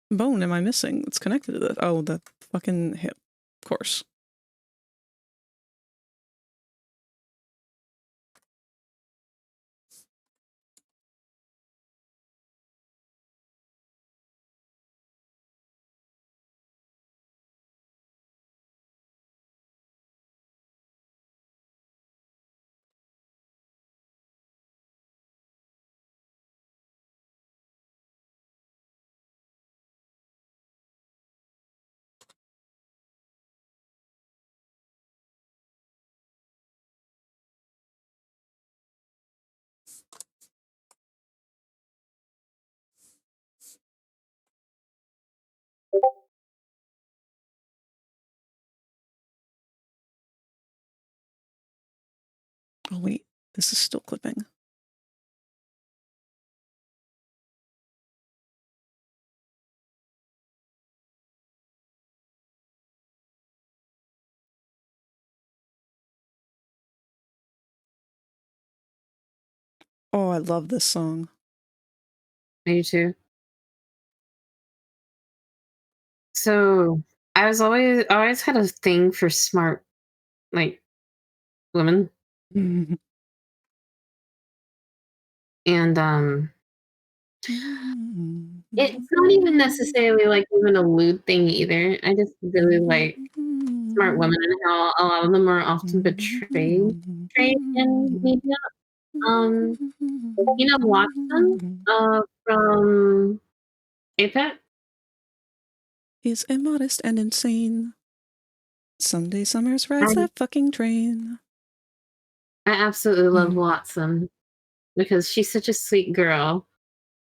Speaker 1: bone am I missing? It's connected to this. Oh, the fucking hip. Of course. Oh, wait. This is still clipping. Oh, I love this song.
Speaker 8: Me too. So I always had a thing for smart, like, women. And it's not even necessarily like even a lewd thing either. I just really like smart women and how a lot of them are often portrayed in media. You know Watson from Apex?
Speaker 1: He's immodest and insane. Someday Summers rides that fucking train.
Speaker 8: I absolutely love Watson because she's such a sweet girl.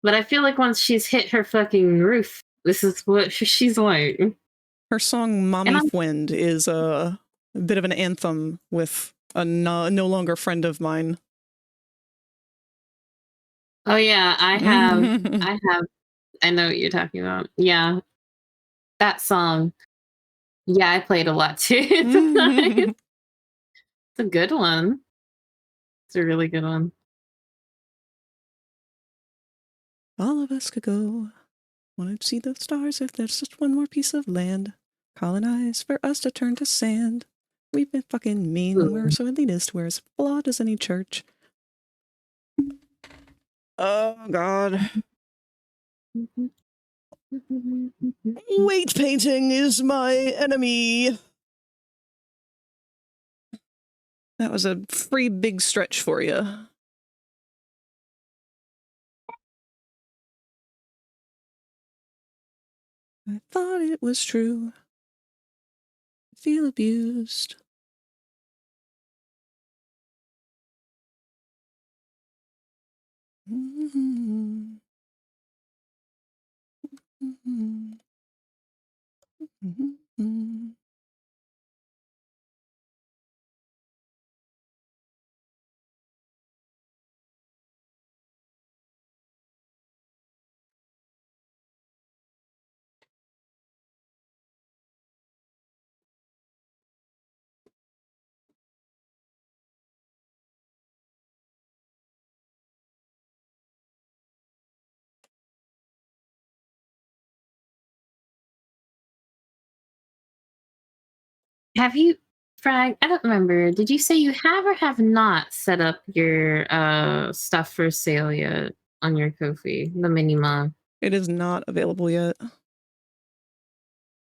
Speaker 8: But I feel like once she's hit her fucking roof, this is what she's like.
Speaker 1: Her song Mommy Fwind is a bit of an anthem with a no longer friend of mine.
Speaker 8: Oh yeah, I know what you're talking about. Yeah. That song. Yeah, I played a lot too. It's a good one. It's a really good one.
Speaker 1: All of us could go. Want to see the stars if there's just one more piece of land. Colonized for us to turn to sand. We've been fucking mean. We're so elitist. We're as flawed as any church. Oh, God. Weight painting is my enemy. That was a free big stretch for you. I thought it was true. I feel abused. Mm-hmm. Mm-hmm. Mm-hmm.
Speaker 8: Have you, Frag? I don't remember. Did you say you have or have not set up your stuff for sale yet on your Ko-fi, the Minimoff?
Speaker 1: It is not available yet.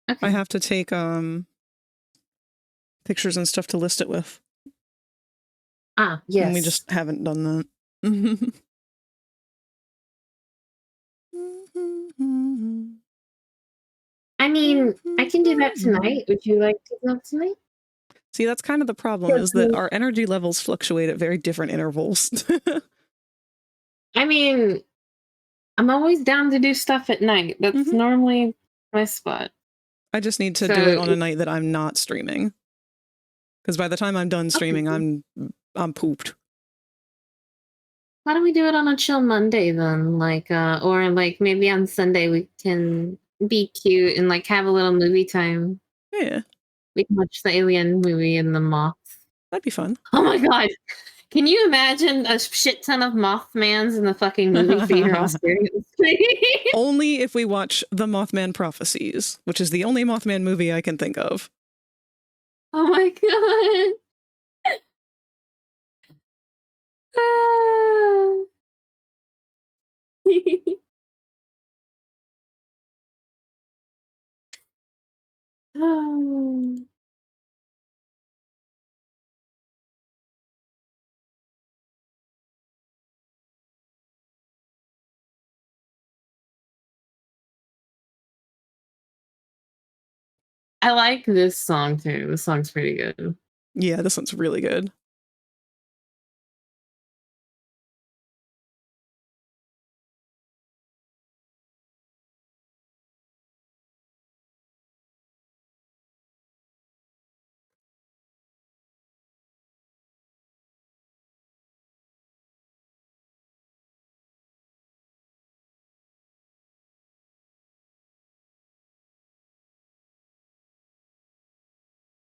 Speaker 8: Okay.
Speaker 1: I have to take pictures and stuff to list it with.
Speaker 8: Ah, yes.
Speaker 1: And we just haven't done that.
Speaker 8: I mean, I can do that tonight. Would you like to go tonight?
Speaker 1: See, that's kind of the problem, is that our energy levels fluctuate at very different intervals.
Speaker 8: I mean, I'm always down to do stuff at night. That's normally my spot.
Speaker 1: I just need to do it on a night that I'm not streaming. Because by the time I'm done streaming, I'm pooped.
Speaker 8: Why don't we do it on a chill Monday then? Like, or like maybe on Sunday we can be cute and like have a little movie time.
Speaker 1: Yeah.
Speaker 8: We can watch the Alien movie and the Moth.
Speaker 1: That'd be fun.
Speaker 8: Oh my god. Can you imagine a shit ton of Mothmans in the fucking movie theater all staring at the screen?
Speaker 1: Only if we watch The Mothman Prophecies, which is the only Mothman movie I can think of.
Speaker 8: Oh my god. Oh. I like this song too. This song's pretty good.
Speaker 1: Yeah, this one's really good.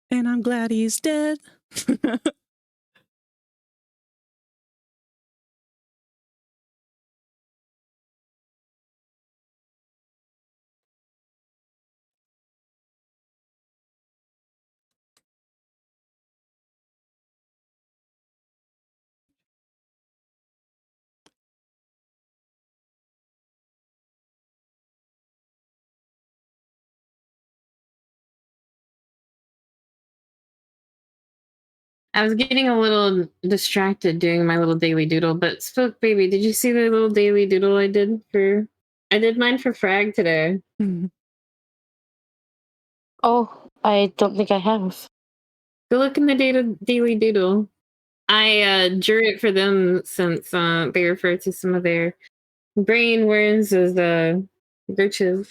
Speaker 1: And I'm glad he's dead.
Speaker 8: I was getting a little distracted doing my little daily doodle, but Spook Baby, did you see the little daily doodle I did for... I did mine for Frag today.
Speaker 9: Oh, I don't think I have.
Speaker 8: Go look in the daily doodle. I drew it for them since they refer to some of their brain worms as glitches.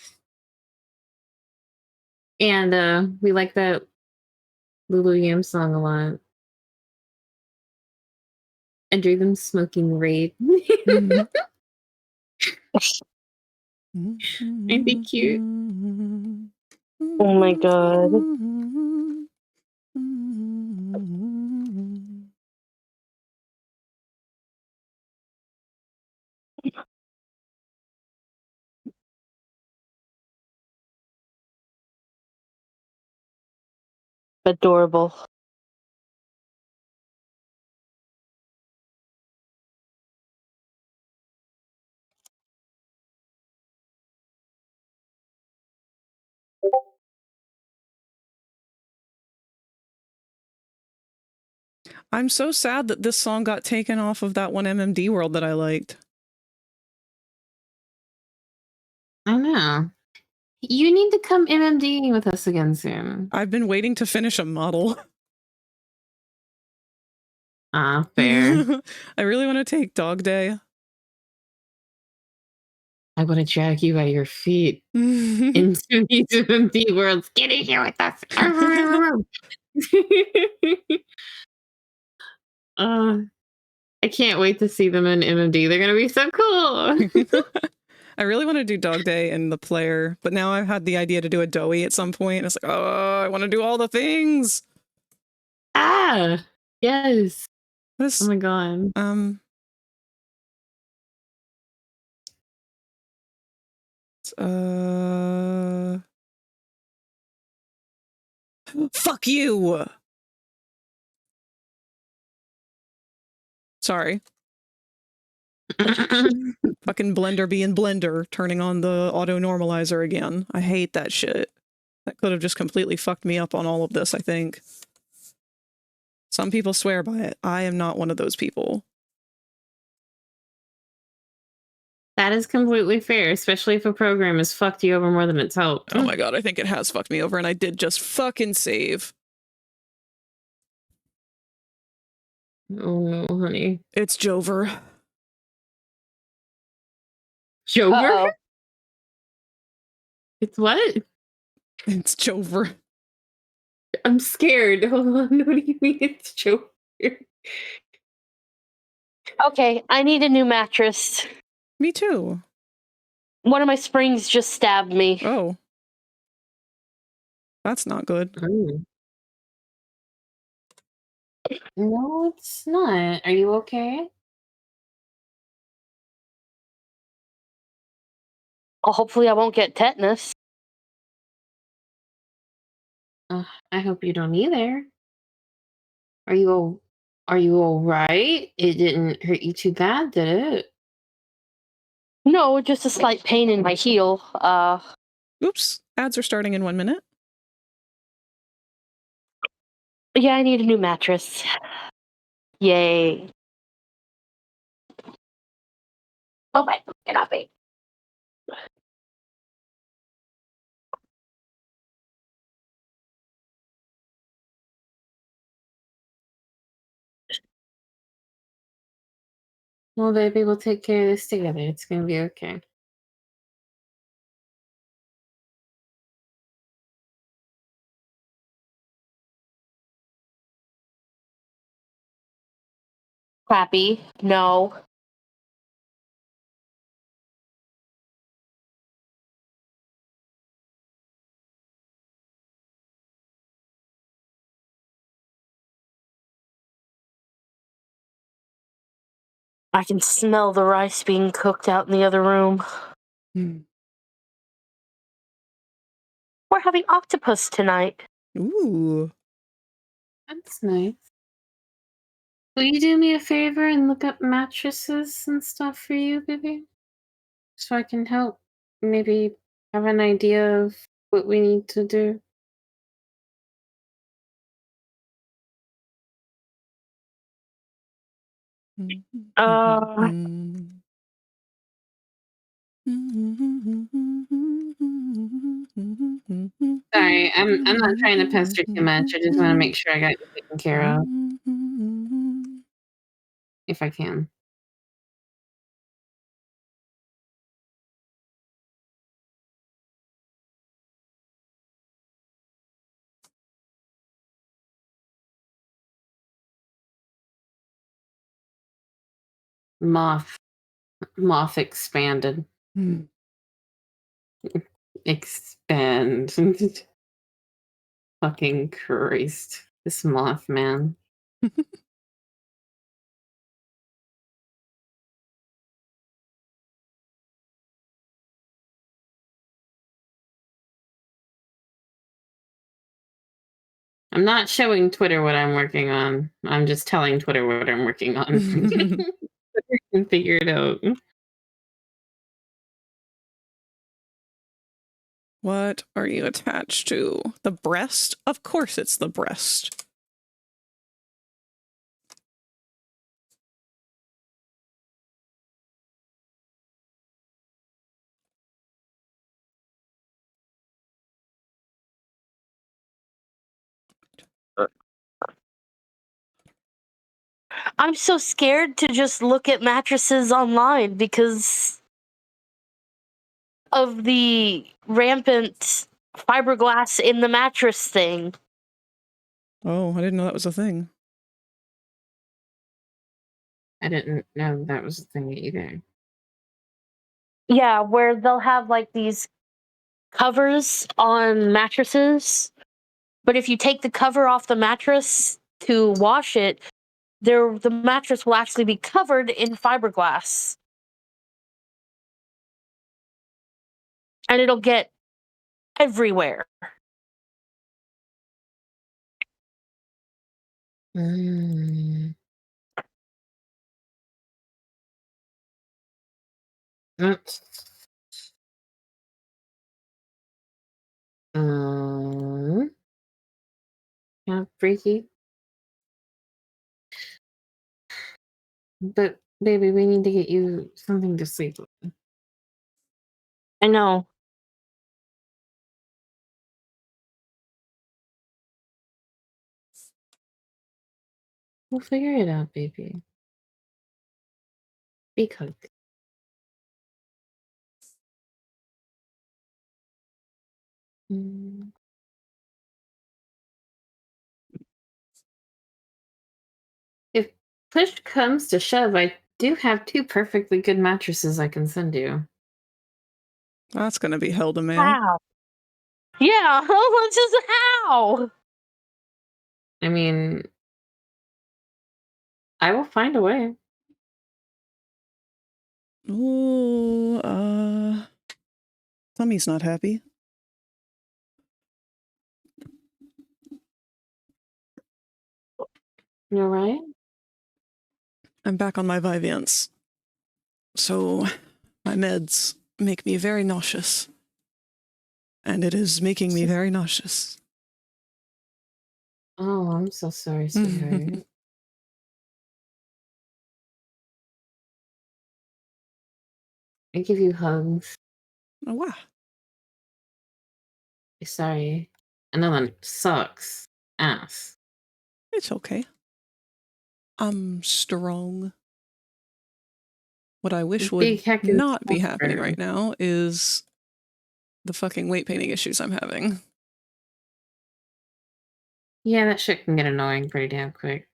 Speaker 8: And we like that Lulu Yam song a lot. I drew them smoking raid. Ain't they cute?
Speaker 9: Oh my god. Adorable.
Speaker 1: I'm so sad that this song got taken off of that one MMD world that I liked.
Speaker 8: I know. You need to come MMD with us again soon.
Speaker 1: I've been waiting to finish a model.
Speaker 8: Ah, fair.
Speaker 1: I really want to take Dog Day.
Speaker 8: I want to drag you by your feet into these MMD worlds. Get in here with us. I can't wait to see them in MMD. They're going to be so cool.
Speaker 1: I really want to do Dog Day in the player, but now I've had the idea to do a doughy at some point. And it's like, oh, I want to do all the things.
Speaker 8: Ah, yes.
Speaker 1: What is,
Speaker 8: oh my god.
Speaker 1: Fuck you! Sorry. Fucking Blender being Blender, turning on the auto normalizer again. I hate that shit. That could have just completely fucked me up on all of this, I think. Some people swear by it. I am not one of those people.
Speaker 8: That is completely fair, especially if a program has fucked you over more than it's helped.
Speaker 1: Oh my god, I think it has fucked me over, and I did just fucking save.
Speaker 8: Oh no, honey.
Speaker 1: It's Jover.
Speaker 8: Jover?
Speaker 9: Uh-oh.
Speaker 8: It's what?
Speaker 1: It's Jover.
Speaker 8: I'm scared. Hold on. What do you mean it's Jover?
Speaker 9: Okay, I need a new mattress.
Speaker 1: Me too.
Speaker 9: One of my springs just stabbed me.
Speaker 1: Oh. That's not good.
Speaker 8: Oh. No, it's not. Are you okay?
Speaker 9: Well, hopefully I won't get tetanus.
Speaker 8: I hope you don't either. Are you all right? It didn't hurt you too bad, did it?
Speaker 9: No, just a slight pain in my heel.
Speaker 1: Oops. Ads are starting in 1 minute.
Speaker 9: Yeah, I need a new mattress. Yay. Oh my, get off me.
Speaker 8: Well, baby, we'll take care of this together. It's gonna be okay.
Speaker 9: Crappy. No. I can smell the rice being cooked out in the other room. We're having octopus tonight.
Speaker 1: Ooh.
Speaker 8: That's nice. Will you do me a favor and look up mattresses and stuff for you, baby? So I can help maybe have an idea of what we need to do. Sorry, I'm not trying to pester too much. I just want to make sure I got you taken care of. If I can. Moth expanded. Expand. Fucking Christ. This moth man. I'm not showing Twitter what I'm working on. I'm just telling Twitter what I'm working on. You can figure it out.
Speaker 1: What are you attached to? The breast? Of course it's the breast.
Speaker 9: I'm so scared to just look at mattresses online because of the rampant fiberglass in the mattress thing.
Speaker 1: Oh, I didn't know that was a thing.
Speaker 8: I didn't know that was a thing either.
Speaker 9: Yeah, where they'll have like these covers on mattresses, but if you take the cover off the mattress to wash it, the mattress will actually be covered in fiberglass. And it'll get everywhere.
Speaker 8: Mm. Oops. Yeah, freaky. But baby, we need to get you something to sleep with.
Speaker 9: I know.
Speaker 8: We'll figure it out, baby. Be cooked. If push comes to shove, I do have 2 perfectly good mattresses I can send you.
Speaker 1: That's gonna be hell to mail.
Speaker 9: How? Yeah, just how?
Speaker 8: I mean, I will find a way.
Speaker 1: Ooh, Tummy's not happy.
Speaker 8: You're right.
Speaker 1: I'm back on my Vyvanse. So, my meds make me very nauseous. And it is making me very nauseous.
Speaker 8: Oh, I'm so sorry, sweetheart. I give you hugs.
Speaker 1: Oh, wow.
Speaker 8: Sorry. Another one sucks. Ass.
Speaker 1: It's okay. I'm strong. What I wish would
Speaker 8: Big heckin'
Speaker 1: not be happening
Speaker 8: sweater.
Speaker 1: right now is the fucking weight painting issues I'm having.
Speaker 8: Yeah, that shit can get annoying pretty damn quick.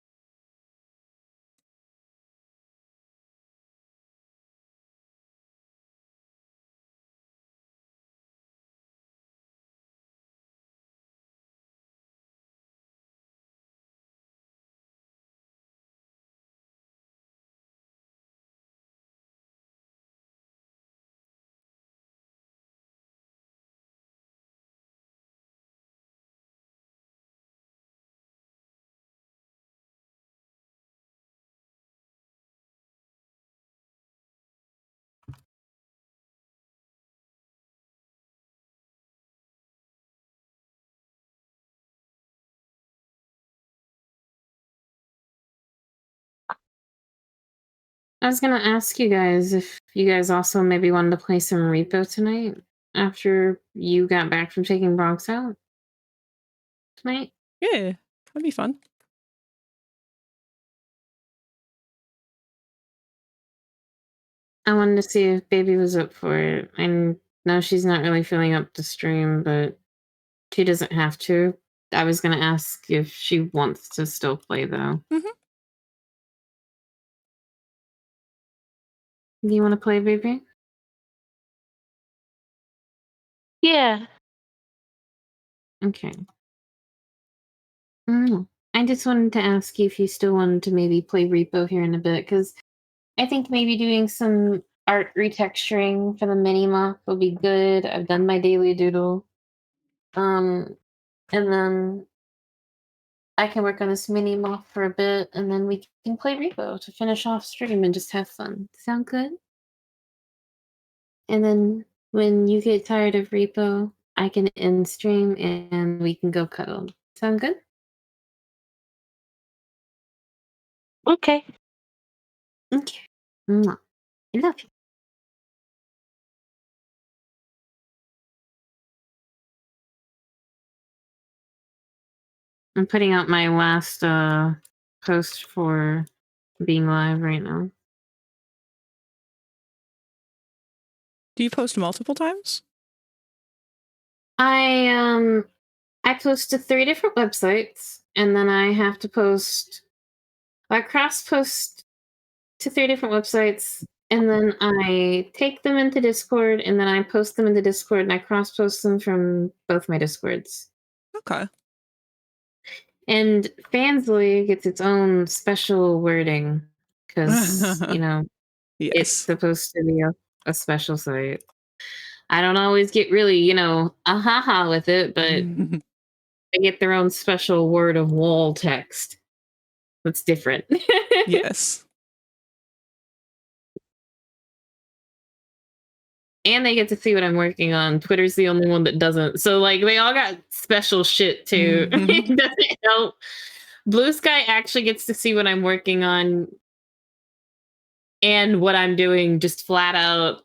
Speaker 8: I was gonna ask you guys if you guys also maybe wanted to play some repo tonight after you got back from taking Bronx out tonight.
Speaker 1: Yeah, that'd be fun.
Speaker 8: I wanted to see if Baby was up for it. I know she's not really feeling up to stream, but she doesn't have to. I was gonna ask if she wants to still play though.
Speaker 1: Mm-hmm.
Speaker 8: Do you want to play, Baby?
Speaker 9: Yeah.
Speaker 8: Okay. I just wanted to ask you if you still wanted to maybe play Repo here in a bit, because I think maybe doing some art retexturing for the Minimoff will be good. I've done my daily doodle. And then I can work on this Minimoff for a bit, and then we can play Repo to finish off stream and just have fun. Sound good? And then when you get tired of Repo, I can end stream and we can go cuddle. Sound good?
Speaker 9: Okay.
Speaker 8: Okay. Mwah. I love you. I'm putting out my last post for being live right now.
Speaker 1: Do you post multiple times?
Speaker 8: I post to 3 different websites, and then I have to post. I cross post to 3 different websites, and then I take them into Discord, and then I post them into Discord, and I cross post them from both my Discords.
Speaker 1: Okay.
Speaker 8: And Fansly gets its own special wording because
Speaker 1: Yes.
Speaker 8: it's supposed to be a special site. I don't always get really, ahaha with it, but they get their own special word of wall text. That's different.
Speaker 1: Yes.
Speaker 8: And they get to see what I'm working on. Twitter's the only one that doesn't. So like they all got special shit too. It doesn't help. Blue Sky actually gets to see what I'm working on and what I'm doing just flat out.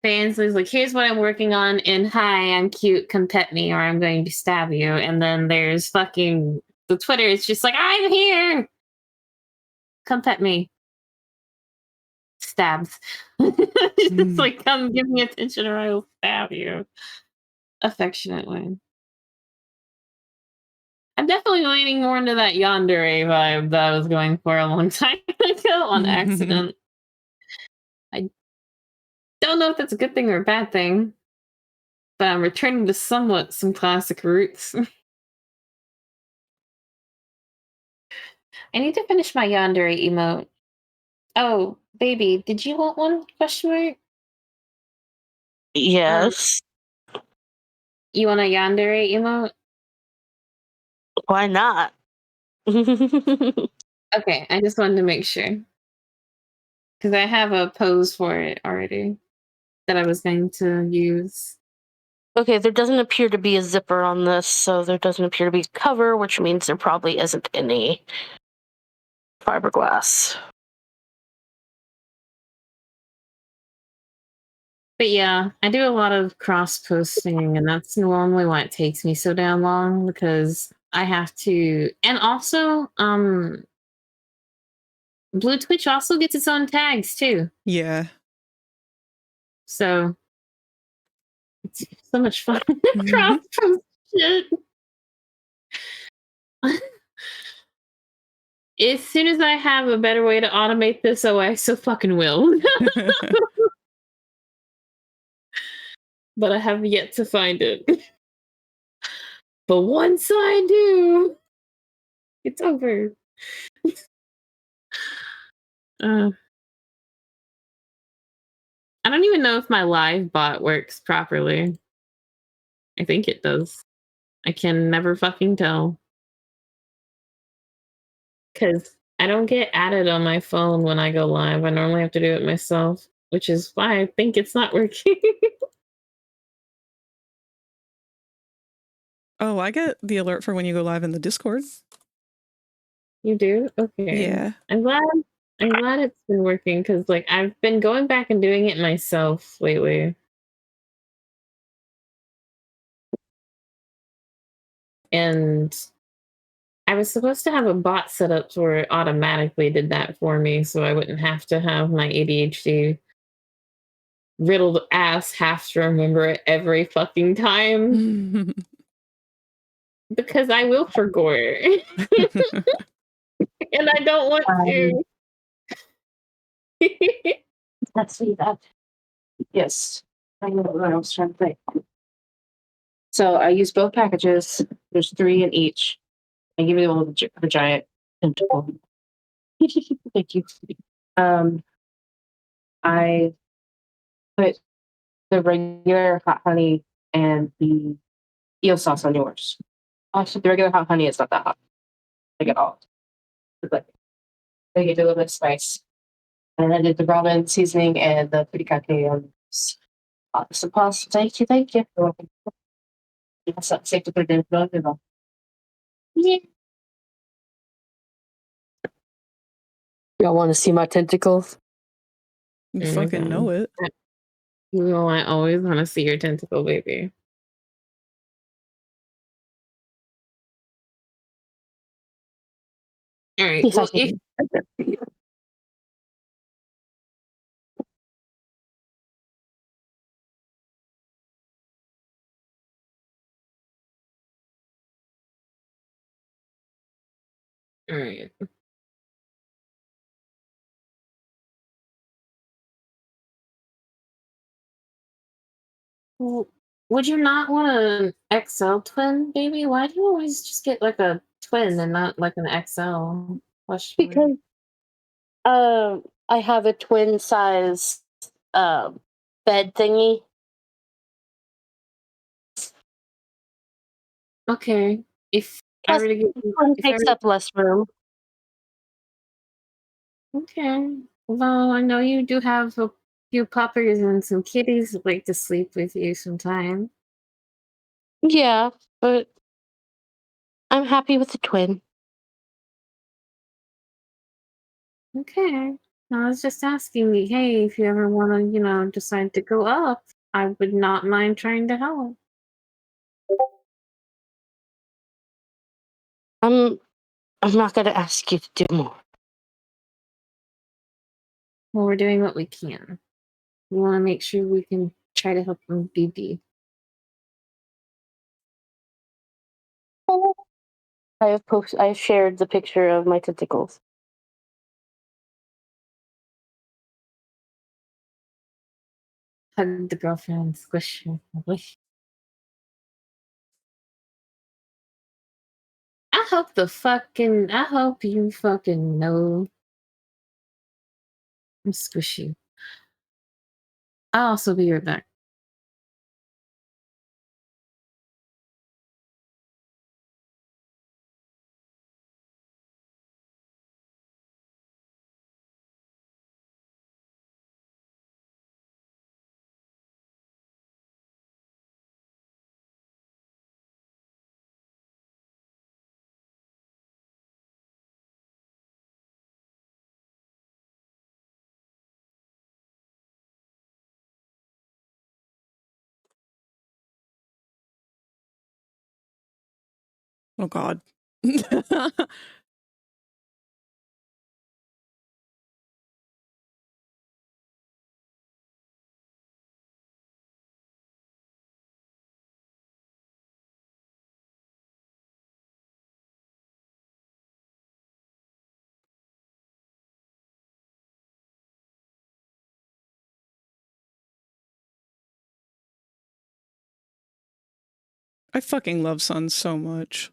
Speaker 8: Fansly's like, here's what I'm working on, and hi, I'm cute, come pet me, or I'm going to stab you. And then there's fucking the Twitter, it's just like, I'm here. Come pet me. Stabs. It's like, come give me attention or I will stab you. Affectionately. I'm definitely leaning more into that yandere vibe that I was going for a long time ago on accident. I don't know if that's a good thing or a bad thing, but I'm returning to somewhat some classic roots. I need to finish my yandere emote. Oh, baby, did you want one? Question mark?
Speaker 9: Yes.
Speaker 8: You want a yandere emote?
Speaker 9: Why not?
Speaker 8: Okay, I just wanted to make sure. Because I have a pose for it already that I was going to use.
Speaker 9: Okay, there doesn't appear to be a zipper on this, so there doesn't appear to be a cover, which means there probably isn't any fiberglass.
Speaker 8: But yeah, I do a lot of cross posting, and that's normally why it takes me so damn long, because I have to. And also, Blue Twitch also gets its own tags too.
Speaker 1: Yeah.
Speaker 8: So it's so much fun. Cross post shit. As soon as I have a better way to automate this, I so fucking will. But I have yet to find it. But once I do, it's over. I don't even know if my live bot works properly. I think it does. I can never fucking tell. Because I don't get added on my phone when I go live. I normally have to do it myself, which is why I think it's not working.
Speaker 1: Oh, I get the alert for when you go live in the Discord.
Speaker 8: You do? Okay.
Speaker 1: Yeah.
Speaker 8: I'm glad it's been working, because like I've been going back and doing it myself lately. And I was supposed to have a bot set up where it automatically did that for me, so I wouldn't have to have my ADHD riddled ass have to remember it every fucking time. Because I will forget. And I don't want to.
Speaker 9: Let's see that. Yes. I know what I was trying to think. So I use both packages. There's 3 in each. I give you the one with the giant tentacle. Thank you. I put the regular hot honey and the eel sauce on yours. Actually, the regular hot honey is not that hot. Like at all. But I give it a little bit of spice. And I did the ramen seasoning and the furikake on this. Awesome pasta. Thank you. You're welcome. It's not safe to put it in the oven. Yeah. Y'all want to see my tentacles?
Speaker 1: You fucking know it.
Speaker 8: You know, I always want to see your tentacle, baby. All right.
Speaker 9: Yes,
Speaker 8: Well, all right. Well, would you not want an XL twin, baby? Why do you always just get like a twin and not like an XL?
Speaker 9: because I have a twin size bed thingy.
Speaker 8: Okay. If I
Speaker 9: Plus,
Speaker 8: were to get
Speaker 9: one takes up less room.
Speaker 8: Okay. Well, I know you do have a few puppers and some kitties that like to sleep with you sometime.
Speaker 9: Yeah, but I'm happy with the twin.
Speaker 8: Okay. I was just asking you, hey, if you ever want to, decide to go up, I would not mind trying to help.
Speaker 9: I'm not gonna ask you to do more.
Speaker 8: Well, we're doing what we can. We want to make sure we can try to help them BB.
Speaker 9: I have shared the picture of my tentacles.
Speaker 8: Hug the girlfriend and squish her. I hope you fucking know I'm squishy. I'll also be right back.
Speaker 1: Oh God. I fucking love Sun so much.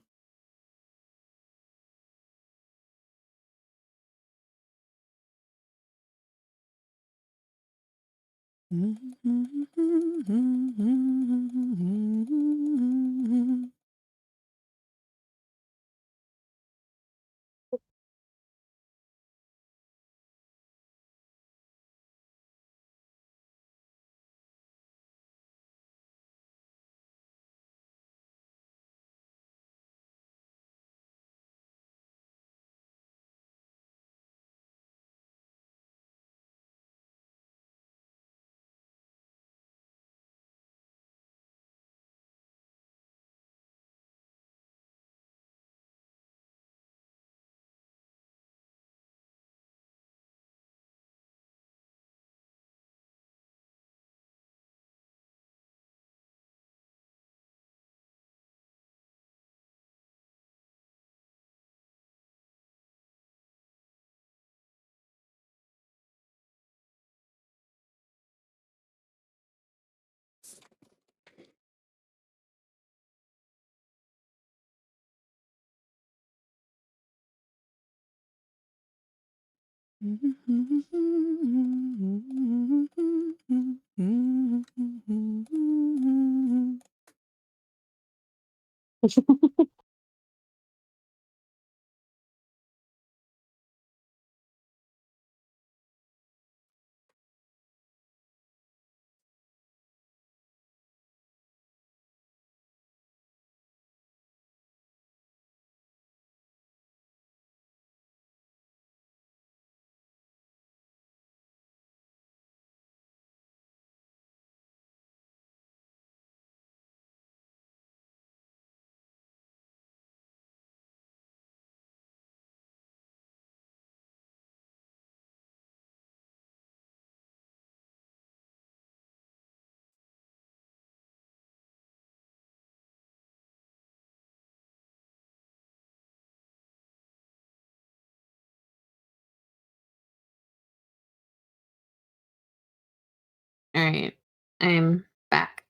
Speaker 8: All right. I'm back.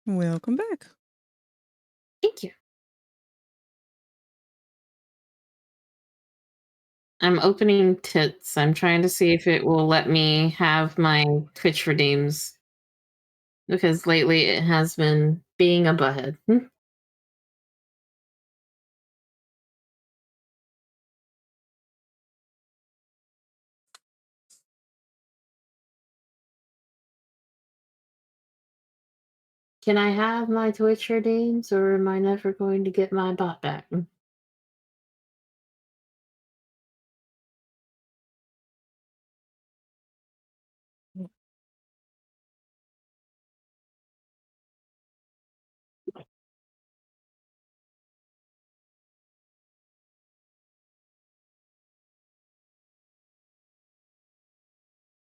Speaker 1: Welcome back.
Speaker 8: Thank you. I'm opening tits. I'm trying to see if it will let me have my Twitch redeems. Because lately it has been being a butthead. Can I have my Twitch names, or am I never going to get my bot back?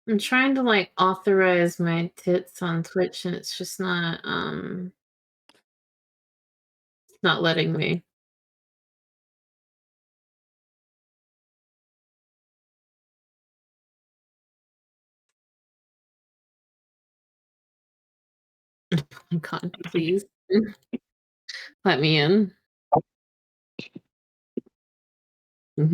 Speaker 8: I'm trying to like authorize my tits on Twitch, and it's just not it's not letting me. Oh my god, please. Let me in. I'm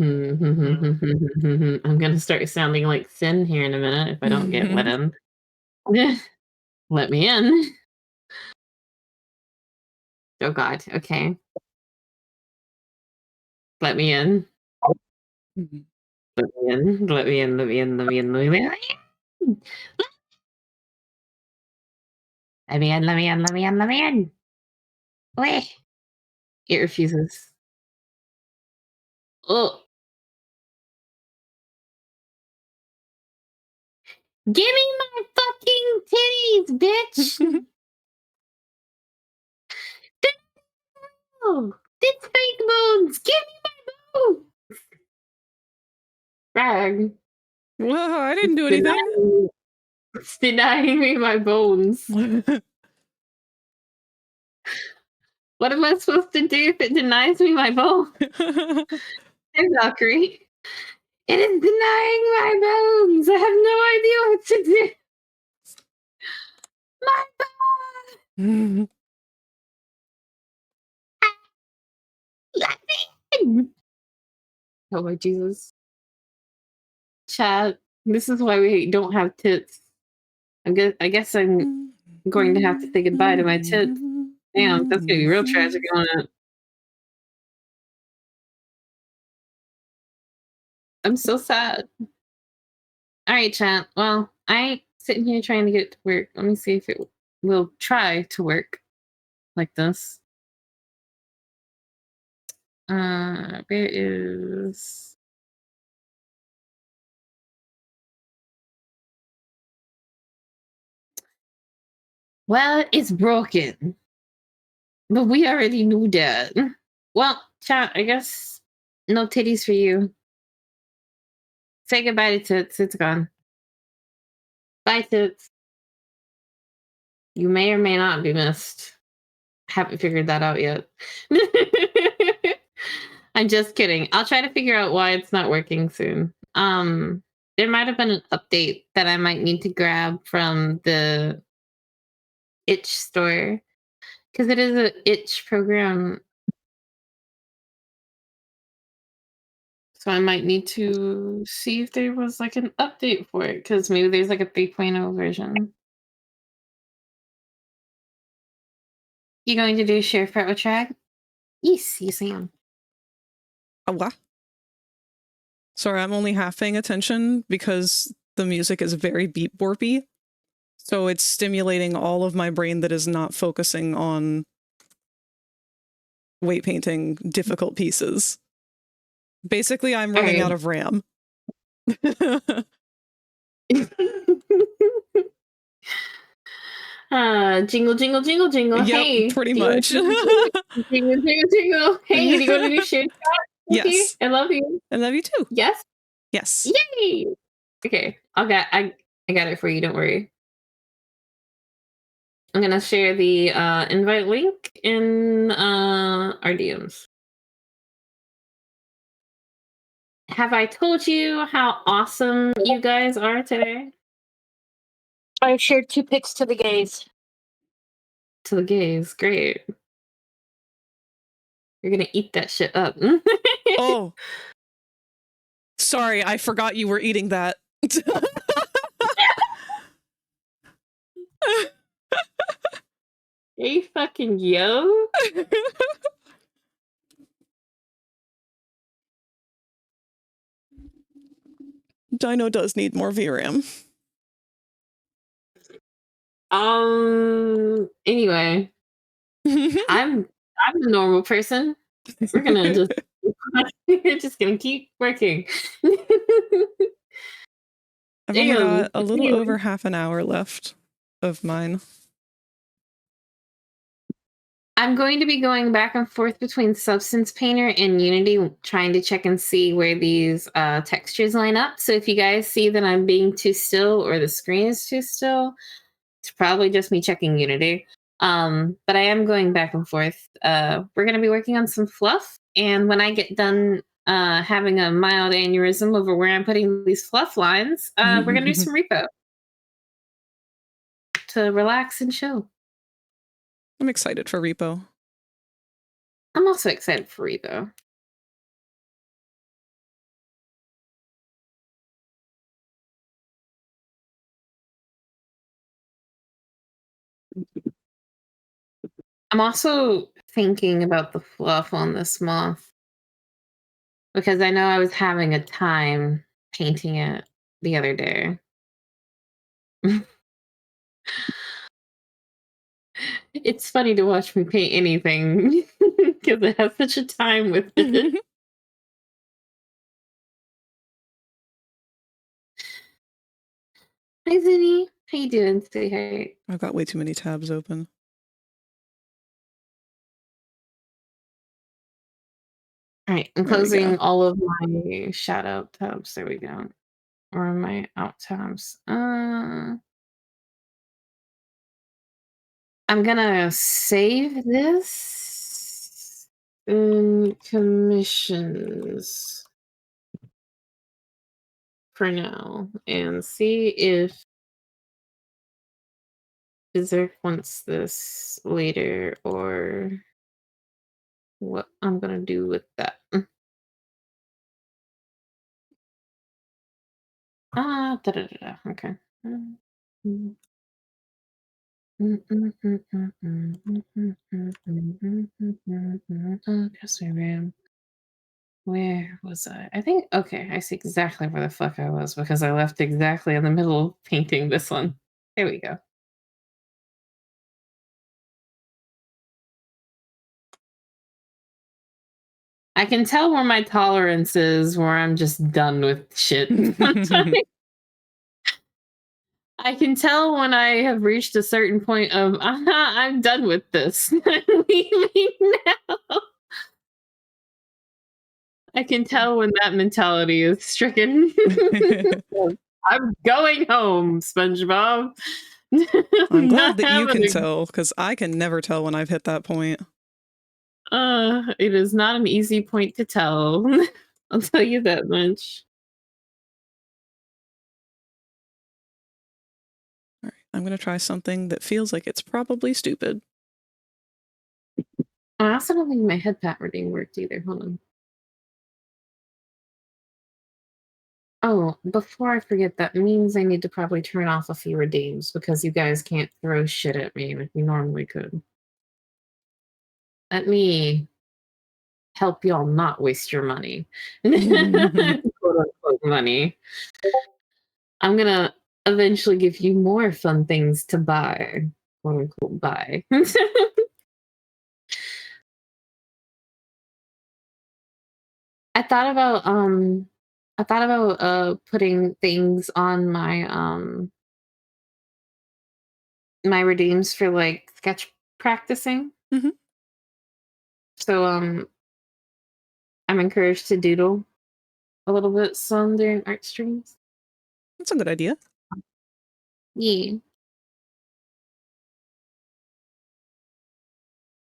Speaker 8: gonna start sounding like Sin here in a minute if I don't get let in. Let me in. Oh god, okay. Let me in. Let me in. Let me in. Let me in. Let me in. Let me in. Let me in. Let me in. Let me in. Let me in. Wait. It refuses. Oh. Give me my fucking titties, bitch! Oh, it's fake bones! Give me my bones! Rag.
Speaker 1: Well, I didn't do anything.
Speaker 8: It's denying me my bones. What am I supposed to do if it denies me my bones? Hey, Valkyrie. It is denying my bones. I have no idea what to do. My bones! Let me in! Oh my Jesus. Chat, this is why we don't have tits. I guess I'm going to have to say goodbye to my tits. Damn, that's gonna be real tragic on it. I'm so sad. Alright, chat. Well, I sitting here trying to get to work. Let me see if it will try to work like this. Where is... Well, it's broken. But we already knew that. Well, chat, I guess no titties for you. Say goodbye to tits. It's gone. Bye, tits. You may or may not be missed. Haven't figured that out yet. I'm just kidding. I'll try to figure out why it's not working soon. There might have been an update that I might need to grab from the itch store, because it is an itch program. So I might need to see if there was like an update for it, because maybe there's like a 3.0 version. You going to do share front with track? Yes, I am.
Speaker 1: Oh, what? Sorry, I'm only half paying attention because the music is very beat borpy. So it's stimulating all of my brain that is not focusing on weight painting difficult pieces. Basically, I'm running out of RAM.
Speaker 8: Jingle, jingle, jingle, jingle.
Speaker 1: Yep,
Speaker 8: Hey,
Speaker 1: pretty
Speaker 8: jingle,
Speaker 1: much.
Speaker 8: jingle, jingle, jingle, jingle. Hey, you going to do share chat?
Speaker 1: Yes.
Speaker 8: I love you.
Speaker 1: I love you too.
Speaker 8: Yes.
Speaker 1: Yes.
Speaker 8: Yay. Okay, I got it for you. Don't worry. I'm gonna share the invite link in our DMs. Have I told you how awesome you guys are today?
Speaker 9: I shared 2 pics to the gays.
Speaker 8: To the gays, great. You're gonna eat that shit up.
Speaker 1: Oh. Sorry, I forgot you were eating that.
Speaker 8: Hey, fucking yo.
Speaker 1: Dino does need more VRAM.
Speaker 8: Anyway, I'm a normal person. We're gonna just we're just gonna keep working.
Speaker 1: I've only
Speaker 8: Damn.
Speaker 1: got a little over half an hour left of mine.
Speaker 8: I'm going to be going back and forth between Substance Painter and Unity, trying to check and see where these textures line up. So if you guys see that I'm being too still or the screen is too still, it's probably just me checking Unity. But I am going back and forth. We're going to be working on some fluff. And when I get done having a mild aneurysm over where I'm putting these fluff lines, we're going to do some repo to relax and chill.
Speaker 1: I'm excited for repo.
Speaker 8: I'm also excited for repo. I'm also thinking about the fluff on this moth because I know I was having a time painting it the other day. It's funny to watch me paint anything because I have such a time with it. Hi, Zinni. How you doing? Say hi.
Speaker 1: I've got way too many tabs open.
Speaker 8: All right, I'm closing all of my shout out tabs. There we go. Or my out tabs. I'm gonna save this in commissions for now and see if Berserk wants this later or what I'm gonna do with that. Okay. Where was I? I think, okay, I see exactly where the fuck I was because I left exactly in the middle of painting this one. There we go. I can tell where my tolerance is, where I'm just done with shit. I can tell when I have reached a certain point of, I'm done with this. I'm leaving now. I can tell when that mentality is stricken. I'm going home, SpongeBob.
Speaker 1: I'm glad that you can tell, because I can never tell when I've hit that point.
Speaker 8: It is not an easy point to tell. I'll tell you that much.
Speaker 1: All right, I'm going to try something that feels like it's probably stupid.
Speaker 8: I also don't think my head pat reading worked either. Hold on. Oh, before I forget, that means I need to probably turn off a few redeems because you guys can't throw shit at me like you normally could. Let me help y'all not waste your money. Quote unquote money. I'm gonna eventually give you more fun things to buy. Quote unquote buy. I thought about putting things on my my redeems for like sketch practicing.
Speaker 1: Mm-hmm.
Speaker 8: So I'm encouraged to doodle a little bit some during art streams.
Speaker 1: That's a good idea.
Speaker 8: Yeah.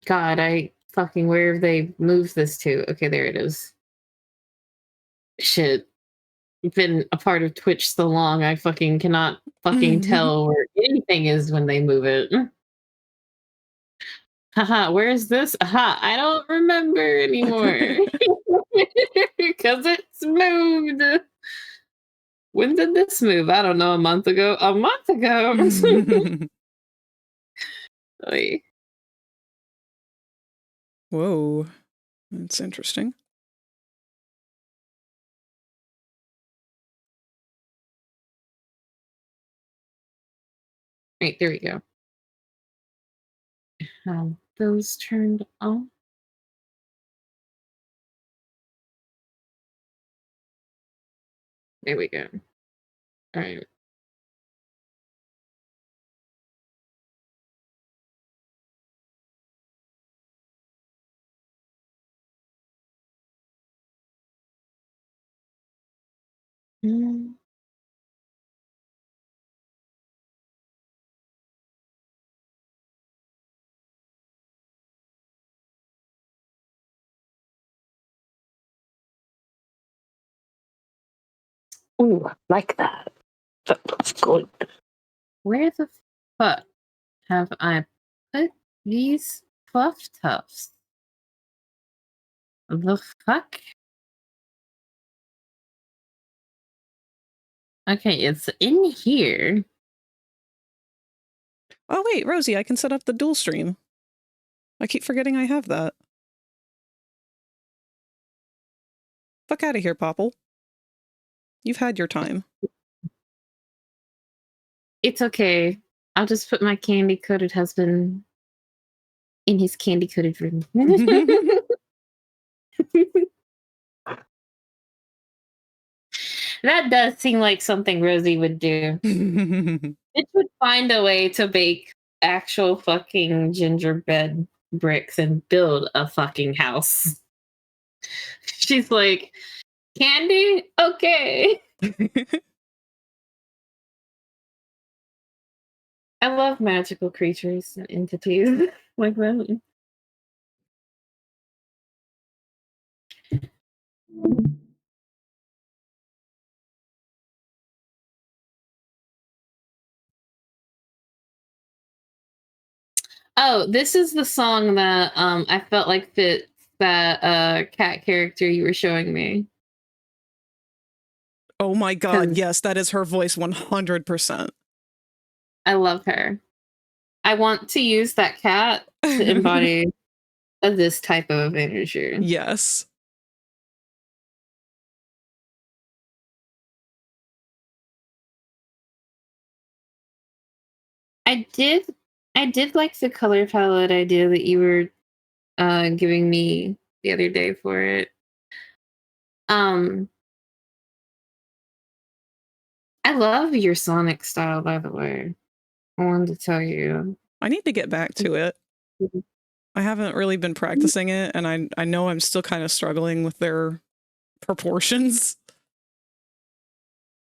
Speaker 8: God, I fucking where have they moved this to? Okay, there it is. Shit. I've been a part of Twitch so long, I fucking cannot fucking tell where anything is when they move it. Haha, where is this? Aha, I don't remember anymore. Because it's moved. When did this move? I don't know, a month ago? A month ago? Oy.
Speaker 1: Whoa, that's interesting.
Speaker 8: Right, there we go. have those turned off. There we go. All right. Mm.
Speaker 9: Ooh, I like that. That looks good.
Speaker 8: Where the fuck have I put these fluff tufts? The fuck? Okay, it's in here.
Speaker 1: Oh wait, Rosie, I can set up the dual stream. I keep forgetting I have that. Fuck out of here, Popple. You've had your time.
Speaker 8: It's okay. I'll just put my candy-coated husband in his candy-coated room. That does seem like something Rosie would do. It would find a way to bake actual fucking gingerbread bricks and build a fucking house. She's like, candy? Okay. I love magical creatures and entities like that. Oh, this is the song that I felt like fits that cat character you were showing me.
Speaker 1: Oh my god, yes, that is her voice 100%.
Speaker 8: I love her. I want to use that cat to embody this type of energy.
Speaker 1: Yes.
Speaker 8: I did like the color palette idea that you were giving me the other day for it. I love your Sonic style, by the way. I wanted to tell you.
Speaker 1: I need to get back to it. I haven't really been practicing it, and I know I'm still kind of struggling with their proportions.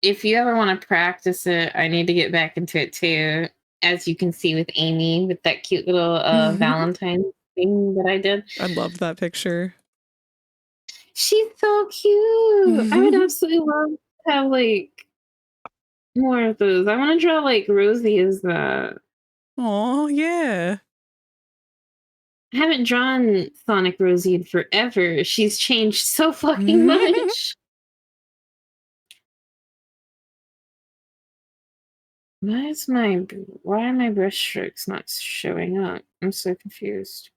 Speaker 8: If you ever want to practice it, I need to get back into it too. As you can see with Amy, with that cute little Valentine thing that I did.
Speaker 1: I love that picture.
Speaker 8: She's so cute. I would absolutely love to have like more of those. I want to draw like Rosie as that.
Speaker 1: Oh yeah.
Speaker 8: I haven't drawn Sonic Rosie in forever. She's changed so fucking much. Why are my brush strokes not showing up? I'm so confused.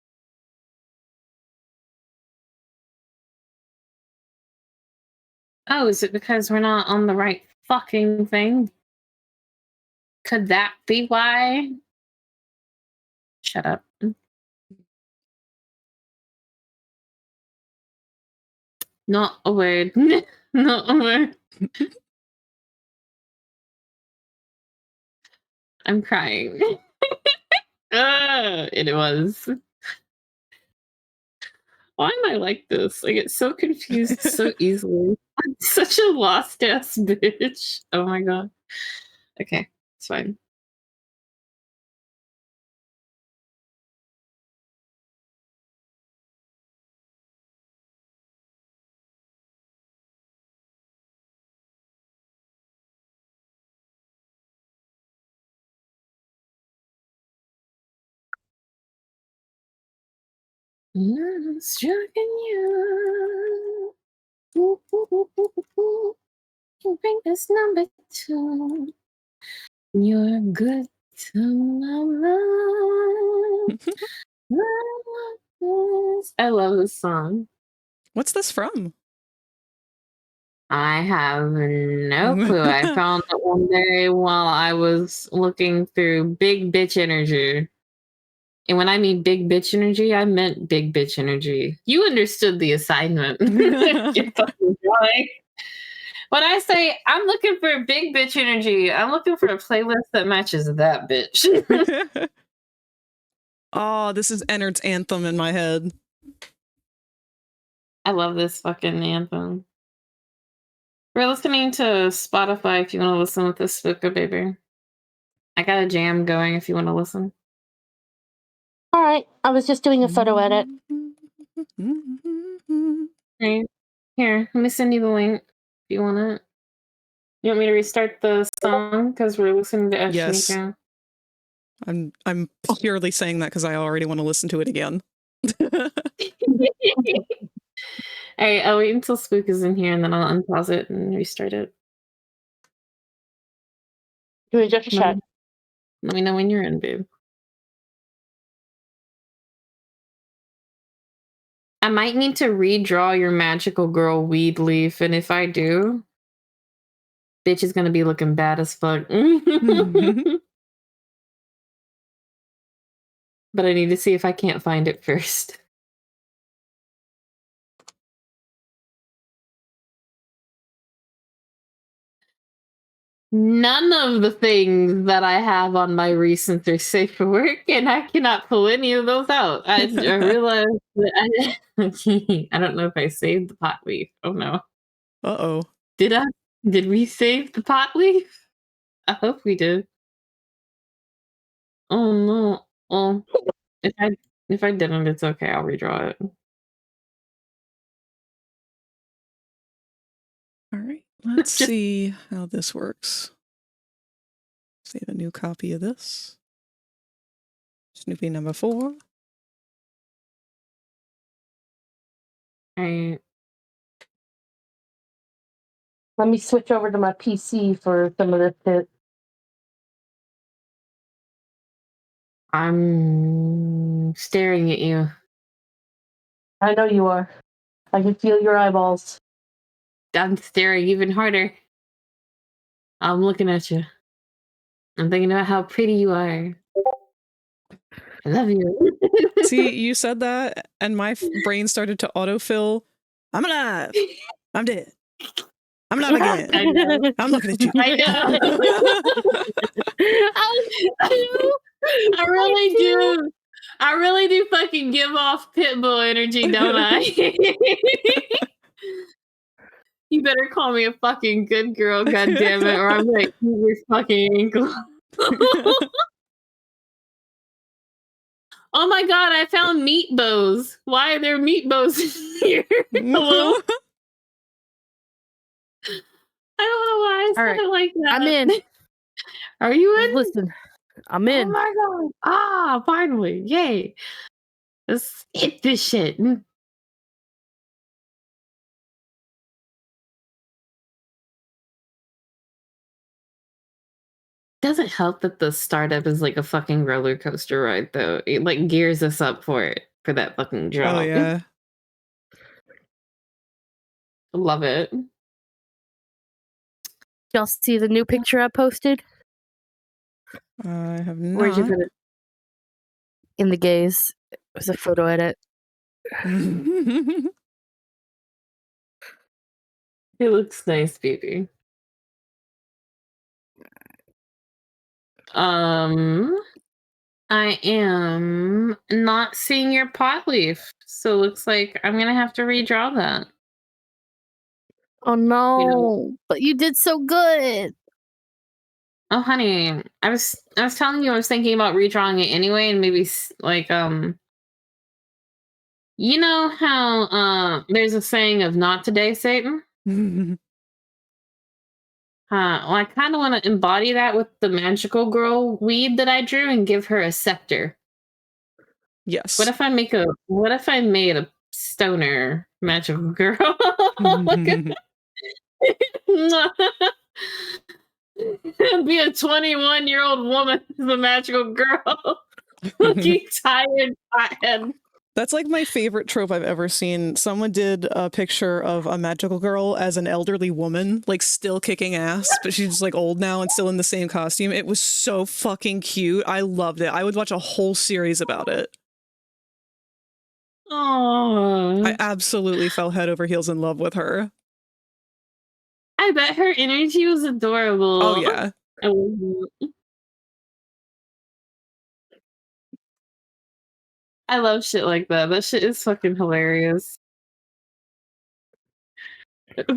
Speaker 8: Oh, is it because we're not on the right fucking thing? Could that be why? Shut up. Not a word. Not a word. I'm crying. It was. Why am I like this? I get so confused so easily. I'm such a lost ass bitch. Oh my god. Okay, it's fine. I'm stroking you. Ooh, ooh, ooh, ooh, ooh. You bring this number two. You're good to my love. I love this song.
Speaker 1: What's this from?
Speaker 8: I have no clue. I found it one day while I was looking through Big Bitch Energy. And when I mean big bitch energy, I meant big bitch energy. You understood the assignment. You're fucking drawing. When I say I'm looking for big bitch energy, I'm looking for a playlist that matches that bitch.
Speaker 1: Oh, this is Ennard's anthem in my head.
Speaker 8: I love this fucking anthem. We're listening to Spotify if you want to listen with this speaker, baby. I got a jam going if you want to listen.
Speaker 9: All right. I was just doing a photo edit.
Speaker 8: Right. Here, let me send you the link if you want it. You want me to restart the song because we're listening to
Speaker 1: Yes.
Speaker 8: Ashnika?
Speaker 1: I'm purely saying that because I already want to listen to it again.
Speaker 8: All right, I'll wait until Spook is in here and then I'll unpause it and restart it.
Speaker 9: Do we just chat?
Speaker 8: Let me know when you're in, babe. I might need to redraw your magical girl weed leaf, and if I do, bitch is gonna be looking bad as fuck. But I need to see if I can't find it first. None of the things that I have on my recents are safe for work, and I cannot pull any of those out. I realized that I don't know if I saved the pot leaf. Oh no.
Speaker 1: Uh-oh.
Speaker 8: Did I? Did we save the pot leaf? I hope we did. Oh no. Oh, if I didn't, it's okay. I'll redraw it.
Speaker 1: All right. Let's see how this works. Save a new copy of this. Snoopy number 4.
Speaker 8: All right.
Speaker 9: Let me switch over to my PC for some of this shit.
Speaker 8: I'm staring at you.
Speaker 9: I know you are. I can feel your eyeballs.
Speaker 8: I'm staring even harder. I'm looking at you. I'm thinking about how pretty you are. I love you.
Speaker 1: See, you said that, and my brain started to autofill. I'm alive. I'm dead. I'm alive again.
Speaker 8: I know.
Speaker 1: I'm looking at you.
Speaker 8: I know. I really do. I really do fucking give off Pitbull energy, don't I? You better call me a fucking good girl, goddammit, or I'm gonna eat your fucking ankle. Oh my god, I found meat bows. Why are there meat bows here? Hello? I don't know why I said it like that.
Speaker 9: I'm in.
Speaker 8: Are you in?
Speaker 9: Listen, I'm in.
Speaker 8: Oh my god. Ah, finally. Yay. Let's hit this shit. Doesn't help that the startup is like a fucking roller coaster ride, though. It like gears us up for it, for that fucking drop.
Speaker 1: Oh, yeah.
Speaker 8: Love it.
Speaker 9: Y'all see the new picture I posted?
Speaker 1: I have not.
Speaker 8: Where'd you put it?
Speaker 9: In the gaze. It was a photo edit.
Speaker 8: It looks nice, baby. I am not seeing your pot leaf, so looks like I'm gonna have to redraw that.
Speaker 9: Oh no! But you did so good.
Speaker 8: Oh, honey, I was telling you I was thinking about redrawing it anyway, and maybe like you know how there's a saying of "Not today, Satan." Well, I kind of want to embody that with the magical girl weed that I drew and give her a scepter.
Speaker 1: Yes.
Speaker 8: What if I made a stoner magical girl? Be a 21-year-old woman as a magical girl. Looking tired, pothead.
Speaker 1: That's like my favorite trope I've ever seen. Someone did a picture of a magical girl as an elderly woman, like still kicking ass, but she's like old now and still in the same costume. It was so fucking cute. I loved it. I would watch a whole series about it.
Speaker 8: Oh,
Speaker 1: I absolutely fell head over heels in love with her.
Speaker 8: I bet her energy was adorable.
Speaker 1: Oh yeah.
Speaker 8: I love shit like that. That shit is fucking hilarious. But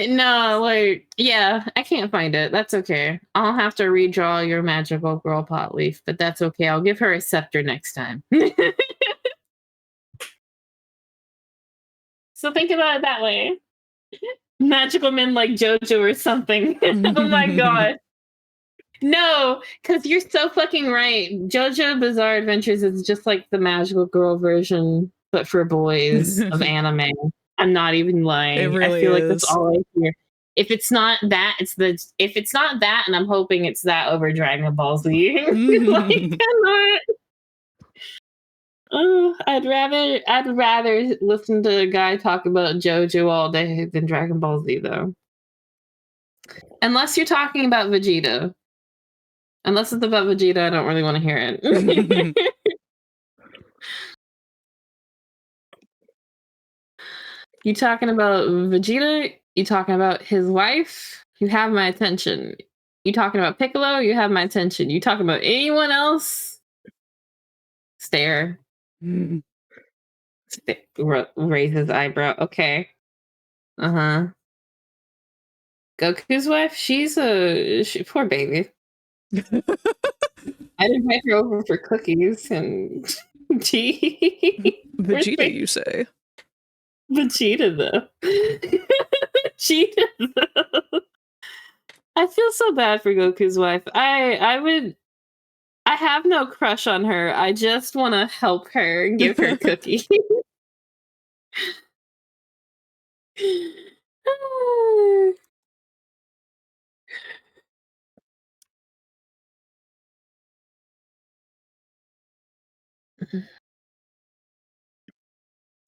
Speaker 8: no, like, yeah, I can't find it. That's okay. I'll have to redraw your magical girl pot leaf, but that's okay. I'll give her a scepter next time. So think about it that way. Magical men like JoJo or something. Oh my god. No, because you're so fucking right. JoJo Bizarre Adventures is just like the magical girl version, but for boys of anime. I'm not even lying.
Speaker 1: It really
Speaker 8: I feel like that's
Speaker 1: is.
Speaker 8: all I hear. If it's not that, if it's not that, and I'm hoping it's that over Dragon Ball Z. Like, cannot. Oh, I'd rather listen to a guy talk about JoJo all day than Dragon Ball Z though. Unless you're talking about Vegeta. Unless it's about Vegeta, I don't really want to hear it. You talking about Vegeta? You talking about his wife? You have my attention. You talking about Piccolo? You have my attention. You talking about anyone else? Stare. Raise his eyebrow. Okay. Uh-huh. Goku's wife? She's poor baby. I'd invite her over for cookies and tea.
Speaker 1: Vegeta, you say?
Speaker 8: Vegeta, though. Vegeta, though. I feel so bad for Goku's wife. I have no crush on her. I just want to help her and give her a cookie.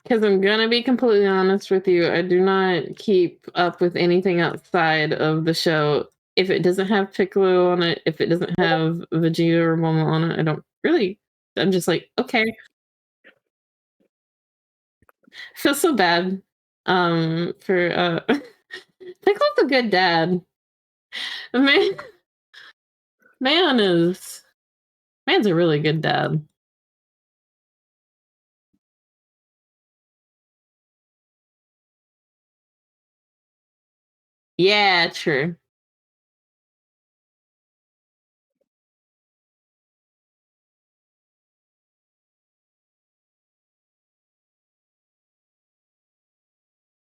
Speaker 8: Because I'm gonna be completely honest with you, I do not keep up with anything outside of the show. If it doesn't have Piccolo on it, if it doesn't have Vegeta or Momo on it, I don't really. I'm just like, okay. I feel so bad. For Piccolo's a good dad. Man's a really good dad. Yeah, true.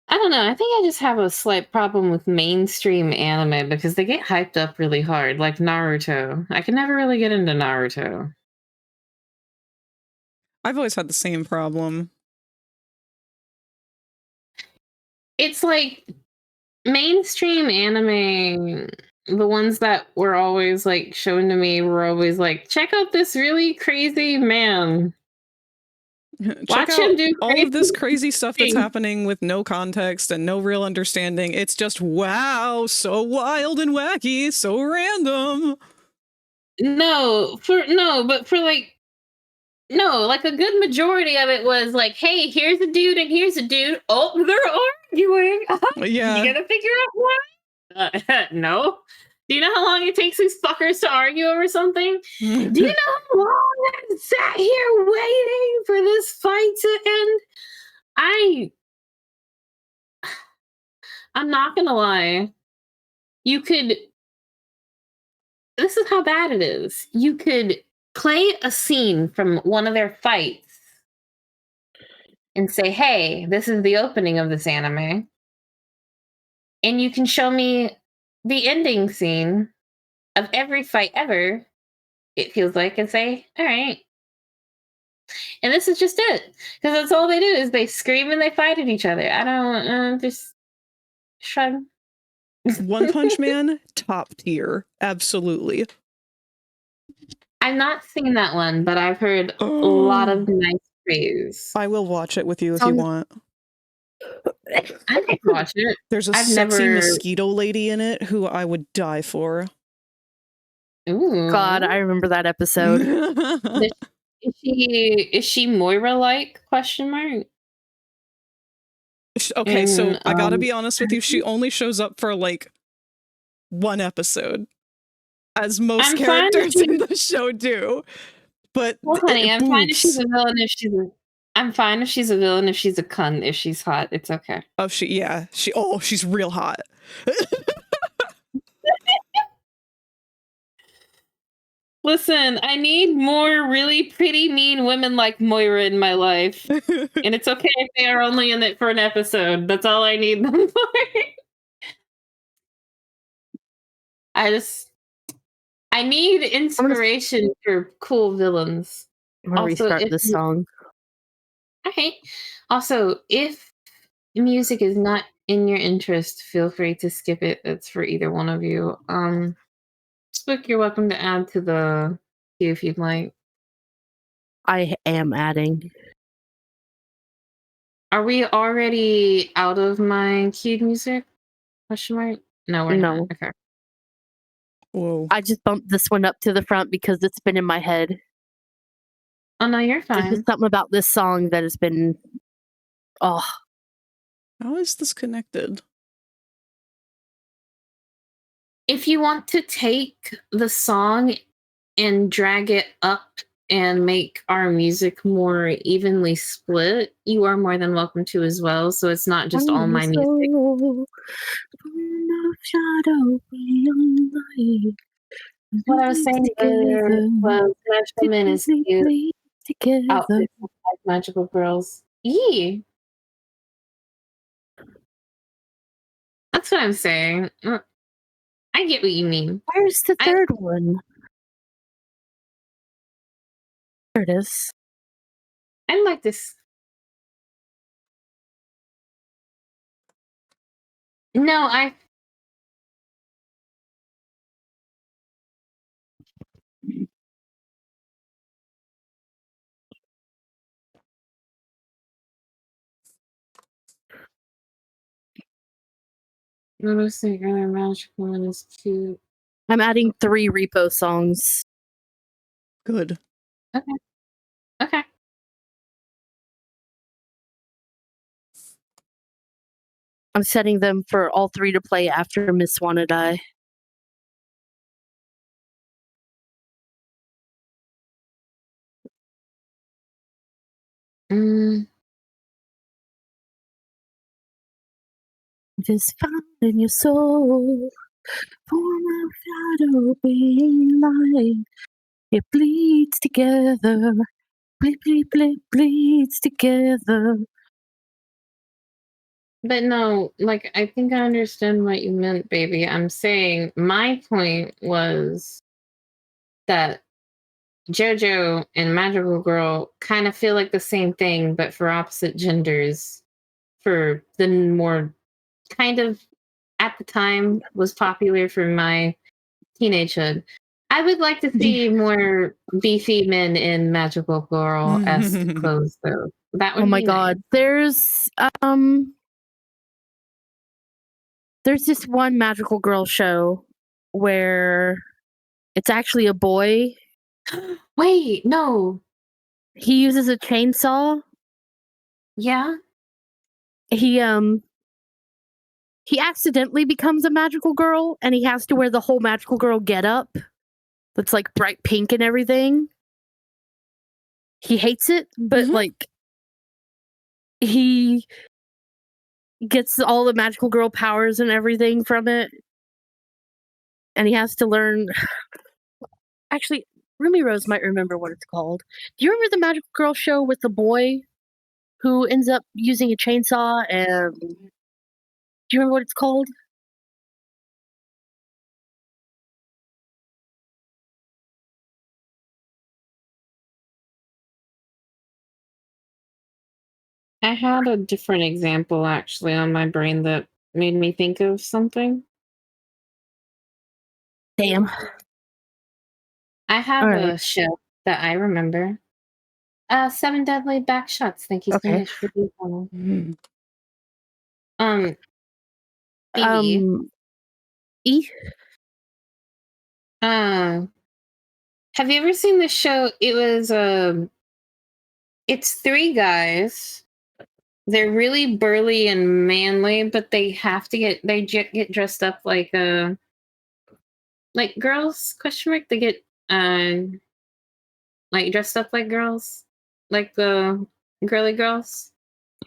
Speaker 8: I don't know. I think I just have a slight problem with mainstream anime because they get hyped up really hard, like Naruto. I can never really get into Naruto.
Speaker 1: I've always had the same problem.
Speaker 8: It's like mainstream anime, the ones that were always like shown to me were always like, check out this really crazy man.
Speaker 1: Check
Speaker 8: Watch
Speaker 1: out
Speaker 8: him do
Speaker 1: all of this
Speaker 8: crazy
Speaker 1: crazy stuff that's
Speaker 8: things.
Speaker 1: happening with no context and no real understanding. It's just, wow, so wild and wacky, so random.
Speaker 8: Like a good majority of it was like, hey, here's a dude and here's a dude. Oh, they're arguing.
Speaker 1: Yeah.
Speaker 8: You gotta figure out why. No. Do you know how long it takes these fuckers to argue over something? Do you know how long I sat here waiting for this fight to end? I'm not gonna lie. This is how bad it is. You could play a scene from one of their fights and say, hey, this is the opening of this anime. And you can show me the ending scene of every fight ever, it feels like, and say, all right. And this is just it. Because that's all they do is they scream and they fight at each other. I don't, just shrug.
Speaker 1: One Punch Man, top tier. Absolutely.
Speaker 8: I've not seen that one, but I've heard a lot of nice praise.
Speaker 1: I will watch it with you if you
Speaker 9: Sounds-
Speaker 1: want.
Speaker 8: I could watch it.
Speaker 1: There's a
Speaker 8: I've
Speaker 1: sexy
Speaker 8: never-
Speaker 1: mosquito lady in it who I would die for.
Speaker 8: Ooh.
Speaker 9: God, I remember that episode.
Speaker 8: Is she Moira like? Question mark.
Speaker 1: Okay, so
Speaker 8: And,
Speaker 1: I gotta be honest with you, she only shows up for like one episode, as most
Speaker 8: I'm fine if
Speaker 1: characters
Speaker 8: she-
Speaker 1: in the show do. But
Speaker 8: Well, honey, I'm fine if she's
Speaker 1: boobs.
Speaker 8: a villain. I'm fine if she's a villain. If she's a cunt, if she's hot, it's okay.
Speaker 1: Oh, she's real hot.
Speaker 8: Listen, I need more really pretty, mean women like Moira in my life. And it's okay if they are only in it for an episode. That's all I need them for. I need inspiration for cool villains.
Speaker 9: I'm gonna
Speaker 8: Also,
Speaker 9: restart
Speaker 8: if
Speaker 9: this
Speaker 8: you-
Speaker 9: song.
Speaker 8: Okay. Also, if music is not in your interest, feel free to skip it. It's for either one of you. Spook, you're welcome to add to the queue if you'd like.
Speaker 9: I am adding.
Speaker 8: Are we already out of my queued music? Question mark? No, we're
Speaker 9: No.
Speaker 8: not. Okay.
Speaker 1: Whoa.
Speaker 9: I just bumped this one up to the front because it's been in my head.
Speaker 8: Oh no, you're
Speaker 9: There's
Speaker 8: fine.
Speaker 9: just something about this song that has been. Oh,
Speaker 1: How is this connected?
Speaker 8: If you want to take the song and drag it up and make our music more evenly split, you are more than welcome to as well. So it's not just all my music. What I was saying earlier was Magical Men is cute. Outfits look like magical girls. Yee. That's what I'm saying. I get what you mean.
Speaker 9: Where's the third one? There it is.
Speaker 8: I like this. No, what I was saying earlier, Magical Men is cute.
Speaker 9: I'm adding 3 repo songs.
Speaker 1: Good.
Speaker 8: Okay.
Speaker 9: I'm setting them for all 3 to play after Miss Wanna Die. Just found in your soul, form of shadow being light. It bleeds together, bleeds together.
Speaker 8: But no, like, I think I understand what you meant, baby. I'm saying my point was that JoJo and Magical Girl kind of feel like the same thing, but for opposite genders. For the more kind of at the time was popular for my teenagehood. I would like to see more beefy men in Magical Girl-esque clothes, though. That would
Speaker 9: Oh my
Speaker 8: be
Speaker 9: god. There's this one Magical Girl show where it's actually a boy.
Speaker 8: nice. Wait, no.
Speaker 9: He uses a chainsaw.
Speaker 8: Yeah?
Speaker 9: He accidentally becomes a magical girl and he has to wear the whole magical girl getup. That's like bright pink and everything. He hates it, but like he gets all the magical girl powers and everything from it. And he has to learn. Actually, Rumi Rose might remember what it's called. Do you remember the Magical Girl show with the boy who ends up using a chainsaw? And do you remember what it's called?
Speaker 8: I had a different example actually on my brain that made me think of something.
Speaker 9: Damn.
Speaker 8: I have
Speaker 9: All right.
Speaker 8: a show that I remember. 7 Deadly Back Shots. Thank you so
Speaker 9: Okay.
Speaker 8: much for the follow.
Speaker 1: Mm.
Speaker 8: BB.
Speaker 9: E.
Speaker 8: Have you ever seen the show? It's 3 guys. They're really burly and manly, but they have to get dressed up like girls, question mark. They get like dressed up like girls, like the girly girls.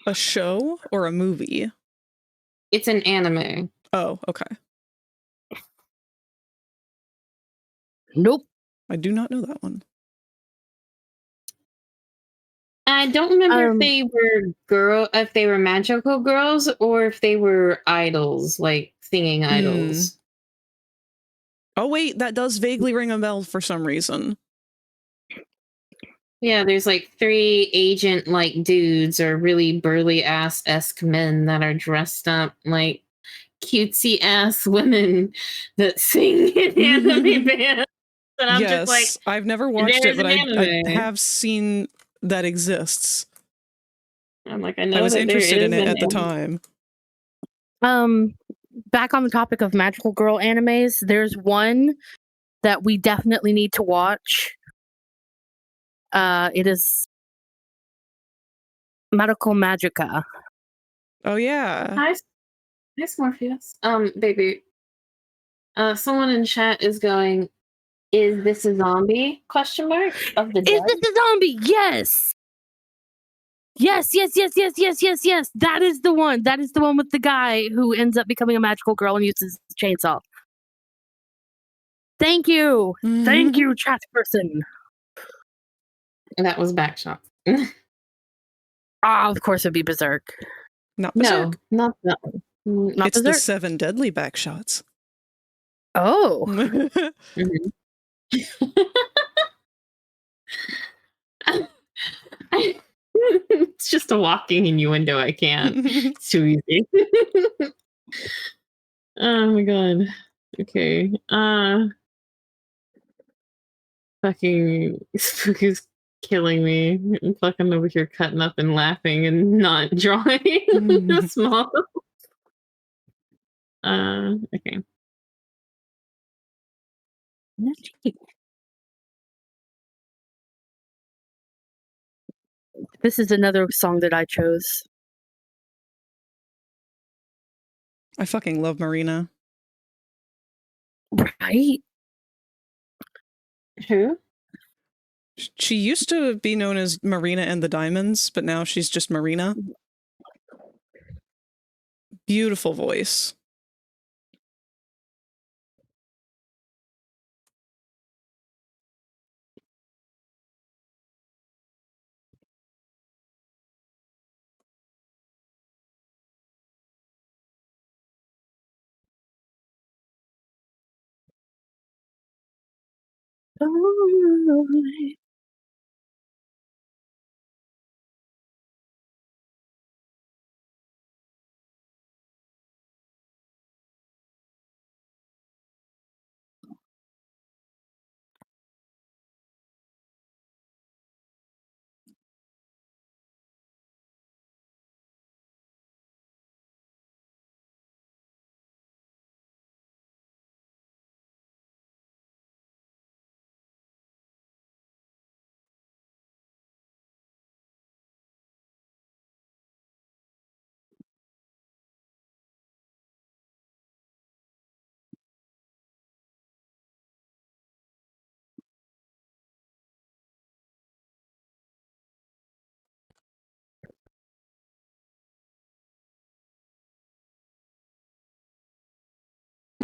Speaker 1: A show or a movie?
Speaker 8: It's an anime.
Speaker 1: Oh, okay.
Speaker 9: Nope.
Speaker 1: I do not know that one.
Speaker 8: I don't remember if they were magical girls or if they were idols, like singing idols.
Speaker 1: Oh wait, that does vaguely ring a bell for some reason.
Speaker 8: Yeah, there's like 3 agent like dudes or really burly ass-esque men that are dressed up like cutesy ass women that sing in anime bands. And I'm just like,
Speaker 1: I've never watched it, but I
Speaker 8: anime.
Speaker 1: have seen that exists.
Speaker 8: I'm like, I know
Speaker 1: I was
Speaker 8: that
Speaker 1: interested
Speaker 8: there
Speaker 1: in
Speaker 8: is
Speaker 1: it
Speaker 8: an
Speaker 1: at the
Speaker 8: anime.
Speaker 1: time.
Speaker 9: Back on the topic of magical girl animes, there's one that we definitely need to watch. It is Medical Magica.
Speaker 1: Oh yeah.
Speaker 8: Nice Morpheus. Baby. Someone in chat is going, is this a zombie? Question mark of the dead?
Speaker 9: Is this a zombie? Yes. Yes. That is the one. That is the one with the guy who ends up becoming a magical girl and uses a chainsaw. Thank you. Thank you, chat person.
Speaker 8: That was Backshot.
Speaker 9: Of course it'd be Berserk.
Speaker 1: Not Berserk.
Speaker 8: No, not that one.
Speaker 9: Not
Speaker 1: it's
Speaker 9: Berserk.
Speaker 1: the 7 Deadly Backshots.
Speaker 9: Oh.
Speaker 8: It's just a walking innuendo. I can't. It's too easy. Oh my god. Okay. Fucking Spooky's killing me. I'm fucking over here cutting up and laughing and not drawing small. Okay.
Speaker 9: This is another song that I chose.
Speaker 1: I fucking love Marina.
Speaker 9: Right?
Speaker 8: Who?
Speaker 1: She used to be known as Marina and the Diamonds, but now she's just Marina. Beautiful voice.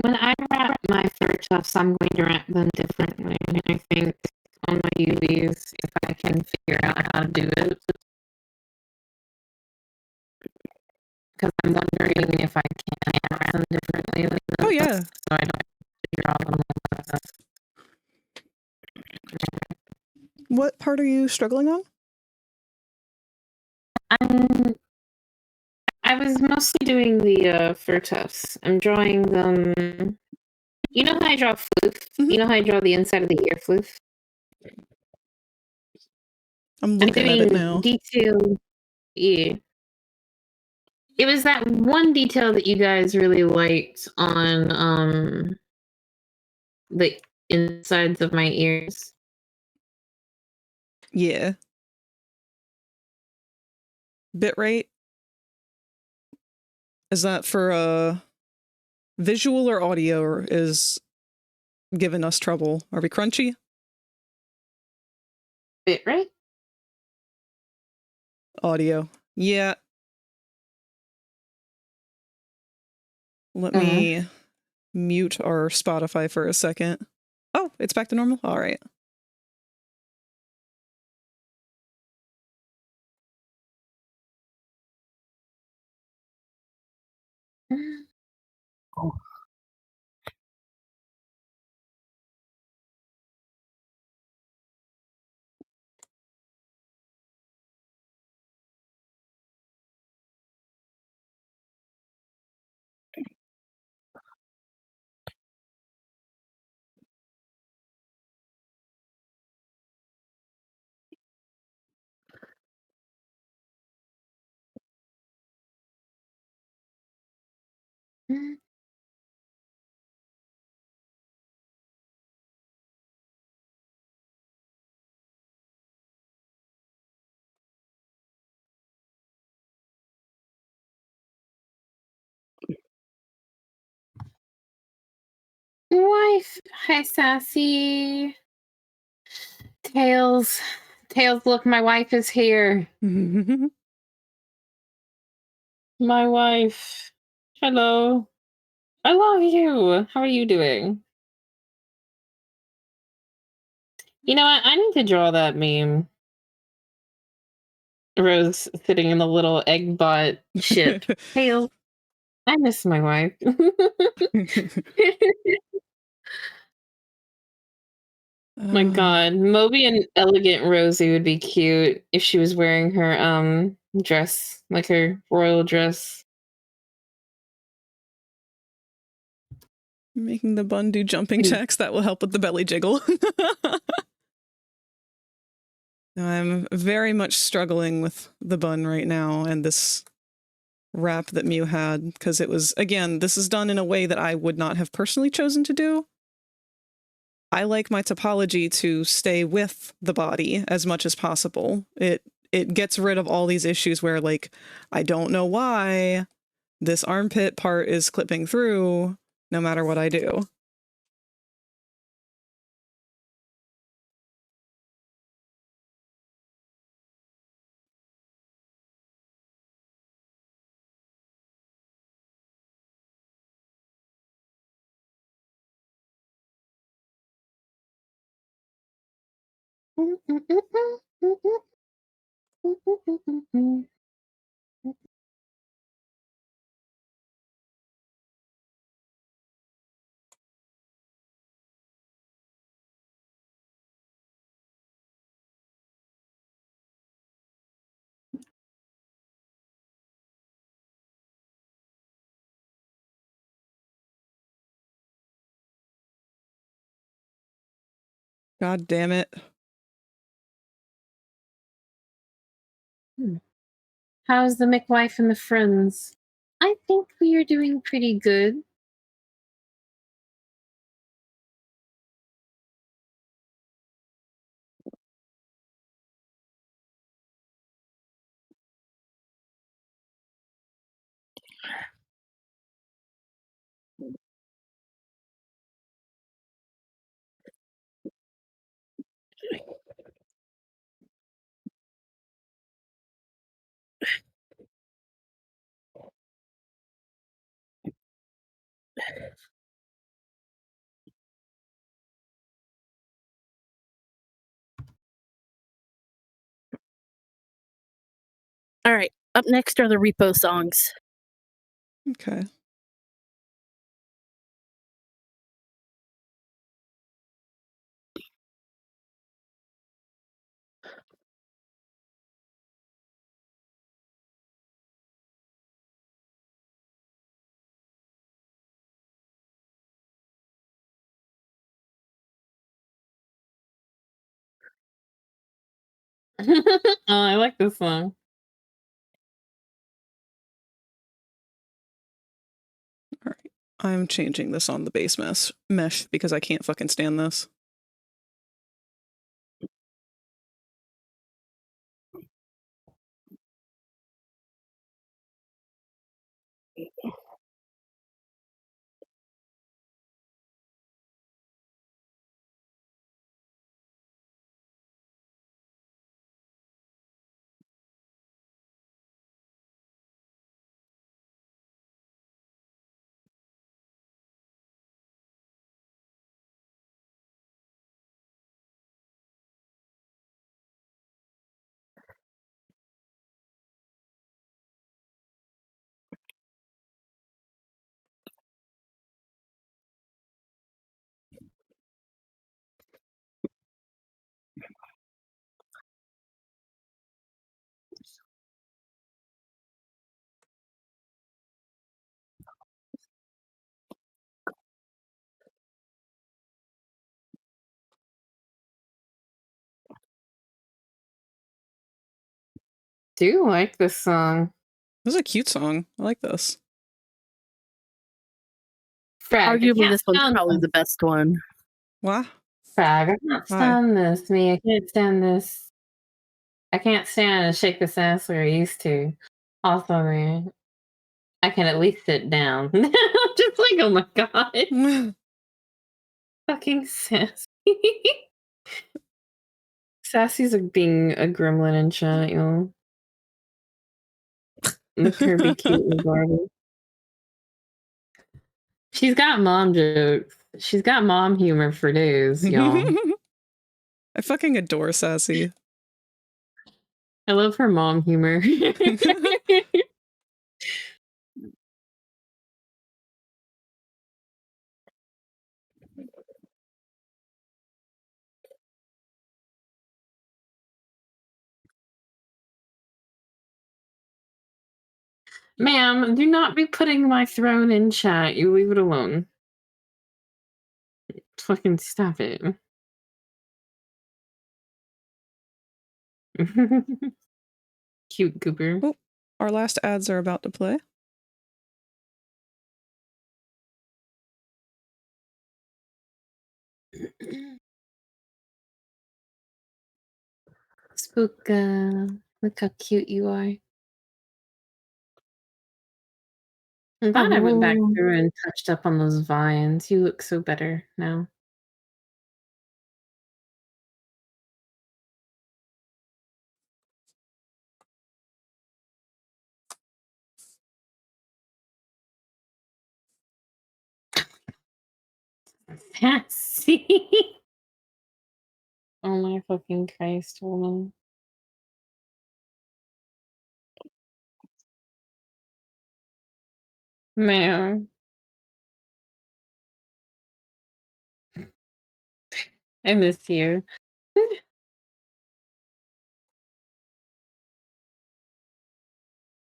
Speaker 8: When I wrap my third tufts, I'm going to wrap them differently. I think on my UVs, if I can figure out how to do it. Because I'm wondering if I can wrap them differently. Like
Speaker 1: Oh yeah.
Speaker 8: So I don't figure out the process.
Speaker 1: What part are you struggling on?
Speaker 8: I was mostly doing the fur tufts. I'm drawing them You know how I draw floof?
Speaker 1: Mhm.
Speaker 8: You know how I draw the inside of the ear floof?
Speaker 1: I'm looking at it now.
Speaker 8: Detail. Yeah. It was that one detail that you guys really liked on the insides of my ears.
Speaker 1: Yeah. Bitrate? Is that for visual or audio, or is giving us trouble? Are we crunchy?
Speaker 8: Bitrate?
Speaker 1: Audio. Yeah. Let me mute our Spotify for a second. Oh, it's back to normal? All right.
Speaker 8: Wife, hi Sassy. Tails. Tails, look, my wife is here. My wife. Hello. I love you. How are you doing? You know what? I need to draw that meme. Rose sitting in the little egg bot ship. Tails. I miss my wife. My God, Moby and Elegant Rosie would be cute if she was wearing her dress, like her royal dress.
Speaker 1: Making the bun do jumping jacks, that will help with the belly jiggle. I'm very much struggling with the bun right now and this wrap that Mew had, because it was, again, this is done in a way that I would not have personally chosen to do. I like my topology to stay with the body as much as possible. It gets rid of all these issues where, like, I don't know why this armpit part is clipping through no matter what I do. God damn it.
Speaker 8: How's the McWife and the friends? I think we are doing pretty good.
Speaker 9: All right. Up next are the repo songs.
Speaker 1: Okay.
Speaker 8: Oh, I like this song.
Speaker 1: All right. I'm changing this on the base mesh because I can't fucking stand this.
Speaker 8: Do like this song.
Speaker 1: This is a cute song. I like this.
Speaker 8: Frag,
Speaker 10: Arguably, this one's probably the best one.
Speaker 1: What?
Speaker 8: Frag, I can't stand this. Me, I can't stand this. I can't stand and shake this ass where I used to. Also, man, I can at least sit down. Just like, oh my god. Fucking sassy. Sassy's like being a gremlin in chat, y'all. Look her be cute and adorable. She's got mom jokes. She's got mom humor for days, y'all.
Speaker 1: I fucking adore Sassy.
Speaker 8: I love her mom humor. Ma'am, do not be putting my throne in chat. You leave it alone. Fucking stop it. Cute Cooper.
Speaker 1: Oh, our last ads are about to play.
Speaker 8: Spooka. Look how cute you are. I'm glad I went back through and touched up on those vines. You look so better now. Fancy. Oh my fucking Christ, woman. Ma'am. I miss you.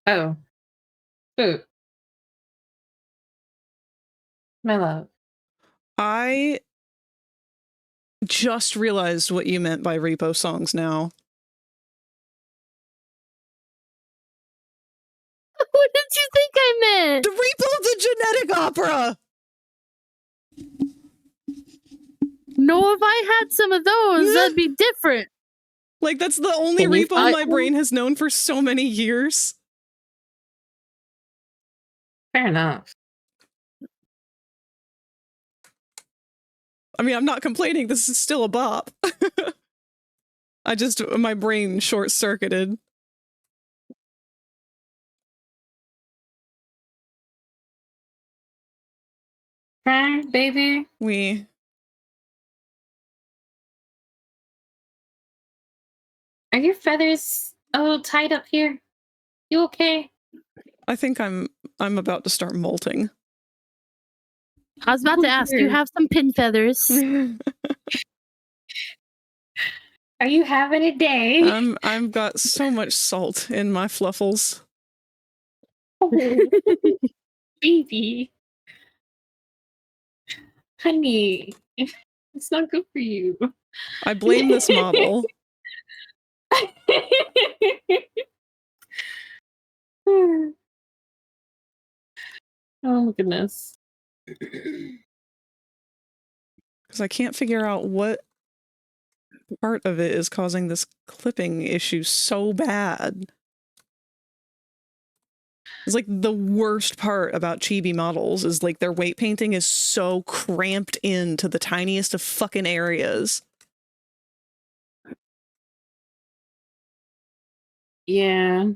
Speaker 8: Oh. Spook. My love.
Speaker 1: I just realized what you meant by repo songs now.
Speaker 10: What did you think I meant?
Speaker 1: The repo of the genetic opera!
Speaker 10: No, if I had some of those, that'd be different.
Speaker 1: Like, that's the only repo my brain has known for so many years.
Speaker 8: Fair enough.
Speaker 1: I mean, I'm not complaining. This is still a bop. My brain short-circuited.
Speaker 8: Frank, baby.
Speaker 1: We.
Speaker 8: Are your feathers a little tight up here? You okay?
Speaker 1: I think I'm about to start molting.
Speaker 10: I was about to ask, do you have some pin feathers?
Speaker 8: Are you having a day?
Speaker 1: I've got so much salt in my fluffles.
Speaker 8: Baby. Honey, it's not good for you.
Speaker 1: I blame this model.
Speaker 8: Oh my goodness.
Speaker 1: Because I can't figure out what part of it is causing this clipping issue so bad. It's like the worst part about chibi models is like their weight painting is so cramped into the tiniest of fucking areas.
Speaker 8: Yeah.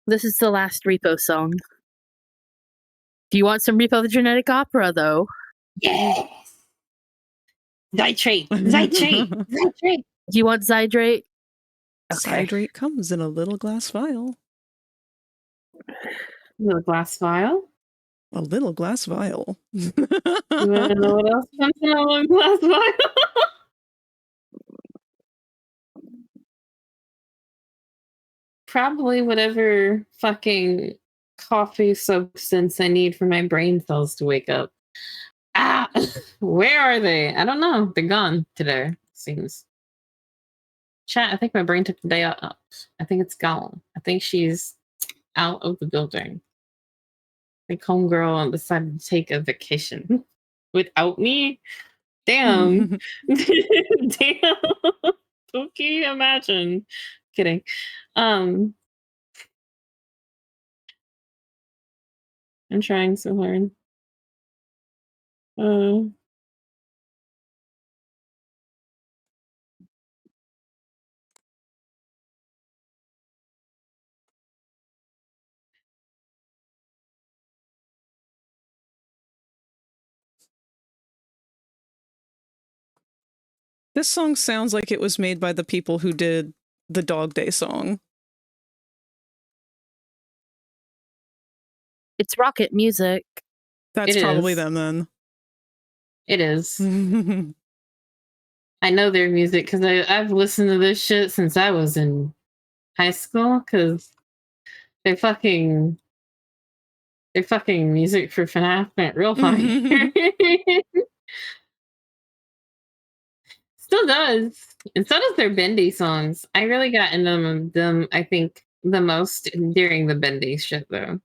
Speaker 10: This is the last Repo song. Do you want some Repo the Genetic Opera, though?
Speaker 8: Yes. Nitrate. Nitrate. Nitrate.
Speaker 10: Do you want Zydrate? Okay.
Speaker 1: Zydrate comes in a little glass vial.
Speaker 8: Little glass vial.
Speaker 1: A little glass vial.
Speaker 8: You want to know what else comes in a little glass vial? Probably whatever fucking coffee substance I need for my brain cells to wake up. Ah, where are they? I don't know. They're gone today, seems. Chat, I think my brain took the day up. I think it's gone. I think she's out of the building. The homegirl decided to take a vacation without me. Damn. Damn. Okay, imagine. Kidding. I'm trying so hard.
Speaker 1: This song sounds like it was made by the people who did the Dog Day song.
Speaker 10: It's Rocket Music.
Speaker 1: That's
Speaker 8: It
Speaker 1: probably
Speaker 8: is.
Speaker 1: them then.
Speaker 8: It is. I know their music because I've listened to this shit since I was in high school because their fucking music for FNAF went real fire. Still does. And so does their Bendy songs. I really got into them, I think, the most during the Bendy shit, though.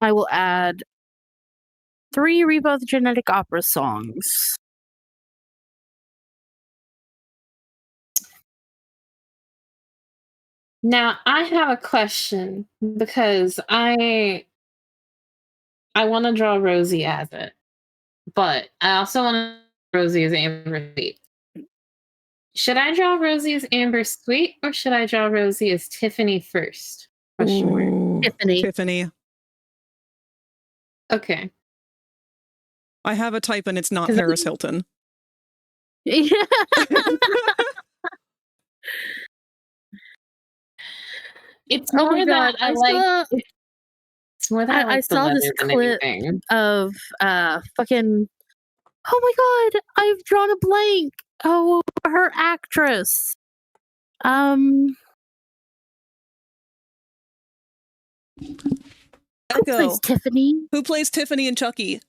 Speaker 10: I will add 3 Repo the Genetic Opera songs.
Speaker 8: Now, I have a question because I want to draw Rosie as it, but I also want to draw Rosie as Amber Sweet. Should I draw Rosie as Amber Sweet or should I draw Rosie as Tiffany first? Question mark.
Speaker 1: Ooh, Tiffany.
Speaker 8: Okay.
Speaker 1: I have a type and it's not Paris Hilton.
Speaker 10: Yeah.
Speaker 8: It's more that I like. It's more that
Speaker 10: I saw this clip of fucking. Oh my god! I've drawn a blank. Oh, her actress.
Speaker 1: Who
Speaker 10: plays Tiffany?
Speaker 1: Who plays Tiffany and Chucky?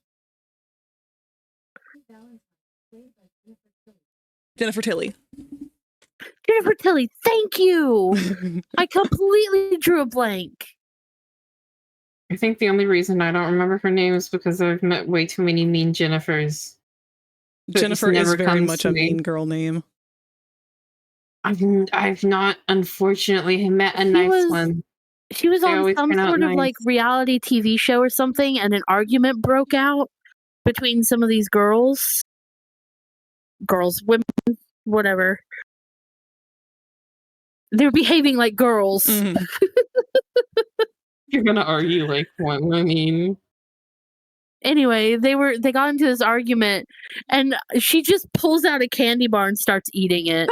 Speaker 1: Jennifer Tilly.
Speaker 10: Jennifer Tilly, thank you. I completely drew a blank.
Speaker 8: I think the only reason I don't remember her name is because I've met way too many mean Jennifers.
Speaker 1: Jennifer is very much a mean girl name.
Speaker 8: I've not, unfortunately, met a nice one.
Speaker 10: She was on some sort of like reality TV show or something, and an argument broke out between some of these girls, women, whatever. They're behaving like girls.
Speaker 1: Mm.
Speaker 8: You're gonna argue like one. I mean,
Speaker 10: anyway, they got into this argument, and she just pulls out a candy bar and starts eating it.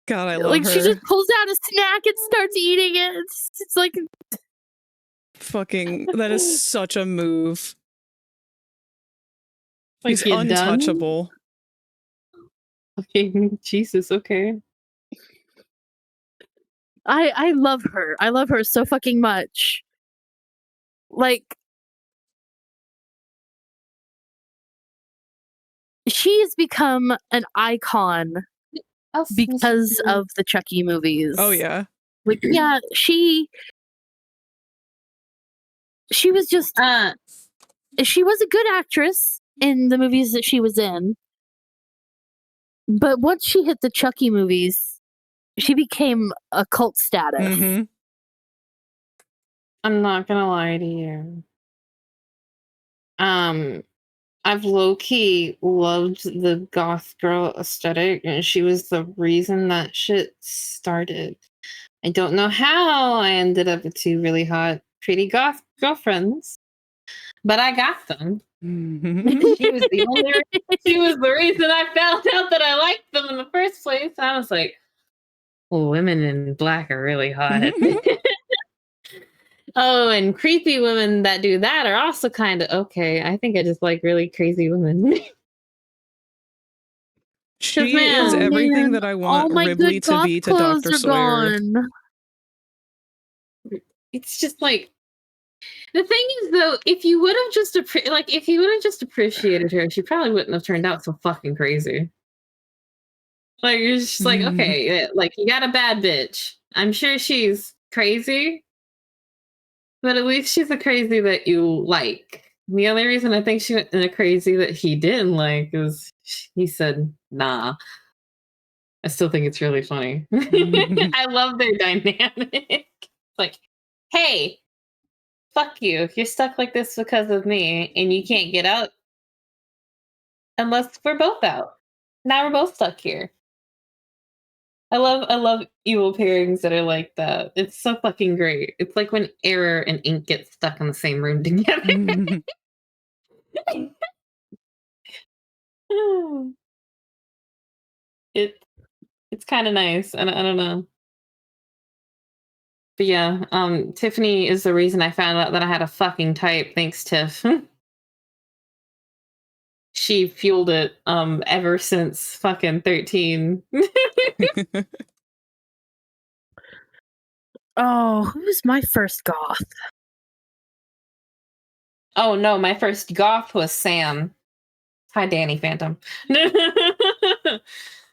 Speaker 1: God, I love
Speaker 10: like
Speaker 1: her.
Speaker 10: She just pulls out a snack and starts eating it. It's like
Speaker 1: fucking. That is such a move.
Speaker 8: Like,
Speaker 1: he's untouchable.
Speaker 8: Okay, Jesus. Okay.
Speaker 10: I love her. I love her so fucking much. Like, she has become an icon because of the Chucky movies.
Speaker 1: Oh yeah.
Speaker 10: Like, yeah, she was just she was a good actress in the movies that she was in. But once she hit the Chucky movies, she became a cult status.
Speaker 1: Mm-hmm.
Speaker 8: I'm not gonna lie to you. I've low-key loved the goth girl aesthetic, and she was the reason that shit started. I don't know how I ended up with 2 really hot, pretty goth girlfriends, but I got them. She was the reason I found out that I liked them in the first place. I was like, well, women in black are really hot. Oh, and creepy women that do that are also kind of okay. I think I just like really crazy women.
Speaker 1: She
Speaker 8: man,
Speaker 1: is everything that I
Speaker 10: all
Speaker 1: want
Speaker 10: my
Speaker 1: Ripley
Speaker 10: good
Speaker 1: to be
Speaker 10: goth
Speaker 1: to Dr.
Speaker 10: clothes are
Speaker 1: Sawyer.
Speaker 10: gone.
Speaker 8: It's just like the thing is though, if you would have just appreciated her, she probably wouldn't have turned out so fucking crazy. Like you're just like, okay, yeah, like you got a bad bitch. I'm sure she's crazy, but at least she's a crazy that you like. The only reason I think she went in a crazy that he didn't like is he said, nah. I still think it's really funny. I love their dynamic. Like, hey, fuck you. You're stuck like this because of me, and you can't get out unless we're both out. Now we're both stuck here. I love evil pairings that are like that. It's so fucking great. It's like when Error and Ink get stuck in the same room together. It's kind of nice. I don't know. But yeah, Tiffany is the reason I found out that I had a fucking type. Thanks, Tiff. She fueled it ever since fucking 13.
Speaker 10: Oh, who was my first goth?
Speaker 8: Oh no, my first goth was Sam. Hi, Danny Phantom.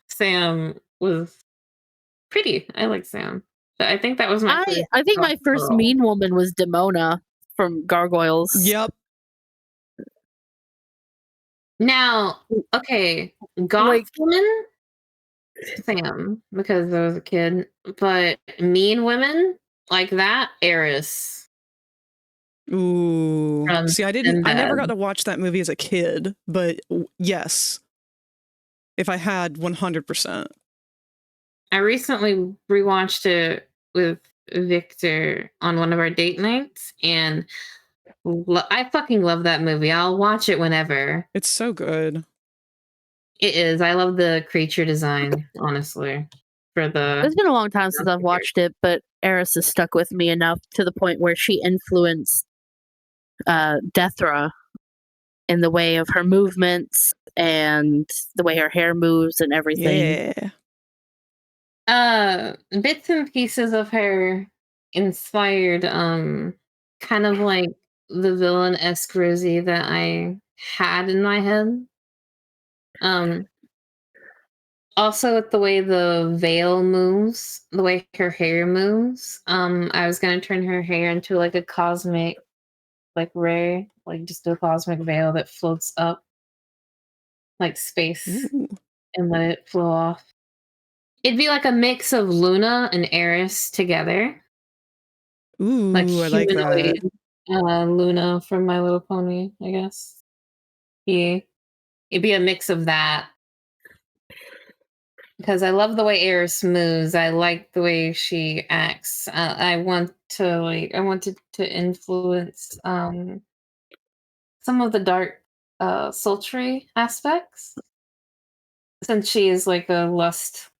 Speaker 8: Sam was pretty. I like Sam. But I think that was my first
Speaker 10: I think my
Speaker 8: goth
Speaker 10: first
Speaker 8: girl.
Speaker 10: mean woman was Demona from Gargoyles.
Speaker 1: Yep.
Speaker 8: Now, okay, goth woman, Sam, because I was a kid. But mean women like that, Eris.
Speaker 1: Ooh. See, I never got
Speaker 8: Sinbad.
Speaker 1: to watch that movie as a kid, but yes. If I had, 100%.
Speaker 8: I recently rewatched it with Victor on one of our date nights, and I fucking love that movie. I'll watch it whenever.
Speaker 1: It's so good.
Speaker 8: It is. I love the creature design, honestly.
Speaker 10: It's been a long time since I've watched it, but Eris has stuck with me enough to the point where she influenced Dethra in the way of her movements and the way her hair moves and everything.
Speaker 8: Yeah. Bits and pieces of her inspired kind of like the villain-esque Rosie that I had in my head. Also with the way the veil moves, the way her hair moves. I was gonna turn her hair into like a cosmic like ray, like just a cosmic veil that floats up like space and let it flow off. It'd be like a mix of Luna and Eris together.
Speaker 1: Ooh,
Speaker 8: Like
Speaker 1: I like that.
Speaker 8: Luna from My Little Pony, I guess. Yeah. It'd be a mix of that. Because I love the way Eris moves. I like the way she acts. I wanted to influence some of the dark sultry aspects. Since she is like a lust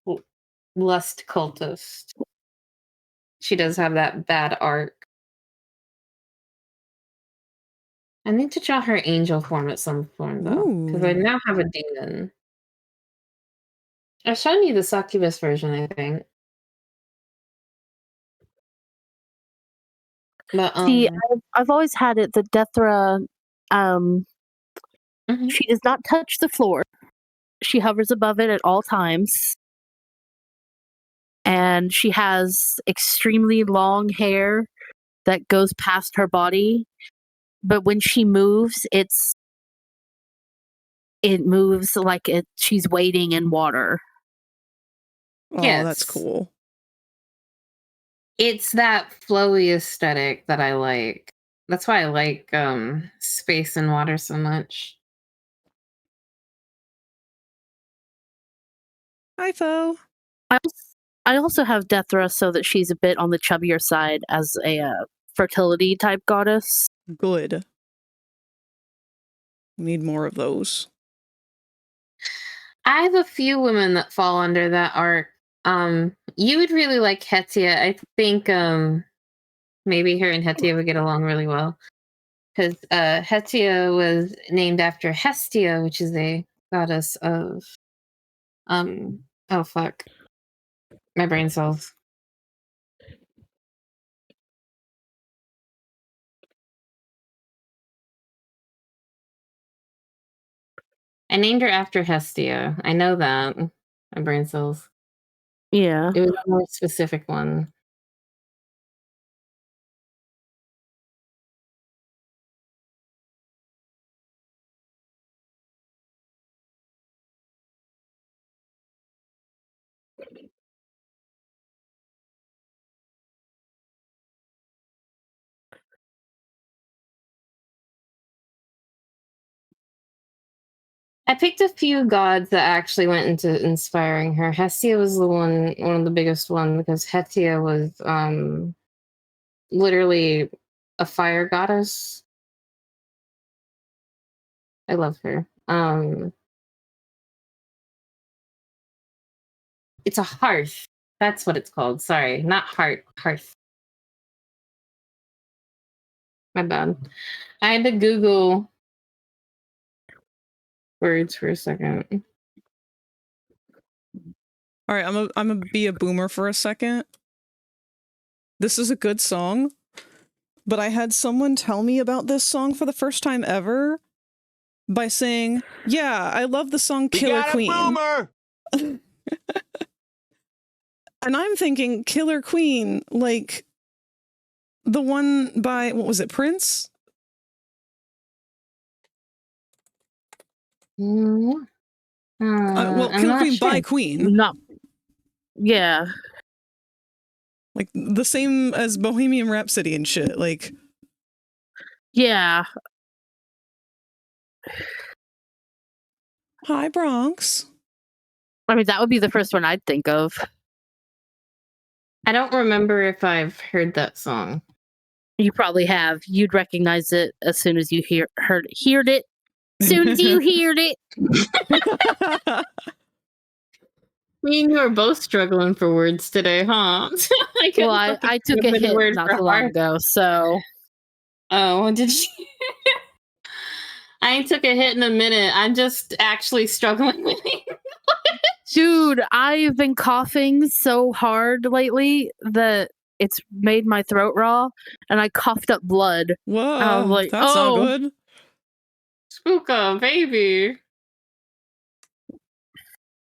Speaker 8: cultist. She does have that bad arc. I need to draw her angel form at some point though. Because I now have a demon. I've shown you the succubus version, I think. But
Speaker 10: See, I've always had it that Dethra, she does not touch the floor. She hovers above it at all times. And she has extremely long hair that goes past her body. But when she moves, it moves like she's wading in water.
Speaker 1: Oh, that's
Speaker 5: Yes.
Speaker 1: cool.
Speaker 5: It's that flowy aesthetic that I like. That's why I like space and water so much.
Speaker 1: Hi, Fo.
Speaker 10: I also have Dethra so that she's a bit on the chubbier side as a fertility type goddess.
Speaker 1: Good. Need more of those.
Speaker 5: I have a few women that fall under that arc. You would really like Hetia. I think maybe her and Hetia would get along really well. Because Hetia was named after Hestia, which is a goddess of oh fuck. My brain cells. I named her after Hestia. I know that. My brain cells.
Speaker 10: Yeah.
Speaker 5: It was a more specific one. I picked a few gods that actually went into inspiring her. Hestia was the one of the biggest one, because Hetia was literally a fire goddess. I love her. It's a hearth. That's what it's called. Sorry, not heart. Hearth. My bad. I had to Google words for a second.
Speaker 1: All right, I'm gonna be a boomer for a second. This is a good song, but I had someone tell me about this song for the first time ever by saying, "Yeah, I love the song Killer Queen."
Speaker 6: Boomer!
Speaker 1: And I'm thinking Killer Queen, like the one by, what was it, Prince?
Speaker 5: Well,
Speaker 1: Killer Queen by Queen.
Speaker 10: No. Yeah.
Speaker 1: Like the same as Bohemian Rhapsody and shit. Like,
Speaker 10: yeah.
Speaker 1: Hi, Bronx.
Speaker 10: I mean, that would be the first one I'd think of.
Speaker 5: I don't remember if I've heard that song.
Speaker 10: You probably have. You'd recognize it as soon as you heard it. Soon as you heard it.
Speaker 5: Me and you are both struggling for words today, huh?
Speaker 10: I took a hit not too long ago, so.
Speaker 5: Oh, did you? I ain't took a hit in a minute. I'm just actually struggling with it.
Speaker 10: Dude, I've been coughing so hard lately that it's made my throat raw, and I coughed up blood.
Speaker 1: Whoa,
Speaker 10: I was like,
Speaker 1: that's not good.
Speaker 5: Spooka, baby.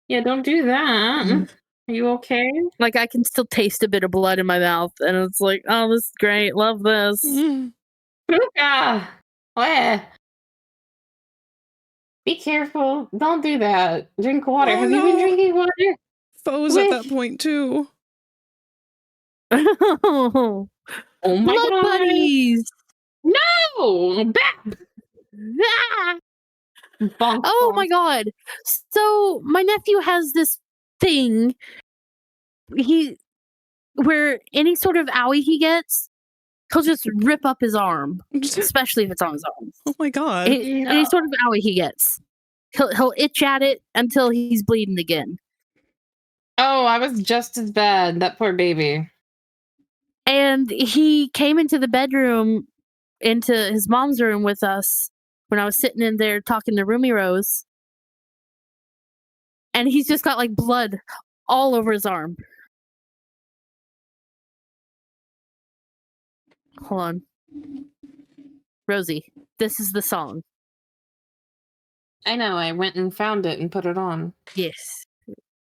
Speaker 5: Yeah, don't do that. Are you okay?
Speaker 10: Like, I can still taste a bit of blood in my mouth, and it's like, oh, this is great. Love this.
Speaker 5: Spooka! Where? Be careful. Don't do that. Drink water.
Speaker 1: Oh,
Speaker 5: Have you been drinking water?
Speaker 1: Foe's at that point, too.
Speaker 10: Oh
Speaker 5: my
Speaker 10: Blood
Speaker 5: God.
Speaker 10: buddies!
Speaker 5: No! Back!
Speaker 10: Ah!
Speaker 5: Bonk,
Speaker 10: Oh
Speaker 5: bonk.
Speaker 10: my god. So my nephew has this thing where any sort of owie he gets, he'll just rip up his arm. Especially if it's on his arm.
Speaker 1: Oh my god.
Speaker 10: Any sort of owie he gets. He'll itch at it until he's bleeding again.
Speaker 5: Oh, I was just as bad. That poor baby.
Speaker 10: And he came into the bedroom, into his mom's room with us when I was sitting in there talking to Rumi Rose. And he's just got like blood all over his arm. Hold on. Rosie, this is the song.
Speaker 8: I know. I went and found it and put it on.
Speaker 10: Yes.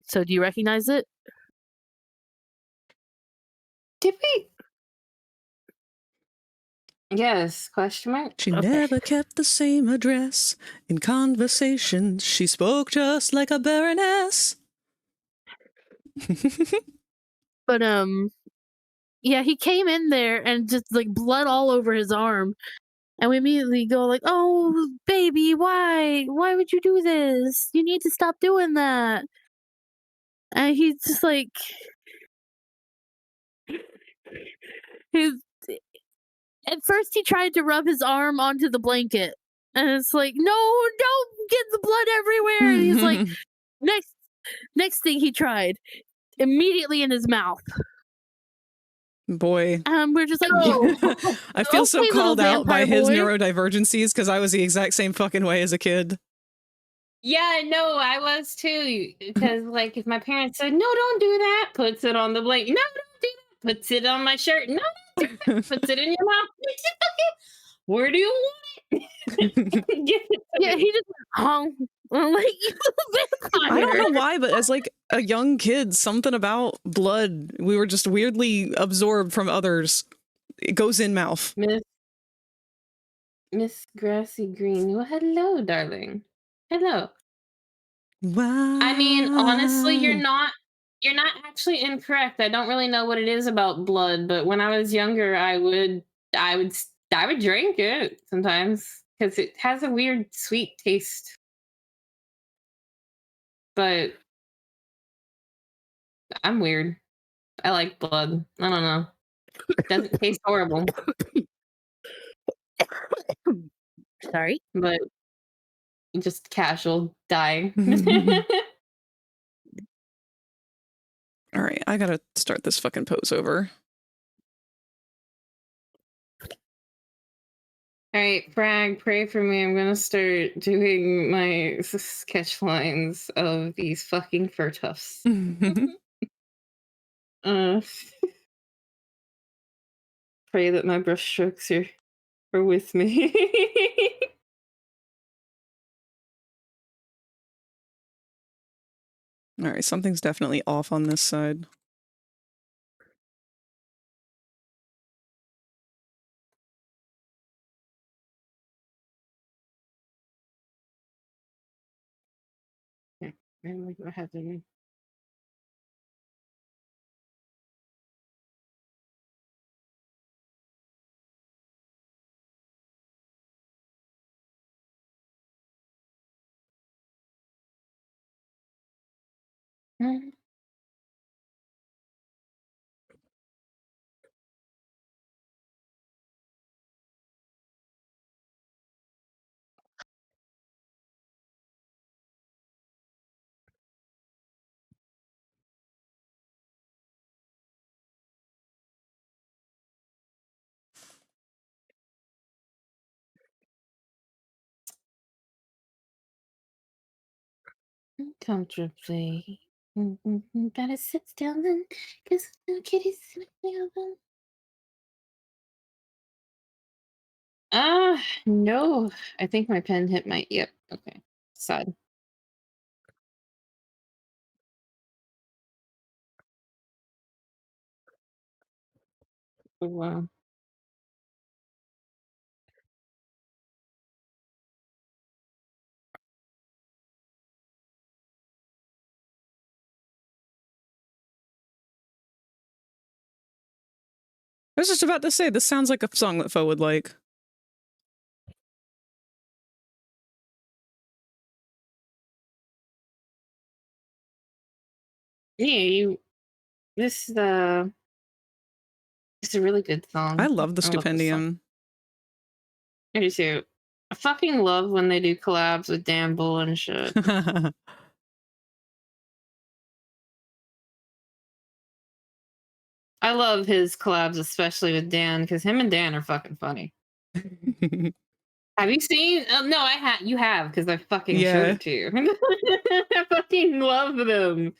Speaker 10: So do you recognize it?
Speaker 8: Did we? Yes, question mark?
Speaker 1: She
Speaker 10: Okay.
Speaker 1: never kept the same address. In conversations, she spoke just like a baroness.
Speaker 10: But yeah, he came in there and just like blood all over his arm. And we immediately go like, "Oh, baby, why? Why would you do this? You need to stop doing that." And he's just like he's at first he tried to rub his arm onto the blanket. And it's like, "No, don't get the blood everywhere." And he's like, next thing he tried, immediately in his mouth.
Speaker 1: Boy.
Speaker 10: We're just like, "Oh,
Speaker 1: I feel so
Speaker 10: okay, little
Speaker 1: called out by
Speaker 10: vampire
Speaker 1: his
Speaker 10: boy."
Speaker 1: neurodivergencies because I was the exact same fucking way as a kid.
Speaker 8: Yeah, no, I was too. Because, like, if my parents said, no, don't do that, puts it on the blanket. No, don't do that, puts it on my shirt. No, don't do that, puts it in your mouth. Where do you want it?
Speaker 10: Yeah, he just hung like you vampire.
Speaker 1: I don't know why, but as like a young kid, something about blood, we were just weirdly absorbed from others. It goes in mouth.
Speaker 8: Miss Grassy Green. Well, hello, darling. Hello.
Speaker 1: Wow.
Speaker 8: I mean, honestly, you're not actually incorrect. I don't really know what it is about blood, but when I was younger, I would drink it sometimes because it has a weird sweet taste. But I'm weird. I like blood. I don't know. It doesn't taste horrible.
Speaker 10: Sorry.
Speaker 8: But just casual die.
Speaker 1: All right, I gotta start this fucking pose over.
Speaker 8: All right, Frag, pray for me. I'm gonna start doing my sketch lines of these fucking fur tufts. Pray that my brush strokes are with me.
Speaker 1: All right, something's definitely off on this side.
Speaker 8: I have to. Comfortably. Gotta sit down then, cause no kitties sit down. No. I think my pen hit my. Yep. Okay. Sad. Oh, wow.
Speaker 1: I was just about to say, this sounds like a song that Foe would like.
Speaker 8: Yeah, this is a really good song.
Speaker 1: I love the
Speaker 8: I love this song.
Speaker 1: Stupendium.
Speaker 8: I do too. I fucking love when they do collabs with Dan Bull and shit. I love his collabs, especially with Dan, because him and Dan are fucking funny. Have you seen? No, I have. You have, because I fucking showed it to you. I fucking love them.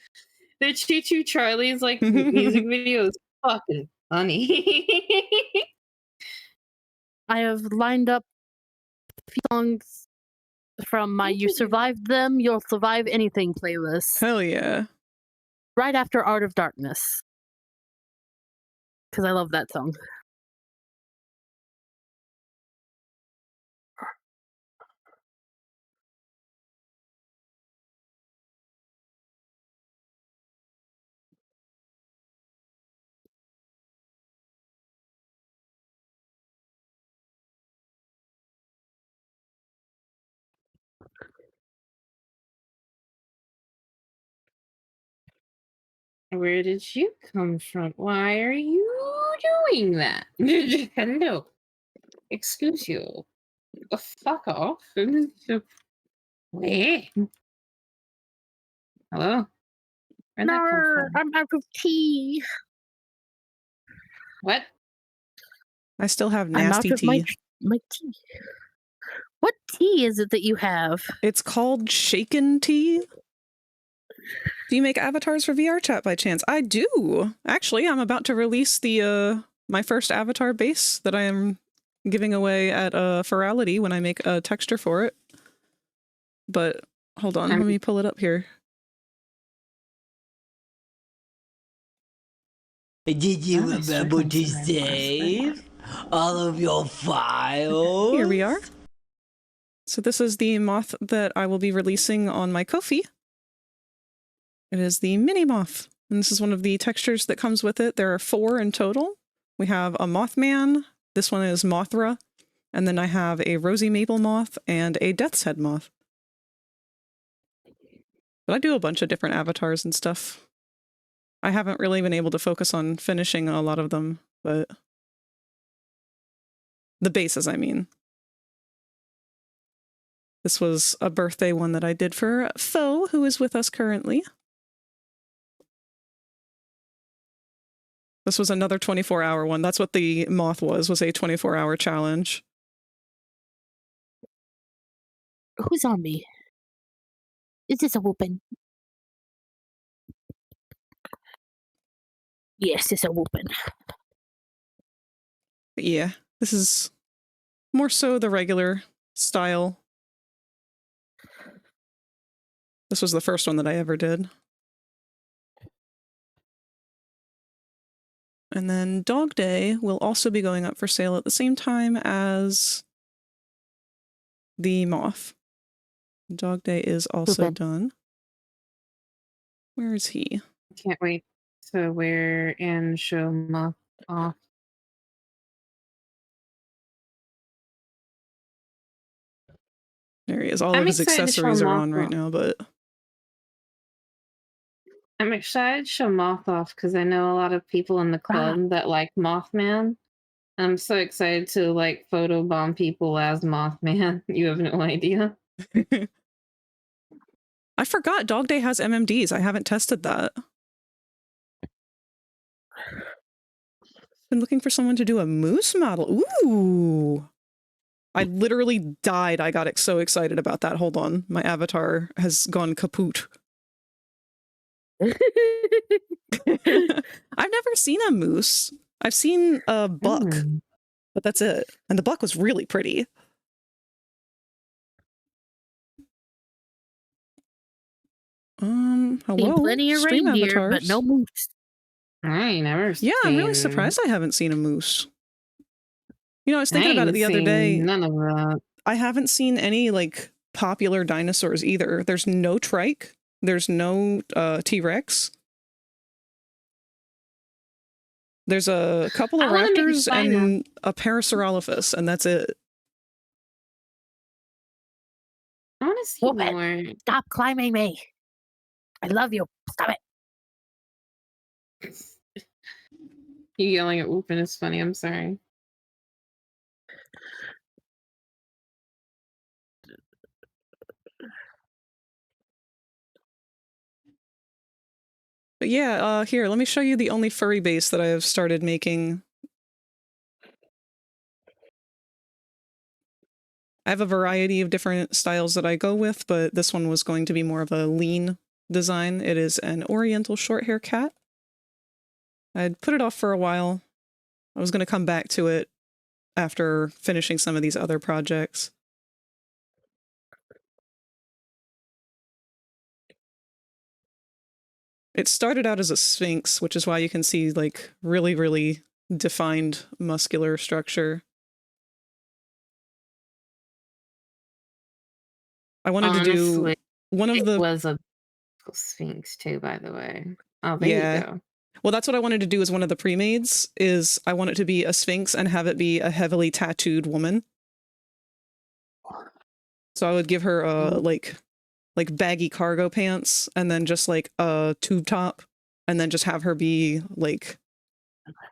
Speaker 8: The Choo Choo Charlie's like music video is fucking funny.
Speaker 10: I have lined up songs from my You Survived Them, You'll Survive Anything playlist.
Speaker 1: Hell yeah.
Speaker 10: Right after Art of Darkness. Because I love that song.
Speaker 8: Where did you come from? Why are you doing that? Hello. Excuse you. Fuck off. Wait. Hello? Where'd that come from?
Speaker 10: I'm out of tea.
Speaker 8: What?
Speaker 1: I still have
Speaker 10: I'm
Speaker 1: nasty
Speaker 10: out of
Speaker 1: tea.
Speaker 10: my tea. What tea is it that you have?
Speaker 1: It's called shaken tea. Do you make avatars for VRChat by chance? I do. Actually, I'm about to release the my first avatar base that I am giving away at Furality when I make a texture for it. But hold on, let me pull it up here.
Speaker 7: Did you remember to save all of your files?
Speaker 1: Here we are. So this is the moth that I will be releasing on my Ko-fi. It is the Minimoff, and this is one of the textures that comes with it. There are 4 in total. We have a Mothman, this one is Mothra, and then I have a Rosy Maple Moth and a Death's Head Moth. But I do a bunch of different avatars and stuff. I haven't really been able to focus on finishing a lot of them, but the bases, I mean. This was a birthday one that I did for Fo, who is with us currently. This was another 24-hour one. That's what the moth was a 24-hour challenge.
Speaker 10: Who's on me? Is this a whooping? Yes, it's a whooping.
Speaker 1: But yeah, this is more so the regular style. This was the first one that I ever did. And then Dog Day will also be going up for sale at the same time as the moth. Dog Day is also done. Where is he?
Speaker 8: Can't wait to wear and show moth off.
Speaker 1: There he is. All of his accessories are on right now, but
Speaker 8: I'm excited to show Moth off because I know a lot of people in the club that like Mothman. I'm so excited to like photobomb people as Mothman. You have no idea.
Speaker 1: I forgot Dog Day has MMDs. I haven't tested that. Been looking for someone to do a moose model. Ooh. I literally died. I got so excited about that. Hold on. My avatar has gone kaput. I've never seen a moose. I've seen a buck, but that's it. And the buck was really pretty. Hello.
Speaker 10: Plenty of
Speaker 1: Stream
Speaker 10: reindeer,
Speaker 1: avatars.
Speaker 10: but no moose.
Speaker 8: I ain't never seen.
Speaker 1: Yeah, I'm really surprised I haven't seen a moose. You know, I was thinking about it the other day.
Speaker 8: None of that.
Speaker 1: I haven't seen any like popular dinosaurs either. There's no trike. There's no T-Rex. There's a couple of raptors and a Parasaurolophus, and that's it.
Speaker 8: I want to see more.
Speaker 10: Stop climbing me. I love you. Stop it.
Speaker 8: You yelling at Whoopin is funny. I'm sorry.
Speaker 1: But yeah, here, let me show you the only furry base that I have started making. I have a variety of different styles that I go with, but this one was going to be more of a lean design. It is an Oriental short hair cat. I'd put it off for a while. I was going to come back to it after finishing some of these other projects. It started out as a sphinx, which is why you can see like really, really defined muscular structure. I wanted to do
Speaker 8: Honestly,
Speaker 1: one of
Speaker 8: it
Speaker 1: the
Speaker 8: was a sphinx too, by the way. Oh, there
Speaker 1: yeah.
Speaker 8: you go.
Speaker 1: Well, that's what I wanted to do as one of the pre-mades, is I want it to be a sphinx and have it be a heavily tattooed woman. So I would give her like baggy cargo pants and then just like a tube top and then just have her be like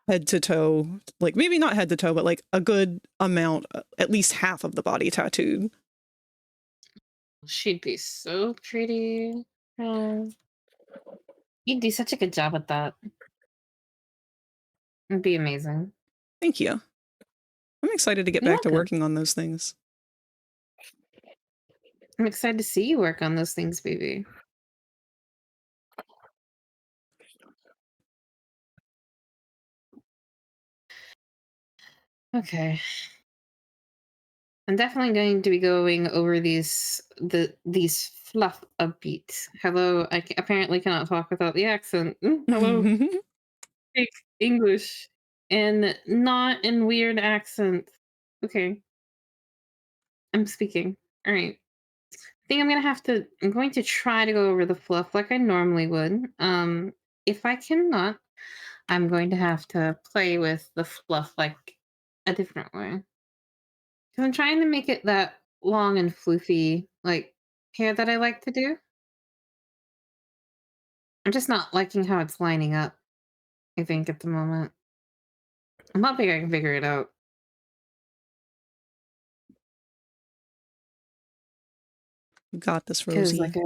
Speaker 1: head to toe, like maybe not head to toe, but like a good amount, at least half of the body tattooed.
Speaker 8: She'd be so pretty. Oh, you'd do such a good job at that. It'd be amazing.
Speaker 1: Thank you. I'm excited to get
Speaker 8: You're
Speaker 1: back to
Speaker 8: welcome.
Speaker 1: working on those things.
Speaker 8: I'm excited to see you work on those things, baby. Okay. I'm definitely going to be going over these fluff upbeats. Hello, apparently cannot talk without the accent. Hello, speak English and not in weird accents. Okay, I'm speaking. All right. I think I'm going to try to go over the fluff like I normally would. If I cannot, I'm going to have to play with the fluff like a different way. Because I'm trying to make it that long and floofy, like, hair that I like to do. I'm just not liking how it's lining up, I think, at the moment. I'm hoping I can figure it out.
Speaker 1: You got this,
Speaker 8: Because,
Speaker 1: Rosie.
Speaker 8: like,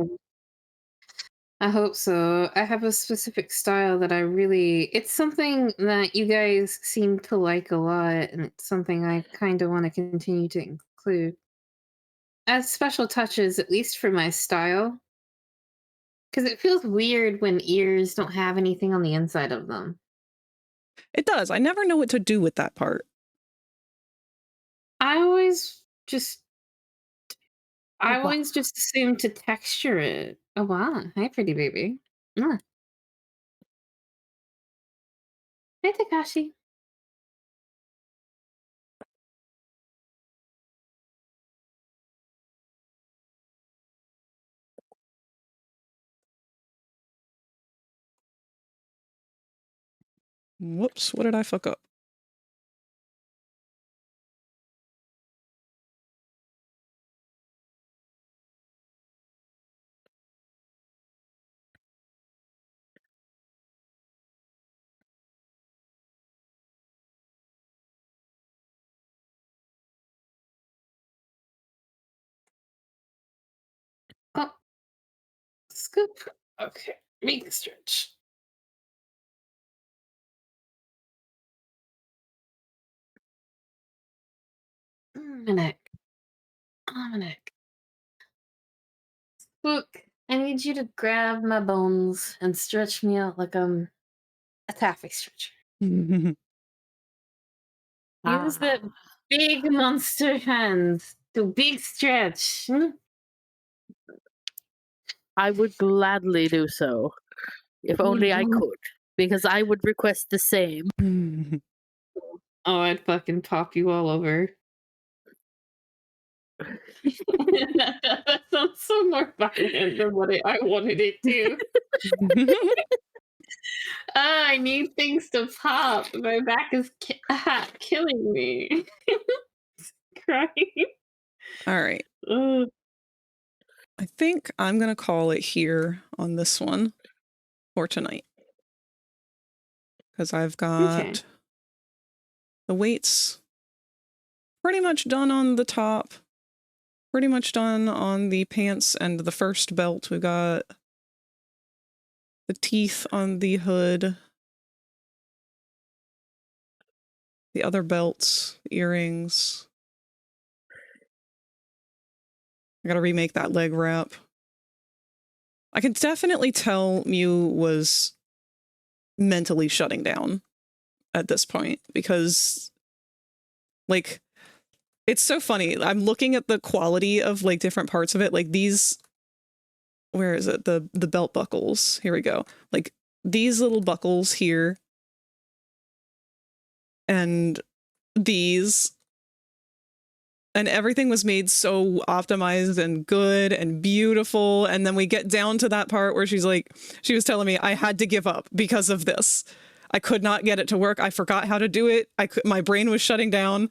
Speaker 8: I hope so. I have a specific style that I really... It's something that you guys seem to like a lot, and it's something I kind of want to continue to include. As special touches, at least for my style. Because it feels weird when ears don't have anything on the inside of them.
Speaker 1: It does. I never know what to do with that part.
Speaker 8: I always just
Speaker 10: Oh, wow.
Speaker 8: assume to texture it. Oh wow. Hi, pretty baby. Mwah. Hey, Takashi.
Speaker 1: Whoops, what did I fuck up?
Speaker 8: Oh, scoop. Okay, make the stretch. My neck. Oh, my neck. Look, I need you to grab my bones and stretch me out like I'm a taffy stretcher. Use that big monster hands to big stretch.
Speaker 10: I would gladly do so, if only I could, because I would request the same.
Speaker 8: Oh, I'd fucking pop you all over. That sounds so more violent than what I wanted it to. I need things to pop. My back is killing me. Crying.
Speaker 1: All right.
Speaker 8: Ugh.
Speaker 1: I think I'm going to call it here on this one for tonight. Because I've got the weights pretty much done on the top. Pretty much done on the pants and the first belt. We've got the teeth on the hood. The other belts, earrings. I gotta remake that leg wrap. I can definitely tell Mew was mentally shutting down at this point because, like, it's so funny. I'm looking at the quality of, like, different parts of it. Like, these where is it? The belt buckles. Here we go. Like these little buckles here. And these. And everything was made so optimized and good and beautiful. And then we get down to that part where she's like, she was telling me I had to give up because of this. I could not get it to work. I forgot how to do it. My brain was shutting down.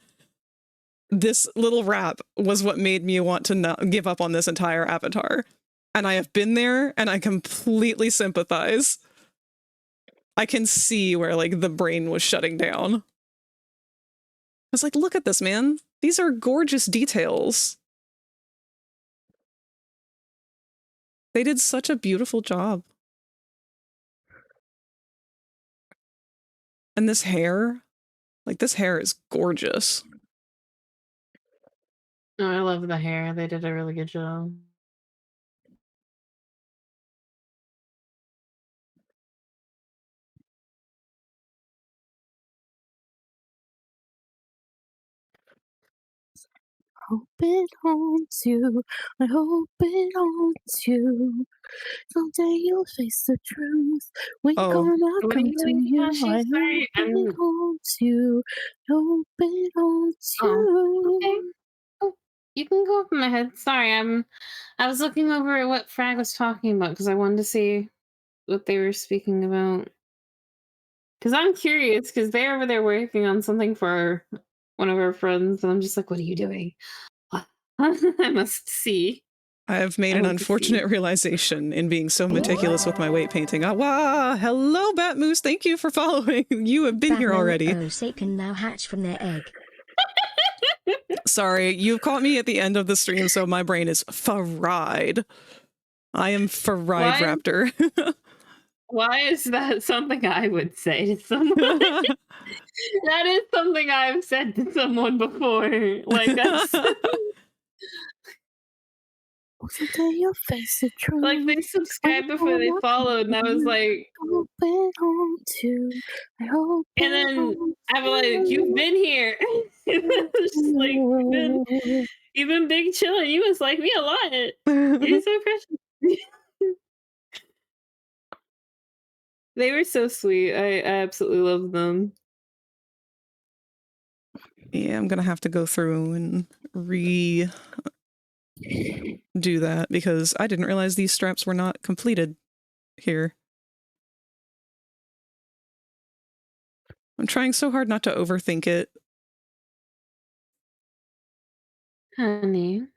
Speaker 1: This little wrap was what made me want to not give up on this entire avatar. And I have been there and I completely sympathize. I can see where like the brain was shutting down. I was like, look at this, man. These are gorgeous details. They did such a beautiful job. And this hair, like this hair is gorgeous.
Speaker 8: Oh, I love the hair. They did a really good job.
Speaker 10: Hope it haunts you. I hope it haunts you. Someday you'll face the truth. When karma
Speaker 8: What are
Speaker 10: comes
Speaker 8: you
Speaker 10: to
Speaker 8: doing,
Speaker 10: you,
Speaker 8: Tashi?
Speaker 10: I
Speaker 8: Sorry,
Speaker 10: hope it haunts you. Hope it haunts you.
Speaker 8: Okay. Oh, you can go over my head. Sorry, I was looking over at what Frag was talking about because I wanted to see what they were speaking about. Because I'm curious, because they're over there working on something for one of our friends, and I'm just like, what are you doing? I must see.
Speaker 1: I have made an unfortunate realization in being so meticulous with my weight painting. Wow, hello, Batmoose. Thank you for following. You have been here already.
Speaker 4: Batman can now hatch from their egg.
Speaker 1: Sorry, you caught me at the end of the stream, so my brain is fried. I am fried, Raptor.
Speaker 8: Why is that something I would say to someone? That is something I've said to someone before. Like that's
Speaker 10: Someday you'll face the truth.
Speaker 8: like they subscribed before they followed, and I was like,
Speaker 10: hope it haunts you. I hope
Speaker 8: and then I'm like, you've been here. It's just like you've been big chilling. You was like me a lot. You're so precious. They were so sweet. I absolutely love them.
Speaker 1: Yeah, I'm gonna have to go through and redo that because I didn't realize these straps were not completed here. I'm trying so hard not to overthink it.
Speaker 8: Honey.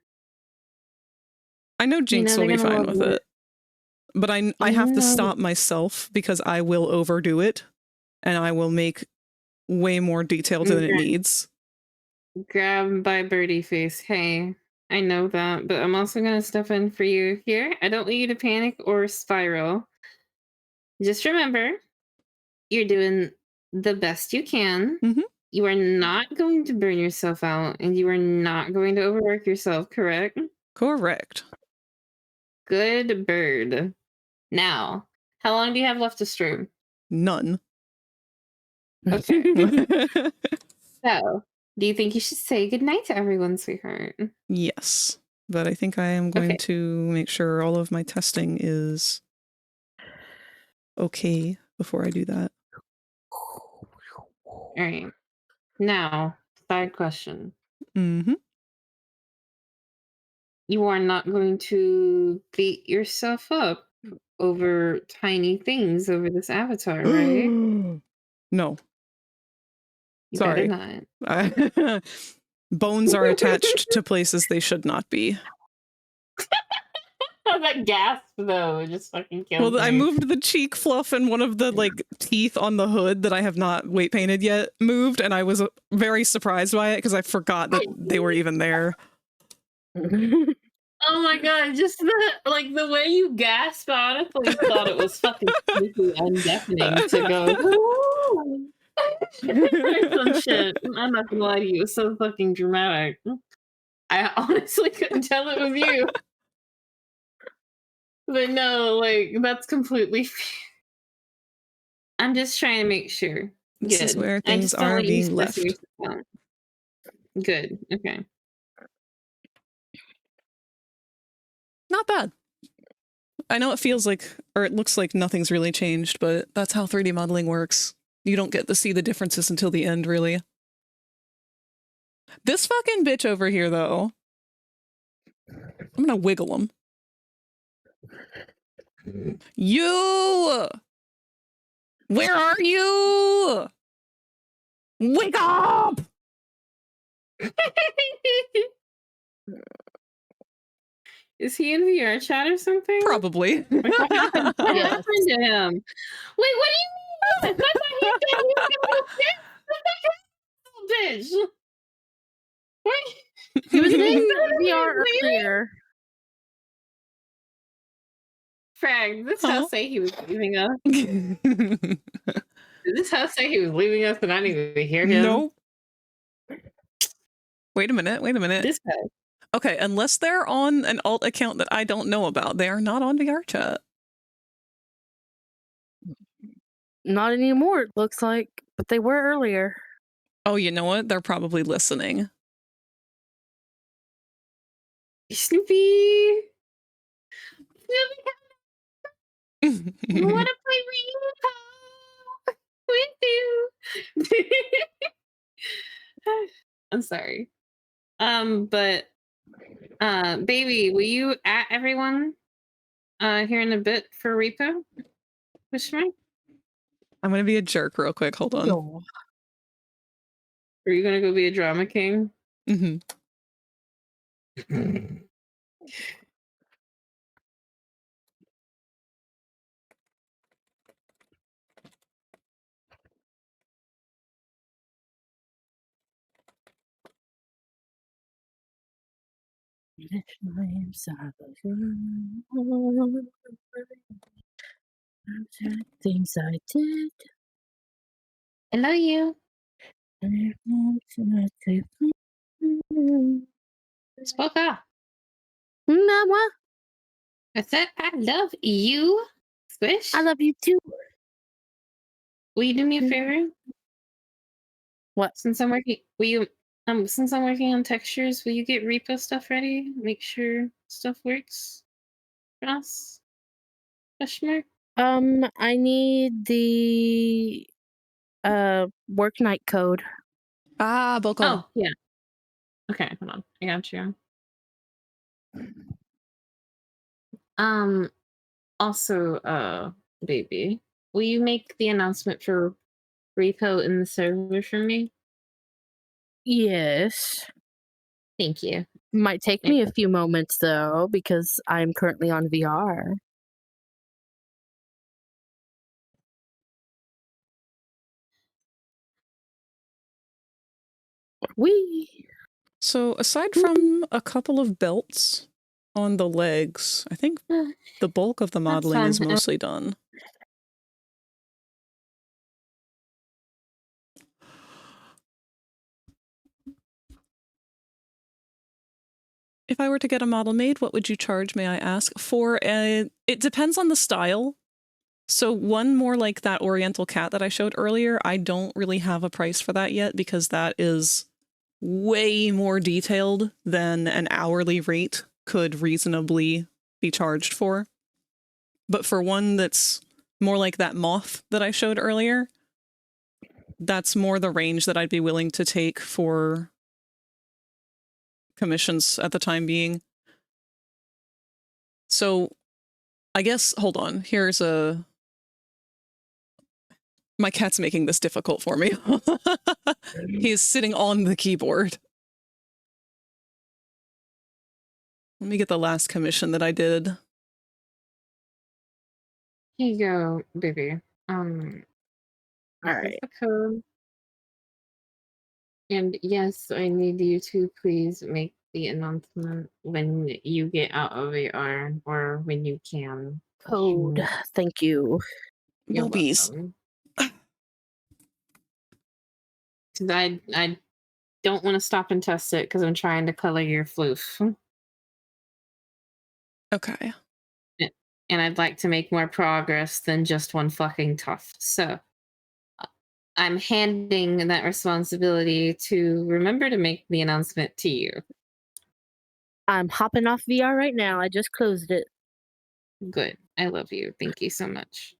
Speaker 1: I know Jinx will be fine with it. But I have to
Speaker 8: know.
Speaker 1: stop myself because I will overdo it and I will make way more detail than it needs.
Speaker 8: Grab by birdie face. Hey, I know that, but I'm also gonna step in for you here. I don't want you to panic or spiral. Just remember, you're doing the best you can. You are not going to burn yourself out, and you are not going to overwork yourself, correct?
Speaker 1: Correct.
Speaker 8: Good bird. Now, how long do you have left to stream?
Speaker 1: None.
Speaker 8: Okay. So, do you think you should say goodnight to everyone, sweetheart?
Speaker 1: Yes, but I think I am going to make sure all of my testing is okay before I do that.
Speaker 8: All right. Now, side question.
Speaker 1: Mm-hmm.
Speaker 8: You are not going to beat yourself up over tiny things over this avatar, right?
Speaker 1: No.
Speaker 8: You
Speaker 1: Sorry.
Speaker 8: better not.
Speaker 1: Bones are attached to places they should not be.
Speaker 8: That gasp though just fucking kills me.
Speaker 1: Well, I moved the cheek fluff and one of the like teeth on the hood that I have not weight painted yet moved, and I was very surprised by it because I forgot that they were even there.
Speaker 8: Oh my god, just the way you gasp, I honestly thought it was fucking creepy and deafening to go some shit. I'm not gonna lie to you, it was so fucking dramatic. I honestly couldn't tell it was you. But no, like, that's completely fair. I'm just trying to make sure.
Speaker 1: This is where things are being left.
Speaker 8: Good, okay.
Speaker 1: Not bad. I know it feels like, or it looks like nothing's really changed, but that's how 3D modeling works. You don't get to see the differences until the end, really. This fucking bitch over here, though. I'm gonna wiggle him. You! Where are you? Wake up!
Speaker 8: Is he in VRChat or something?
Speaker 1: Probably.
Speaker 8: What happened to him? Wait, what do you mean? I thought he said he was gonna bitch. Wait.
Speaker 10: He was in
Speaker 8: Wait,
Speaker 10: VR earlier.
Speaker 8: Frag, this house say he was leaving us. Did this house say he was leaving us and I didn't even hear him?
Speaker 1: Nope. Wait a minute.
Speaker 8: This guy.
Speaker 1: Okay, unless they're on an alt account that I don't know about, they are not on VRChat.
Speaker 10: Not anymore, it looks like, but they were earlier.
Speaker 1: Oh, you know what? They're probably listening.
Speaker 8: Snoopy. I want to play with you. I'm sorry. But baby, will you at everyone here in a bit for repo? Wish me?
Speaker 1: I'm gonna be a jerk real quick. Hold on.
Speaker 10: No.
Speaker 8: Are you gonna go be a drama king?
Speaker 1: Mm-hmm.
Speaker 10: Things I did.
Speaker 8: I love you. Spoke up.
Speaker 10: Mama.
Speaker 8: I said I love you. Squish.
Speaker 10: I love you too.
Speaker 8: Will you do me a favor?
Speaker 10: What?
Speaker 8: Since I'm working, since I'm working on textures, will you get repo stuff ready? Make sure stuff works for us. Question mark?
Speaker 10: I need the work night code.
Speaker 1: Ah, Boko.
Speaker 8: Oh, yeah. Okay, hold on. I got you. Also, baby, will you make the announcement for repo in the server for me?
Speaker 10: Yes.
Speaker 8: Thank you.
Speaker 10: Might take me a few moments though, because I'm currently on VR. Wee.
Speaker 1: So aside from a couple of belts on the legs, I think the bulk of the modeling is
Speaker 8: fine.
Speaker 1: mostly done. If I were to get a model made, what would you charge, may I ask? It depends on the style. So one more like that oriental cat that I showed earlier, I don't really have a price for that yet because that is way more detailed than an hourly rate could reasonably be charged for. But for one that's more like that moth that I showed earlier, that's more the range that I'd be willing to take for commissions at the time being. So I guess, hold on, here's a... My cat's making this difficult for me. He is sitting on the keyboard. Let me get the last commission that I did.
Speaker 8: Here you go, baby.
Speaker 10: All right.
Speaker 8: The code. And yes, I need you to please make the announcement when you get out of AR or when you can.
Speaker 10: Code. Thank you.
Speaker 8: You're
Speaker 1: Boobies.
Speaker 8: welcome. 'Cause I don't want to stop and test it because I'm trying to color your floof.
Speaker 1: Okay.
Speaker 8: And I'd like to make more progress than just one fucking tuft. So I'm handing that responsibility to remember to make the announcement to you.
Speaker 10: I'm hopping off VR right now. I just closed it.
Speaker 8: Good. I love you. Thank you so much.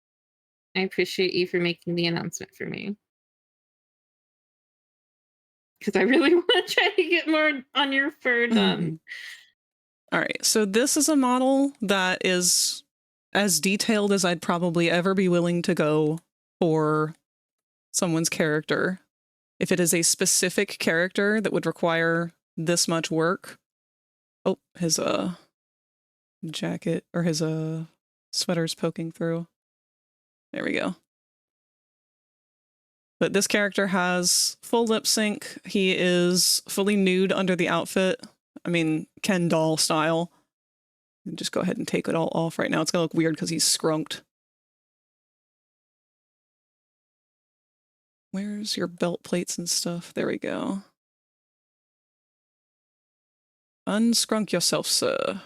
Speaker 8: I appreciate you for making the announcement for me. Because I really want to try to get more on your fur done.
Speaker 1: All right, so this is a model that is as detailed as I'd probably ever be willing to go for someone's character. If it is a specific character that would require this much work. Oh, his jacket or his sweater's poking through. There we go. But this character has full lip sync. He is fully nude under the outfit. I mean, Ken doll style. Just go ahead and take it all off right now. It's gonna look weird because he's scrunked. Where's your belt plates and stuff? There we go. Unscrunk yourself, sir.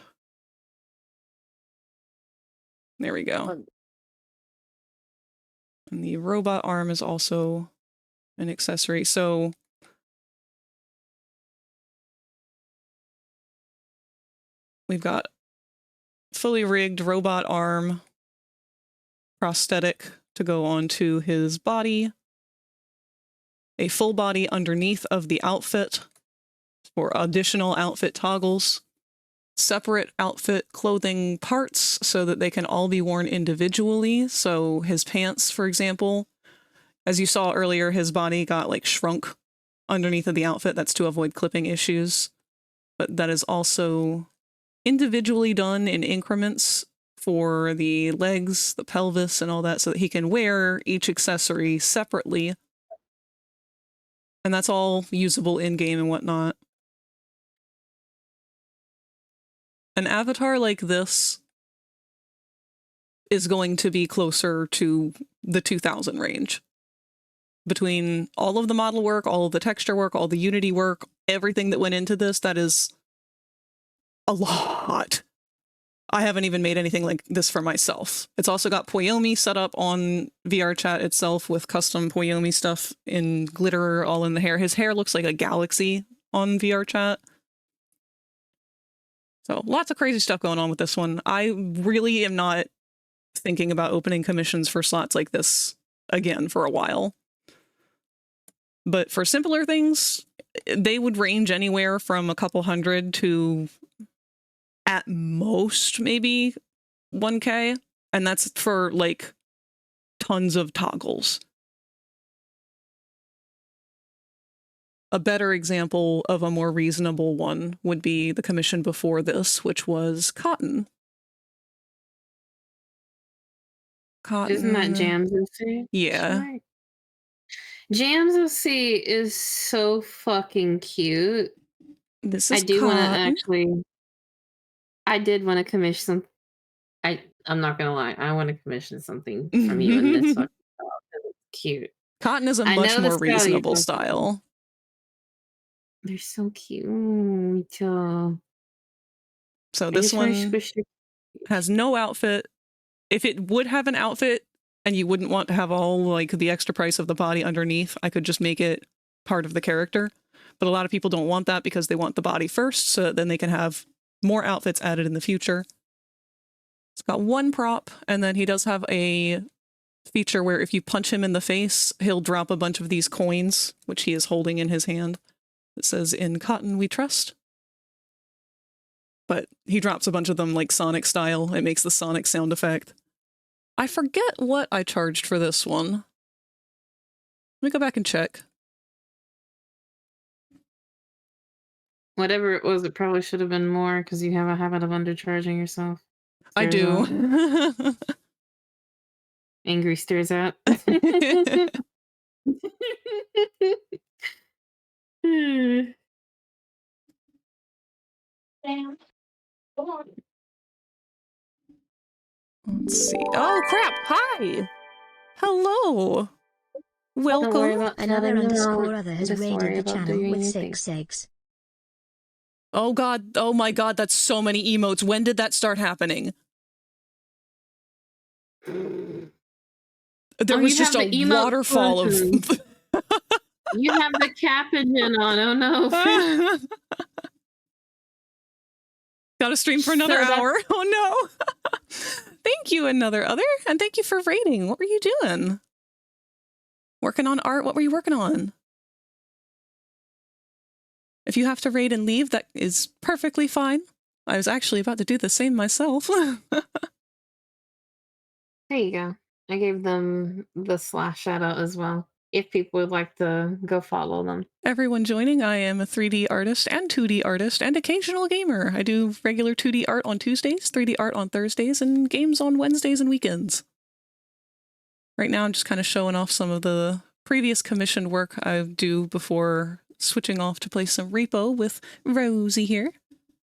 Speaker 1: There we go. And the robot arm is also an accessory. So we've got fully rigged robot arm prosthetic to go onto his body. A full body underneath of the outfit for additional outfit toggles. Separate outfit clothing parts so that they can all be worn individually. So his pants, for example, as you saw earlier, his body got like shrunk underneath of the outfit. That's to avoid clipping issues. But that is also individually done in increments for the legs, the pelvis, and all that, so that he can wear each accessory separately. And that's all usable in-game and whatnot. An avatar like this is going to be closer to the 2000 range. Between all of the model work, all of the texture work, all the Unity work, everything that went into this, that is a lot. I haven't even made anything like this for myself. It's also got Poyomi set up on VRChat itself with custom Poyomi stuff in glitter all in the hair. His hair looks like a galaxy on VRChat. So lots of crazy stuff going on with this one. I really am not thinking about opening commissions for slots like this again for a while. But for simpler things, they would range anywhere from a couple hundred to at most maybe 1K. And that's for like tons of toggles. A better example of a more reasonable one would be the commission before this, which was Cotton. Cotton.
Speaker 8: Isn't that Jams OC?
Speaker 1: Yeah.
Speaker 8: Right. Jams OC is so fucking cute.
Speaker 1: This is
Speaker 8: I do want to
Speaker 1: Cotton.
Speaker 8: actually. I did want to commission some. I'm not gonna lie. I want to commission something from you in this fucking style because it's cute.
Speaker 1: Cotton is a
Speaker 8: I
Speaker 1: much
Speaker 8: know the
Speaker 1: more
Speaker 8: style you're
Speaker 1: reasonable
Speaker 8: talking
Speaker 1: style.
Speaker 8: They're so cute.
Speaker 1: So
Speaker 8: I
Speaker 1: this
Speaker 8: just wish-
Speaker 1: one
Speaker 8: wish they-
Speaker 1: has no outfit. If it would have an outfit and you wouldn't want to have all like the extra price of the body underneath, I could just make it part of the character. But a lot of people don't want that because they want the body first, so that then they can have more outfits added in the future. It's got one prop, and then he does have a feature where if you punch him in the face, he'll drop a bunch of these coins, which he is holding in his hand. It says, "In Cotton we trust." But he drops a bunch of them like Sonic style. It makes the Sonic sound effect. I forget what I charged for this one. Let me go back and check.
Speaker 8: Whatever it was, it probably should have been more because you have a habit of undercharging yourself.
Speaker 1: I
Speaker 8: Stares
Speaker 1: do.
Speaker 8: out. Angry stares out.
Speaker 1: Let's see. Oh, crap. Hi. Hello.
Speaker 8: Don't worry
Speaker 1: Welcome.
Speaker 8: about
Speaker 4: Another
Speaker 8: telling them
Speaker 4: underscore
Speaker 8: all.
Speaker 4: other has
Speaker 8: Just worry
Speaker 4: raided the
Speaker 8: about
Speaker 4: channel
Speaker 8: doing
Speaker 4: with
Speaker 8: your thing.
Speaker 4: 6 eggs.
Speaker 1: Oh, God. Oh, my God. That's so many emotes. When did that start happening? There
Speaker 8: Oh,
Speaker 1: was
Speaker 8: you
Speaker 1: just
Speaker 8: have
Speaker 1: a
Speaker 8: the emote
Speaker 1: waterfall of...
Speaker 8: You have the capigen on. Oh no.
Speaker 1: Gotta stream for another
Speaker 8: So that's-
Speaker 1: hour. Oh, no. you, Another Other, and thank you for raiding. What were you doing? Working on art? What were you working on? If you have to raid and leave, that is perfectly fine. I was actually about to do the same myself.
Speaker 8: There you go. I gave them the slash shout out as well, if people would like to go follow them.
Speaker 1: Everyone joining, I am a 3D artist and 2D artist and occasional gamer. I do regular 2D art on Tuesdays, 3D art on Thursdays, and games on Wednesdays and weekends. Right now I'm just kind of showing off some of the previous commissioned work I do before switching off to play some Repo with Rosie here.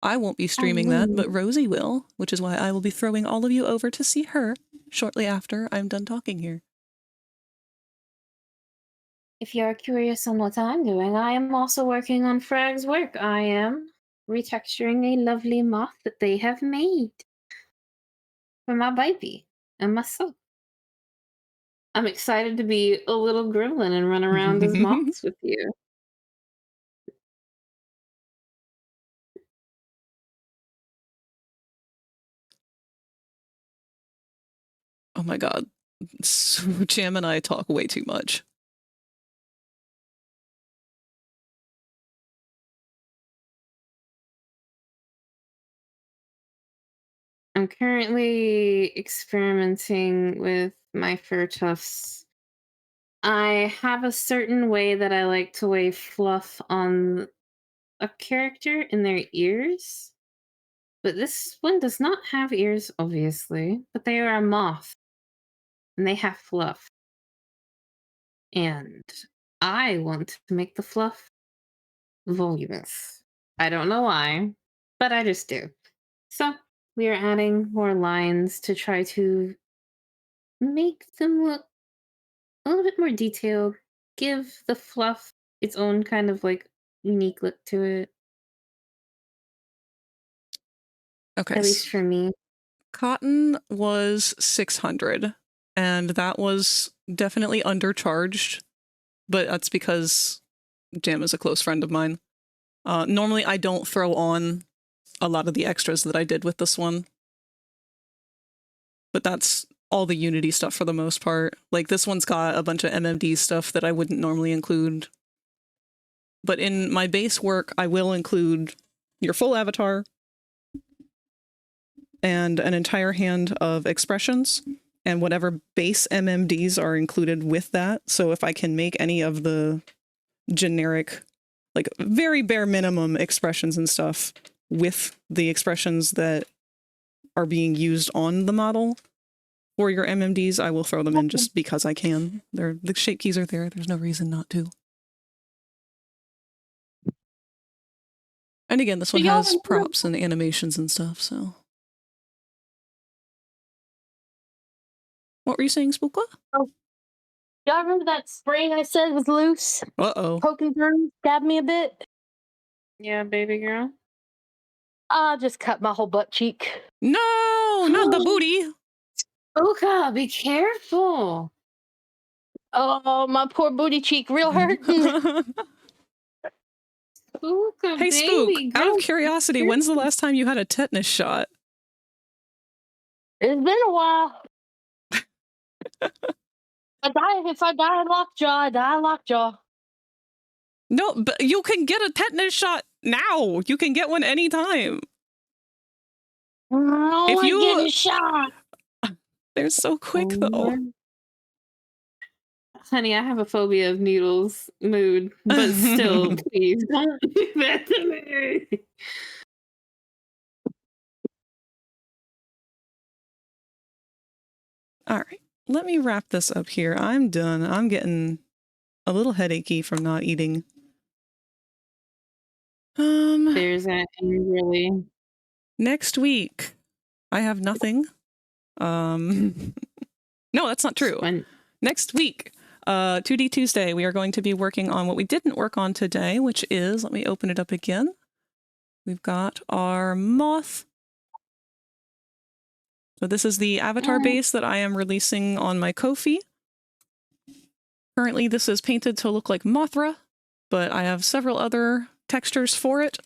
Speaker 1: I won't be streaming that, but Rosie will, which is why I will be throwing all of you over to see her shortly after I'm done talking here.
Speaker 8: If you're curious on what I'm doing, I am also working on Frag's work. I am retexturing a lovely moth that they have made for my baby and myself. I'm excited to be a little gremlin and run around as moths with you.
Speaker 1: Oh my god. Jam and I talk way too much.
Speaker 8: I'm currently experimenting with my fur tufts. I have a certain way that I like to lay fluff on a character in their ears. But this one does not have ears, obviously. But they are a moth. And they have fluff. And I want to make the fluff voluminous. I don't know why, but I just do. So we are adding more lines to try to make them look a little bit more detailed, give the fluff its own kind of like unique look to it.
Speaker 1: Okay.
Speaker 8: At least for me.
Speaker 1: Cotton was 600, and that was definitely undercharged, but that's because Jam is a close friend of mine. Normally I don't throw on a lot of the extras that I did with this one, but that's all the Unity stuff for the most part. Like, this one's got a bunch of MMD stuff that I wouldn't normally include. But in my base work, I will include your full avatar and an entire hand of expressions and whatever base MMDs are included with that. So if I can make any of the generic, like very bare minimum expressions and stuff with the expressions that are being used on the model, for your MMDs, I will throw them in just because I can. The shape keys are there. There's no reason not to. And again, this one has props and animations and stuff, so. What were you saying, Spooka?
Speaker 9: Oh. Y'all remember that spring I said was loose?
Speaker 1: Uh-oh.
Speaker 9: Poking through, stabbed me a bit.
Speaker 8: Yeah, baby girl.
Speaker 9: I just cut my whole butt cheek.
Speaker 1: No, not the booty.
Speaker 8: Oka, be careful.
Speaker 9: Oh, my poor booty cheek, real hurting.
Speaker 8: Oka,
Speaker 1: hey, Spook, out of curiosity, when's the last time you had a tetanus shot?
Speaker 9: It's been a while. If I die in lockjaw, I die in lockjaw.
Speaker 1: No, but you can get a tetanus shot now. You can get one anytime.
Speaker 9: If you get a shot.
Speaker 1: They're so quick, though.
Speaker 8: Honey, I have a phobia of needles mood, but still, please don't do that to me.
Speaker 1: All right, let me wrap this up here. I'm done. I'm getting a little headachy from not eating.
Speaker 8: There's that really.
Speaker 1: Next week, I have nothing. No, that's not true. Next week, 2D Tuesday, we are going to be working on what we didn't work on today, which is, let me open it up again. We've got our moth. So this is the avatar base that I am releasing on my Ko-fi. Currently, this is painted to look like Mothra, but I have several other textures for it,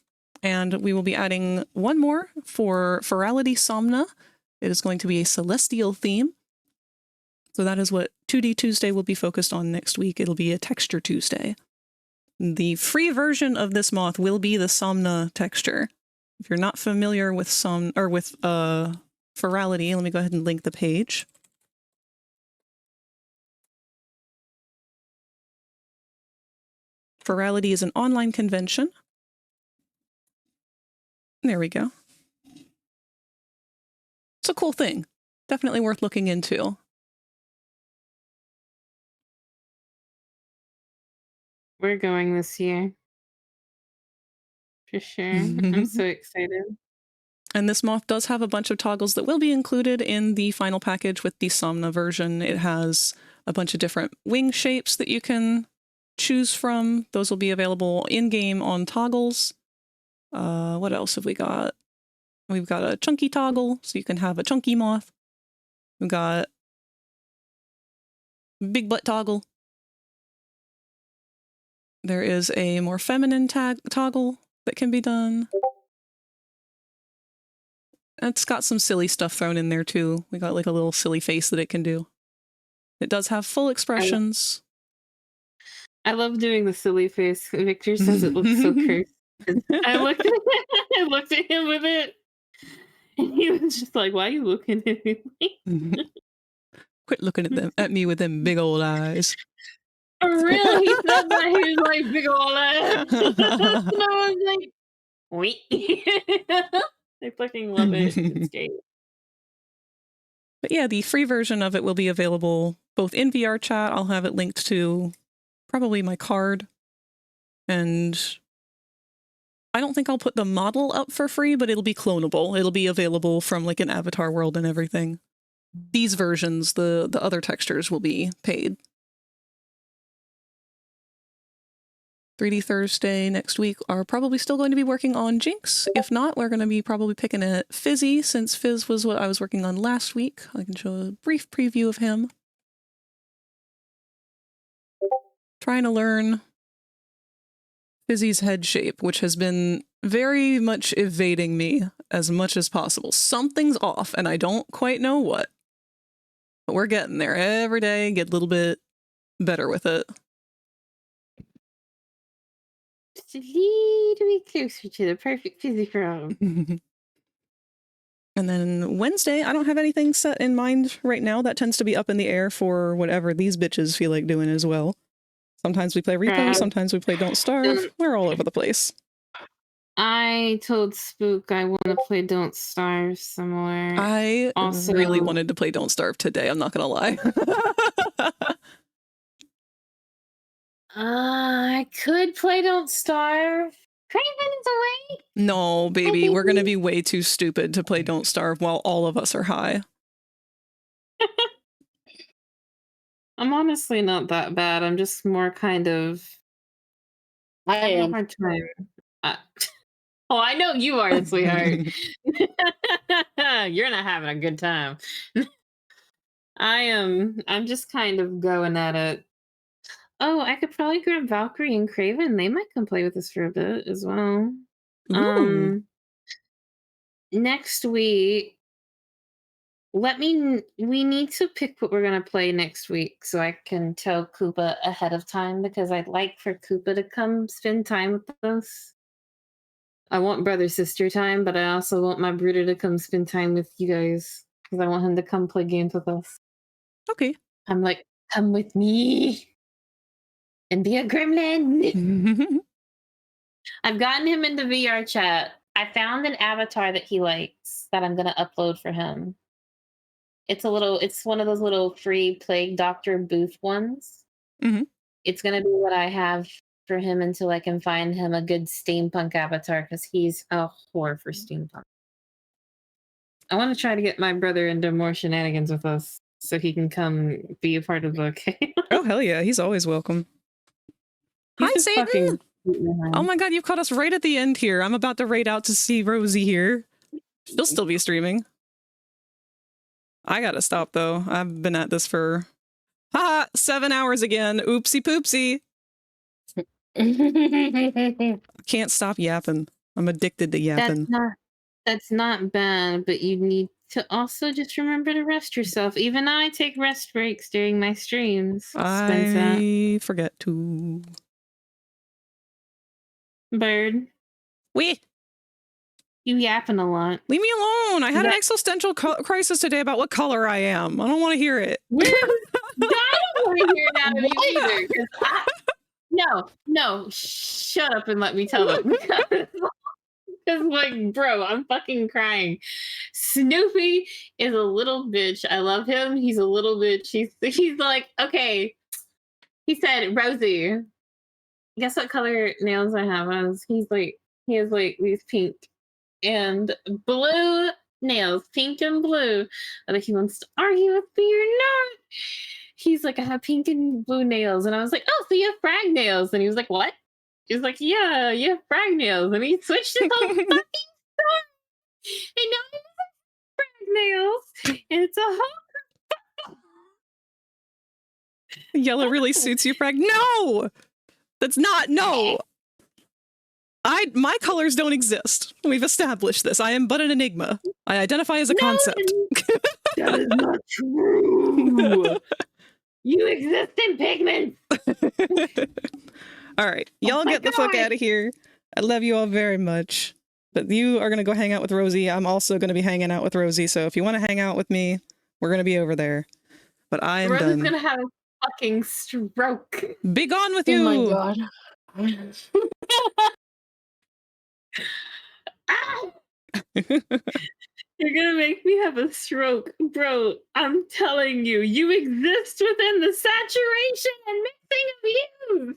Speaker 1: and we will be adding one more for Furality Somna It is going to be a celestial theme. So that is what 2D Tuesday will be focused on next week. It'll be a texture Tuesday. The free version of this moth will be the Somna texture. If you're not familiar with Furality, let me go ahead and link the page. Furality is an online convention. There we go. It's a cool thing. Definitely worth looking into.
Speaker 8: We're going this year. For sure. I'm so excited.
Speaker 1: And this moth does have a bunch of toggles that will be included in the final package with the Somna version. It has a bunch of different wing shapes that you can choose from. Those will be available in-game on toggles. What else have we got? We've got a chunky toggle, so you can have a chunky moth. We've got big butt toggle. There is a more feminine toggle that can be done. It's got some silly stuff thrown in there too. We got like a little silly face that it can do. It does have full expressions.
Speaker 8: I love doing the silly face. Victor says it looks so cursed. I looked at him with it, and he was just like, "Why are you looking at me?"
Speaker 1: Quit looking at me with them big old eyes.
Speaker 8: For real, he said that. He was like, "Big old eyes." And I was like, "Wait." I fucking love it. It's great.
Speaker 1: But yeah, the free version of it will be available both in VRChat. I'll have it linked to probably my card. And I don't think I'll put the model up for free, but it'll be clonable. It'll be available from like an avatar world and everything. These versions, the other textures will be paid. 3D Thursday next week are probably still going to be working on Jinx. If not, we're going to be probably picking at Fizzy, since Fizz was what I was working on last week. I can show a brief preview of him. Trying to learn Fizzy's head shape, which has been very much evading me as much as possible. Something's off, and I don't quite know what. But we're getting there every day, get a little bit better with it.
Speaker 8: Just a little bit closer to the perfect physical.
Speaker 1: And then Wednesday, I don't have anything set in mind right now. That tends to be up in the air for whatever these bitches feel like doing as well. Sometimes we play Repo, sometimes we play Don't Starve. We're all over the place.
Speaker 8: I told Spook I want to play Don't Starve somewhere.
Speaker 1: I also really wanted to play Don't Starve today, I'm not gonna lie.
Speaker 8: I could play Don't Starve. Craven is awake.
Speaker 1: No, baby, we're gonna be way too stupid to play Don't Starve while all of us are high.
Speaker 8: I'm honestly not that bad. I'm just more kind of. I have a hard time. Oh, I know you are, sweetheart. You're not having a good time. I'm just kind of going at it. Oh, I could probably grab Valkyrie and Craven. They might come play with us for a bit as well.
Speaker 1: Ooh.
Speaker 8: Next week, we need to pick what we're gonna play next week so I can tell Koopa ahead of time, because I'd like for Koopa to come spend time with us. I want brother-sister time, but I also want my brooder to come spend time with you guys, because I want him to come play games with us.
Speaker 1: Okay.
Speaker 8: I'm like, come with me and be a gremlin. I've gotten him into VRChat. I found an avatar that he likes that I'm going to upload for him. It's one of those little free Plague Doctor booth ones.
Speaker 1: Mm-hmm.
Speaker 8: It's going to be what I have for him until I can find him a good steampunk avatar, because he's a whore for steampunk. I want to try to get my brother into more shenanigans with us so he can come be a part of the okay.
Speaker 1: Oh, hell yeah. He's always welcome. Hi, Satan! Oh my god, you've caught us right at the end here. I'm about to raid out to see Rosie here. She'll still be streaming. I gotta stop, though. I've been at this for 7 hours again. Oopsie poopsie. I can't stop yapping. I'm addicted to yapping.
Speaker 8: That's not bad, but you need to also just remember to rest yourself. Even I take rest breaks during my streams. Spencer.
Speaker 1: I forget to.
Speaker 8: Bird.
Speaker 1: We.
Speaker 8: You yapping a lot.
Speaker 1: Leave me alone. I had an existential crisis today about what color I am. I don't want to hear it.
Speaker 8: I don't want to hear it out of you either. No, shut up and let me tell them. Because, like, bro, I'm fucking crying. Snoopy is a little bitch. I love him. He's a little bitch. He's like, okay. He said, Rosie, guess what color nails I have? He has like these pink and blue nails, pink and blue. I think he wants to argue with me or not. He's like, I have pink and blue nails. And I was like, oh, so you have frag nails. And he was like, what? He's like, yeah, you have frag nails. And he switched his whole fucking story. And now he has frag nails. And it's a whole...
Speaker 1: Yellow really suits you, frag. No! That's not, no! My colors don't exist. We've established this. I am but an enigma. I identify as a concept.
Speaker 8: That is not true. You exist in pigments.
Speaker 1: All right. Y'all get the fuck out of here. I love you all very much. But you are going to go hang out with Rosie. I'm also going to be hanging out with Rosie. So if you want to hang out with me, we're going to be over there. But I am
Speaker 8: Rosie's
Speaker 1: done.
Speaker 8: going to have a fucking stroke.
Speaker 1: Be gone with you.
Speaker 9: Oh my god.
Speaker 8: You're gonna make me have a stroke. Bro, I'm telling you, you exist within the saturation and mixing of hues.